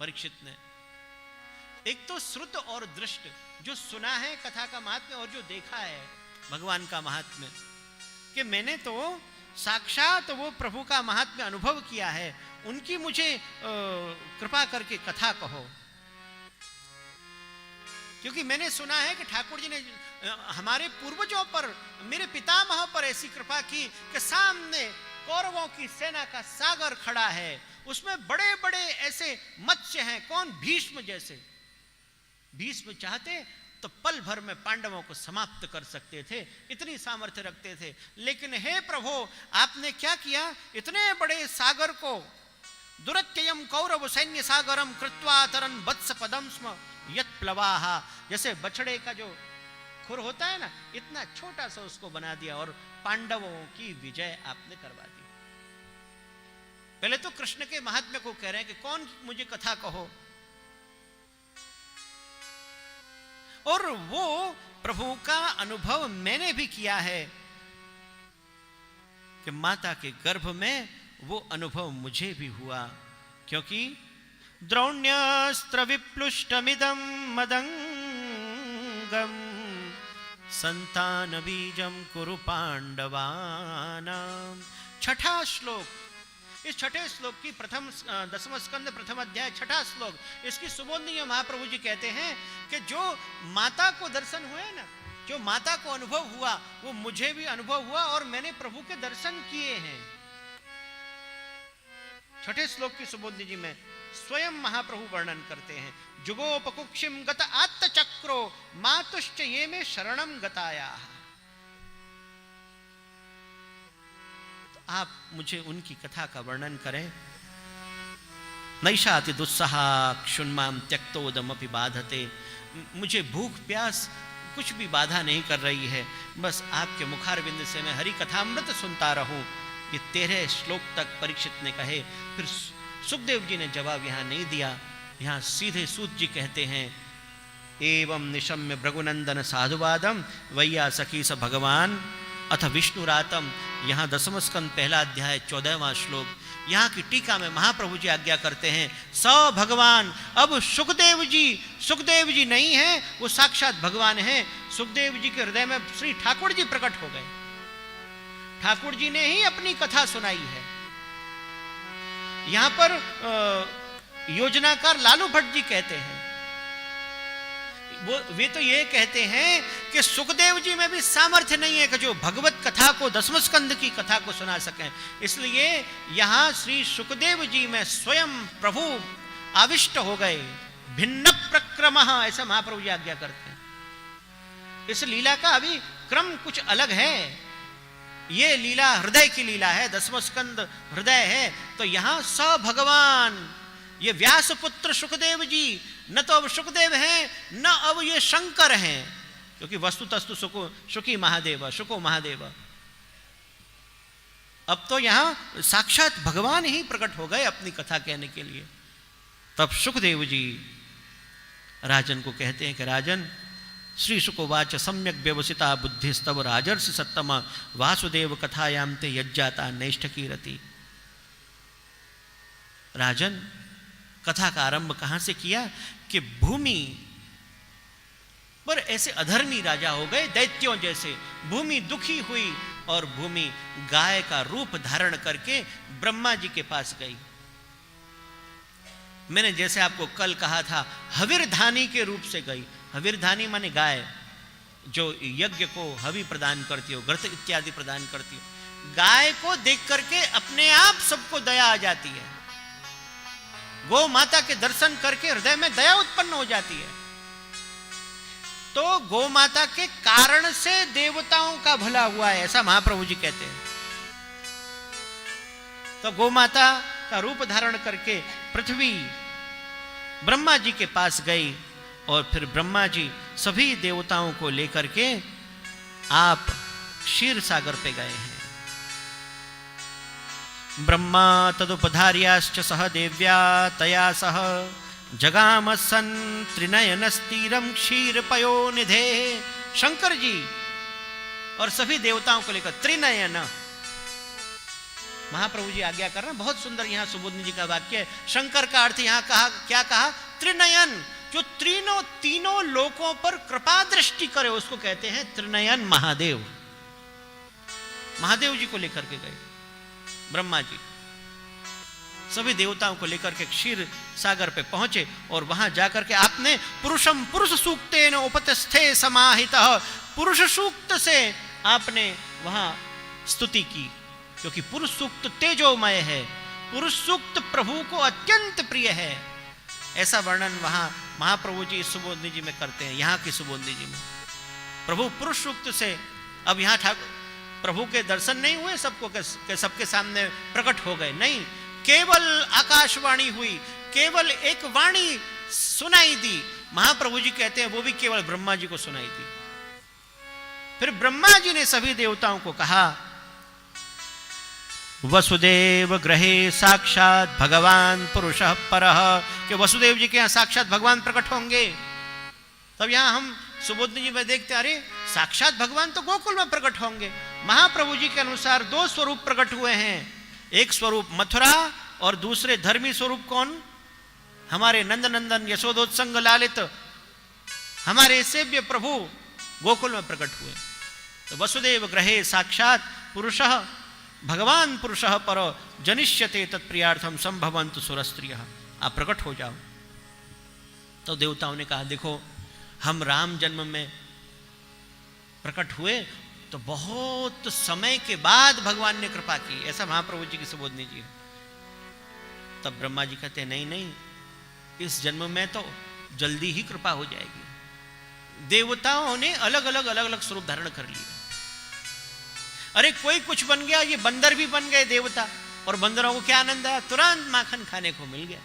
C: परीक्षित ने। एक तो श्रुत और दृष्ट, जो सुना है कथा का महात्म्य और जो देखा है भगवान का महात्म्य, कि मैंने तो साक्षात वो प्रभु का महात्म्य अनुभव किया है, उनकी मुझे कृपा करके कथा कहो। क्योंकि मैंने सुना है कि ठाकुर जी ने हमारे पूर्वजों पर, मेरे पितामह पर ऐसी कृपा की कि सामने कौरवों की सेना का सागर खड़ा है, उसमें बड़े बड़े ऐसे मत्स्य हैं, कौन? भीष्म जैसे। भीष्म चाहते तो पल भर में पांडवों को समाप्त कर सकते थे, इतनी सामर्थ्य रखते थे। लेकिन हे प्रभु आपने क्या किया, इतने बड़े सागर को दुरत्ययम कौरव सैन्य सागरम कृत्वा तरन वत्स पदम स्म यत प्लवाहा, जैसे बछड़े का जो खुर होता है ना, इतना छोटा सा उसको बना दिया और पांडवों की विजय आपने करवा दी। पहले तो कृष्ण के महात्म्य को कह रहे हैं कि कौन मुझे कथा कहो, और वो प्रभु का अनुभव मैंने भी किया है कि माता के गर्भ में वो अनुभव मुझे भी हुआ। क्योंकि द्रोण्यस्त्र विप्लुष्टमिदं मदंगम संतान बीजम कुरु पांडवानाम। छठा श्लोक, इस छठे श्लोक की 10वां स्कंद प्रथम अध्याय 6ठा श्लोक, इसकी सुबोधनी महाप्रभु जी कहते हैं कि जो माता को दर्शन हुए ना, जो माता को अनुभव हुआ वो मुझे भी अनुभव हुआ और मैंने प्रभु के दर्शन किए हैं। छठे श्लोक की सुबोधनी जी में स्वयं महाप्रभु वर्णन करते हैं, जुगोपकुक्षिम गत आत्तचक्रो मातुश्च ये में शरणम गताया। आप मुझे उनकी कथा का वर्णन करें। नैषाति दुस्सहा क्षुन्माम त्यक्तोदमपि बाधते। मुझे भूख प्यास कुछ भी बाधा नहीं कर रही है, बस आपके मुखारविंद से मैं हरि कथामृत सुनता रहूं। ये 13 श्लोक तक परीक्षित ने कहे। फिर सुखदेव जी ने जवाब यहां नहीं दिया, यहां सीधे सूत जी कहते हैं, एवं निशम्य भृगुनंदन साधुवादम वैया सखी स भगवान अथ विष्णुरातम। यहाँ 10वां स्कंद पहला अध्याय 14वां श्लोक, यहाँ की टीका में महाप्रभु जी आज्ञा करते हैं, स भगवान। अब सुखदेव जी नहीं है, वो साक्षात भगवान है। सुखदेव जी के हृदय में श्री ठाकुर जी प्रकट हो गए, ठाकुर जी ने ही अपनी कथा सुनाई है। यहां पर योजनाकार लालू भट्ट जी कहते हैं, वे तो ये कहते हैं कि सुखदेव जी में भी सामर्थ्य नहीं है कि जो भगवत कथा को, दसम स्कंद की कथा को सुना सकें। इसलिए यहां श्री सुखदेव जी में स्वयं प्रभु आविष्ट हो गए। भिन्न प्रक्रम, ऐसा महाप्रभु जी आज्ञा करते हैं। इस लीला का अभी क्रम कुछ अलग है। ये लीला हृदय की लीला है, दसम स्कंद हृदय है। तो यहां स भगवान, ये व्यास पुत्र सुखदेव जी, न तो अब सुखदेव हैं न अब ये शंकर हैं, क्योंकि वस्तुतस्तु सुखी महादेव, सुखो महादेव। अब तो यहां साक्षात भगवान ही प्रकट हो गए अपनी कथा कहने के लिए। तब सुखदेव जी राजन को कहते हैं कि राजन, श्री शुकोवाच सम्यक व्यवसिता बुद्धिस्तव राजर्षि सत्तम वासुदेव कथायाम ते यज्जाता नैष्ठकी रति। राजन, कथा का आरंभ कहां से किया कि भूमि पर ऐसे अधर्मी राजा हो गए, दैत्यों जैसे। भूमि दुखी हुई और भूमि गाय का रूप धारण करके ब्रह्मा जी के पास गई। मैंने जैसे आपको कल कहा था, हविरधानी के रूप से गई। हविरधानी माने गाय, जो यज्ञ को हवि प्रदान करती हो, घृत इत्यादि प्रदान करती हो। गाय को देख करके अपने आप सबको दया आ जाती है। गौ माता के दर्शन करके हृदय में दया उत्पन्न हो जाती है। तो गौ माता के कारण से देवताओं का भला हुआ है, ऐसा महाप्रभु जी कहते हैं। तो गौ माता का रूप धारण करके पृथ्वी ब्रह्मा जी के पास गई और फिर ब्रह्मा जी सभी देवताओं को लेकर के आप क्षीर सागर पे गए हैं। ब्रह्मा तदुपधार्याश्च सह देव्या तया सह जगाम सन त्रिनयनस्तीरम क्षीर पयो निधे। शंकर जी और सभी देवताओं को लेकर त्रिनयन, महाप्रभु जी आज्ञा कर रहे हैं। बहुत सुंदर यहाँ सुबोधनी जी का वाक्य है। शंकर का अर्थ यहाँ कहा, क्या कहा? त्रिनयन, जो तीनों लोकों पर कृपा दृष्टि करे उसको कहते हैं त्रिनयन महादेव। महादेव जी को लेकर के गए ब्रह्मा जी, सभी देवताओं को लेकर के क्षीर सागर पे पहुंचे और वहां जाकर के आपने पुरुषम पुरुष सूक्तेन उपतस्थे समाहितः, पुरुष सूक्त से आपने वहां स्तुति की, क्योंकि पुरुष सूक्त तेजोमय है, पुरुष सूक्त प्रभु को अत्यंत प्रिय है। ऐसा वर्णन वहां महाप्रभु जी सुबोधनी जी में करते हैं, यहाँ की सुबोधनी जी में प्रभु पुरुष सूक्त से। अब यहाँ ठाकुर प्रभु के दर्शन नहीं हुए सबको के सबके सामने प्रकट हो गए, नहीं, केवल आकाशवाणी हुई, केवल एक वाणी सुनाई दी। महाप्रभु जी कहते हैं वो भी केवल ब्रह्मा जी को सुनाई दी। फिर ब्रह्मा जी ने सभी देवताओं को कहा, वसुदेव ग्रहे साक्षात भगवान पुरुषः परः, कि वसुदेव जी के यहाँ साक्षात भगवान प्रकट होंगे। तब यहाँ हम सुबोधनी जी में देखते, अरे साक्षात भगवान तो गोकुल में प्रकट होंगे। महाप्रभु जी के अनुसार दो स्वरूप प्रकट हुए हैं, एक स्वरूप मथुरा और दूसरे धर्मी स्वरूप कौन? हमारे नंदनंदन यशोदोत्संग लालित हमारे सेव्य प्रभु गोकुल में प्रकट हुए। तो वसुदेव ग्रहे साक्षात पुरुषः भगवान पुरुषः पर जनिष्यते तत्प्रियार्थम संभवन्तु सुरस्त्रियः, आप प्रकट हो जाओ। तो देवताओं ने कहा, देखो हम राम जन्म में प्रकट हुए तो बहुत समय के बाद भगवान ने कृपा की, ऐसा महाप्रभु जी की सुबोधनी जी है। तब ब्रह्मा जी कहते हैं, नहीं नहीं, इस जन्म में तो जल्दी ही कृपा हो जाएगी। देवताओं ने अलग अलग स्वरूप धारण कर लिए। अरे कोई कुछ बन गया, ये बंदर भी बन गए देवता, और बंदरों को क्या आनंद आया, तुरंत माखन खाने को मिल गया।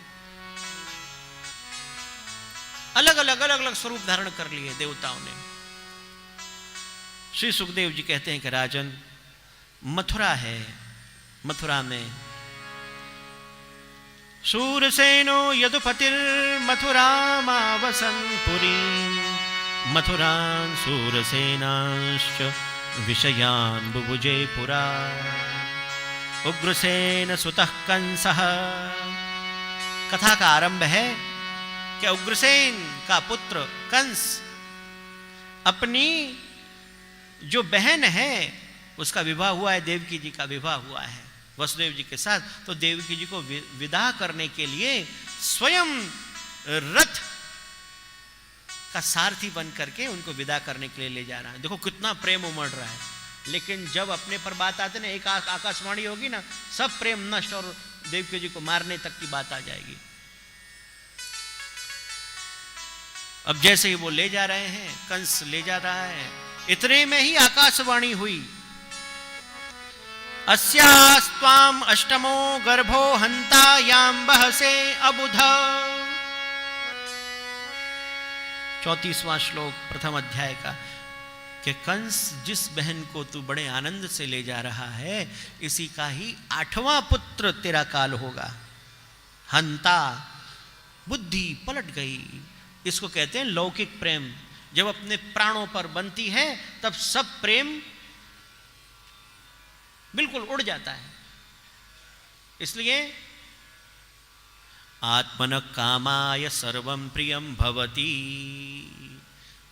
C: अलग अलग स्वरूप धारण कर लिए देवताओं ने। श्री सुखदेव जी कहते हैं कि राजन, मथुरा है, मथुरा में शूरसेनो यदुपतिर्मथुरामावसन् पुरीं मथुरान् शूरसेनाश्च विषयान् बुभुजे पुरा उग्रसेन सुतः कंसः। कथा का आरंभ है कि उग्रसेन का पुत्र कंस अपनी जो बहन है उसका विवाह हुआ है, देवकी जी का विवाह हुआ है वसुदेव जी के साथ। तो देवकी जी को विदा करने के लिए स्वयं रथ का सारथी बन करके उनको विदा करने के लिए ले जा रहा है। देखो कितना प्रेम उमड़ रहा है। लेकिन जब अपने पर बात आते ना, एक आकाशवाणी होगी ना, सब प्रेम नष्ट और देवकी जी को मारने तक की बात आ जाएगी। अब जैसे ही वो ले जा रहे हैं, कंस ले जा रहा है, इतने में ही आकाशवाणी हुई, अस्यास्त्वाम अष्टमो गर्भो हंता याम बहसे अबुध। 34वां श्लोक प्रथम अध्याय का, कि कंस जिस बहन को तू बड़े आनंद से ले जा रहा है, इसी का ही 8वां पुत्र तेरा काल होगा। हंता, बुद्धि पलट गई। इसको कहते हैं लौकिक प्रेम। जब अपने प्राणों पर बनती है तब सब प्रेम बिल्कुल उड़ जाता है। इसलिए आत्मन कामाय सर्वम प्रियम भवती।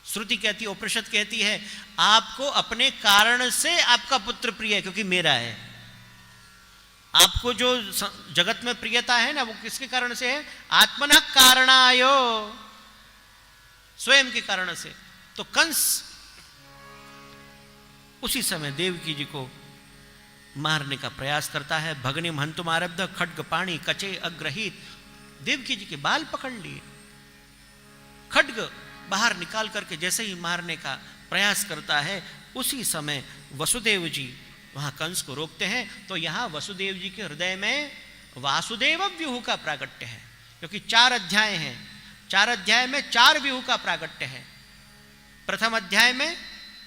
C: श्रुति कहती है, उपनिषद कहती है, आपको अपने कारण से आपका पुत्र प्रिय है, क्योंकि मेरा है। आपको जो जगत में प्रियता है ना, वो किसके कारण से है? आत्मन कारणायो, स्वयं के कारण से। तो कंस उसी समय देवकी जी को मारने का प्रयास करता है। भगनिम हंतुम आरब्ध खड्ग पाणी कचे अग्रहित। देवकी जी के बाल पकड़ लिए, खड्ग बाहर निकाल करके जैसे ही मारने का प्रयास करता है, उसी समय वसुदेव जी वहां कंस को रोकते हैं। तो यहां वसुदेव जी के हृदय में वासुदेव व्यूह का प्रागट्य है, क्योंकि 4 अध्याय हैं। 4 अध्याय में 4 व्यूह का प्रागट्य है। प्रथम अध्याय में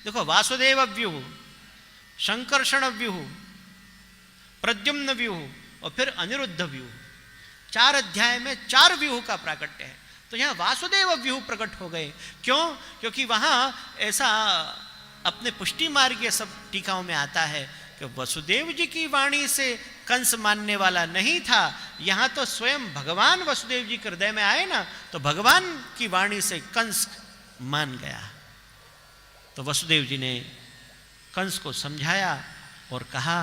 C: देखो वासुदेव व्यूह, संकर्षण व्यूह, प्रद्युम्न व्यूह और फिर अनिरुद्ध व्यूह। 4 अध्याय में 4 व्यूह का प्राकट्य है। तो यहां वासुदेव व्यूह प्रकट हो गए। क्यों? क्योंकि वहां ऐसा अपने पुष्टि मार्ग ये सब टीकाओं में आता है कि वसुदेव जी की वाणी से कंस मानने वाला नहीं था। यहां तो स्वयं भगवान वसुदेव जी के हृदय में आए ना, तो भगवान की वाणी से कंस मान गया। तो वसुदेव जी ने कंस को समझाया और कहा,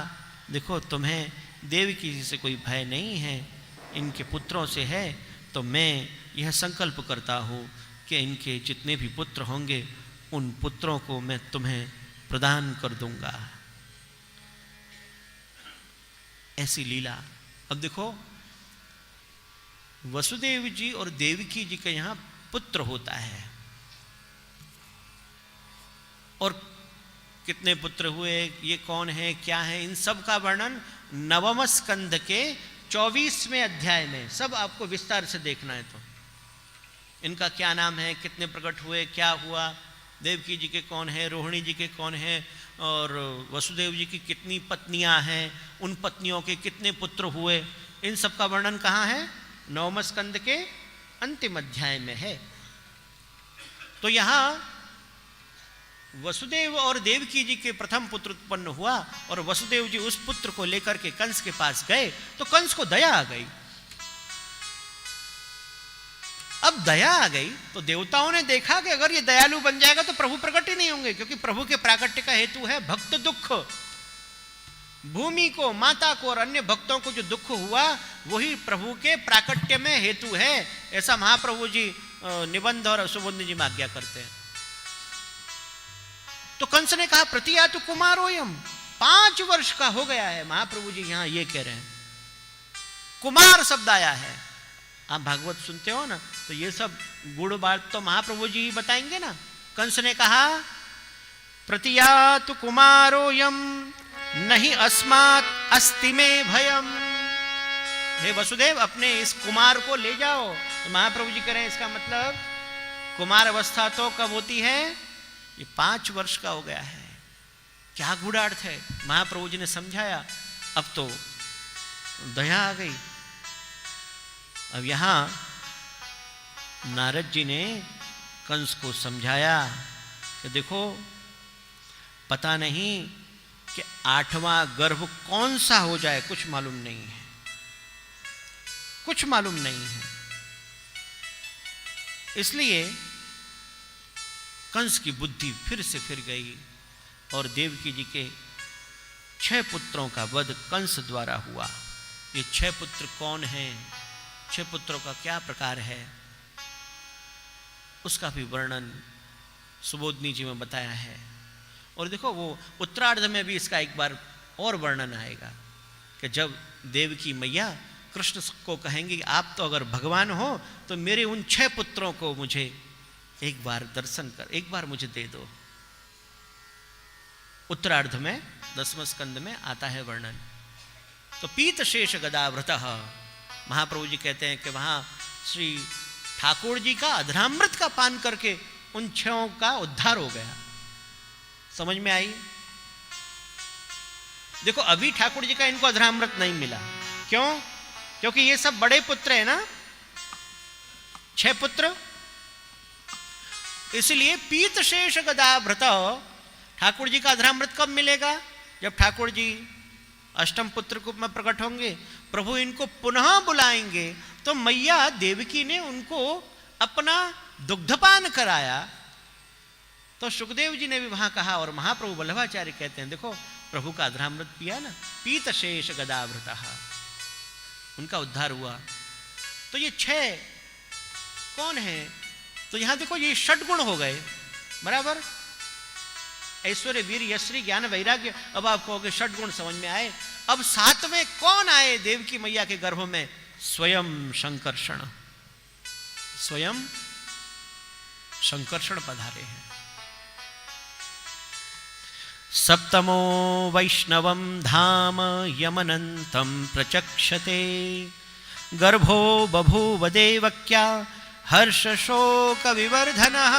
C: देखो तुम्हें देवकी जी से कोई भय नहीं है, इनके पुत्रों से है। तो मैं यह संकल्प करता हूँ कि इनके जितने भी पुत्र होंगे उन पुत्रों को मैं तुम्हें प्रदान कर दूंगा। ऐसी लीला। अब देखो वसुदेव जी और देवकी जी के यहां पुत्र होता है, और कितने पुत्र हुए, ये कौन है, क्या है, इन सब का वर्णन 9वें स्कंध के 24वें अध्याय में सब आपको विस्तार से देखना है। तो इनका क्या नाम है, कितने प्रकट हुए, क्या हुआ, देवकी जी के कौन है, रोहिणी जी के कौन है, और वसुदेव जी की कितनी पत्नियां हैं, उन पत्नियों के कितने पुत्र हुए, इन सब का वर्णन कहाँ है? 9वें स्कंद के अंतिम अध्याय में है। तो यहां वसुदेव और देवकी जी के प्रथम पुत्र उत्पन्न हुआ, और वसुदेव जी उस पुत्र को लेकर के कंस के पास गए। तो कंस को दया आ गई। अब दया आ गई तो देवताओं ने देखा कि अगर ये दयालु बन जाएगा तो प्रभु प्रकट ही नहीं होंगे, क्योंकि प्रभु के प्राकट्य का हेतु है भक्त दुख। भूमि को, माता को और अन्य भक्तों को जो दुख हुआ वही प्रभु के प्राकट्य में हेतु है। ऐसा महाप्रभु जी निबंध और सुबोध जी में आज्ञा करते हैं। तो कंस ने कहा, प्रतियातु कुमारोयम, 5 वर्ष का हो गया है। महाप्रभु जी यहां ये कह रहे हैं, कुमार शब्द आया है। आप भागवत सुनते हो ना, तो ये सब गुड़ बात तो महाप्रभु जी बताएंगे ना। कंस ने कहा, प्रतियातु कुमारोयम नहीं अस्मात् अस्ति में भयम। हे वसुदेव, अपने इस कुमार को ले जाओ। तो महाप्रभु जी कह रहे हैं, इसका मतलब कुमार अवस्था तो कब होती है? ये 5 वर्ष का हो गया है। क्या गूढ़ार्थ है? महाप्रभु जी ने समझाया। अब तो दया आ गई। अब यहां नारद जी ने कंस को समझाया कि देखो, पता नहीं कि 8वां गर्भ कौन सा हो जाए, कुछ मालूम नहीं है, कुछ मालूम नहीं है। इसलिए कंस की बुद्धि फिर से फिर गई, और देवकी जी के 6 पुत्रों का वध कंस द्वारा हुआ। ये 6 पुत्र कौन हैं? 6 पुत्रों का क्या प्रकार है? उसका भी वर्णन सुबोधनी जी में बताया है। और देखो वो उत्तरार्ध में भी इसका एक बार और वर्णन आएगा कि जब देवकी मैया कृष्ण को कहेंगे आप तो अगर भगवान हो तो मेरे उन 6 पुत्रों को मुझे एक बार दर्शन कर, एक बार मुझे दे दो। उत्तरार्ध में 10वें स्कंद में आता है वर्णन। तो पीत शेष गदाव्रतः, महाप्रभु जी कहते हैं कि वहां श्री ठाकुर जी का अधरामृत का पान करके उन 6 का उद्धार हो गया। समझ में आई? देखो अभी ठाकुर जी का इनको अधरामृत नहीं मिला, क्यों? क्योंकि ये सब बड़े पुत्र है ना, 6 पुत्र, इसलिए पीत शेष गदाव्रत। ठाकुर जी का अधरामृत कब मिलेगा? जब ठाकुर जी अष्टम पुत्र रूप में प्रकट होंगे, प्रभु इनको पुनः बुलाएंगे। तो मैया देवकी ने उनको अपना दुग्धपान कराया। तो सुखदेव जी ने भी वहां कहा, और महाप्रभु वल्लभाचार्य कहते हैं देखो प्रभु का अधरामृत पिया ना, पीत शेष गदाव्रतः, उनका उद्धार हुआ। तो ये 6 कौन है? तो यहां देखो ये 6 गुण हो गए, बराबर, ऐश्वर्य वीर यश्री ज्ञान वैराग्य। अब आप कहोगे 6 गुण समझ में आए। अब 7वें कौन आए देवकी मैया के गर्भ में? स्वयं शंकर्षण, स्वयं शंकर्षण पधारे हैं। सप्तमो वैष्णवं धाम यमनन्तं प्रचक्षते, गर्भो बभूव देवक्या हर्ष शोक विवर्धनः।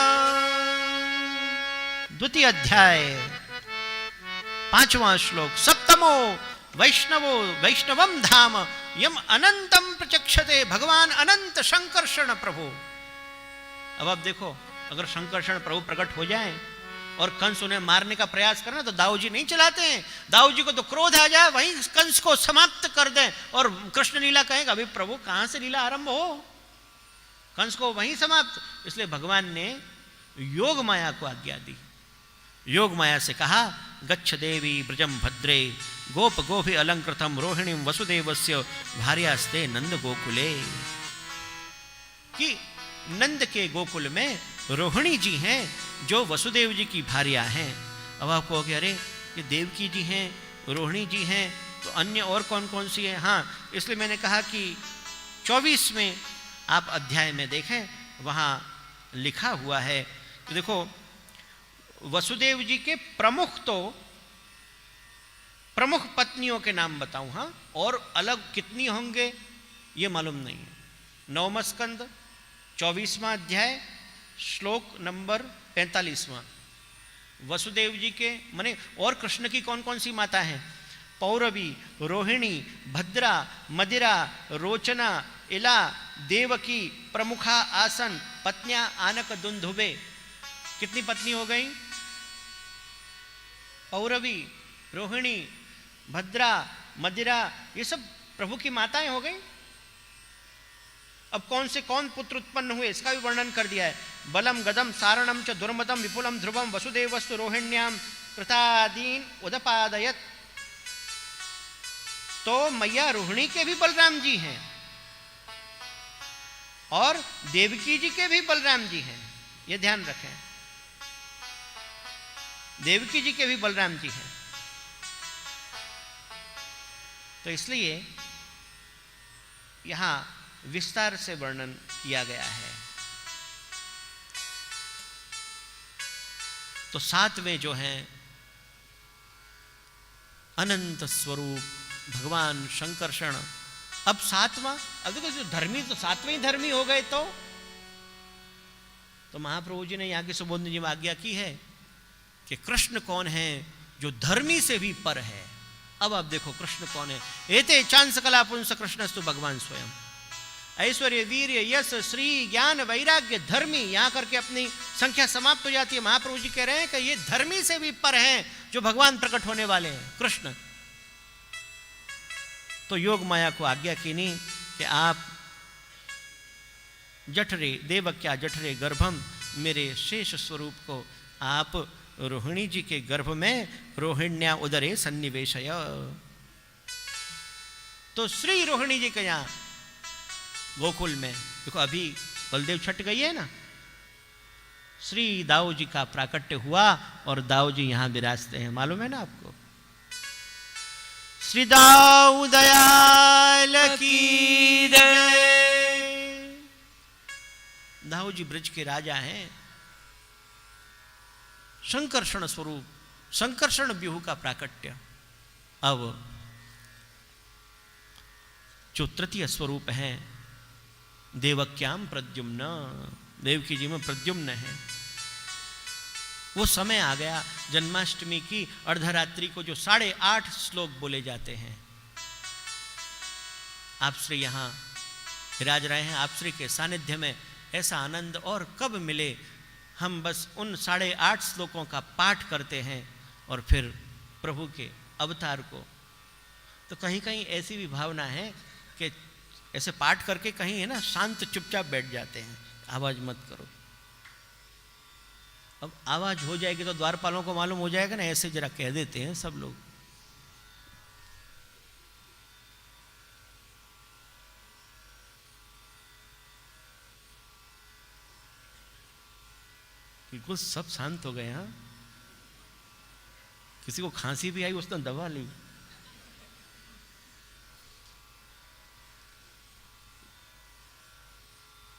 C: द्वितीय अध्याय 5वां श्लोक। सप्तमो वैष्णवम धाम यम अनंतम प्रचक्षते, भगवान अनंत शंकर्षण प्रभु। अब आप देखो अगर शंकर्षण प्रभु प्रकट हो जाए और कंस उन्हें मारने का प्रयास करना तो दाऊ जी नहीं चलाते हैं। दाऊ जी को तो क्रोध आ जाए, वहीं कंस को समाप्त कर दें और कृष्ण लीला कहेगा अभी प्रभु कहां से लीला आरंभ हो, कंस को वहीं समाप्त। इसलिए भगवान ने योग माया को आज्ञा दी। योग माया से कहा गच्छ देवी ब्रजम भद्रे गोप गोभि अलंकृतम रोहिणीम वसुदेवस्य भार्यास्ते नंद गोकुले, कि नंद के गोकुल में रोहिणी जी हैं जो वसुदेव जी की भार्या हैं। अब आप कहोगे अरे ये देवकी जी हैं, रोहिणी जी हैं, तो अन्य और कौन कौन सी है? हाँ, इसलिए मैंने कहा कि 24वें आप अध्याय में देखें, वहाँ लिखा हुआ है। तो देखो वसुदेव जी के प्रमुख पत्नियों के नाम बताऊं, हाँ, और अलग कितनी होंगे ये मालूम नहीं है। 9वां स्कंद 24वां अध्याय श्लोक नंबर 45वां। वसुदेव जी के माने और कृष्ण की कौन कौन सी माता हैं? पौरवी, रोहिणी, भद्रा, मदिरा, रोचना, इला, देवकी, प्रमुखा, आसन, पत्नियां आनक दुंदुबे। कितनी पत्नी हो गई? पौरवी, रोहिणी, भद्रा, मदिरा, ये सब प्रभु की माताएं हो गई। अब कौन से कौन पुत्र उत्पन्न हुए इसका भी वर्णन कर दिया है। बलम गदम सारणम च दुर्मदम विपुलम ध्रुवम वसुदेवस्तु रोहिण्याम कृतादीन उदपादयत। तो मैया रोहिणी के भी बलराम जी हैं और देवकी जी के भी बलराम जी हैं, ये ध्यान रखें। देवकी जी के भी बलराम जी हैं। तो इसलिए यहां विस्तार से वर्णन किया गया है। तो 7वें जो हैं अनंत स्वरूप भगवान शंकर्षण। अब 7वां, अब देखो जो धर्मी तो 7वें धर्मी हो गए। तो महाप्रभु जी ने यहाँ की सुबोधनी जी में आज्ञा की है कि कृष्ण कौन है जो धर्मी से भी पर है। अब आप देखो कृष्ण कौन है। एते चांस कला पुंस कृष्णस्तु भगवान स्वयं। ऐश्वर्य वीर्य यश श्री ज्ञान वैराग्य धर्मी, यहां करके अपनी संख्या समाप्त हो जाती है। महाप्रभु जी कह रहे हैं कि ये धर्मी से भी पर हैं जो भगवान प्रकट होने वाले हैं कृष्ण। तो योग माया को आज्ञा की नहीं कि आप जठरे देवक्या जठरे गर्भम, मेरे शेष स्वरूप को आप रोहिणी जी के गर्भ में रोहिण्या उदरे सन्निवेशय। तो श्री रोहिणी जी के यहाँ गोकुल में देखो अभी बलदेव छठ गई है ना, श्री दाऊ जी का प्राकट्य हुआ और दाऊ जी यहां विराजते हैं। मालूम है ना आपको? श्री दाऊ दयाल की जय। दाऊ जी ब्रज के राजा हैं। संकर्षण स्वरूप, संकर्षण व्यूह का प्राकट्य। अब जो तृतीय स्वरूप है देवक्याम प्रद्युम्न, देवकी जी में प्रद्युम्न है। वो समय आ गया जन्माष्टमी की अर्धरात्रि को जो 8.5 श्लोक बोले जाते हैं। आप श्री यहां विराज रहे हैं। आप श्री के सानिध्य में ऐसा आनंद और कब मिले। हम बस उन 8.5 श्लोकों का पाठ करते हैं और फिर प्रभु के अवतार को। तो कहीं कहीं ऐसी भी भावना है कि ऐसे पाठ करके कहीं है ना शांत चुपचाप बैठ जाते हैं, आवाज मत करो। अब आवाज हो जाएगी तो द्वारपालों को मालूम हो जाएगा ना, ऐसे जरा कह देते हैं सब लोग। बिल्कुल सब शांत हो गए। हाँ, किसी को खांसी भी आई उसने दवा ली।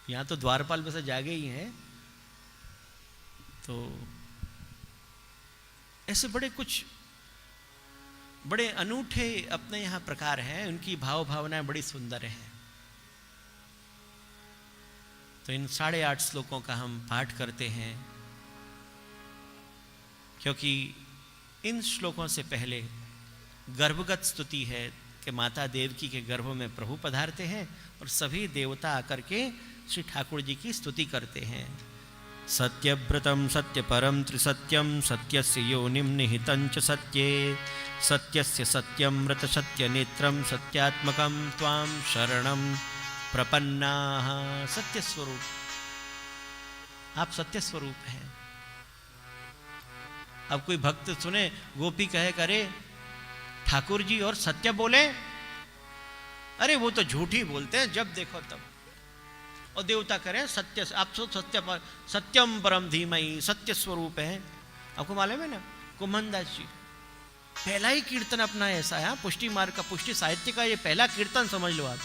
C: यहां तो द्वारपाल वैसे जागे ही हैं। तो ऐसे बड़े कुछ बड़े अनूठे अपने यहां प्रकार हैं। उनकी भाव भावनाएं बड़ी सुंदर हैं। तो इन 8.5 श्लोकों का हम पाठ करते हैं, क्योंकि इन श्लोकों से पहले गर्भगत स्तुति है कि माता देवकी के गर्भ में प्रभु पधारते हैं और सभी देवता आकर के श्री ठाकुर जी की स्तुति करते हैं। सत्यव्रतम सत्यपरम त्रिसत्यम सत्यस्य योनिम निहितं च सत्ये सत्यस्य सत्यम व्रत सत्य नेत्रम सत्यात्मकम त्वां शरणं प्रपन्नाः। सत्य स्वरूप, आप सत्य स्वरूप हैं। अब कोई भक्त सुने गोपी कहे करे ठाकुर जी और सत्य बोले, अरे वो तो झूठ ही बोलते हैं जब देखो तब। और देवता करें सत्य, आप सत्य पर सत्यम परम धीमहि, सत्य स्वरूप है। आपको मालूम है ना कुम्भनदास जी पहला ही कीर्तन अपना ऐसा है, पुष्टि मार्ग का, पुष्टि साहित्य का ये पहला कीर्तन समझ लो आप।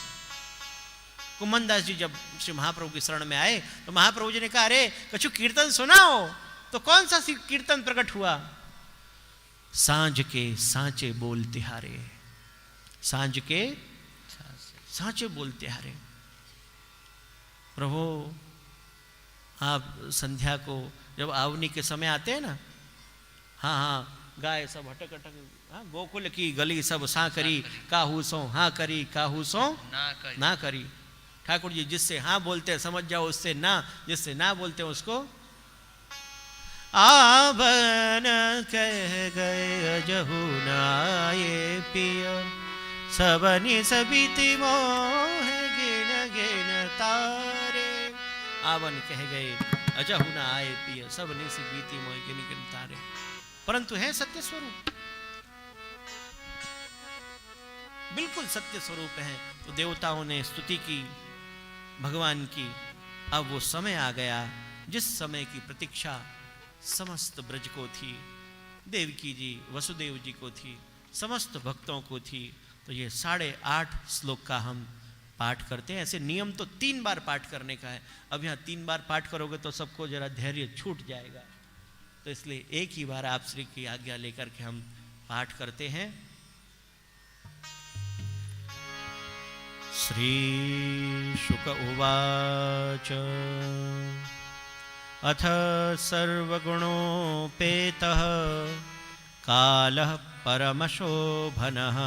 C: कुम्भनदास जी जब श्री महाप्रभु की शरण में आए तो महाप्रभु जी ने कहा अरे कछु कीर्तन सुनाओ। तो कौन सा कीर्तन प्रकट हुआ? सांझ के सांचे बोल तिहारे, सांझ के सांचे बोल तिहारे। प्रभु आप संध्या को जब आवनी के समय आते हैं ना, हाँ हाँ गाय सब हटक हटक, हाँ गोकुल की गली सब सा करी काहू सो हाँ करी काहू सो ना करी। ठाकुर जी जिससे हाँ बोलते हैं समझ जाओ उससे ना, जिससे ना बोलते हैं उसको आवन कह गए अजहू नाये पिय सबनी सबीति मोह गिन गिन तारे। आवन कह गए अजहू न आए पिय सबनी से बीती मोह गिन गिन तारे। परंतु है सत्य स्वरूप, बिल्कुल सत्य स्वरूप है। तो देवताओं ने स्तुति की भगवान की। अब वो समय आ गया जिस समय की प्रतीक्षा समस्त ब्रज को थी, देवकी जी वसुदेव जी को थी, समस्त भक्तों को थी। तो ये 8.5 श्लोक का हम पाठ करते हैं। ऐसे नियम तो 3 बार पाठ करने का है। अब यहाँ 3 बार पाठ करोगे तो सबको जरा धैर्य छूट जाएगा। तो इसलिए एक ही बार आप श्री की आज्ञा लेकर के हम पाठ करते हैं। श्री शुक उवाच अथ सर्वगुणोपेतः कालः परमशोभनः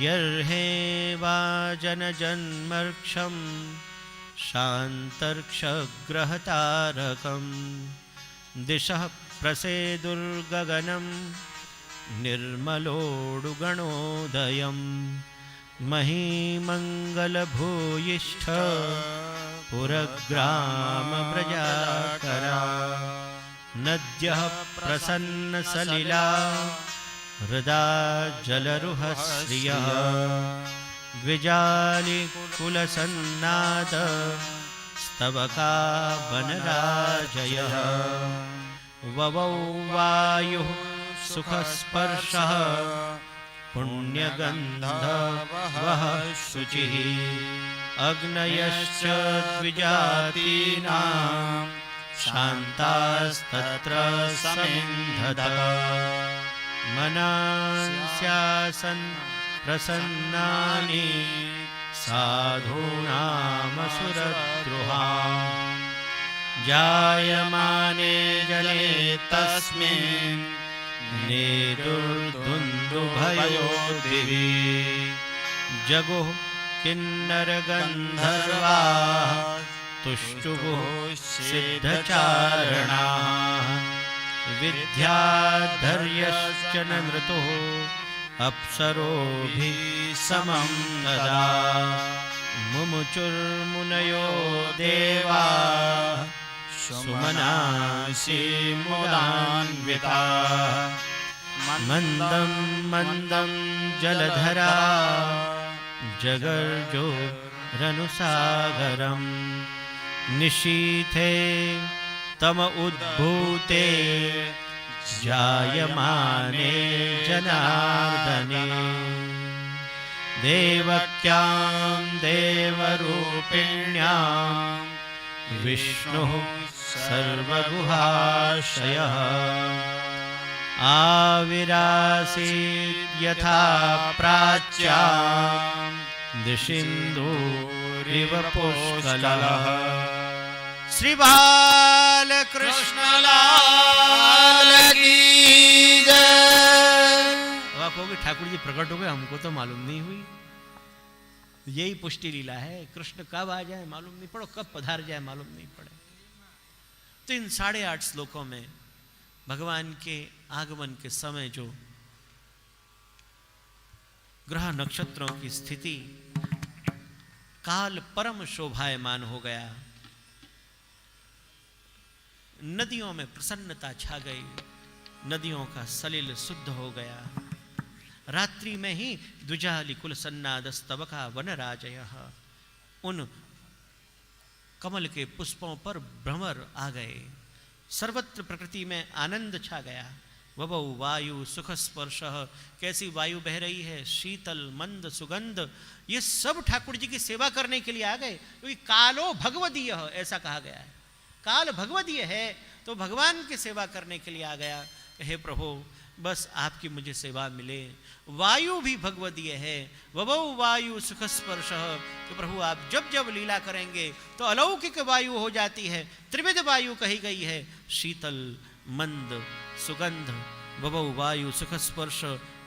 C: यर्हेवाजनजन्मर्क्षं शान्तर्क्षग्रहतारकं दिशः प्रसेदुर्गगनं निर्मलोडुगणोदयं महीमङ्गलभूयिष्ठ पुरग्रामप्रजाकरा नद्यः प्रसन्नसलिला हृदा जलरुहश्रियः द्विजालिकुलसन्नाद स्तबका वनराजयः ववौ वायुः सुखस्पर्शः पुण्यगन्धवः शुचिः अग्नयश्च द्विजातीनां शान्तास्तत्र समिन्धत मनांस्यासन् प्रसन्नानि साधूनामसुरद्रुहां जायमाने जले तस्मिन् नेदुर्दुन्दुभयो दिवि जगुः किन्नरगन्धर्वाः तुष्टुगुः सिद्धचारणाः विद्याधर्यश्च नमृतुः अप्सरोभिः समं तदा मुमुचुर्मुनयो देवाः सुमनांसि मुदान्विताः मन्दं मन्दं जलधरा जगर्जोरनुसागरम् निशीथे तम उद्भूते जायमाने जनार्दने देवक्यां देवरूपिण्यां विष्णुः सर्वगुहाशयः आविरासीत् यथा प्राच्यां दिशिन्दूरिव पुष्कलः श्री बालकृष्ण लाल की जय। अब आप कहोगे ठाकुर जी प्रकट हो गए, हमको तो मालूम नहीं हुई। यही पुष्टि लीला है, कृष्ण कब आ जाए मालूम नहीं पड़ो, कब पधार जाए मालूम नहीं पड़े। तो इन 8.5 श्लोकों में भगवान के आगमन के समय जो ग्रह नक्षत्रों की स्थिति, काल परम शोभायमान हो गया, नदियों में प्रसन्नता छा गई, नदियों का सलिल शुद्ध हो गया। रात्रि में ही द्विजाली कुल सन्नादस्तबका वनराजयः, उन कमल के पुष्पों पर भ्रमर आ गए, सर्वत्र प्रकृति में आनंद छा गया। वबौ वायु सुख स्पर्श, कैसी वायु बह रही है, शीतल मंद सुगंध, ये सब ठाकुर जी की सेवा करने के लिए आ गए, क्योंकि कालो भगवदीय ऐसा कहा गया है। काल भगवदीय है तो भगवान की सेवा करने के लिए आ गया। हे प्रभु बस आपकी मुझे सेवा मिले। वायु भी भगवदीय है, वबौ वायु सुख स्पर्श, तो प्रभु आप जब जब लीला करेंगे तो अलौकिक वायु हो जाती है। त्रिविध वायु कही गई है, शीतल मंद सुगंध, वबौ वायु सुख स्पर्श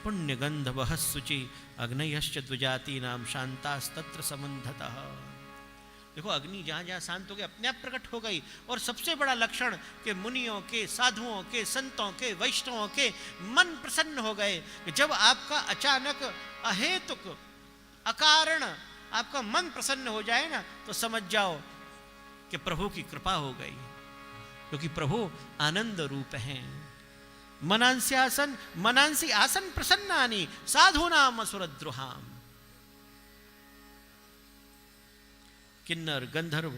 C: पुण्यगंध वह शुचि, अग्नयश्च द्विजातीनां शांतास्तत्र समन्धतः। देखो अग्नि जहाँ जहाँ शांत हो गई, अपने आप प्रकट हो गई। और सबसे बड़ा लक्षण कि मुनियों के, साधुओं के, संतों के, वैष्णवों के मन प्रसन्न हो गए। जब आपका अचानक अहेतुक अकारण आपका मन प्रसन्न हो जाए ना, तो समझ जाओ कि प्रभु की कृपा हो गई, क्योंकि प्रभु आनंद रूप हैं। मनांसी आसन प्रसन्नानि साधूनाम असुरद्रुहाम। किन्नर गंधर्व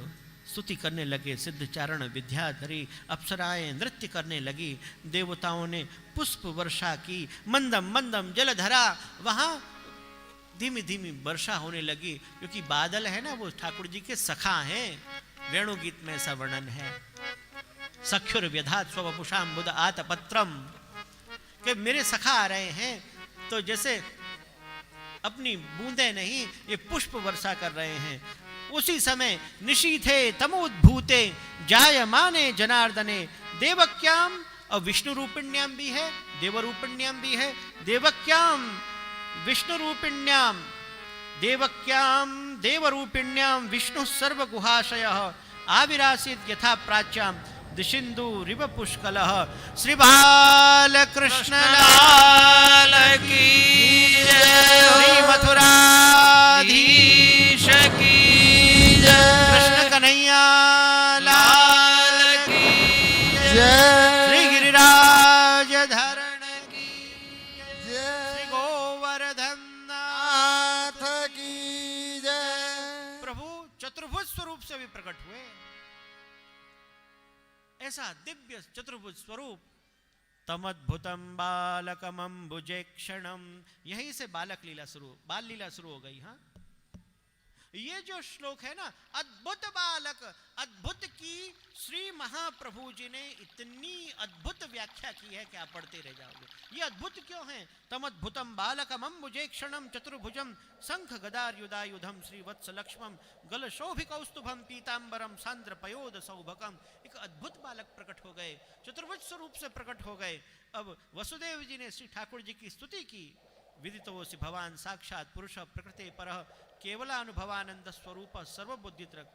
C: स्तुति करने लगे, सिद्धचारण विद्याधरी अप्सराएं नृत्य करने लगी, देवताओं ने पुष्प वर्षा की, मंदम मंदम जलधरा, वहां धीमी धीमी वर्षा होने लगी, क्योंकि बादल है ना वो ठाकुर जी के सखा हैं। वेणु गीत में ऐसा वर्णन है, सख्युर व्यधात स्वपुषाम बुध आतपत्रम, कि मेरे सखा आ रहे हैं तो जैसे अपनी बूंदे नहीं ये पुष्प वर्षा कर रहे हैं। उसी समय निशीथे तमोद्भूते जायमाने जनार्दने, देवक्याम, और विष्णु रूपिण्याम भी है, देवरूपिण्याम भी है, देवक्याम विष्णु रूपिण्याम, देवक्याम देवरूपिण्याम विष्णु सर्वगुहाशयः, आविरासीत यथा प्राच्याम दिशिंदु रिव पुष्कलः। श्री बालकृष्ण लाल की जय, श्री मथुराधीश की जय, कृष्ण कन्हैया लाल की जय, श्री गिरिराज धरण की जय, श्री गोवर्धन नाथ की जय। प्रभु चतुर्भुज स्वरूप से भी प्रकट हुए। ऐसा दिव्य चतुर्भुज स्वरूप। तमद्भुतम बालकमंबुजे क्षणम, यहीं से बालक लीला शुरू, बाल लीला शुरू हो गई। हाँ, ये जो श्लोक है ना, अद्भुत बालक, अद्भुत की श्री महाप्रभु जी ने इतनी अद्भुत व्याख्या की है कि आप पढ़ते रह जाओगे। ये अद्भुत क्यों है? तमद्भुतम बालकम अम्बुजे क्षणम चतुर्भुजम शंख गदायुधायुधम श्रीवत्स लक्ष्मम गलशोभि कौस्तुभम पीतांबरम सांद्र पयोद सौभकम। एक अद्भुत बालक प्रकट हो गए, चतुर्भुज स्वरूप से प्रकट हो गए। अब वसुदेव जी ने श्री ठाकुर जी की स्तुति की। विदितोसि भवान साक्षात पुरुष प्रकृते परः केवलानुभवानंद स्वरूप सर्वबुद्धित्रक।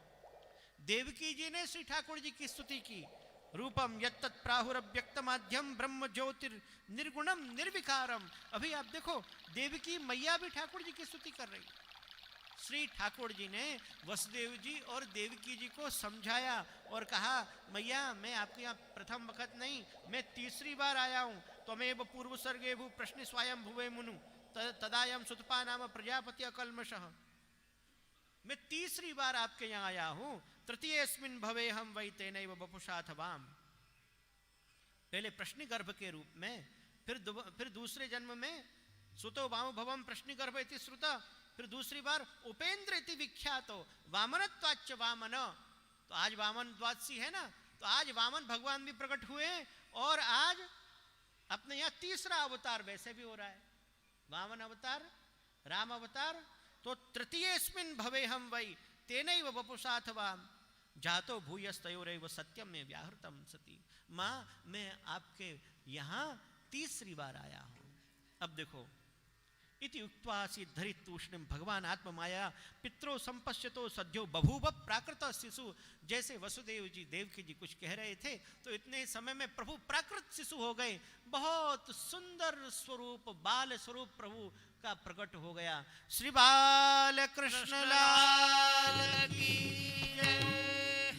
C: देवकी जी ने श्री ठाकुर जी की स्तुति की। रूपम यत्तत् प्राहुरव्यक्त माध्यम ब्रह्म ज्योतिर निर्गुणम निर्विकारम। अभी आप देखो, देवकी मैया भी ठाकुर जी की स्तुति कर रही। श्री ठाकुर जी ने वसुदेव जी और देवकी जी को समझाया और कहा, मैया मैं आपके यहाँ प्रथम वक्त नहीं, मैं तीसरी बार आया हूँ। त्वमेव पूर्व सर्गे भू प्रश्न स्वयं भुवे मुनु तदायम सुतपा नाम प्रजापति अकल्मषः। मैं तीसरी बार आपके यहाँ आया हूँ। तृतीयस्मिन् भवे हम वै तेनैव वपुषाथवाम। पहले प्रश्निगर्भ के रूप में, फिर दूसरे जन्म में सुतो वाम भवम प्रश्निगर्भ इति श्रुता, फिर दूसरी बार उपेंद्र इति विख्यातो वामनत्वाच्च वामन। तो आज वामन द्वादशी है ना, तो आज वामन भगवान भी प्रकट हुए और आज अपने यहाँ तीसरा अवतार वैसे भी हो रहा है, वामन अवतार, राम अवतार। तो तृतीयस्मिन् भवे हम वै तेनैव वपुषाथवाम जातो भूयस्तयोरैव सत्यम में व्याहृतम सती। माँ मैं आपके यहाँ तीसरी बार आया हूँ। अब देखो, इति उक्त्वा धरित तूष्णिम भगवान आत्ममाया पित्रो संपश्यतो सद्यो बभूव प्राकृत शिशु। जैसे वसुदेव जी देवकी जी कुछ कह रहे थे, तो इतने समय में प्रभु प्राकृत शिशु हो गए। बहुत सुंदर स्वरूप, बाल स्वरूप प्रभु का प्रकट हो गया। श्री बाल कृष्ण लाल की जय।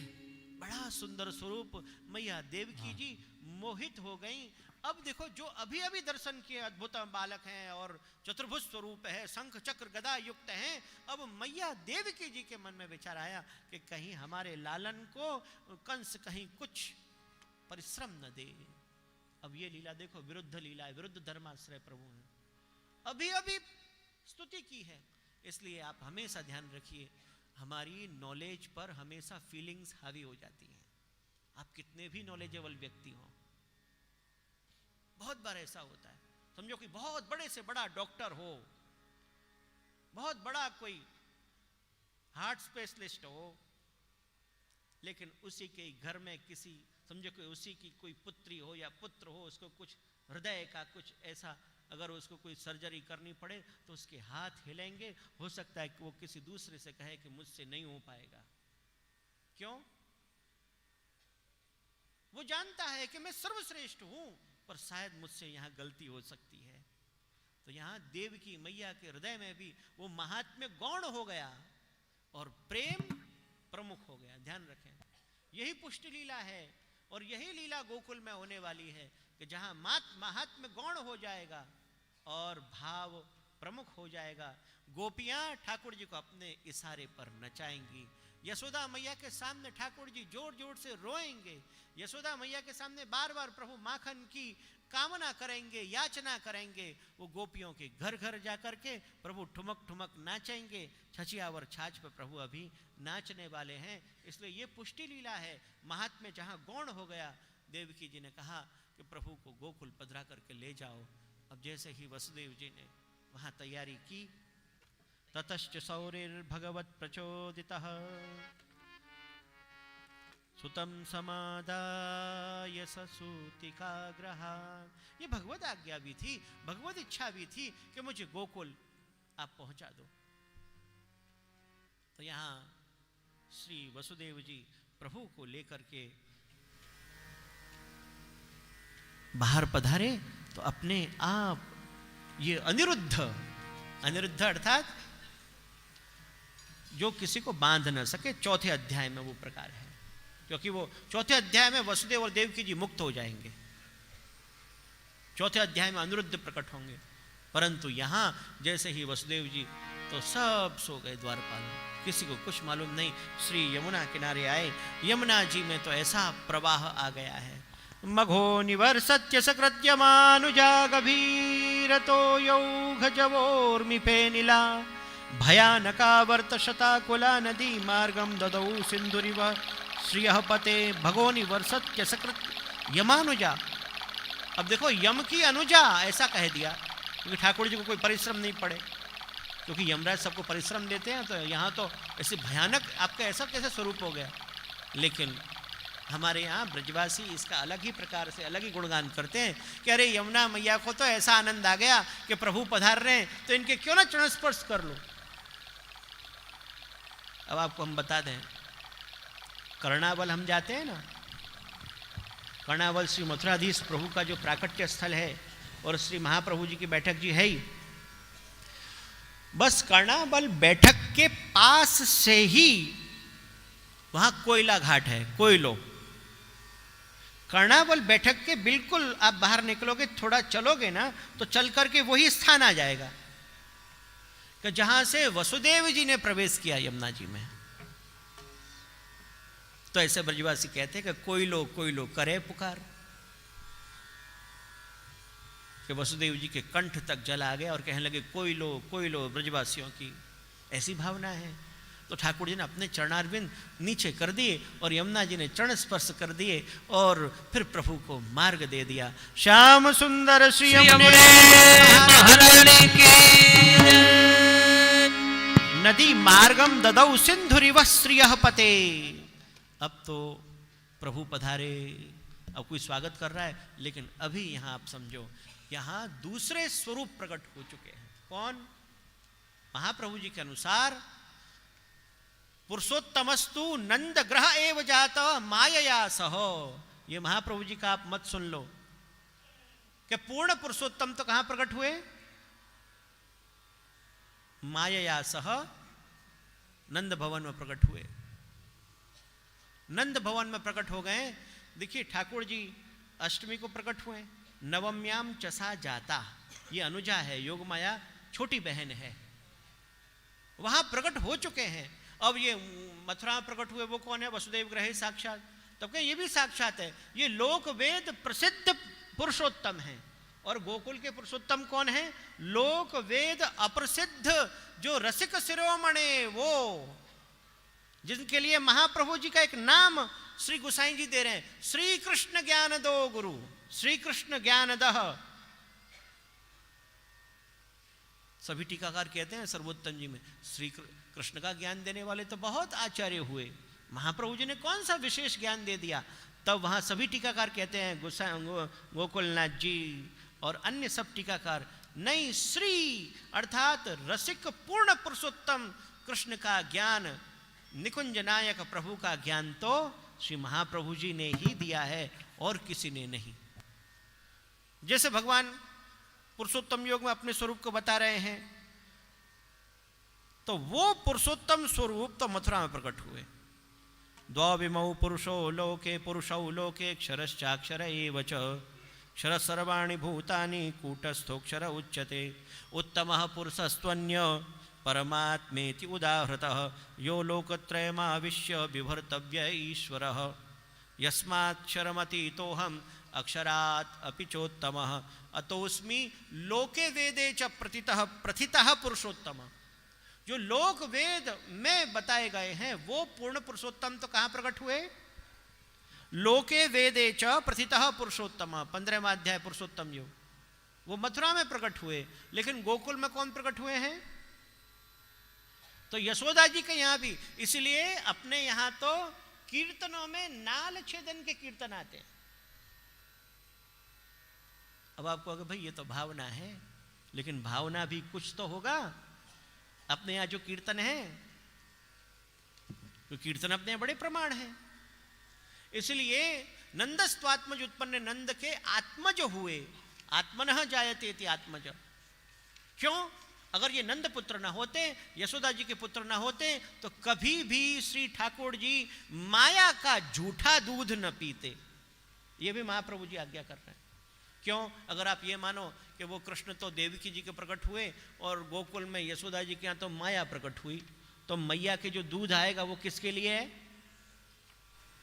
C: बड़ा सुंदर स्वरूप। मैया देवकी जी मोहित हो गई। अब देखो, जो अभी अभी दर्शन किए अद्भुत बालक हैं और चतुर्भुज स्वरूप है, शंख चक्र गदा युक्त हैं, अब मैया देवकी जी के मन में विचार आया कि कहीं हमारे लालन को कंस कहीं कुछ परिश्रम न दे। अब ये लीला देखो, विरुद्ध लीला है, विरुद्ध धर्माश्रय प्रभु है। अभी अभी स्तुति की है। इसलिए आप हमेशा ध्यान रखिए, हमारी नॉलेज पर हमेशा फीलिंग्स हावी हो जाती हैं। आप कितने भी नॉलेजेबल व्यक्ति हों, बहुत बार ऐसा होता है। समझो कि बहुत बड़े से बड़ा डॉक्टर हो, बहुत बड़ा कोई हार्ट स्पेशलिस्ट हो, लेकिन उसी के घर में किसी, समझो कि उसी की कोई पुत्री हो या पुत्र हो, उसको कुछ हृदय का कुछ ऐसा, अगर उसको कोई सर्जरी करनी पड़े तो उसके हाथ हिलेंगे। हो सकता है कि वो किसी दूसरे से कहे कि मुझसे नहीं हो पाएगा। क्यों? वो जानता है कि मैं सर्वश्रेष्ठ हूं, पर शायद मुझसे यहां गलती हो सकती है। तो यहां देवकी मैया के हृदय में भी वो महात्म्य गौण हो गया और प्रेम प्रमुख हो गया। ध्यान रखें, यही पुष्टि लीला है और यही लीला गोकुल में होने वाली है कि जहां महात्म्य गौण हो जाएगा और भाव प्रमुख हो जाएगा। गोपियां ठाकुर जी को अपने इशारे पर नचाएंगी। यशोदा मैया के सामने ठाकुर जी जोर जोर से रोएंगे। यशोदा मैया के सामने बार बार प्रभु माखन की कामना करेंगे, याचना करेंगे। वो गोपियों के घर घर जाकर के प्रभु ठुमक ठुमक नाचेंगे। छछियावर छाछ पर प्रभु अभी नाचने वाले हैं। इसलिए ये पुष्टि लीला है। महात्म्य जहाँ गौण हो गया, देवकी जी ने कहा कि प्रभु को गोकुल पधरा करके ले जाओ। अब जैसे ही वसुदेव जी ने वहाँ तैयारी की, ततश्च सौरिर्भगवत् प्रचोदितः सुतम समादाय ससूतिकाग्रहा। ये भगवत आज्ञा भी थी, भगवत इच्छा भी थी कि मुझे गोकुल आप पहुंचा दो। तो यहां श्री वसुदेव जी प्रभु को लेकर के बाहर पधारे तो अपने आप ये अनिरुद्ध अर्थात जो किसी को बांध न सके, चौथे अध्याय में वो प्रकार है। क्योंकि वो चौथे अध्याय में वसुदेव और देवकी जी मुक्त हो जाएंगे, चौथे अध्याय में अनिरुद्ध प्रकट होंगे। परंतु यहाँ जैसे ही वसुदेव जी तो सब सो गए द्वारपाल में, किसी को कुछ मालूम नहीं। श्री यमुना किनारे आए, यमुना जी में तो ऐसा प्रवाह आ गया है। मघो निवर्सत्य सकृत्य मानुजा गभीरतो यौघजवोर्मिफे नीला भयानका वर्तशताकुला नदी मार्गम ददौ सिंधुरिव श्रियः पते भगो निवर्सत्य सकृत्य यमानुजा। अब देखो यम की अनुजा ऐसा कह दिया क्योंकि ठाकुर जी को कोई परिश्रम नहीं पड़े, क्योंकि यमराज सबको परिश्रम देते हैं। तो यहाँ तो ऐसे भयानक आपका ऐसा कैसे स्वरूप हो गया। लेकिन हमारे यहाँ ब्रजवासी इसका अलग ही प्रकार से अलग ही गुणगान करते हैं कि अरे यमुना मैया को तो ऐसा आनंद आ गया कि प्रभु पधार रहे हैं तो इनके क्यों ना चरण स्पर्श कर लो। अब आपको हम बता दें, कर्णावल हम जाते हैं ना, कर्णावल श्री मथुराधीश प्रभु का जो प्राकट्य स्थल है और श्री महाप्रभु जी की बैठक जी है ही, बस कर्णावल बैठक के पास से ही वहां कोयला घाट है, कोयलो। कर्णावल बैठक के बिल्कुल आप बाहर निकलोगे, थोड़ा चलोगे ना तो चल करके वही स्थान आ जाएगा कि जहां से वसुदेव जी ने प्रवेश किया यमुना जी में। तो ऐसे ब्रजवासी कहते हैं कि कोयलो कोयलो करे पुकार, कि वसुदेव जी के कंठ तक जल आ गया और कहने लगे कोयलो कोयलो ब्रजवासियों की ऐसी भावना है। तो ठाकुर जी ने अपने चरणारविंद नीचे कर दिए और यमुना जी ने चरण स्पर्श कर दिए और फिर प्रभु को मार्ग दे दिया। श्याम सुंदर श्री यमुने
B: महारानी की
C: नदी मार्गम ददौ सिंधुरिव श्रियः पते। अब तो प्रभु पधारे, अब कोई स्वागत कर रहा है, लेकिन अभी यहां आप समझो यहां दूसरे स्वरूप प्रकट हो चुके हैं। कौन? महाप्रभु जी के अनुसार पुरुषोत्तमस्तु नंद ग्रह एव जात मायया सह। ये महाप्रभु जी का आप मत सुन लो कि पूर्ण पुरुषोत्तम तो कहां प्रकट हुए? मायया सह नंद भवन में प्रकट हुए, नंद भवन में प्रकट हो गए। देखिए ठाकुर जी अष्टमी को प्रकट हुए, नवम्याम चसा जाता, ये अनुजा है, योग माया छोटी बहन है, वहां प्रकट हो चुके हैं। अब ये मथुरा में प्रकट हुए वो कौन है? वसुदेव ग्रहे साक्षात। तब क्या ये भी साक्षात है, ये लोक वेद प्रसिद्ध पुरुषोत्तम है। और गोकुल के पुरुषोत्तम कौन है? लोक वेद अप्रसिद्ध जो रसिक शिरोमणे, वो जिनके लिए महाप्रभु जी का एक नाम श्री गोसाई जी दे रहे हैं, श्री कृष्ण ज्ञान दो गुरु, श्री कृष्ण ज्ञान दह। सभी टीकाकार कहते हैं सर्वोत्तम जी में श्री कृष्ण का ज्ञान देने वाले तो बहुत आचार्य हुए, महाप्रभु जी ने कौन सा विशेष ज्ञान दे दिया? तब वहां सभी टीकाकार कहते हैं गोकुलनाथ जी और अन्य सब टीकाकार, नहीं, श्री अर्थात रसिक पूर्ण पुरुषोत्तम कृष्ण का ज्ञान, निकुंज नायक प्रभु का ज्ञान तो श्री महाप्रभु जी ने ही दिया है और किसी ने नहीं। जैसे भगवान पुरुषोत्तम योग में अपने स्वरूप को बता रहे हैं, तो वो पुरुषोत्तम स्वरूप तो मथुरा में प्रकट हुए। द्वविमौ पुरुषो लोके पुरुषौ लोके क्षरश्चाक्षर एव च क्षर सर्वाणि भूतानि कूटस्थोक्षर उच्यते उत्तमः पुरुषस्त्वन्य परमात्मेति उदाहृतः यो लोकत्रयमाविश्य बिभर्तव्य ईश्वरः यस्माक्षरमतीतोऽहम् अक्षरात् अपि चोत्तमः अतोऽस्मि लोके वेदे च प्रथितः पुरुषोत्तम। जो लोक वेद में बताए गए हैं वो पूर्ण पुरुषोत्तम तो कहां प्रकट हुए? लोके वेदे च प्रथितः पुरुषोत्तम, 15वां अध्याय पुरुषोत्तम योग, वो मथुरा में प्रकट हुए। लेकिन गोकुल में कौन प्रकट हुए हैं? तो यशोदा जी के यहां भी, इसलिए अपने यहां तो कीर्तनों में नाल छेदन के कीर्तन आते हैं। अब आपको अगर भाई ये तो भावना है, लेकिन भावना भी कुछ तो होगा। अपने यहां जो कीर्तन है, तो कीर्तन अपने बड़े प्रमाण है। इसलिए नंदस्त्वात्मज उत्पन्न, नंद के आत्मज हुए, आत्मनः जायते इति आत्मज। क्यों? अगर ये नंद पुत्र न होते, यशोदा जी के पुत्र न होते, तो कभी भी श्री ठाकुर जी माया का झूठा दूध न पीते। ये भी महाप्रभु जी आज्ञा कर रहे हैं। क्यों? अगर आप ये मानो कि वो कृष्ण तो देवकी जी के प्रकट हुए और गोकुल में यशोदा जी के यहाँ तो माया प्रकट हुई, तो मैया के जो दूध आएगा वो किसके लिए है?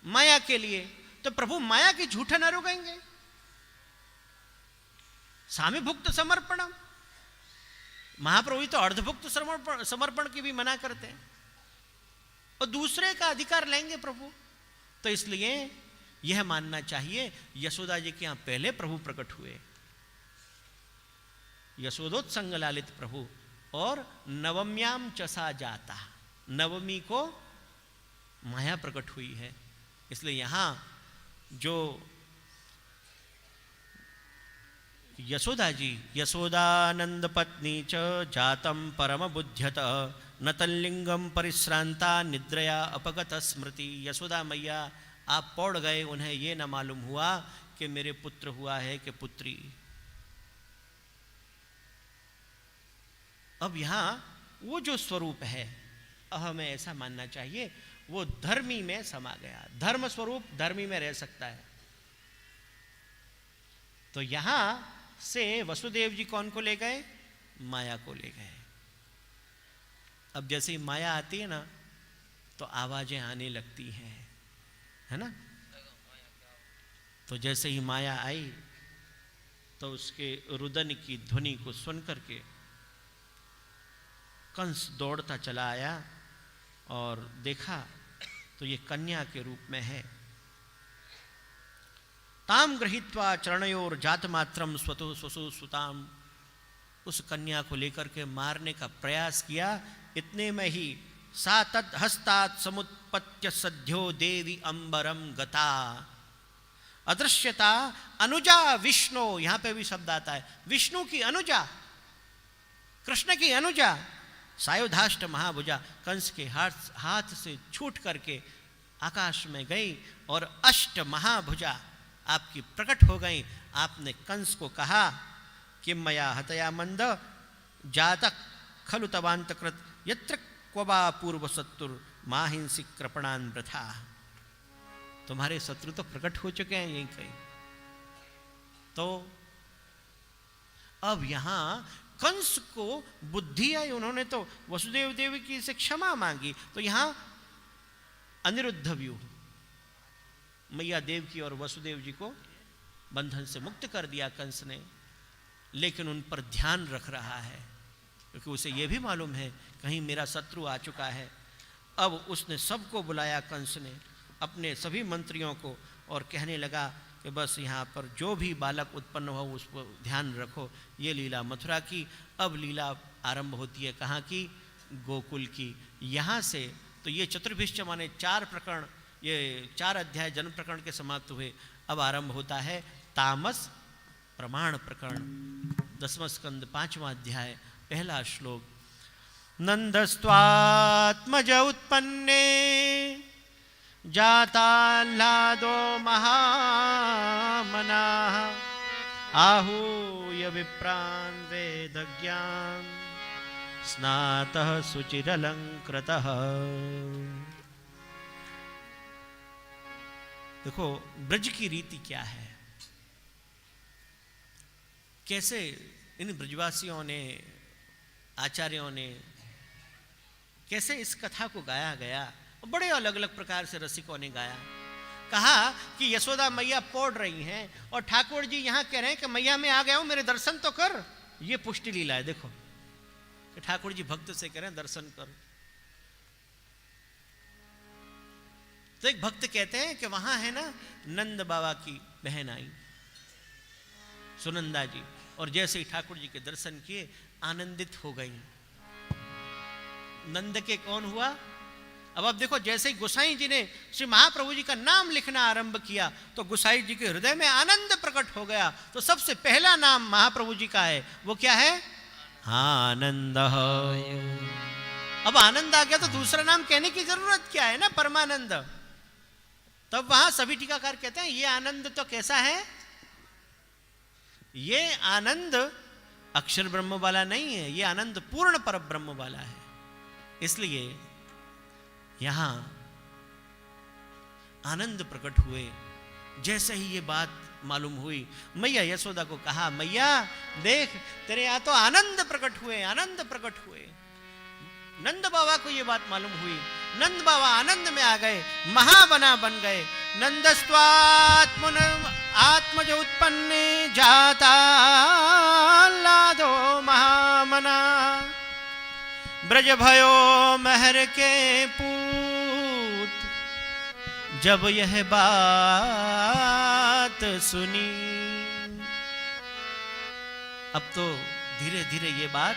C: माया के लिए। तो प्रभु माया के झूठे न रुकेंगे। सामीभुक्त समर्पणम, महाप्रभु तो अर्धभुक्त समर्पण की भी मना करते हैं और दूसरे का अधिकार लेंगे प्रभु। तो इसलिए यह मानना चाहिए यशोदा जी के यहां पहले प्रभु प्रकट हुए, यशोदोत्संग लालित प्रभु, और नवम्याम चसा जाता, नवमी को माया प्रकट हुई है। इसलिए यहां जो यशोदा जी, यशोदानंद पत्नी च जातम परम बुद्ध्यत न तल्लिंगम परिश्रांता निद्रया अपगत स्मृति। यशोदा मैया आप पौड़ गए, उन्हें यह न मालूम हुआ कि मेरे पुत्र हुआ है कि पुत्री। अब यहां वो जो स्वरूप है, अब हमें ऐसा मानना चाहिए वो धर्मी में समा गया, धर्म स्वरूप धर्मी में रह सकता है। तो यहां से वसुदेव जी कौन को ले गए? माया को ले गए। अब जैसे ही माया आती है ना तो आवाजें आने लगती हैं, है ना। तो जैसे ही माया आई तो उसके रुदन की ध्वनि को सुन करके कंस दौड़ता चला आया और देखा तो ये कन्या के रूप में है। ताम गृहीत्वा चरणयोर जात मात्रम स्वतो स्वसु सुताम, उस कन्या को लेकर के मारने का प्रयास किया। इतने में ही सा तद हस्तात समुत्पत्य सद्यो देवी अंबरम गता, अदृश्यता अनुजा विष्णु, यहां पे भी शब्द आता है विष्णु की अनुजा, कृष्ण की अनुजा, सायुधाष्ट महाभुजा, कंस के हाथ से छूट करके आकाश में गई और अष्ट महाभुजा आपकी प्रकट हो गई। आपने कंस को कहा कि मया हतया मंद जातक खलु तवांतकृत यत्र क्वबा पूर्व शत्रु माहिंसी कृपणान वृथा। तुम्हारे शत्रु तो प्रकट हो चुके हैं यहीं कहीं। तो अब यहां कंस को बुद्धि आई, उन्होंने तो वसुदेव देवी की से क्षमा मांगी। तो यहां अनिरुद्ध व्यूह, मैया देव की और वसुदेव जी को बंधन से मुक्त कर दिया कंस ने, लेकिन उन पर ध्यान रख रहा है क्योंकि उसे यह भी मालूम है कहीं मेरा शत्रु आ चुका है। अब उसने सबको बुलाया कंस ने, अपने सभी मंत्रियों को, और कहने लगा कि बस यहाँ पर जो भी बालक उत्पन्न हो उस पर ध्यान रखो। ये लीला मथुरा की। अब लीला आरंभ होती है कहाँ की? गोकुल की। यहाँ से तो ये चतुर्भिष्ट माने 4 प्रकरण, ये 4 अध्याय जन्म प्रकरण के समाप्त हुए। अब आरंभ होता है तामस प्रमाण प्रकरण, 10वां स्कंद 5वां अध्याय, पहला श्लोक। नंदस्त्वात्मज उत्पन्ने जाताह्लादो महामनाः आहूय विप्रान् वेदज्ञान स्नातः शुचिरलंकृतः। देखो ब्रज की रीति क्या है, कैसे इन ब्रजवासियों ने, आचार्यों ने, कैसे इस कथा को गाया गया। बड़े अलग अलग प्रकार से रसिकों ने गाया। कहा कि यशोदा मैया पौड़ रही हैं और ठाकुर जी यहां कह रहे हैं कि मैया मैं आ गया हूं, मेरे दर्शन तो कर। ये पुष्टि लीला है। देखो कि ठाकुर जी भक्त से कह रहे हैं दर्शन कर। तो एक भक्त कहते हैं कि वहां है ना नंद बाबा की बहन आई सुनंदा जी, और जैसे ही ठाकुर जी के दर्शन किए आनंदित हो गई। नंद के कौन हुआ? अब देखो जैसे ही गोसाई जी ने श्री महाप्रभु जी का नाम लिखना आरंभ किया तो गोसाई जी के हृदय में आनंद प्रकट हो गया। तो सबसे पहला नाम महाप्रभु जी का है, वो क्या है? आनंद। अब आनंद आ गया तो दूसरा नाम कहने की जरूरत क्या है ना, परमानंद। तब वहां सभी टीकाकार कहते हैं ये आनंद तो कैसा है? ये आनंद अक्षर ब्रह्म वाला नहीं है, ये आनंद पूर्ण पर ब्रह्म वाला है। इसलिए यहां आनंद प्रकट हुए। जैसे ही ये बात मालूम हुई। मैया यशोदा को कहा, मैया देख तेरे यहाँ तो आनंद प्रकट हुए, आनंद प्रकट हुए। नंद बाबा को ये बात मालूम हुई। नंद बाबा आनंद में आ गए, महाबना बन गए। नंदस्त्वात्मन आत्मज उत्पन्ने जाता लादो महामना, ब्रज भयो महर के पूत, जब यह बात सुनी। अब तो धीरे धीरे ये बात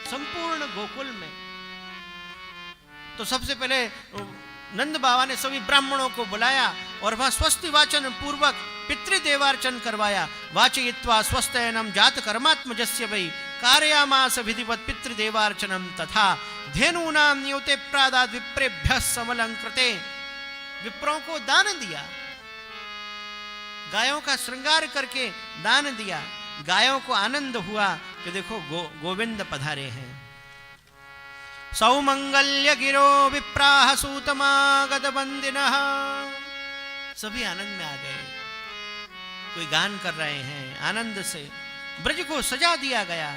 C: संपूर्ण गोकुल में, तो सबसे पहले नंद बाबा ने सभी ब्राह्मणों को बुलाया और वहां स्वस्ति वाचन पूर्वक पितृदेवार्चन करवाया। वाचयित्वा स्वस्त्ययनम जात कर्मात्मजस्य वै कारयामास विधिवत पितृदेवार्चनम तथा धेनूनां नियुते प्रादाद विप्रेभ्यः समलंकृते। विप्रों को दान दिया, गायों का श्रृंगार करके दान दिया। गायों को आनंद हुआ कि देखो गोविंद पधारे हैं। सौमंगल्य गिरो विप्राह सूतमागत बंदिनः, सभी आनंद में आ गए। कोई गान कर रहे हैं आनंद से। ब्रज को सजा दिया गया।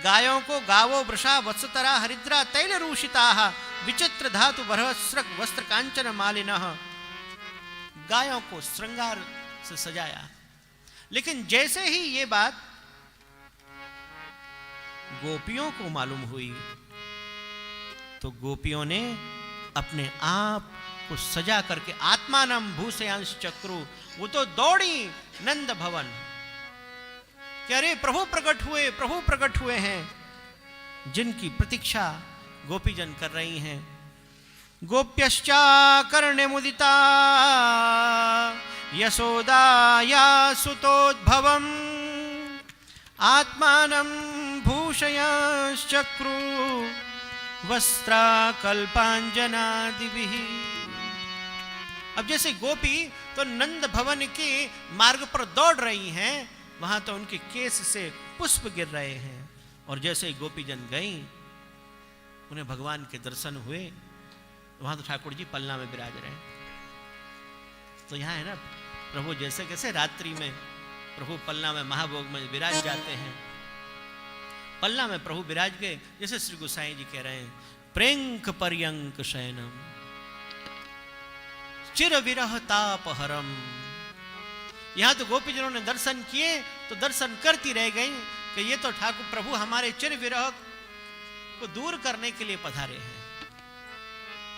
C: गायों को गावो वृषा वत्सतरा हरिद्रा तैल रूषिता विचित्र धातु बरहस्रक वस्त्र कांचन मालिनः। गायों को श्रृंगार से सजाया। लेकिन जैसे ही ये बात गोपियों को मालूम हुई तो गोपियों ने अपने आप को सजा करके आत्मानम भूषयांश चक्रु, वो तो दौड़ी नंद भवन कि अरे प्रभु प्रकट हुए, प्रभु प्रकट हुए हैं, जिनकी प्रतीक्षा गोपीजन कर रही हैं। गोप्यश्चा कर्णे मुदिता यशोदाया सुतोद्भवम् आत्मानं भूषयांश्चक्रु वस्त्राकल्पाञ्जनादिभिः। अब जैसे गोपी तो नंद भवन के मार्ग पर दौड़ रही हैं, वहां तो उनके केस से पुष्प गिर रहे हैं। और जैसे ही गोपीजन गई, उन्हें भगवान के दर्शन हुए। वहां तो ठाकुर जी पलना में विराज रहे हैं। तो यहाँ है ना प्रभु, जैसे कैसे रात्रि में प्रभु पलना में महाभोग में विराज जाते हैं, पलना में प्रभु विराज गए। जैसे श्री गोसाई जी कह रहे हैं, प्रेंक पर्यंक शयनम चिर विरह तापहरम। यहां तो गोपीजनों ने दर्शन किए तो दर्शन करती रह गई कि ये तो ठाकुर प्रभु हमारे चिर विरह को दूर करने के लिए पधारे हैं।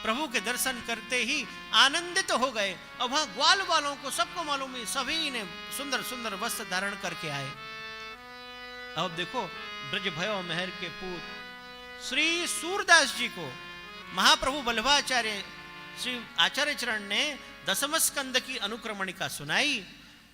C: प्रभु के दर्शन करते ही आनंदित हो गए। अब वहां ग्वाल वालों को सबको मालूम है, सभी ने सुंदर सुंदर वस्त्र धारण करके आए। अब देखो ब्रज भयो महर के पूत श्री सूरदास जी को महाप्रभु वल्लभाचार्य श्री आचार्य चरण ने दशम स्कंद की अनुक्रमणिका सुनाई।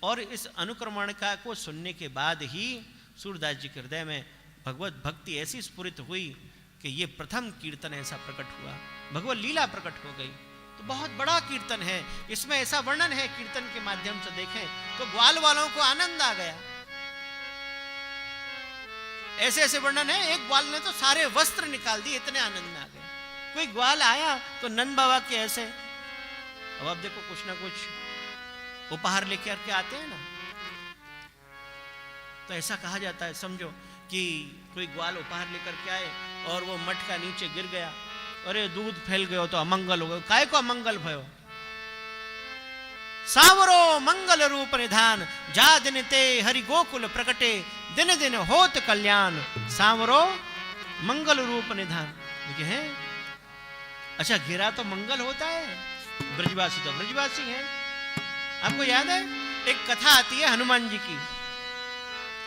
C: और इस अनुक्रमणिका को सुनने के बाद ही सूरदास जी के हृदय में भगवत भक्ति ऐसी स्फुरित हुई कि ये प्रथम कीर्तन ऐसा प्रकट हुआ, भगवत लीला प्रकट हो गई। तो बहुत बड़ा कीर्तन है, इसमें ऐसा वर्णन है कीर्तन के माध्यम से देखें तो ग्वाल वालों को आनंद आ गया। ऐसे ऐसे वर्णन है, एक ग्वाल ने तो सारे वस्त्र निकाल दिए, इतने आनंद में आ गए। कोई ग्वाल आया तो नंद बाबा के ऐसे, अब आप देखो कुछ ना कुछ उपहार लेकर के आते हैं ना, तो ऐसा कहा जाता है, समझो कि कोई ग्वाल उपहार लेकर के आए और वो मटका नीचे गिर गया, अरे दूध फैल गयो तो अमंगल हो गयो। काय को अमंगल भयो? सावरो मंगल रूप निधान जा दिन ते हरि गोकुल प्रकटे दिन दिन होत कल्याण। सावरो मंगल रूप निधान, देखिए है अच्छा गिरा तो मंगल होता है। ब्रजवासी तो ब्रजवासी है। आपको याद है एक कथा आती है हनुमान जी की।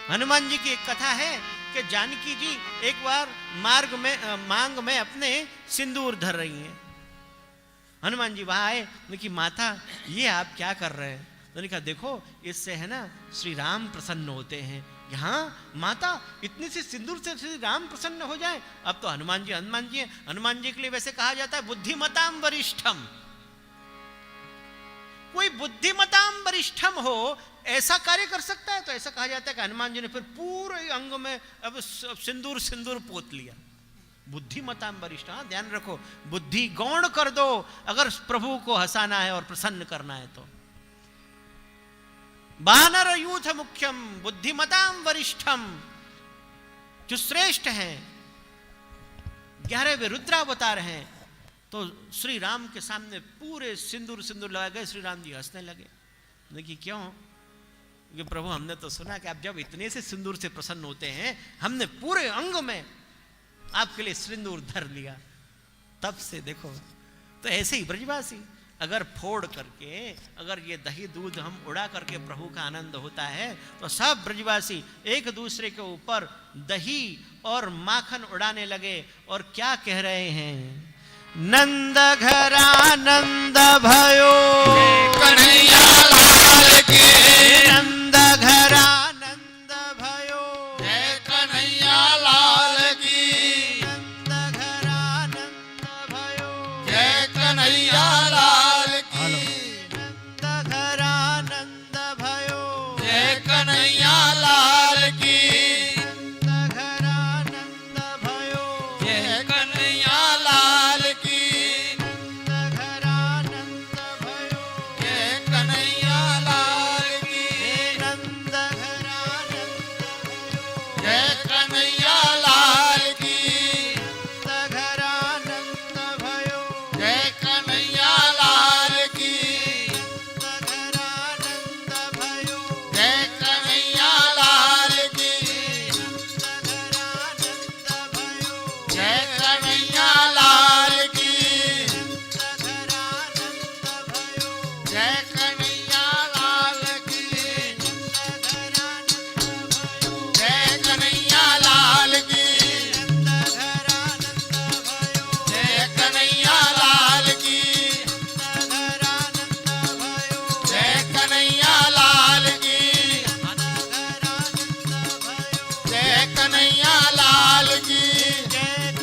C: हनुमान जी की एक कथा है कि जानकी जी एक बार मांग में अपने सिंदूर धर रही हैं। हनुमान जी वहां आए, उनकी माता ये आप क्या कर रहे हैं? उन्होंने कहा देखो इससे है ना श्री राम प्रसन्न होते हैं। यहाँ माता इतनी सी सिंदूर से श्री राम प्रसन्न हो जाए। अब तो हनुमान जी हैं। हनुमान जी के लिए वैसे कहा जाता है बुद्धिमताम वरिष्ठम। कोई बुद्धिमताम वरिष्ठम हो ऐसा कार्य कर सकता है? तो ऐसा कहा जाता है कि हनुमान जी ने फिर पूरे अंग में अब सिंदूर पोत लिया। बुद्धिमताम वरिष्ठ, हाँ ध्यान रखो, बुद्धि गौण कर दो अगर प्रभु को हंसाना है और प्रसन्न करना है तो। वानर यूथ मुख्यम बुद्धिमताम वरिष्ठम, जो श्रेष्ठ हैं, 11वें रुद्रावतार हैं। तो श्री राम के सामने पूरे सिंदूर सिंदूर लगा गए। श्री राम जी हंसने लगे। देखिए क्यों? कि प्रभु हमने तो सुना कि आप जब इतने से सिंदूर से प्रसन्न होते हैं, हमने पूरे अंग में आपके लिए सिंदूर धर लिया। तब से देखो, तो ऐसे ही ब्रजवासी अगर फोड़ करके, अगर ये दही दूध हम उड़ा करके प्रभु का आनंद होता है, तो सब ब्रजवासी एक दूसरे के ऊपर दही और माखन उड़ाने लगे। और क्या कह रहे हैं? नंद घरानंद भयो,
A: कन्हैया लाल की,
C: नंद घरानंद भयो,
A: जय कन्हैया लाल की,
C: नंद घरानंद भयो,
A: जय कन्हैया लाल की,
C: नंद घरानंद भयो,
A: जय कन्हैया लाल की,
C: नंद घरानंद भयो,
A: जय कन्हैया लाल की,
C: नंद घरानंद भयो,
A: जय कन्हैया लाल की,
C: नंद घरानंद भयो,
A: जय कन्हैया लाल की,
C: नंद घरानंद भयो,
A: जय कन्हैया लाल की,
C: नंद घरानंद भयो,
A: जय कन्हैया लाल की, जय कन्हैया लाल की, जय कन्हैया लाल की, जय कन्हैया लाल की, जय कन्हैया लाल की, जय कन्हैया लाल की, जय कन्हैया लाल की,
C: जय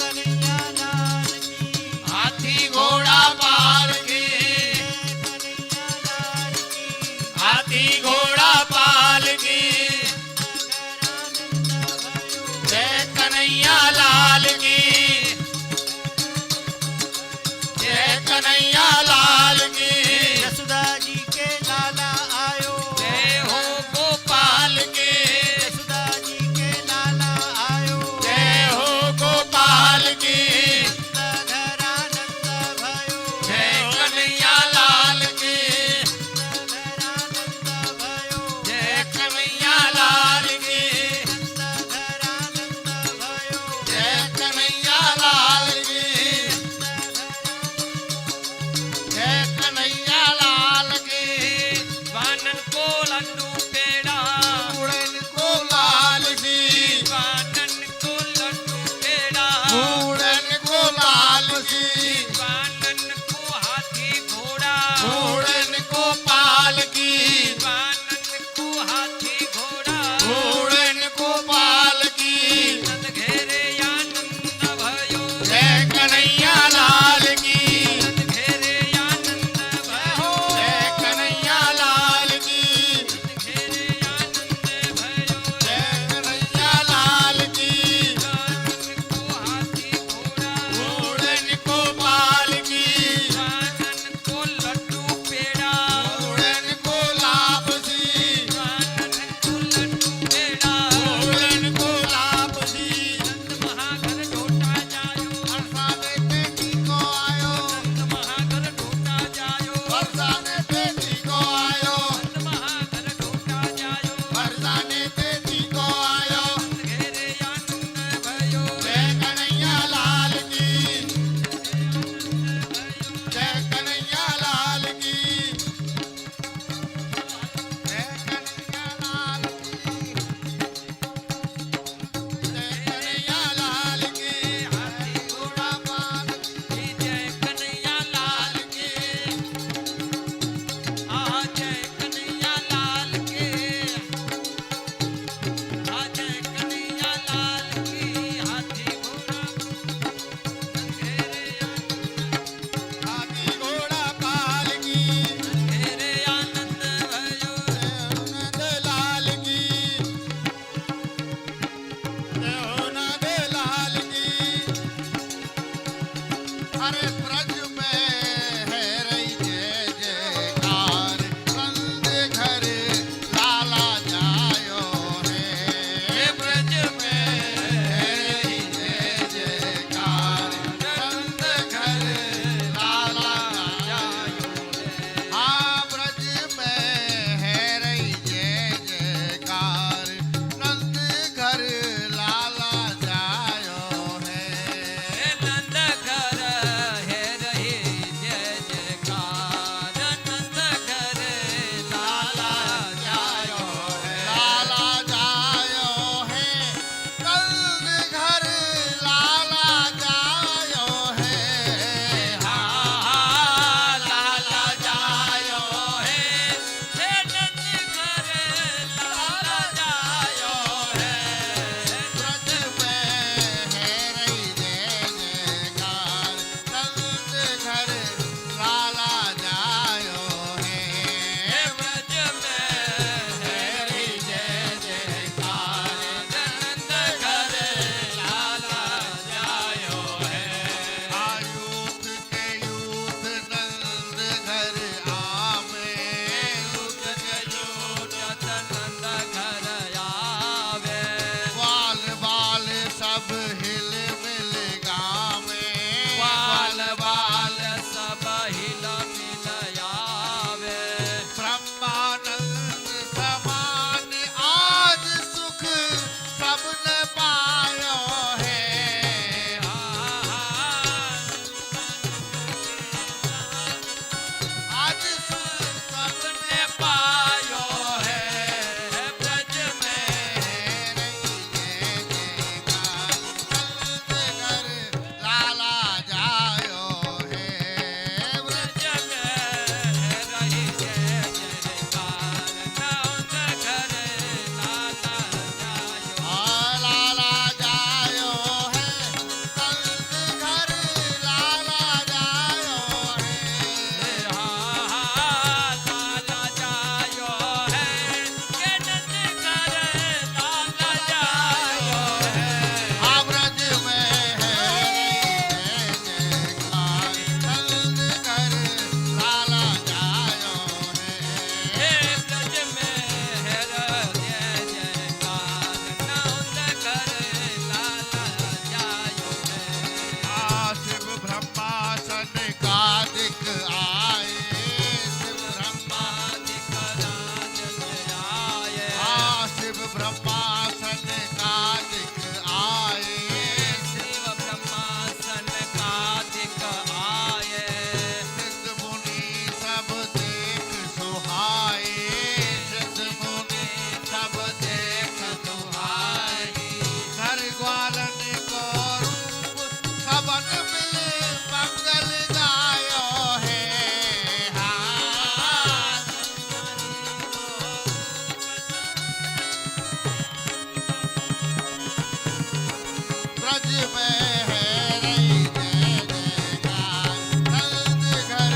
A: ब्रज में है रही जय जयकार नंद घर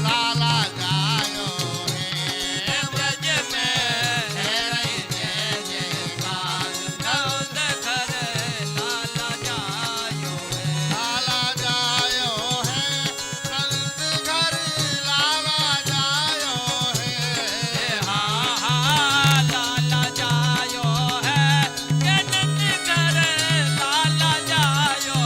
A: लाला जायो है ब्रज में है रही जय जयकार
B: नंद घर लाला जायो है
A: लाला जायो है नंद घर लाला जायो है
B: हा हा लाला जायो है के नंद घर लाला जायो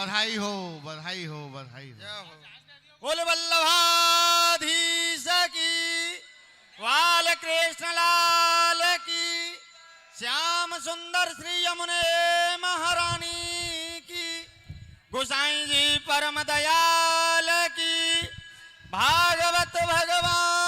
A: बधाई हो बधाई हो बधाई हो।
E: बोल वल्लभाधीश की, बाल कृष्ण लाल की, श्याम सुंदर श्री यमुने महारानी की, गोसाई जी परम दयाल की, भागवत भगवान